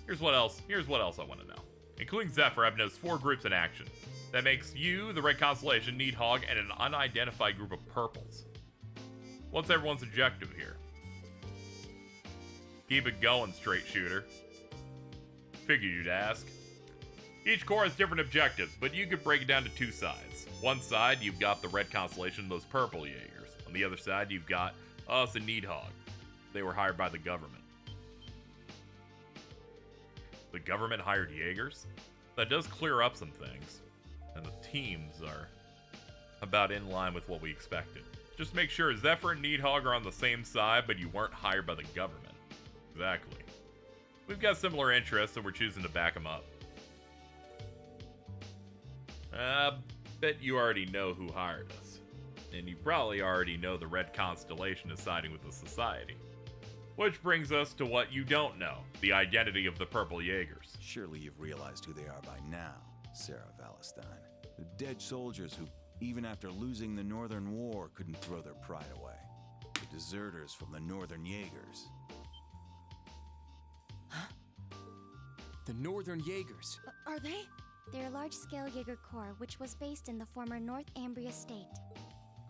Here's what else I want to know. Including Zephyr, I've noticed 4 groups in action. That makes you, the Red Constellation, Needhog, and an unidentified group of purples. What's everyone's objective here? Keep it going, straight shooter. Figured you'd ask. Each corps has different objectives, but you could break it down to 2 sides. One side, you've got the Red Constellation and those purple Jaegers. On the other side, you've got us and Needhog. They were hired by the government. The government hired Jaegers? That does clear up some things. And the teams are about in line with what we expected. Just make sure Zephyr and Needhog are on the same side, but you weren't hired by the government. Exactly. We've got similar interests, and we're choosing to back them up. Bet you already know who hired us. And you probably already know the Red Constellation is siding with the Society. Which brings us to what you don't know, the identity of the Purple Jaegers.
Surely you've realized who they are by now, Sarah Valentine. The dead soldiers who, even after losing the Northern War, couldn't throw their pride away. The deserters from the Northern Jaegers.
The Northern Jaegers.
Are they? They're a large-scale Jaeger Corps, which was based in the former North Ambria state.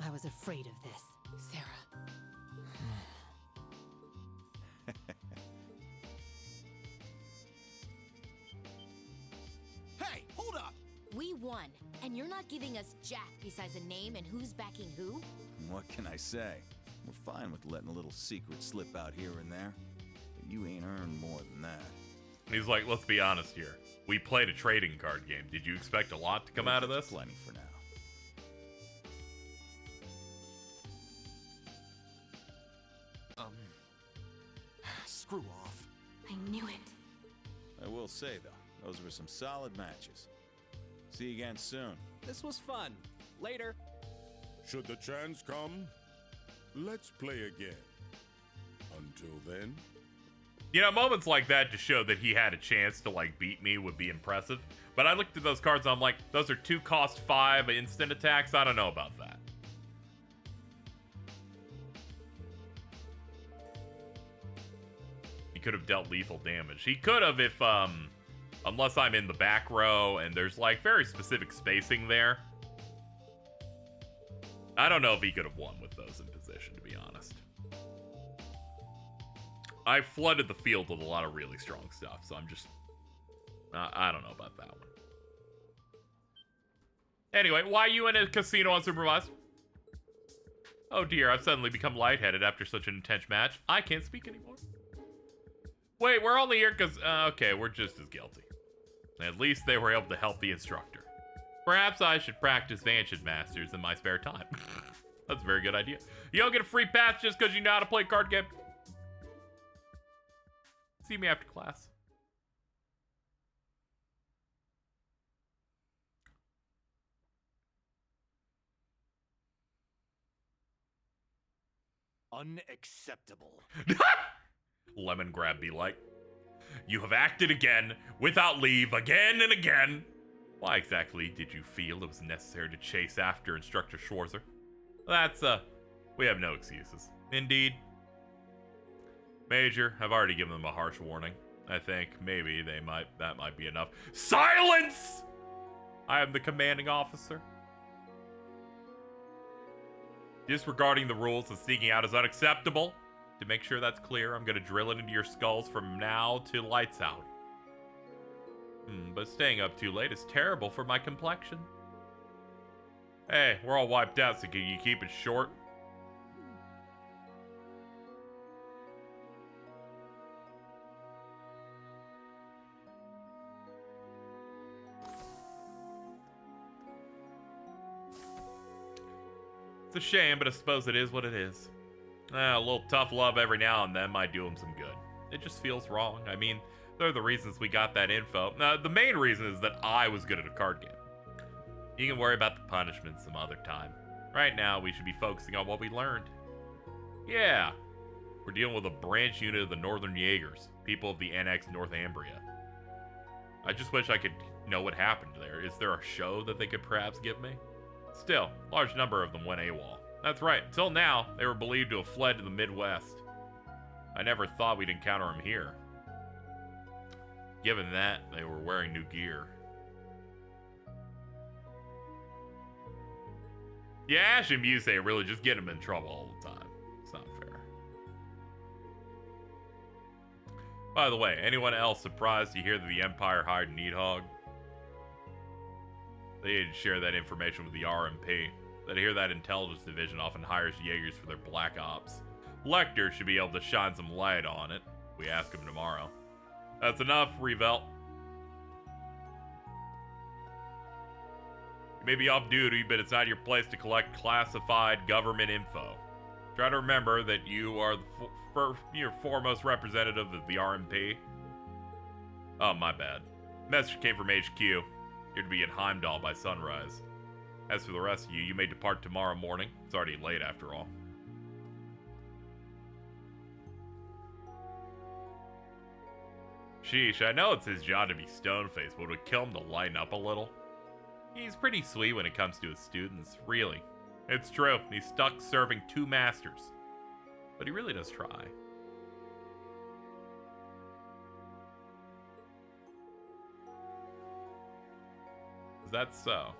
I was afraid of this, Sarah.
Hey, hold up!
We won, and you're not giving us jack besides a name and who's backing who?
What can I say? We're fine with letting a little secret slip out here and there. But you ain't earned more than that.
And he's like, let's be honest here. We played a trading card game. Did you expect a lot to come out of this?
Plenty for now.
Screw off.
I knew it.
I will say, though, those were some solid matches. See you again soon.
This was fun. Later.
Should the chance come, let's play again. Until then...
You know, moments like that to show that he had a chance to, like, beat me would be impressive. But I looked at those cards and I'm like, those are 2 cost 5 instant attacks? I don't know about that. He could have dealt lethal damage. He could have if, unless I'm in the back row and there's, like, very specific spacing there. I don't know if he could have won with those in position, to be honest. I flooded the field with a lot of really strong stuff, so I'm just... I don't know about that one. Anyway, why are you in a casino unsupervised? Oh dear, I've suddenly become lightheaded after such an intense match. I can't speak anymore. Wait, we're only here because... okay, we're just as guilty. At least they were able to help the instructor. Perhaps I should practice Vantage Masters in my spare time. That's a very good idea. You don't get a free pass just because you know how to play a card game. See me after class.
unacceptable.
Lemon Grab be like, you have acted again, without leave, again and again. Why exactly did you feel it was necessary to chase after Instructor Schwarzer? That's, we have no excuses. Indeed. Major, I've already given them a harsh warning. I think maybe that might be enough. Silence! I am the commanding officer. Disregarding the rules and sneaking out is unacceptable. To make sure that's clear, I'm gonna drill it into your skulls from now to lights out. But staying up too late is terrible for my complexion. Hey, we're all wiped out, so can you keep it short? It's a shame, but I suppose it is what it is. A little tough love every now and then might do them some good. It just feels wrong. I mean, they're the reasons we got that info. Now, the main reason is that I was good at a card game. You can worry about the punishment some other time. Right now, we should be focusing on what we learned. Yeah, we're dealing with a branch unit of the Northern Jaegers, people of the annexed Northumbria. I just wish I could know what happened there. Is there a show that they could perhaps give me? Still, large number of them went AWOL. That's right, until now, they were believed to have fled to the Midwest. I never thought we'd encounter them here. Given that, they were wearing new gear. Yeah, Ash and Musei really just get him in trouble all the time. It's not fair. By the way, anyone else surprised to hear that the Empire hired Needhog? They didn't share that information with the RMP. That hear that intelligence division often hires Jaegers for their black ops. Lecter should be able to shine some light on it. We ask him tomorrow. That's enough, Revelt. You may be off duty, but it's not your place to collect classified government info. Try to remember that you are your foremost representative of the RMP. Oh, my bad. Message came from HQ. You're to be at Heimdall by sunrise. As for the rest of you, you may depart tomorrow morning. It's already late after all. Sheesh, I know it's his job to be stone-faced, but it would kill him to lighten up a little. He's pretty sweet when it comes to his students, really. It's true, he's stuck serving two masters. But he really does try. Is that so?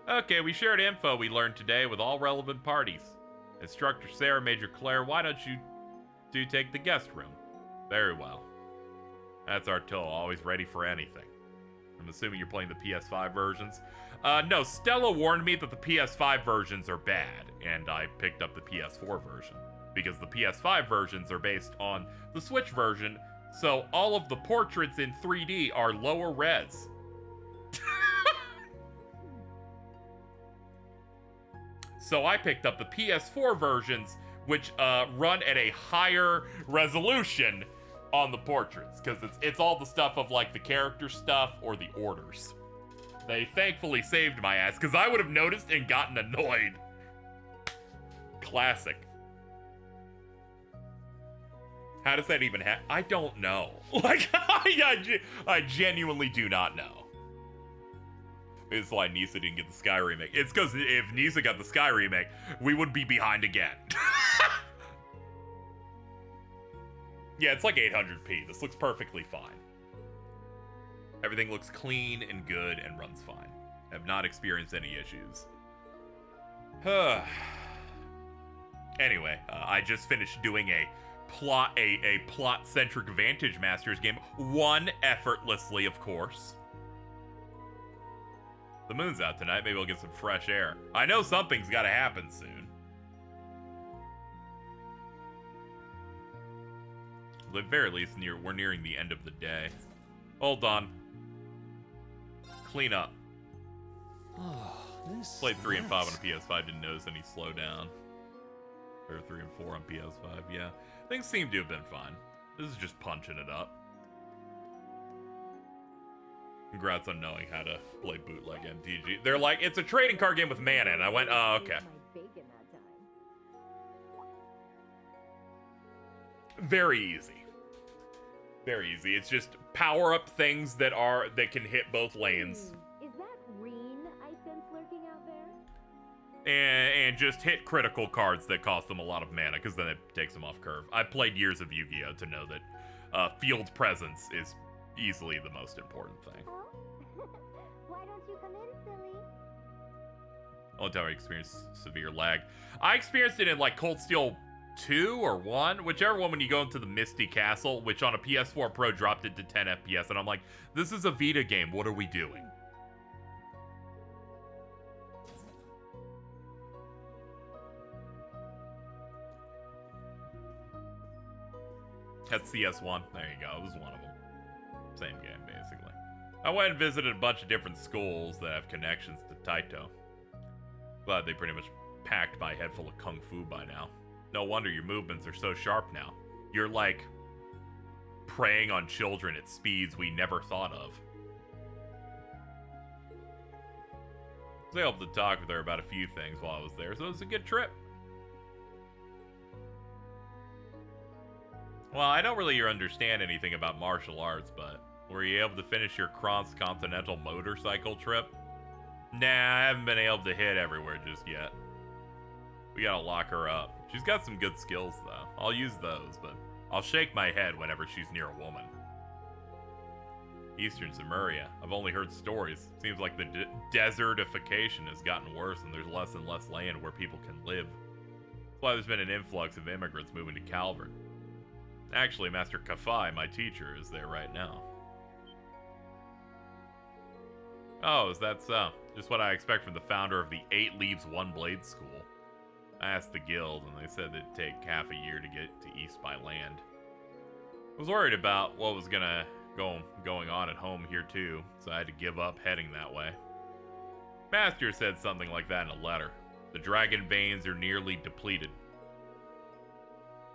Okay, we shared info we learned today with all relevant parties. Instructor Sarah, Major Claire, why don't you take the guest room? Very well. That's our tool, always ready for anything. I'm assuming you're playing the PS5 versions. No, Stella warned me that the PS5 versions are bad, and I picked up the PS4 version. Because the PS5 versions are based on the Switch version, so all of the portraits in 3D are lower res. So I picked up the PS4 versions, which run at a higher resolution on the portraits, because it's all the stuff of like the character stuff or the orders. They thankfully saved my ass, because I would have noticed and gotten annoyed. Classic. How does that even happen? I don't know. Like, I genuinely do not know. It's why Nisa didn't get the Sky remake. It's because if Nisa got the Sky remake, we would be behind again. Yeah, it's like 800p. This looks perfectly fine. Everything looks clean and good and runs fine. Have not experienced any issues. Anyway, I just finished doing a plot-centric Vantage Masters game. One effortlessly, of course. The moon's out tonight. Maybe we'll get some fresh air. I know something's got to happen soon. At the very least, we're nearing the end of the day. Hold on. Clean up. Played 3 and 5 on a PS5. Didn't notice any slowdown. Or 3 and 4 on PS5. Yeah, things seem to have been fine. This is just punching it up. Congrats on knowing how to play bootleg MTG. They're like, it's a trading card game with mana, and I went, oh, okay. very easy. Very easy. It's just power up things that can hit both lanes.
Is that Reen I sense lurking out there?
And just hit critical cards that cost them a lot of mana, because then it takes them off curve. I played years of Yu-Gi-Oh! To know that field presence is easily the most important thing.
Oh? Why don't you come in, silly?
Only time I experienced severe lag. I experienced it in like Cold Steel 2 or 1, whichever one, when you go into the Misty Castle, which on a PS4 Pro dropped it to 10 FPS, and I'm like, this is a Vita game, what are we doing? That's CS1. There you go. It was one of them. Same game, basically. I went and visited a bunch of different schools that have connections to Taito. Glad they pretty much packed my head full of kung fu by now. No wonder your movements are so sharp now. You're like preying on children at speeds we never thought of. I was able to talk with her about a few things while I was there, so it was a good trip. Well, I don't really understand anything about martial arts, but were you able to finish your cross-continental motorcycle trip? Nah, I haven't been able to hit everywhere just yet. We gotta lock her up. She's got some good skills, though. I'll use those, but I'll shake my head whenever she's near a woman. Eastern Zemuria. I've only heard stories. Seems like the desertification has gotten worse and there's less and less land where people can live. That's why there's been an influx of immigrants moving to Calvert. Actually, Master Kafai, my teacher, is there right now. Oh, is that so? Just what I expect from the founder of the 8 Leaves One Blade School. I asked the guild, and they said it'd take half a year to get to East by land. I was worried about what was going on at home here too, so I had to give up heading that way. Master said something like that in a letter. The dragon veins are nearly depleted.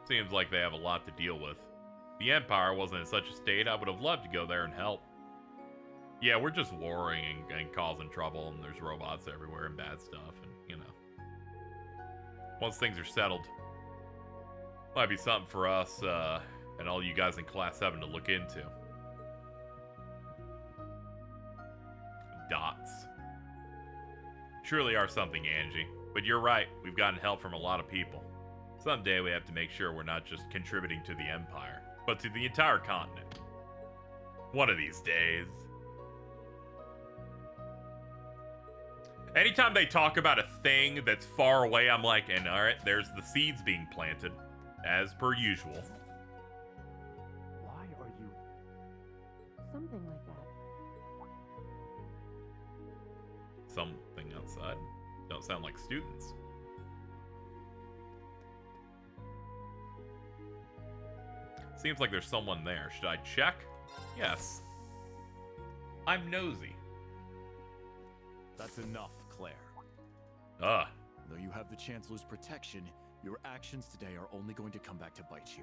Seems like they have a lot to deal with. If the Empire wasn't in such a state, I would have loved to go there and help. Yeah, we're just warring and causing trouble, and there's robots everywhere and bad stuff, and, you know. Once things are settled, might be something for us, and all you guys in Class 7 to look into. Dots. Surely are something, Angie. But you're right, we've gotten help from a lot of people. Someday we have to make sure we're not just contributing to the Empire, but to the entire continent. One of these days. Anytime they talk about a thing that's far away, I'm like, and alright, there's the seeds being planted, as per usual.
Why are you...
Something like that.
Something outside. Don't sound like students. Seems like there's someone there. Should I check? Yes. I'm nosy.
That's enough, Claire.
Though
you have the Chancellor's protection, your actions today are only going to come back to bite you.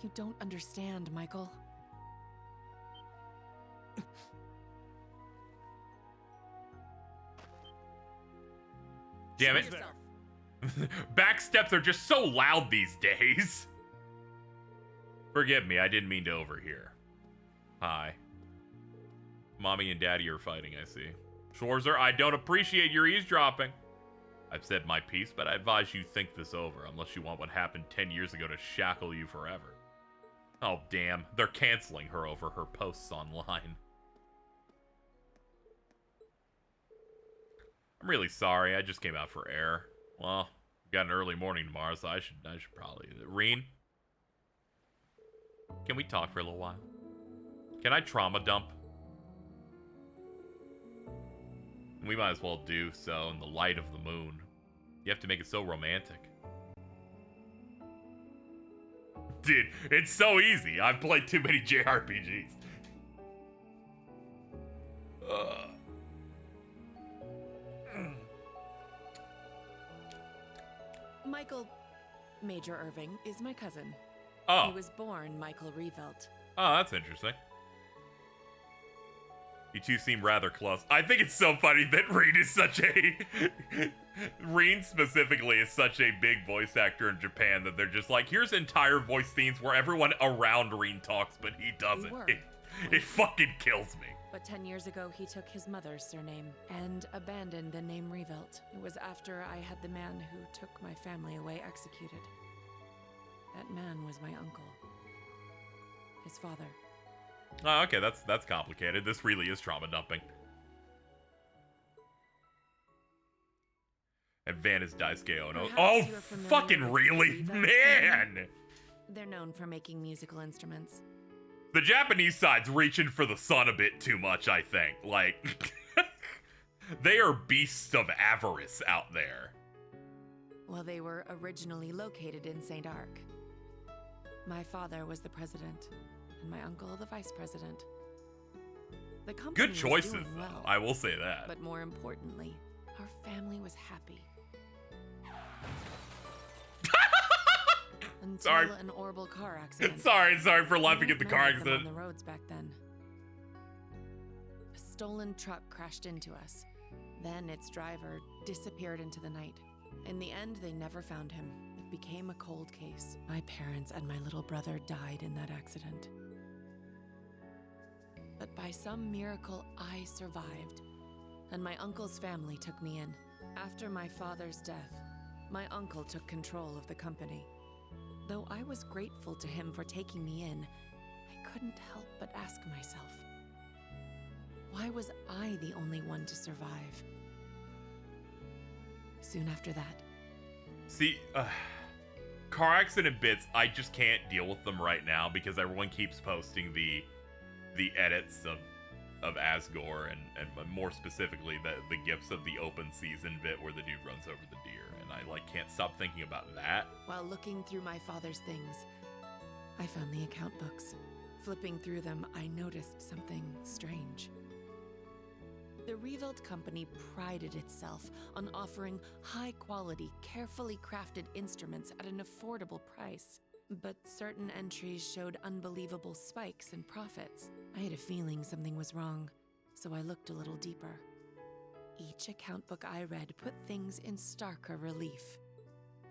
You don't understand, Michael.
Damn it. Backsteps are just so loud these days. Forgive me, I didn't mean to overhear. Hi. Mommy and Daddy are fighting, I see. Schwarzer, I don't appreciate your eavesdropping. I've said my piece, but I advise you think this over, unless you want what happened 10 years ago to shackle you forever. Oh, damn. They're canceling her over her posts online. I'm really sorry. I just came out for air. Well, got an early morning tomorrow, so I should probably... Reen? Can we talk for a little while? Can I trauma dump? We might as well do so in the light of the moon. You have to make it so romantic. Dude, it's so easy. I've played too many JRPGs.
Michael Major Irving is my cousin.
Oh.
He was born Michael Revelt.
Oh, that's interesting. You two seem rather close. I think it's so funny that Reed is such a... Reed specifically is such a big voice actor in Japan that they're just like, here's entire voice themes where everyone around Reed talks, but he doesn't. It fucking kills me.
But 10 years ago, he took his mother's surname and abandoned the name Revelt. It was after I had the man who took my family away executed. That man was my uncle. His father.
Oh, okay, that's complicated. This really is trauma dumping. And Van is Daisuke Ono. Oh, fucking really? Man!
They're known for making musical instruments.
The Japanese side's reaching for the sun a bit too much, I think. Like, they are beasts of avarice out there.
Well, they were originally located in St. Arc. My father was the president, and my uncle the vice president. The company
Good choices,
was doing
though.
well,
I will say that.
But more importantly, our family was happy. Until an horrible car accident.
sorry for laughing at the car accident.
On the roads back then. A stolen truck crashed into us. Then its driver disappeared into the night. In the end, they never found him. It became a cold case. My parents and my little brother died in that accident. But by some miracle, I survived. And my uncle's family took me in. After my father's death, my uncle took control of the company. Though I was grateful to him for taking me in, I couldn't help but ask myself, why was I the only one to survive? Soon after that.
See, car accident bits, I just can't deal with them right now because everyone keeps posting the edits of Asgore and more specifically the gifts of the open season bit where the dude runs over the deer, and I like can't stop thinking about that.
While looking through my father's things, I found the account books. Flipping through them, I noticed something strange. The Revelt company prided itself on offering high-quality, carefully crafted instruments at an affordable price. But certain entries showed unbelievable spikes in profits. I had a feeling something was wrong, so I looked a little deeper. Each account book I read put things in starker relief.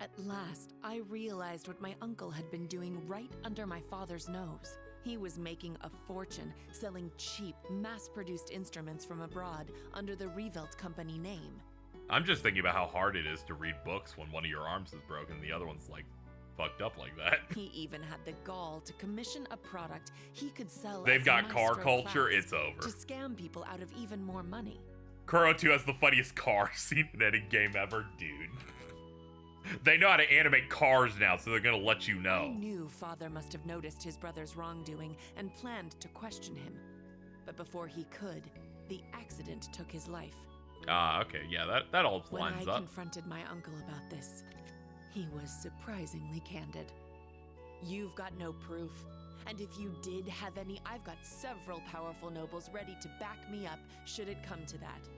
At last, I realized what my uncle had been doing right under my father's nose. He was making a fortune selling cheap, mass-produced instruments from abroad under the Revelt company name.
I'm just thinking about how hard it is to read books when one of your arms is broken and the other one's like fucked up like that.
He even had the gall to commission a product he could sell.
They've
as
got car
maestro
culture,
class
it's over.
to scam people out of even more money.
Kuro 2 has the funniest car scene in any game ever, dude. They know how to animate cars now, so they're gonna let you know.
I knew father must have noticed his brother's wrongdoing and planned to question him. But before he could, the accident took his life.
Ah, okay, yeah, that all
When
lines
I
up.
confronted my uncle about this, he was surprisingly candid. You've got no proof, and if you did have any, I've got several powerful nobles ready to back me up should it come to that.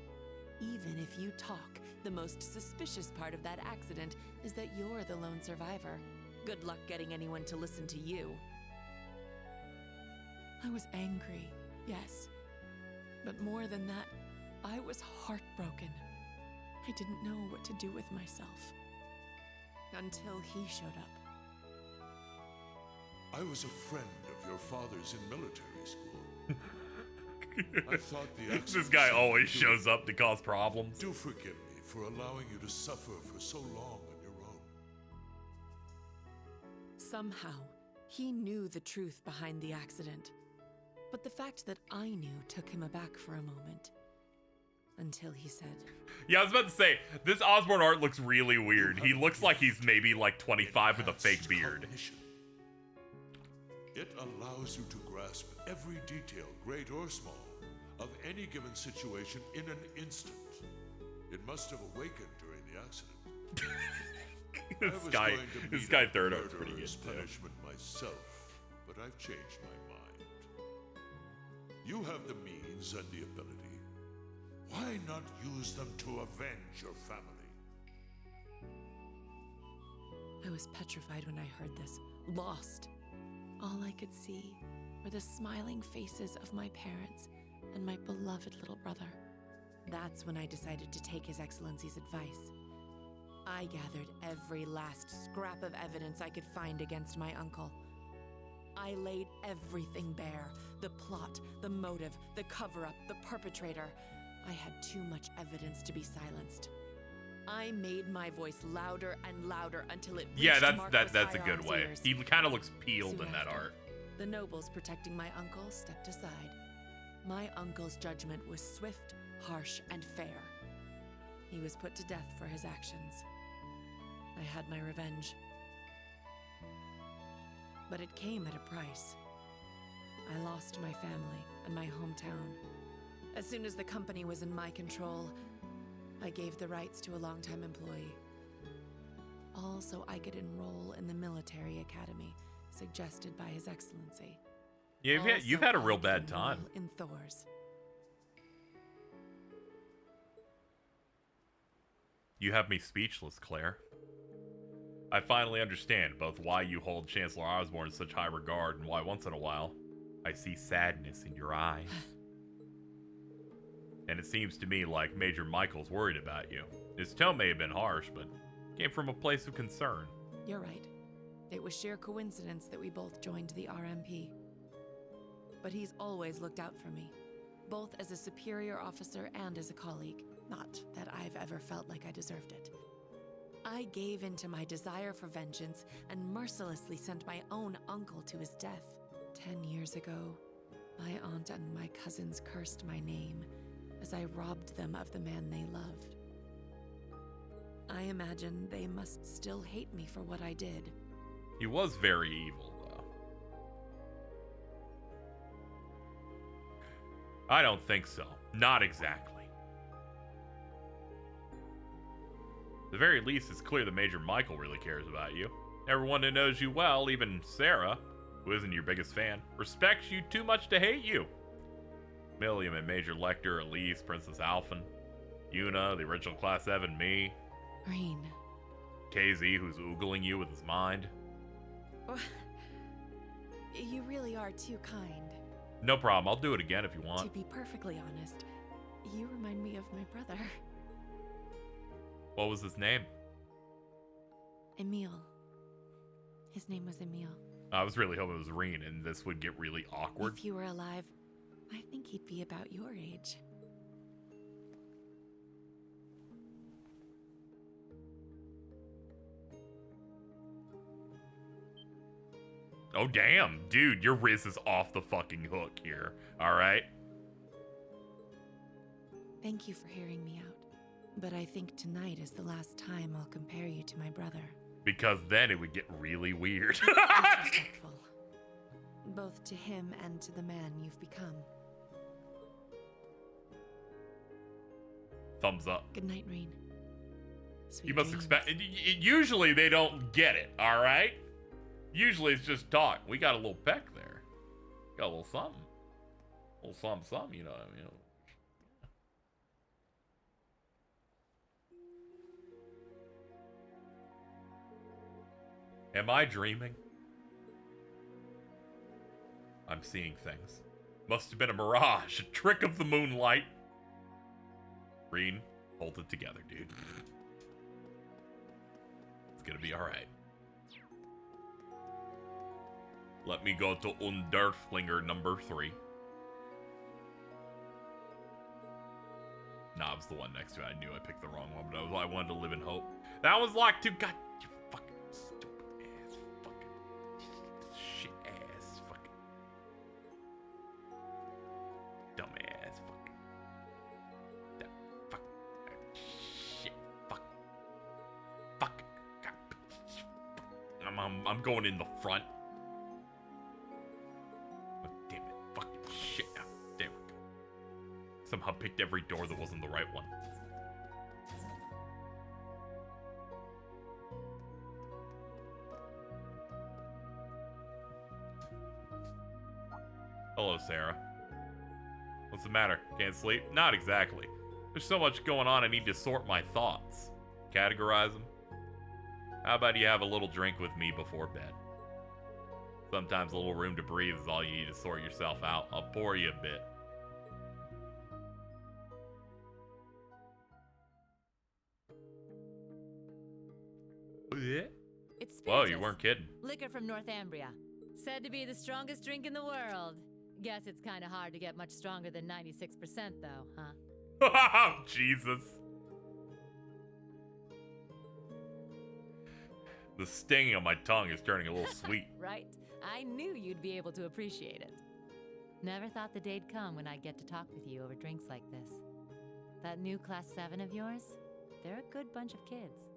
Even if you talk, the most suspicious part of that accident is that you're the lone survivor. Good luck getting anyone to listen to you. I was angry, yes. But more than that, I was heartbroken. I didn't know what to do with myself. Until he showed up.
I was a friend of your father's in military school. I thought the
This guy always shows up to cause problems.
Do forgive me for allowing you to suffer for so long on your own.
Somehow, he knew the truth behind the accident. But the fact that I knew took him aback for a moment. Until he said,
Yeah, I was about to say, this Osborne art looks really weird. He looks like he's maybe like 25 with a fake beard.
It allows you to grasp every detail, great or small, of any given situation in an instant. It must have awakened during the accident.
this guy third art's pretty good too.
Punishment myself, but I've changed my mind. You have the means and the ability. Why not use them to avenge your family?
I was petrified when I heard this, lost. All I could see were the smiling faces of my parents and my beloved little brother. That's when I decided to take His Excellency's advice. I gathered every last scrap of evidence I could find against my uncle. I laid everything bare. The plot, the motive, the cover-up, the perpetrator. I had too much evidence to be silenced. I made my voice louder and louder until it reached
that's a good way.
ears.
He kind of looks peeled
Soon
in that
after,
art.
The nobles protecting my uncle stepped aside. My uncle's judgment was swift, harsh, and fair. He was put to death for his actions. I had my revenge. But it came at a price. I lost my family and my hometown. As soon as the company was in my control, I gave the rights to a longtime employee. All so I could enroll in the military academy suggested by His Excellency.
Yeah, you've had a real bad time.
In Thor's.
You have me speechless, Claire. I finally understand both why you hold Chancellor Osborne in such high regard and why once in a while I see sadness in your eyes. And it seems to me like Major Michael's worried about you. His tone may have been harsh, but came from a place of concern.
You're right. It was sheer coincidence that we both joined the RMP. But he's always looked out for me, both as a superior officer and as a colleague. Not that I've ever felt like I deserved it. I gave in to my desire for vengeance and mercilessly sent my own uncle to his death. 10 years ago, my aunt and my cousins cursed my name as I robbed them of the man they loved. I imagine they must still hate me for what I did.
He was very evil, though. I don't think so. Not exactly. At the very least, it's clear that Major Michael really cares about you. Everyone who knows you well, even Sarah, who isn't your biggest fan, respects you too much to hate you. Milliam and Major Lecter, Elise, Princess Alphen, Yuna, the original Class 7, me.
Green.
KZ, who's oogling you with his mind.
You really are too kind.
No problem, I'll do it again if you want.
To be perfectly honest, you remind me of my brother.
What was his name?
Emil. His name was Emil.
I was really hoping it was Reen, and this would get really awkward.
If he were alive, I think he'd be about your age.
Oh, damn. Dude, your Riz is off the fucking hook here. Alright?
Thank you for hearing me out. But I think tonight is the last time I'll compare you to my brother.
Because then it would get really weird.
Disrespectful. Both to him and to the man you've become.
Thumbs up.
Good night, Reen. Sweet
You must
dreams.
expect... Usually they don't get it, alright? Usually it's just talk. We got a little peck there. Got a little something. A little something, you know what I mean? Am I dreaming? I'm seeing things. Must have been a mirage, a trick of the moonlight. Reen, hold it together, dude. It's gonna be alright. Let me go to Underflinger number 3. Nah, it was the one next to it. I knew I picked the wrong one, but I wanted to live in hope. That one's locked too. God, you fucking stupid ass, fucking shit ass, fucking dumb ass, fucking that fucking shit, fuck, God, I'm going in the front. Oh, damn it, fucking shit. Now, there we go. Somehow picked every door that wasn't the right one. Hello, Sarah. What's the matter? Can't sleep? Not exactly. There's so much going on, I need to sort my thoughts. Categorize them. How about you have a little drink with me before bed? Sometimes a little room to breathe is all you need to sort yourself out. I'll pour you a bit. Whoa, you weren't kidding.
Liquor from Northumbria. Said to be the strongest drink in the world. Guess it's kind of hard to get much stronger than 96% though, huh?
Jesus. The stinging on my tongue is turning a little sweet.
Right? I knew you'd be able to appreciate it. Never thought the day'd come when I'd get to talk with you over drinks like this. That new Class 7 of yours, they're a good bunch of kids.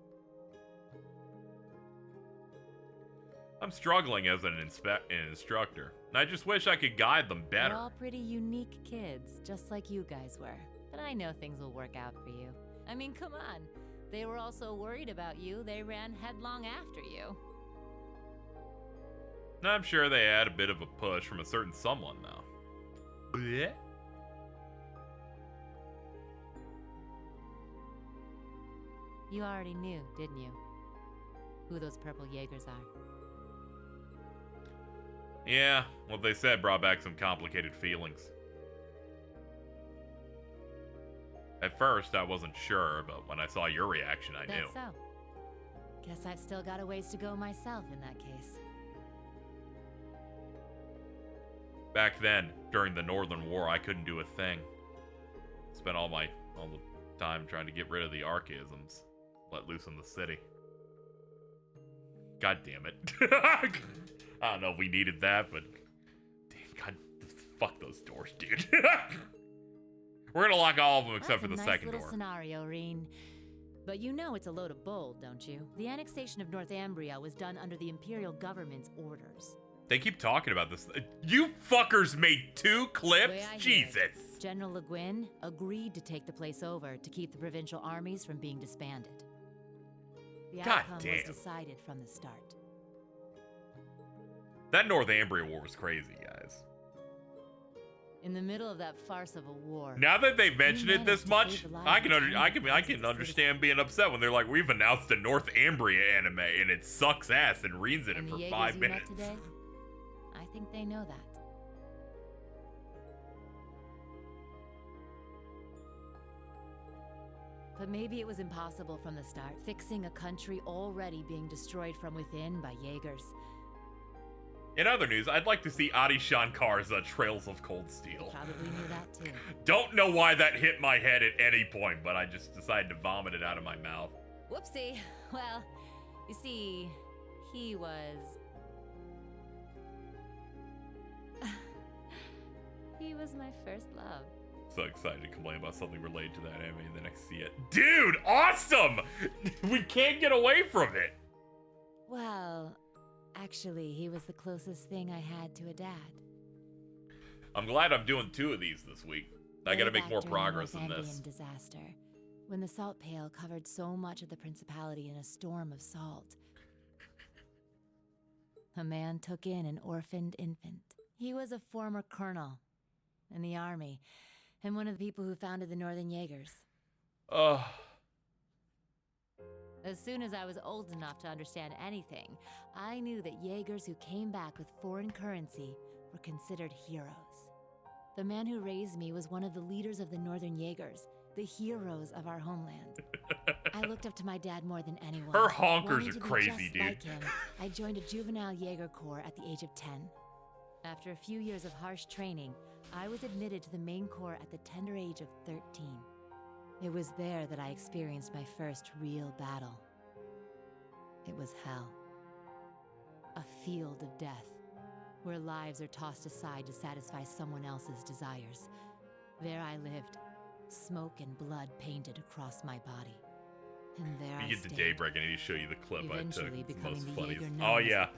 I'm struggling as an instructor. I just wish I could guide them better.
They're all pretty unique kids, just like you guys were. But I know things will work out for you. I mean, come on. They were all so worried about you, they ran headlong after you.
I'm sure they had a bit of a push from a certain someone, though. Blech.
You already knew, didn't you? Who those purple Jaegers are.
Yeah, what they said brought back some complicated feelings. At first, I wasn't sure, but when I saw your reaction, I knew.
That's so. Guess I've still got a ways to go myself in that case.
Back then, during the Northern War, I couldn't do a thing. Spent all the time trying to get rid of the archaisms, let loose in the city. God damn it. I don't know if we needed that, but damn, God, fuck those doors, dude. We're gonna lock all of them except for the second door.
That's a nice little scenario, Reen. But you know it's a load of bull, don't you? The annexation of Northumbria was done under the Imperial government's orders.
They keep talking about this. You fuckers made 2 clips? Jesus.
General Le Guin agreed to take the place over to keep the provincial armies from being disbanded. The outcome was decided from the start.
That Northumbria war was crazy, guys.
In the middle of that farce of a war.
Now that they've mentioned it this much, I can understand being upset when they're like, we've announced a Northumbria anime and it sucks ass and Reen's in it for 5 minutes.
Today, I think they know that. But maybe it was impossible from the start, fixing a country already being destroyed from within by Jaegers.
In other news, I'd like to see Adi Shankar's Trails of Cold Steel.
Probably knew that too.
Don't know why that hit my head at any point, but I just decided to vomit it out of my mouth.
Whoopsie. Well, you see, he was... he was my first love.
So excited to complain about something related to that anime and then I see it. Dude, awesome! We can't get away from it!
Well... actually, he was the closest thing I had to a dad.
I'm glad I'm doing 2 of these this week. I gotta make more progress in this.
Disaster, when the salt pail covered so much of the principality in a storm of salt. A man took in an orphaned infant. He was a former colonel in the army, and one of the people who founded the Northern Jaegers.
Ugh.
As soon as I was old enough to understand anything, I knew that Jaegers who came back with foreign currency were considered heroes. The man who raised me was one of the leaders of the Northern Jaegers, the heroes of our homeland. I looked up to my dad more than anyone.
Her honkers
Wanting
are
to be
crazy,
just
dude.
Like him, I joined a juvenile Jaeger corps at the age of 10. After a few years of harsh training, I was admitted to the main corps at the tender age of 13. It was there that I experienced my first real battle. It was hell. A field of death, where lives are tossed aside to satisfy someone else's desires. There I lived, smoke and blood painted across my body. And there
You get to daybreak, I need to show you the clip I took. It's the most funniest.
Oh
yeah.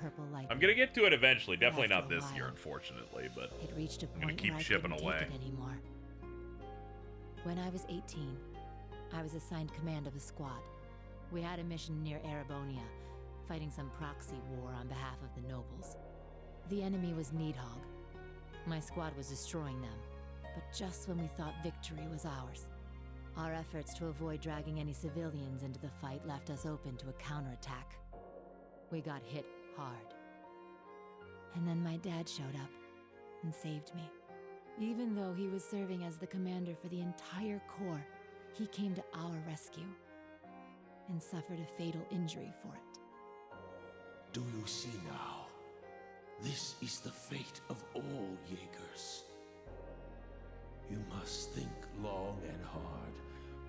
I'm gonna get to it eventually.
But
Definitely not
after a
this year,
while,
unfortunately, but
it reached a
I'm gonna
point
keep
where I
chipping
couldn't
away.
take it anymore. When I was 18, I was assigned command of a squad. We had a mission near Erebonia, fighting some proxy war on behalf of the nobles. The enemy was Needhog. My squad was destroying them, but just when we thought victory was ours. Our efforts to avoid dragging any civilians into the fight left us open to a counterattack. We got hit hard. And then my dad showed up and saved me. Even though he was serving as the commander for the entire corps, he came to our rescue and suffered a fatal injury for it.
Do you see now? This is the fate of all Jaegers. You must think long and hard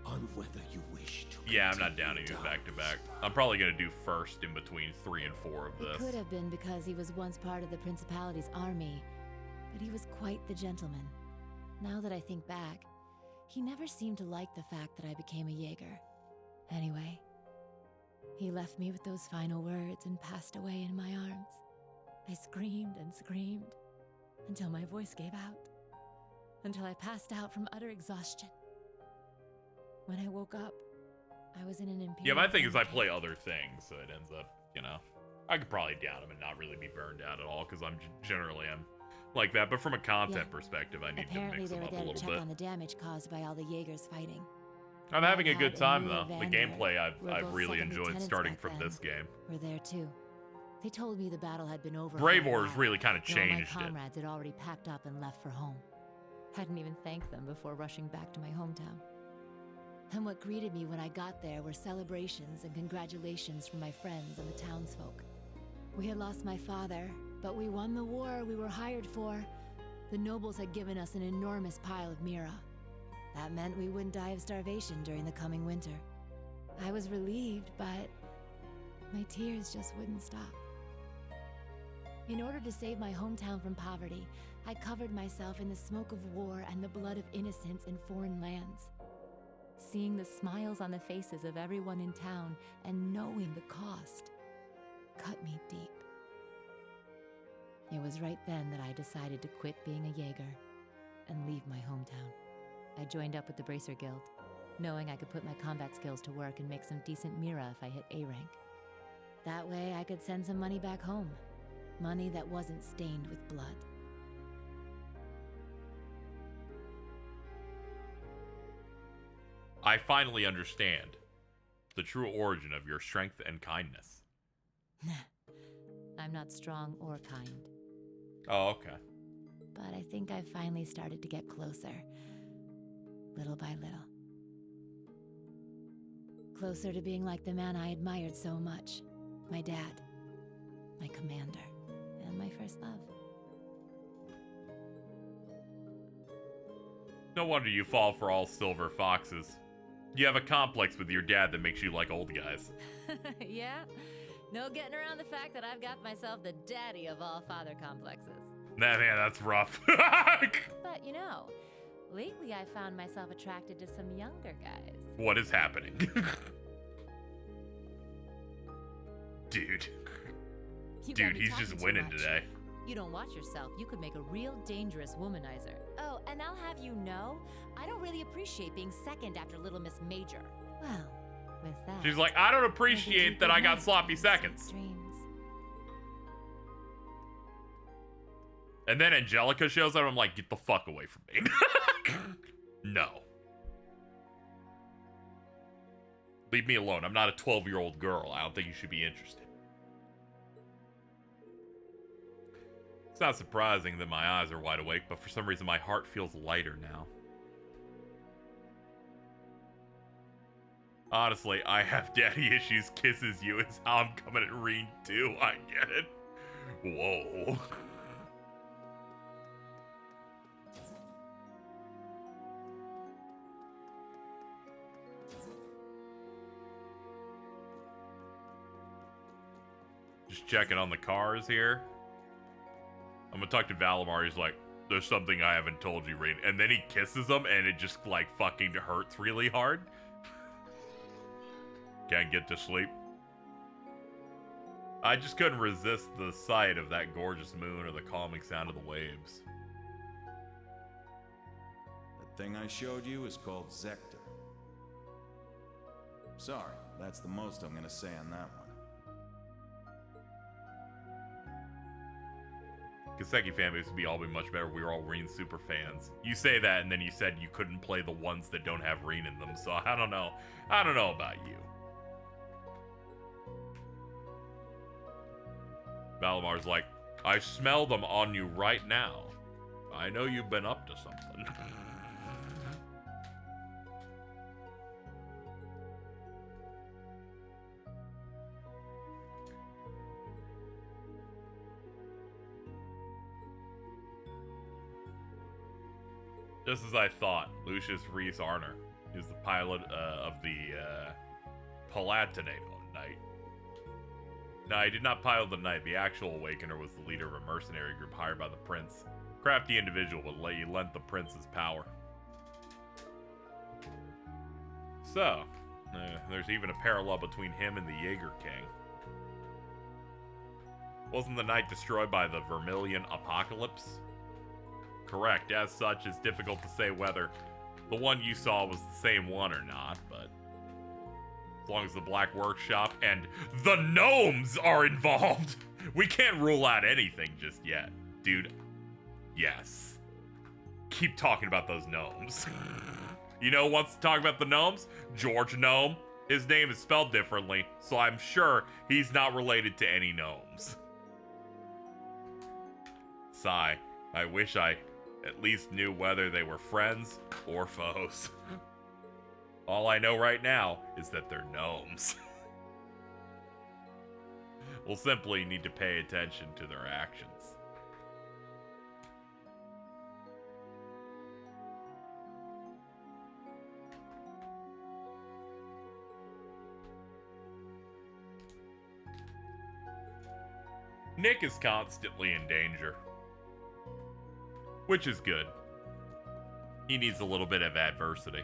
on whether you wish to.
Yeah, I'm not down to do back to back. I'm probably gonna do first in between 3 and 4 of this.
It could have been because he was once part of the Principality's army, but he was quite the gentleman. Now that I think back, he never seemed to like the fact that I became a Jaeger. Anyway, he left me with those final words and passed away in my arms. I screamed and screamed until my voice gave out, until I passed out from utter exhaustion. When I woke up, I was in an imperial...
Yeah, my thing is I play other things, so it ends up, you know... I could probably down him and not really be burned out at all, because I'm generally like that. But from a content perspective, I need to mix them up a little bit.
Apparently they were there to check on the damage caused by all the Jaegers fighting.
I'm having a good time, though. The gameplay I've really enjoyed starting from this game.
We're there, too. They told me the battle had been over.
Brave Wars really kind of changed
my comrades had already packed up and left for home. Hadn't even thanked them before rushing back to my hometown. And what greeted me when I got there were celebrations and congratulations from my friends and the townsfolk. We had lost my father, but we won the war we were hired for. The nobles had given us an enormous pile of Mira. That meant we wouldn't die of starvation during the coming winter. I was relieved, but my tears just wouldn't stop. In order to save my hometown from poverty, I covered myself in the smoke of war and the blood of innocents in foreign lands. Seeing the smiles on the faces of everyone in town and knowing the cost cut me deep. It was right then that I decided to quit being a Jaeger and leave my hometown. I joined up with the Bracer Guild, knowing I could put my combat skills to work and make some decent Mira if I hit A rank. That way I could send some money back home. Money that wasn't stained with blood.
I finally understand the true origin of your strength and kindness.
I'm not strong or kind.
Oh, okay.
But I think I've finally started to get closer. Little by little. Closer to being like the man I admired so much. My dad. My commander. And my first love.
No wonder you fall for all silver foxes. You have a complex with your dad that makes you like old guys.
Yeah? No getting around the fact that I've got myself the daddy of all father complexes.
Nah, man, that's rough.
But, you know, lately I found myself attracted to some younger guys.
What is happening? Dude. Dude, he's just winning today.
You don't watch yourself, you could make a real dangerous womanizer. Oh, and I'll have you know, I don't really appreciate being second after Little Miss Major. Well, with that...
She's like, I don't appreciate that I got sloppy seconds. And then Angelica shows up, I'm like, get the fuck away from me. No. Leave me alone. I'm not a 12-year-old girl. I don't think you should be interested. It's not surprising that my eyes are wide awake, but for some reason my heart feels lighter now. Honestly, I have daddy issues. Kisses you is how I'm coming at Reen too. I get it. Whoa. Just checking on the cars here. I'm gonna talk to Valimar. He's like, there's something I haven't told you, Rain. And then he kisses him, and it just, like, fucking hurts really hard. Can't get to sleep. I just couldn't resist the sight of that gorgeous moon or the calming sound of the waves.
The thing I showed you is called Zector. Sorry, that's the most I'm gonna say on that one.
Kaseki fan base would be much better. We were all Reen super fans. You say that, and then you said you couldn't play the ones that don't have Reen in them. So I don't know. I don't know about you. Valimar's like, I smell them on you right now. I know you've been up to something. Just as I thought, Lucius Reese Arner is the pilot of the Palatinate Knight. No, he did not pilot the Knight. The actual Awakener was the leader of a mercenary group hired by the Prince. Crafty individual, but he lent the Prince his power. So, there's even a parallel between him and the Jaeger King. Wasn't the Knight destroyed by the Vermilion Apocalypse? Correct. As such, it's difficult to say whether the one you saw was the same one or not, but as long as the Black Workshop and the gnomes are involved, we can't rule out anything just yet. Dude, yes. Keep talking about those gnomes. You know who wants to talk about the gnomes? George Gnome. His name is spelled differently, so I'm sure he's not related to any gnomes. Sigh. I wish I at least knew whether they were friends or foes. All I know right now is that they're gnomes. We'll simply need to pay attention to their actions. Nick is constantly in danger, which is good. He needs a little bit of adversity.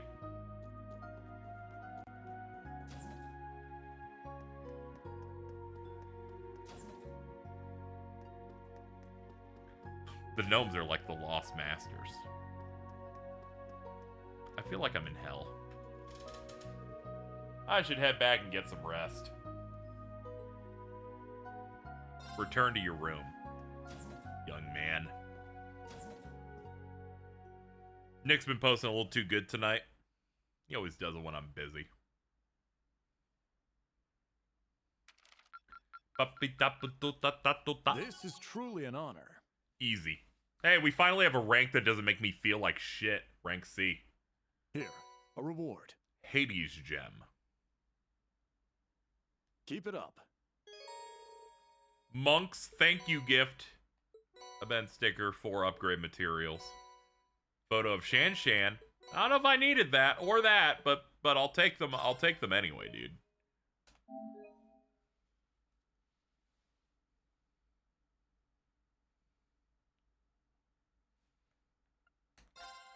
The gnomes are like the lost masters. I feel like I'm in hell. I should head back and get some rest. Return to your room, young man. Nick's been posting a little too good tonight. He always does it when I'm busy.
This is truly an honor.
Easy. Hey, we finally have a rank that doesn't make me feel like shit. Rank C.
Here, a reward.
Hades gem.
Keep it up.
Monk's thank you gift. Event sticker, 4 upgrade materials. Photo of Shan Shan. I don't know if I needed that or that, but I'll take them. I'll take them anyway, dude.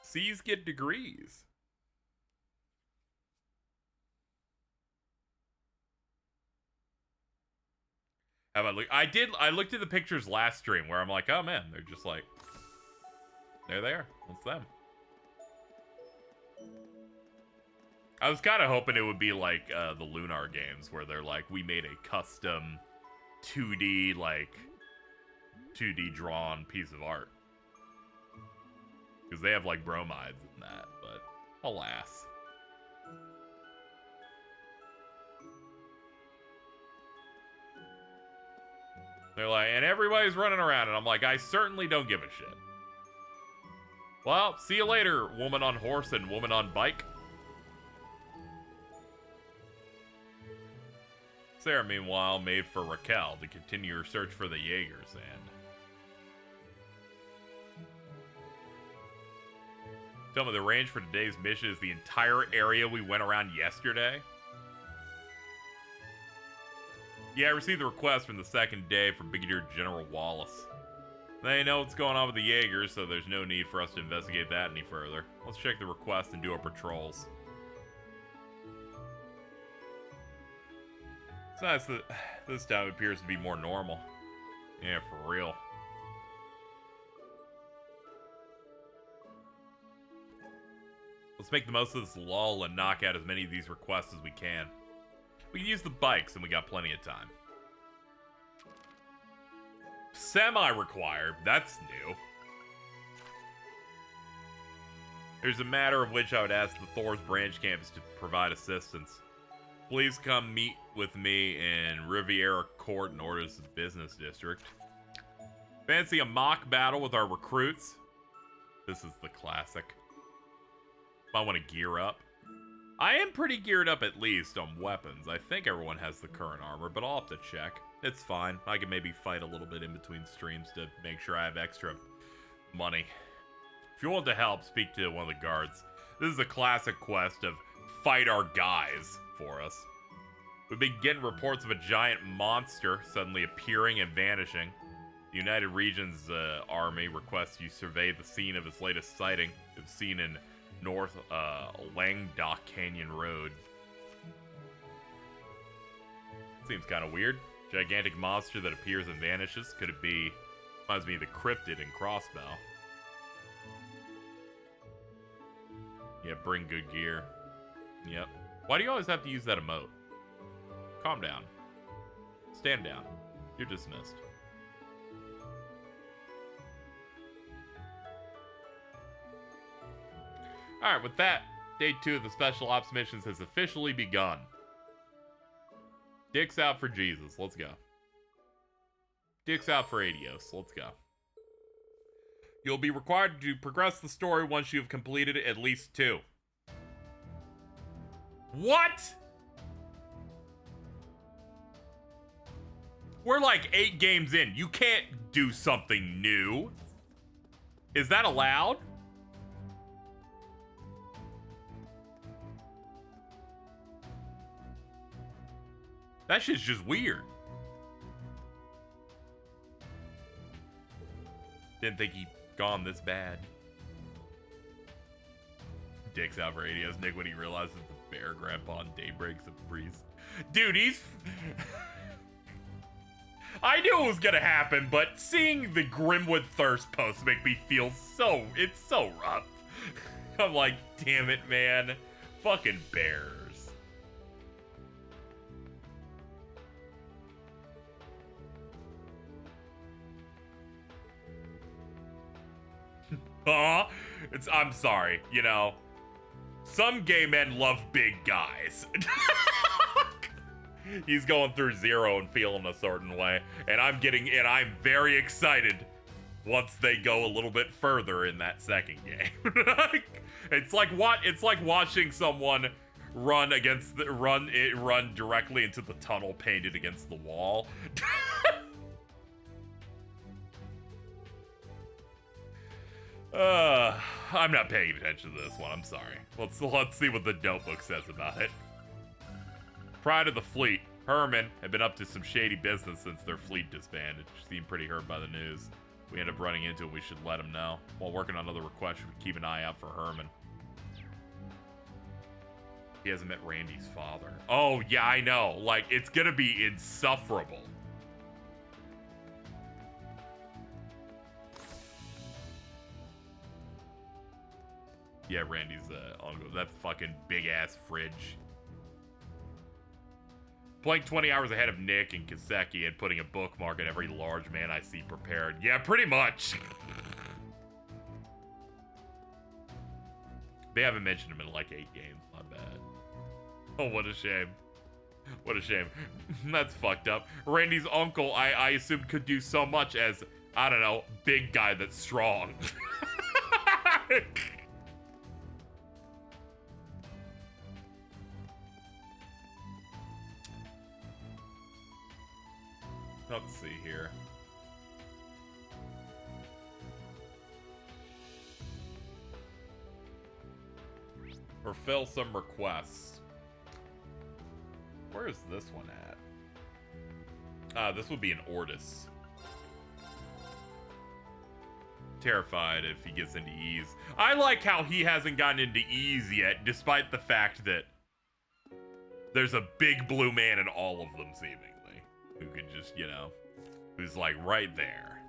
C's get degrees. Have I looked? I looked at the pictures last stream where I'm like, oh man, they're just like, there they are. That's them. I was kind of hoping it would be like the Lunar games where they're like, we made a custom 2D drawn piece of art. Because they have like bromides in that, but alas. They're like, and everybody's running around, and I'm like, I certainly don't give a shit. Well, see you later, woman on horse and woman on bike. Sarah, meanwhile, made for Raquel to continue her search for the Jaegers, and tell me the range for today's mission is the entire area we went around yesterday. Yeah, I received the request from the second day from Brigadier General Wallace. They know what's going on with the Jaegers, so there's no need for us to investigate that any further. Let's check the request and do our patrols. It's nice that this time appears to be more normal. Yeah, for real. Let's make the most of this lull and knock out as many of these requests as we can. We can use the bikes, and we got plenty of time. Semi-required. That's new. There's a matter of which I would ask the Thor's branch campus to provide assistance. Please come meet with me in Riviera Court in Ordis' business district. Fancy a mock battle with our recruits? This is the classic. Might want to gear up. I am pretty geared up at least on weapons. I think everyone has the current armor, but I'll have to check. It's fine. I can maybe fight a little bit in between streams to make sure I have extra money. If you want to help, speak to one of the guards. This is a classic quest of fight our guys for us. We've been getting reports of a giant monster suddenly appearing and vanishing. The United Regions Army requests you survey the scene of its latest sighting. It was seen in North Langdock Canyon Road. Seems kind of weird. Gigantic monster that appears and vanishes. Could it be? Reminds me of the cryptid in Crossbow. Yeah, bring good gear. Yep. Why do you always have to use that emote? Calm down. Stand down. You're dismissed. Alright, with that, day 2 of the Special Ops missions has officially begun. Dicks out for Jesus. Let's go. Dicks out for Adios. Let's go. You'll be required to progress the story once you've completed at least 2. What? We're like 8 games in. You can't do something new. Is that allowed? That shit's just weird. Didn't think he'd gone this bad. Dicks out for Adios. Nick when he realizes the bear grandpa on Daybreak's a priest. Dude, he's... I knew it was gonna happen, but seeing the Grimwood Thirst post make me feel so... It's so rough. I'm like, damn it, man. Fucking bears. I'm sorry, you know, some gay men love big guys. He's going through 0 and feeling a certain way, and I'm very excited once they go a little bit further in that second game. It's like watching someone run directly into the tunnel painted against the wall. I'm not paying attention to this one. I'm sorry. Let's see what the notebook says about it. Prior to the fleet, Herman had been up to some shady business since their fleet disbanded. She seemed pretty hurt by the news. We ended up running into it. We should let him know. While working on other requests, we should keep an eye out for Herman. He hasn't met Randy's father. Oh, yeah, I know. Like, it's gonna be insufferable. Yeah, Randy's uncle. That fucking big-ass fridge. Playing 20 hours ahead of Nick and Kaseki and putting a bookmark in every large man I see prepared. Yeah, pretty much. They haven't mentioned him in like 8 games. Not bad. Oh, what a shame. What a shame. That's fucked up. Randy's uncle, I assume, could do so much as, I don't know, big guy that's strong. Let's see here. Fulfill some requests. Where is this one at? This would be an Ordis. Terrified if he gets into ease. I like how he hasn't gotten into ease yet, despite the fact that there's a big blue man in all of them, seemingly. Who could just, you know, who's like right there.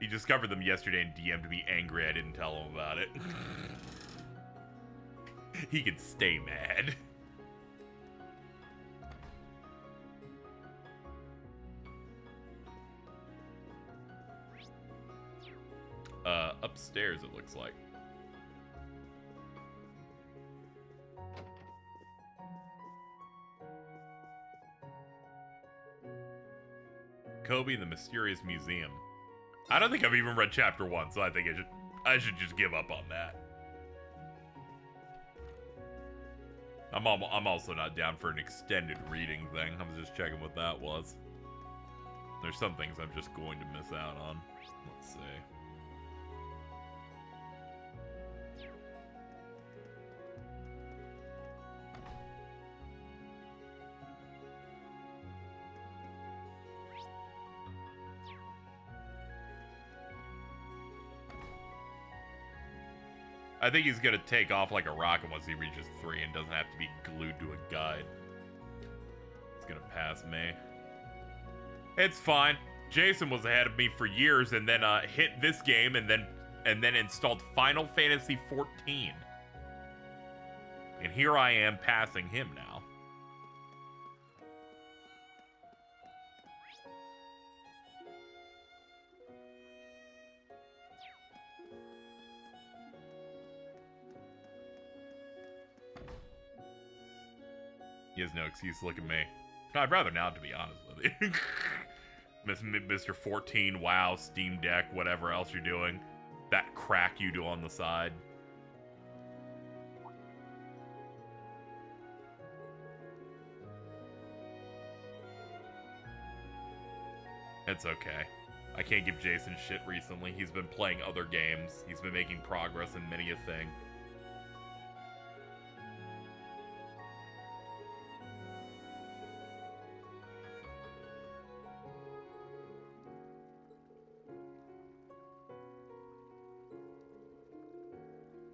He discovered them yesterday and DM'd me angry I didn't tell him about it. He could stay mad. Upstairs it looks like. Kobe and the Mysterious Museum. I don't think I've even read chapter 1, so I think I should just give up on that. I'm also not down for an extended reading thing. I was just checking what that was. There's some things I'm just going to miss out on. Let's see. I think he's gonna take off like a rocket once he reaches 3 and doesn't have to be glued to a guide. He's gonna pass me. It's fine. Jason was ahead of me for years and then hit this game and then installed Final Fantasy 14. And here I am passing him now. He has no excuse to look at me. I'd rather not, to be honest with you. Mr. 14, WoW, Steam Deck, whatever else you're doing. That crack you do on the side. It's okay. I can't give Jason shit recently. He's been playing other games. He's been making progress in many a thing.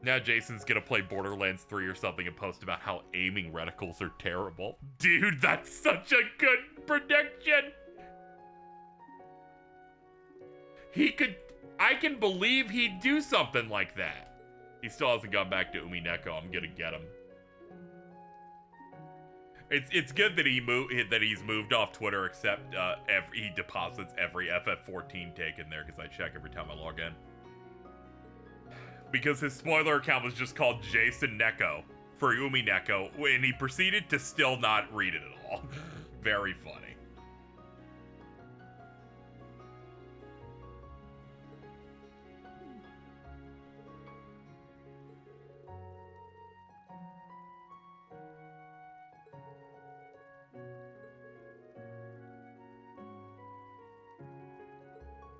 Now Jason's gonna play Borderlands 3 or something and post about how aiming reticles are terrible. Dude, that's such a good prediction! I can believe he'd do something like that. He still hasn't gone back to Umineko. I'm gonna get him. It's good that he's moved off Twitter, except he deposits every FF14 take in there because I check every time I log in. Because his spoiler account was just called Jason Neko for Umineko, and he proceeded to still not read it at all. Very funny.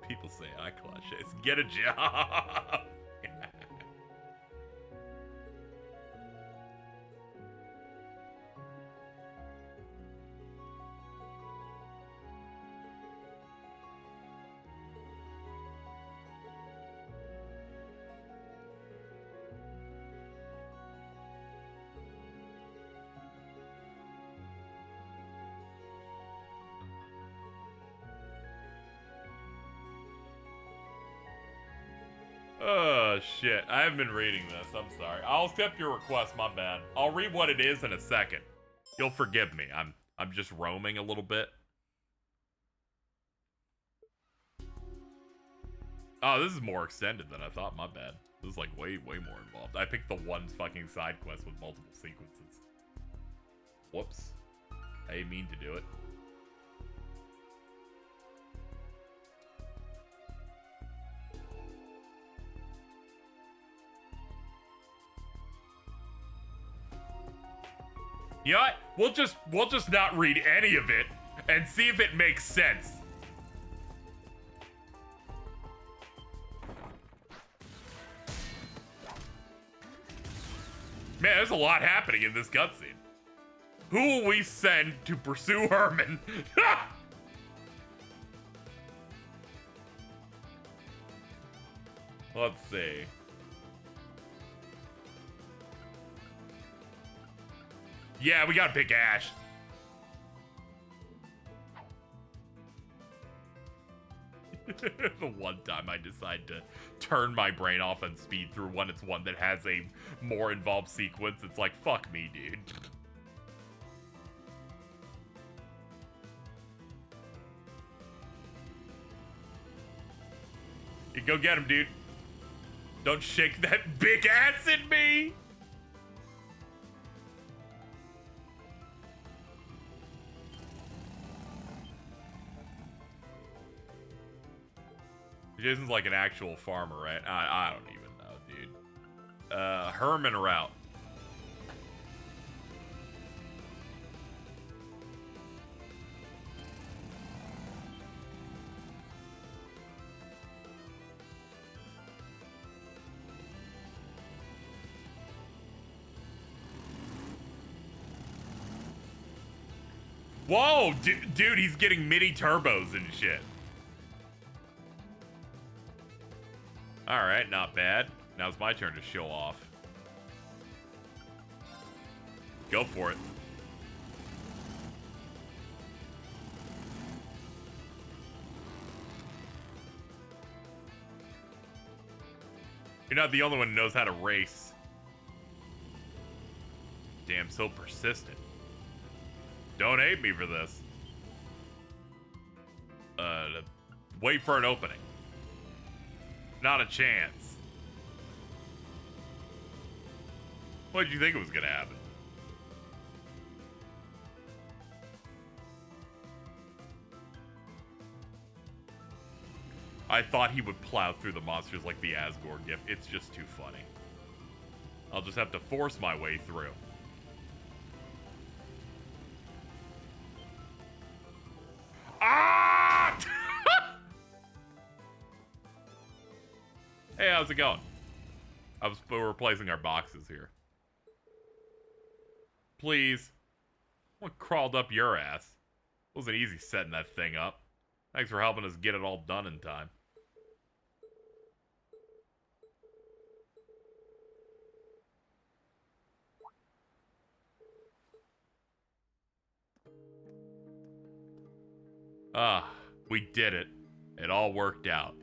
People say I clutch it. Get a job. Oh, shit. I haven't been reading this. I'm sorry. I'll accept your request, my bad. I'll read what it is in a second. You'll forgive me. I'm just roaming a little bit. Oh, this is more extended than I thought. My bad. This is like way more involved. I picked the one fucking side quest with multiple sequences. Whoops. I didn't mean to do it. You know what? We'll just not read any of it and see if it makes sense. Man, there's a lot happening in this cutscene. Who will we send to pursue Herman? Let's see. Yeah, we gotta pick Ash. The one time I decide to turn my brain off and speed through one, it's one that has a more involved sequence. It's like, fuck me, dude. You go get him, dude. Don't shake that big ass in me. Jason's like an actual farmer, right? I don't even know, dude. Herman route. Whoa, dude, he's getting mini turbos and shit. Alright, not bad. Now it's my turn to show off. Go for it. You're not the only one who knows how to race. Damn, so persistent. Don't hate me for this. Wait for an opening. Not a chance. What did you think it was gonna happen? I thought he would plow through the monsters like the Asgore gift. It's just too funny. I'll just have to force my way through. Ah! Hey, how's it going? We're replacing our boxes here. Please. What crawled up your ass? It wasn't easy setting that thing up. Thanks for helping us get it all done in time. Ah, we did it. It all worked out.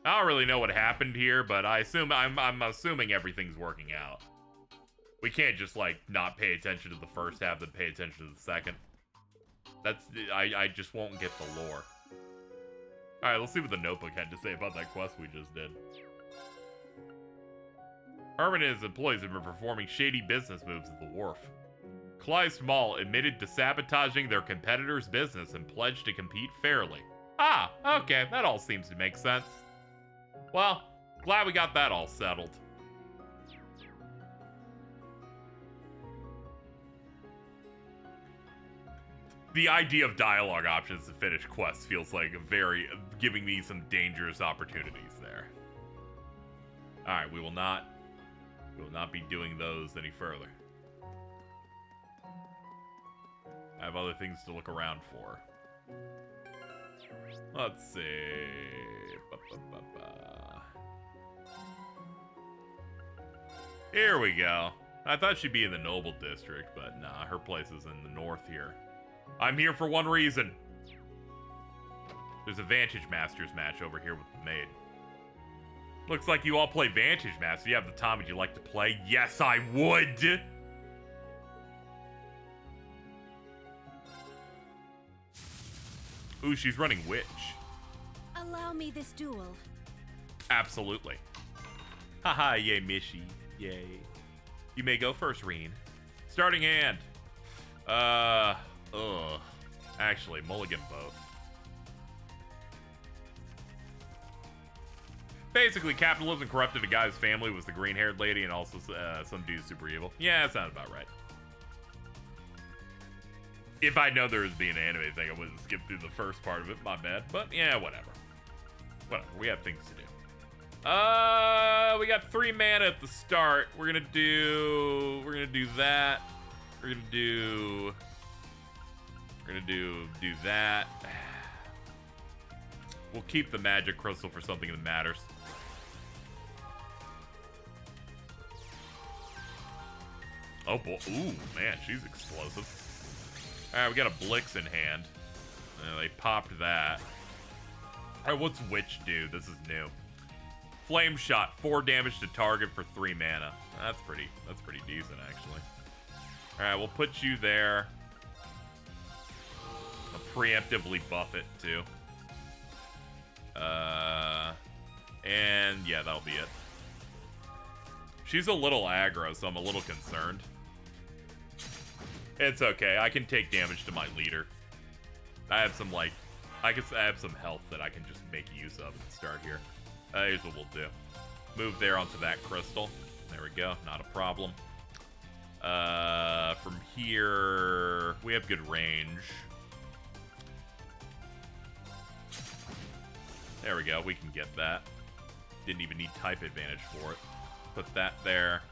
I don't really know what happened here, but I'm assuming everything's working out. We can't just like not pay attention to the first half and pay attention to the second. I just won't get the lore. All right, let's see what the notebook had to say about that quest we just did. Herman and his employees have been performing shady business moves at the wharf. Kleist Mall admitted to sabotaging their competitor's business and pledged to compete fairly. Ah, okay, that all seems to make sense. Well, glad we got that all settled. The idea of dialogue options to finish quests feels like giving me some dangerous opportunities there. Alright, we will not be doing those any further. I have other things to look around for. Let's see. Here we go. I thought she'd be in the Noble District, but nah, her place is in the north here. I'm here for one reason. There's a Vantage Masters match over here with the maid. Looks like you all play Vantage Master. You have the time, would you like to play? Yes, I would! Ooh, she's running Witch.
Allow me this duel.
Absolutely. Haha, yay, Mishy. Yay. You may go first, Reen. Starting hand. Actually, mulligan both. Basically, capitalism corrupted a guy whose family was the green-haired lady and also some dude super evil. Yeah, that sounds about right. If I know there was being an anime thing, I wouldn't skip through the first part of it. My bad. But yeah, whatever. Whatever. We have things to do. We got 3 mana at the start. We're gonna do that. We're gonna do that. We'll keep the magic crystal for something that matters. Oh boy, ooh, man, she's explosive. All right, we got a Blix in hand. They popped that. All right, what's Witch do? This is new. Flame shot, 4 damage to target for 3 mana. That's pretty decent, actually. All right, we'll put you there. I'll preemptively buff it too. And yeah, that'll be it. She's a little aggro, so I'm a little concerned. It's okay. I can take damage to my leader. I have some health that I can just make use of and start here. Here's what we'll do. Move there onto that crystal. There we go. Not a problem. From here, we have good range. There we go. We can get that. Didn't even need type advantage for it. Put that there.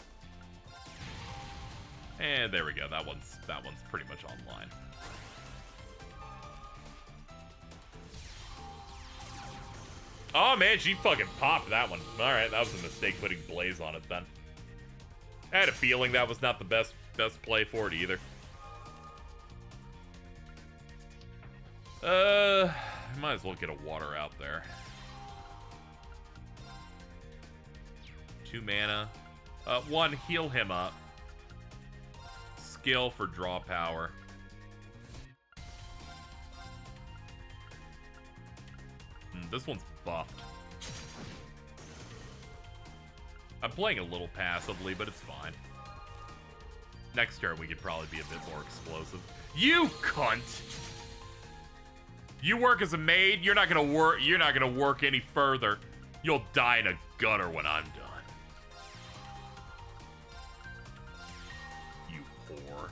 And there we go. That one's pretty much online. Oh man, she fucking popped that one. All right, that was a mistake putting Blaze on it then. I had a feeling that was not the best play for it either. Might as well get a water out there. 2 mana. 1, heal him up. Skill for draw power. This one's buffed. I'm playing a little passively, but it's fine. Next turn we could probably be a bit more explosive. You cunt! You work as a maid, you're not gonna work any further. You'll die in a gutter when I'm done. You whore.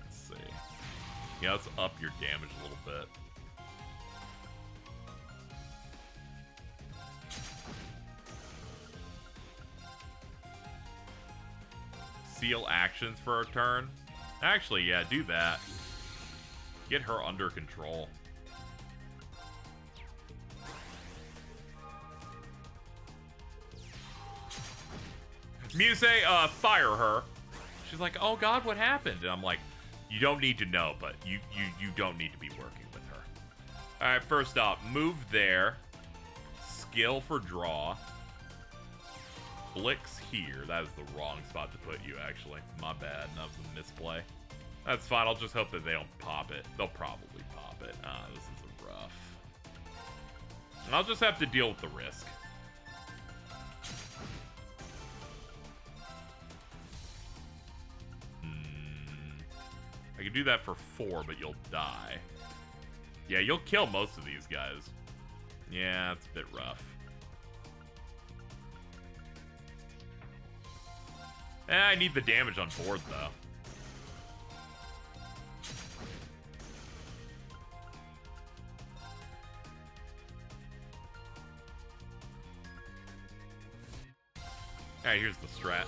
Let's see. Yeah, let's up your damage a little bit. Seal actions for a turn. Actually, yeah, do that. Get her under control. Muse, fire her. She's like, oh god, what happened? And I'm like, you don't need to know, but you don't need to be working with her. Alright, first off, move there. Skill for draw. Blix here. That is the wrong spot to put you, actually. My bad. That was a misplay. That's fine. I'll just hope that they don't pop it. They'll probably pop it. This is rough. And I'll just have to deal with the risk. I can do that for 4, but you'll die. Yeah, you'll kill most of these guys. Yeah, it's a bit rough. I need the damage on board, though. Alright, here's the strat.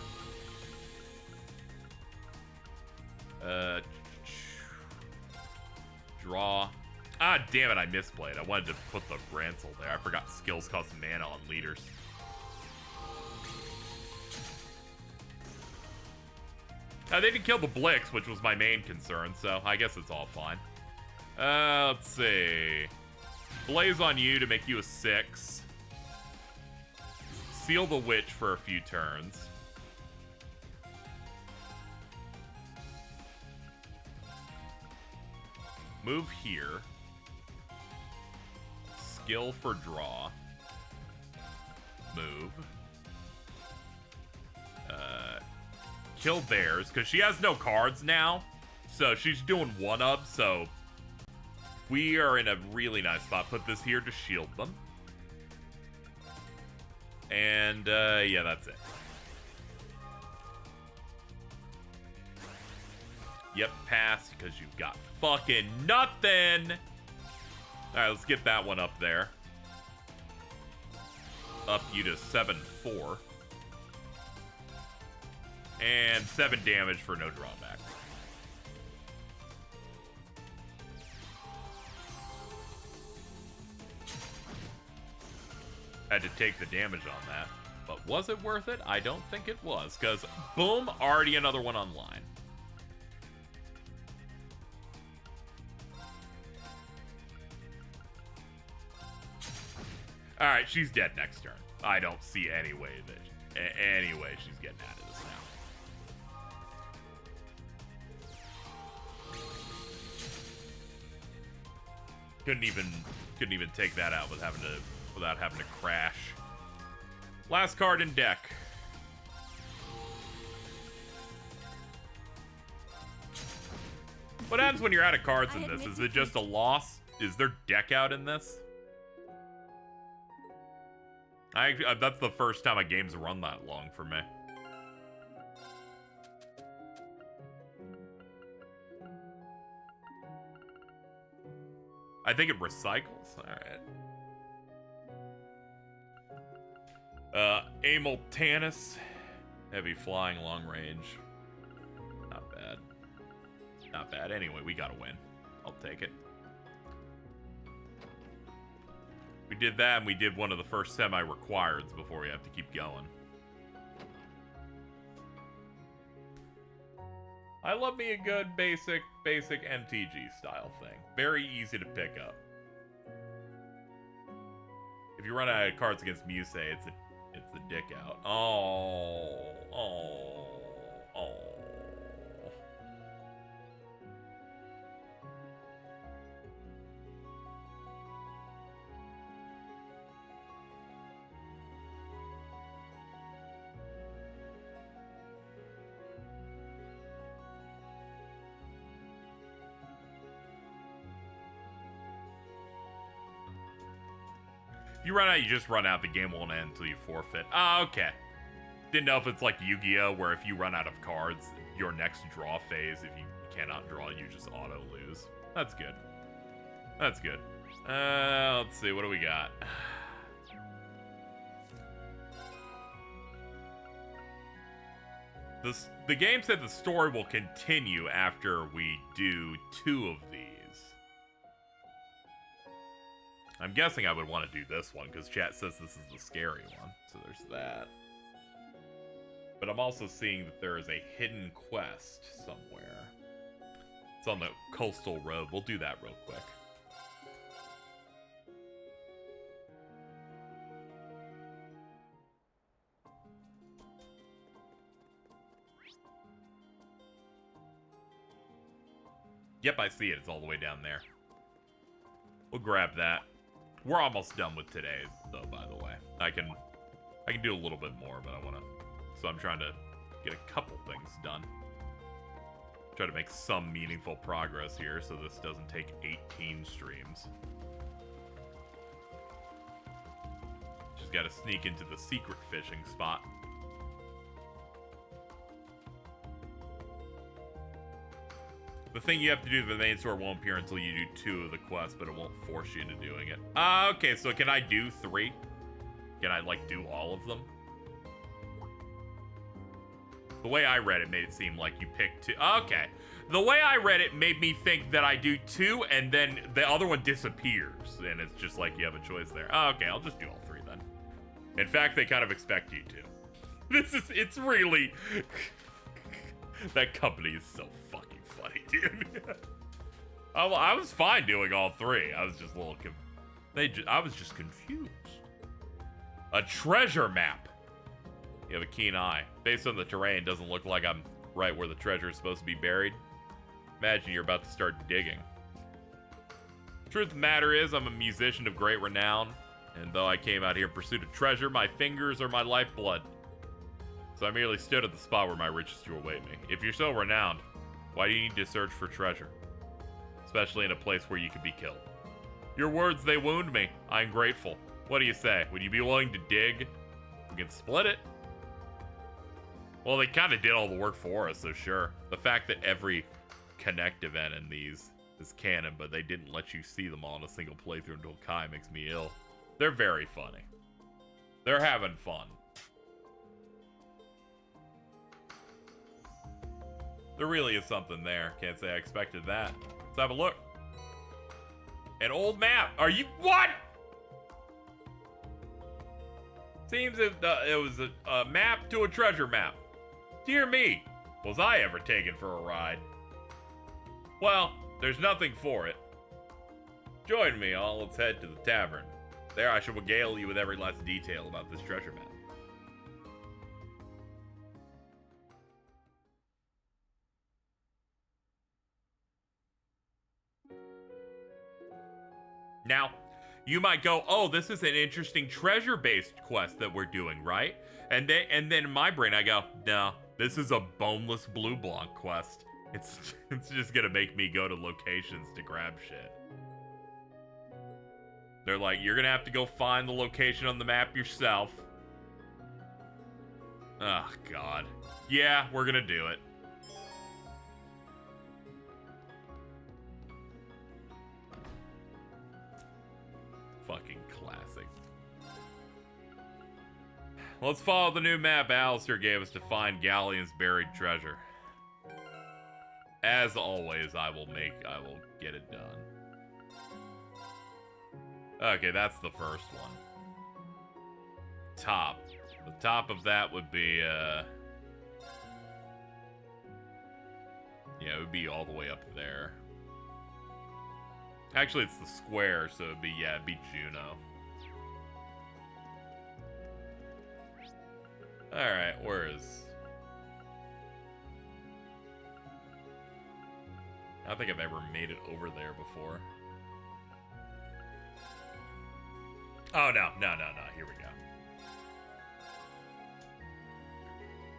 Draw. Ah, damn it, I misplayed. I wanted to put the Rancel there. I forgot skills cost mana on leaders. They didn't kill the Blix, which was my main concern, so I guess it's all fine. Let's see. Blaze on you to make you a 6. Seal the Witch for a few turns. Move here. Skill for draw. Move. Kill theirs, because she has no cards now. So she's doing 1-up, so we are in a really nice spot. Put this here to shield them. And, yeah, that's it. Yep, pass, because you've got fucking nothing! Alright, let's get that one up there. Up you to 7-4. And 7 damage for no drawback. Had to take the damage on that. But was it worth it? I don't think it was, because boom, already another one online. Alright, she's dead next turn. I don't see any way that she's getting out of this now. Couldn't even take that out without having to crash. Last card in deck. What happens when you're out of cards in this? Is it just a loss? Is there deck out in this? That's the first time a game's run that long for me. I think it recycles. Alright. Amultanus. Heavy flying, long range. Not bad. Not bad. Anyway, we gotta win. I'll take it. We did that, and we did one of the first semi-requireds before we have to keep going. I love me a good basic MTG style thing. Very easy to pick up. If you run out of cards against Musei, it's the dick out. Oh. If you run out, you just run out. The game won't end until you forfeit. Ah, okay. Didn't know if it's like Yu-Gi-Oh, where if you run out of cards, your next draw phase, if you cannot draw, you just auto lose. That's good. That's good. Let's see. What do we got? The game said the story will continue after we do 2 of these. I'm guessing I would want to do this one, because chat says this is the scary one. So there's that. But I'm also seeing that there is a hidden quest somewhere. It's on the coastal road. We'll do that real quick. Yep, I see it. It's all the way down there. We'll grab that. We're almost done with today, though, by the way. I can do a little bit more, but I want to... So I'm trying to get a couple things done. Try to make some meaningful progress here, so this doesn't take 18 streams. Just got to sneak into the secret fishing spot. The thing you have to do, the main store won't appear until you do 2 of the quests, but it won't force you into doing it. Okay, so can I do 3? Can I, like, do all of them? The way I read it made it seem like you pick 2. Okay. The way I read it made me think that I do 2, and then the other one disappears, and it's just like you have a choice there. Okay, I'll just do all 3 then. In fact, they kind of expect you to. It's really... That company is so fucking funny, dude. I was fine doing all 3. I was just a little I was just confused. A treasure map. You have a keen eye. Based on the terrain, doesn't look like I'm right where the treasure is supposed to be buried. Imagine you're about to start digging. Truth of the matter is, I'm a musician of great renown, and though I came out here in pursuit of treasure, my fingers are my lifeblood. So I merely stood at the spot where my riches to await me. If you're so renowned, why do you need to search for treasure? Especially in a place where you could be killed. Your words, they wound me. I'm grateful. What do you say? Would you be willing to dig? We can split it. Well, they kind of did all the work for us, so sure. The fact that every Connect event in these is canon, but they didn't let you see them all in a single playthrough until Kai makes me ill. They're very funny. They're having fun. There really is something there. Can't say I expected that. Let's have a look. An old map. Are you... What? Seems it was a map to a treasure map. Dear me. Was I ever taken for a ride? Well, there's nothing for it. Join me all. Let's head to the tavern. There I shall regale you with every last detail about this treasure map. Now, you might go, oh, this is an interesting treasure-based quest that we're doing, right? And then in my brain, I go, no, this is a boneless blue blanc quest. It's just gonna make me go to locations to grab shit. They're like, you're gonna have to go find the location on the map yourself. Oh, God. Yeah, we're gonna do it. Fucking classic. Let's follow the new map Alistair gave us to find Galleon's buried treasure. As always, I will get it done. Okay, that's the first one. Top. The top of that would be, yeah, it would be all the way up there. Actually, it's the square, so it'd be Juno. Alright, where is... I don't think I've ever made it over there before. Oh, no. Here we go.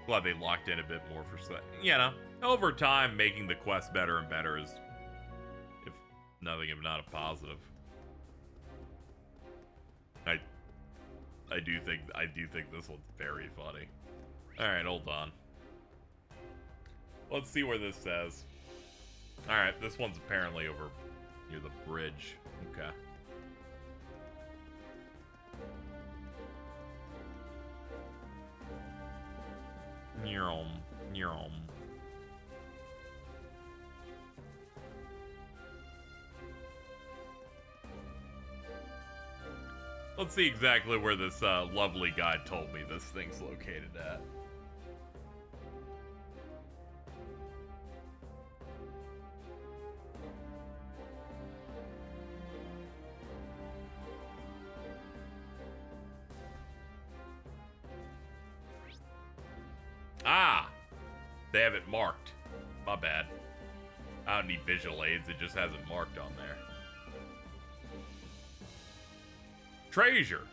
Glad they locked in a bit more for... You know, over time, making the quest better and better is... if nothing, if not a positive. I do think this one's very funny. Alright, hold on. Let's see where this says. Alright, this one's apparently over near the bridge. Okay. Nyom. Let's see exactly where this lovely guy told me this thing's located at. Ah! They have it marked. My bad. I don't need visual aids, it just has it marked on there. Treasure.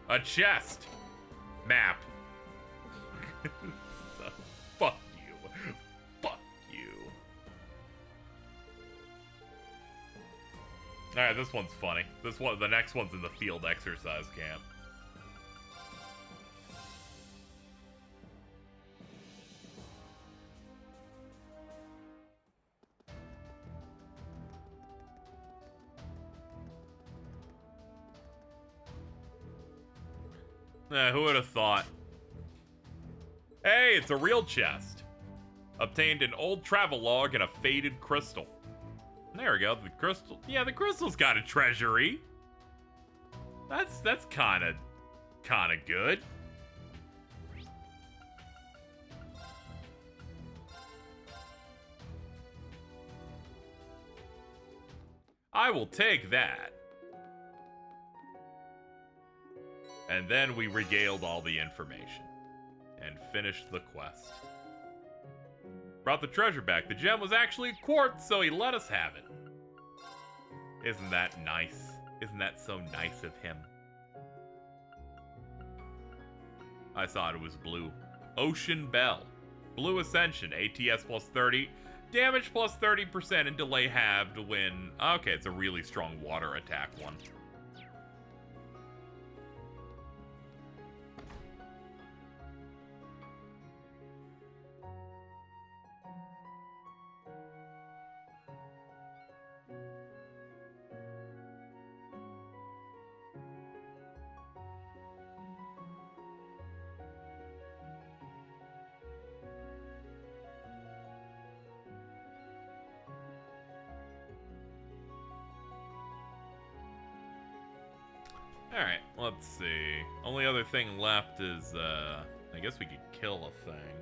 A chest. Map. Fuck you. Fuck you. Alright, this one's funny. The next one's in the field exercise camp. Who would have thought? Hey, it's a real chest. Obtained an old travel log and a faded crystal. There we go, the crystal. Yeah, the crystal's got a treasury. That's kind of good. I will take that. And then we regaled all the information. And finished the quest. Brought the treasure back. The gem was actually quartz, so he let us have it. Isn't that nice? Isn't that so nice of him? I thought it was blue. Ocean Bell. Blue Ascension. ATS plus 30. Damage plus 30% and delay halved when... Okay, it's a really strong water attack one. Alright, let's see. Only other thing left is, I guess we could kill a thing.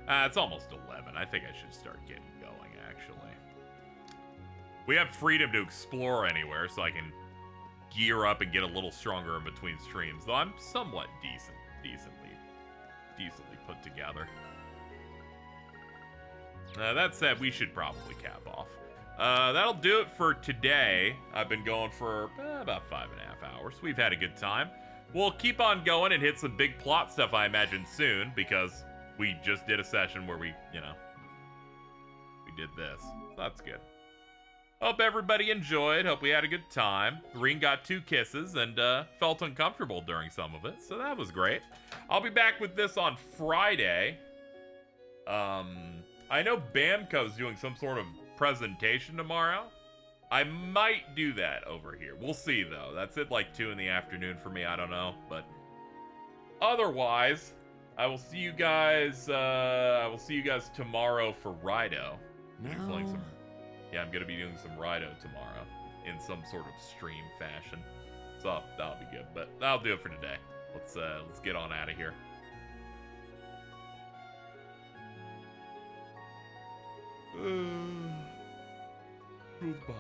It's almost 11. I think I should start getting going, actually. We have freedom to explore anywhere, so I can gear up and get a little stronger in between streams. Though I'm somewhat decently put together. That said, we should probably cap off. That'll do it for today. I've been going for about 5.5 hours. We've had a good time. We'll keep on going and hit some big plot stuff, I imagine, soon, because we just did a session where we did this. So that's good. Hope everybody enjoyed. Hope we had a good time. Reen got 2 kisses and felt uncomfortable during some of it, so that was great. I'll be back with this on Friday. I know Bamco's doing some sort of presentation tomorrow. I might do that over here. We'll see, though. That's at like 2 in the afternoon for me. I don't know. But otherwise, I will see you guys tomorrow for Rido. Yeah, I'm going to be doing some Rido tomorrow in some sort of stream fashion. So that'll be good. But that'll do it for today. Let's get on out of here. Goodbye.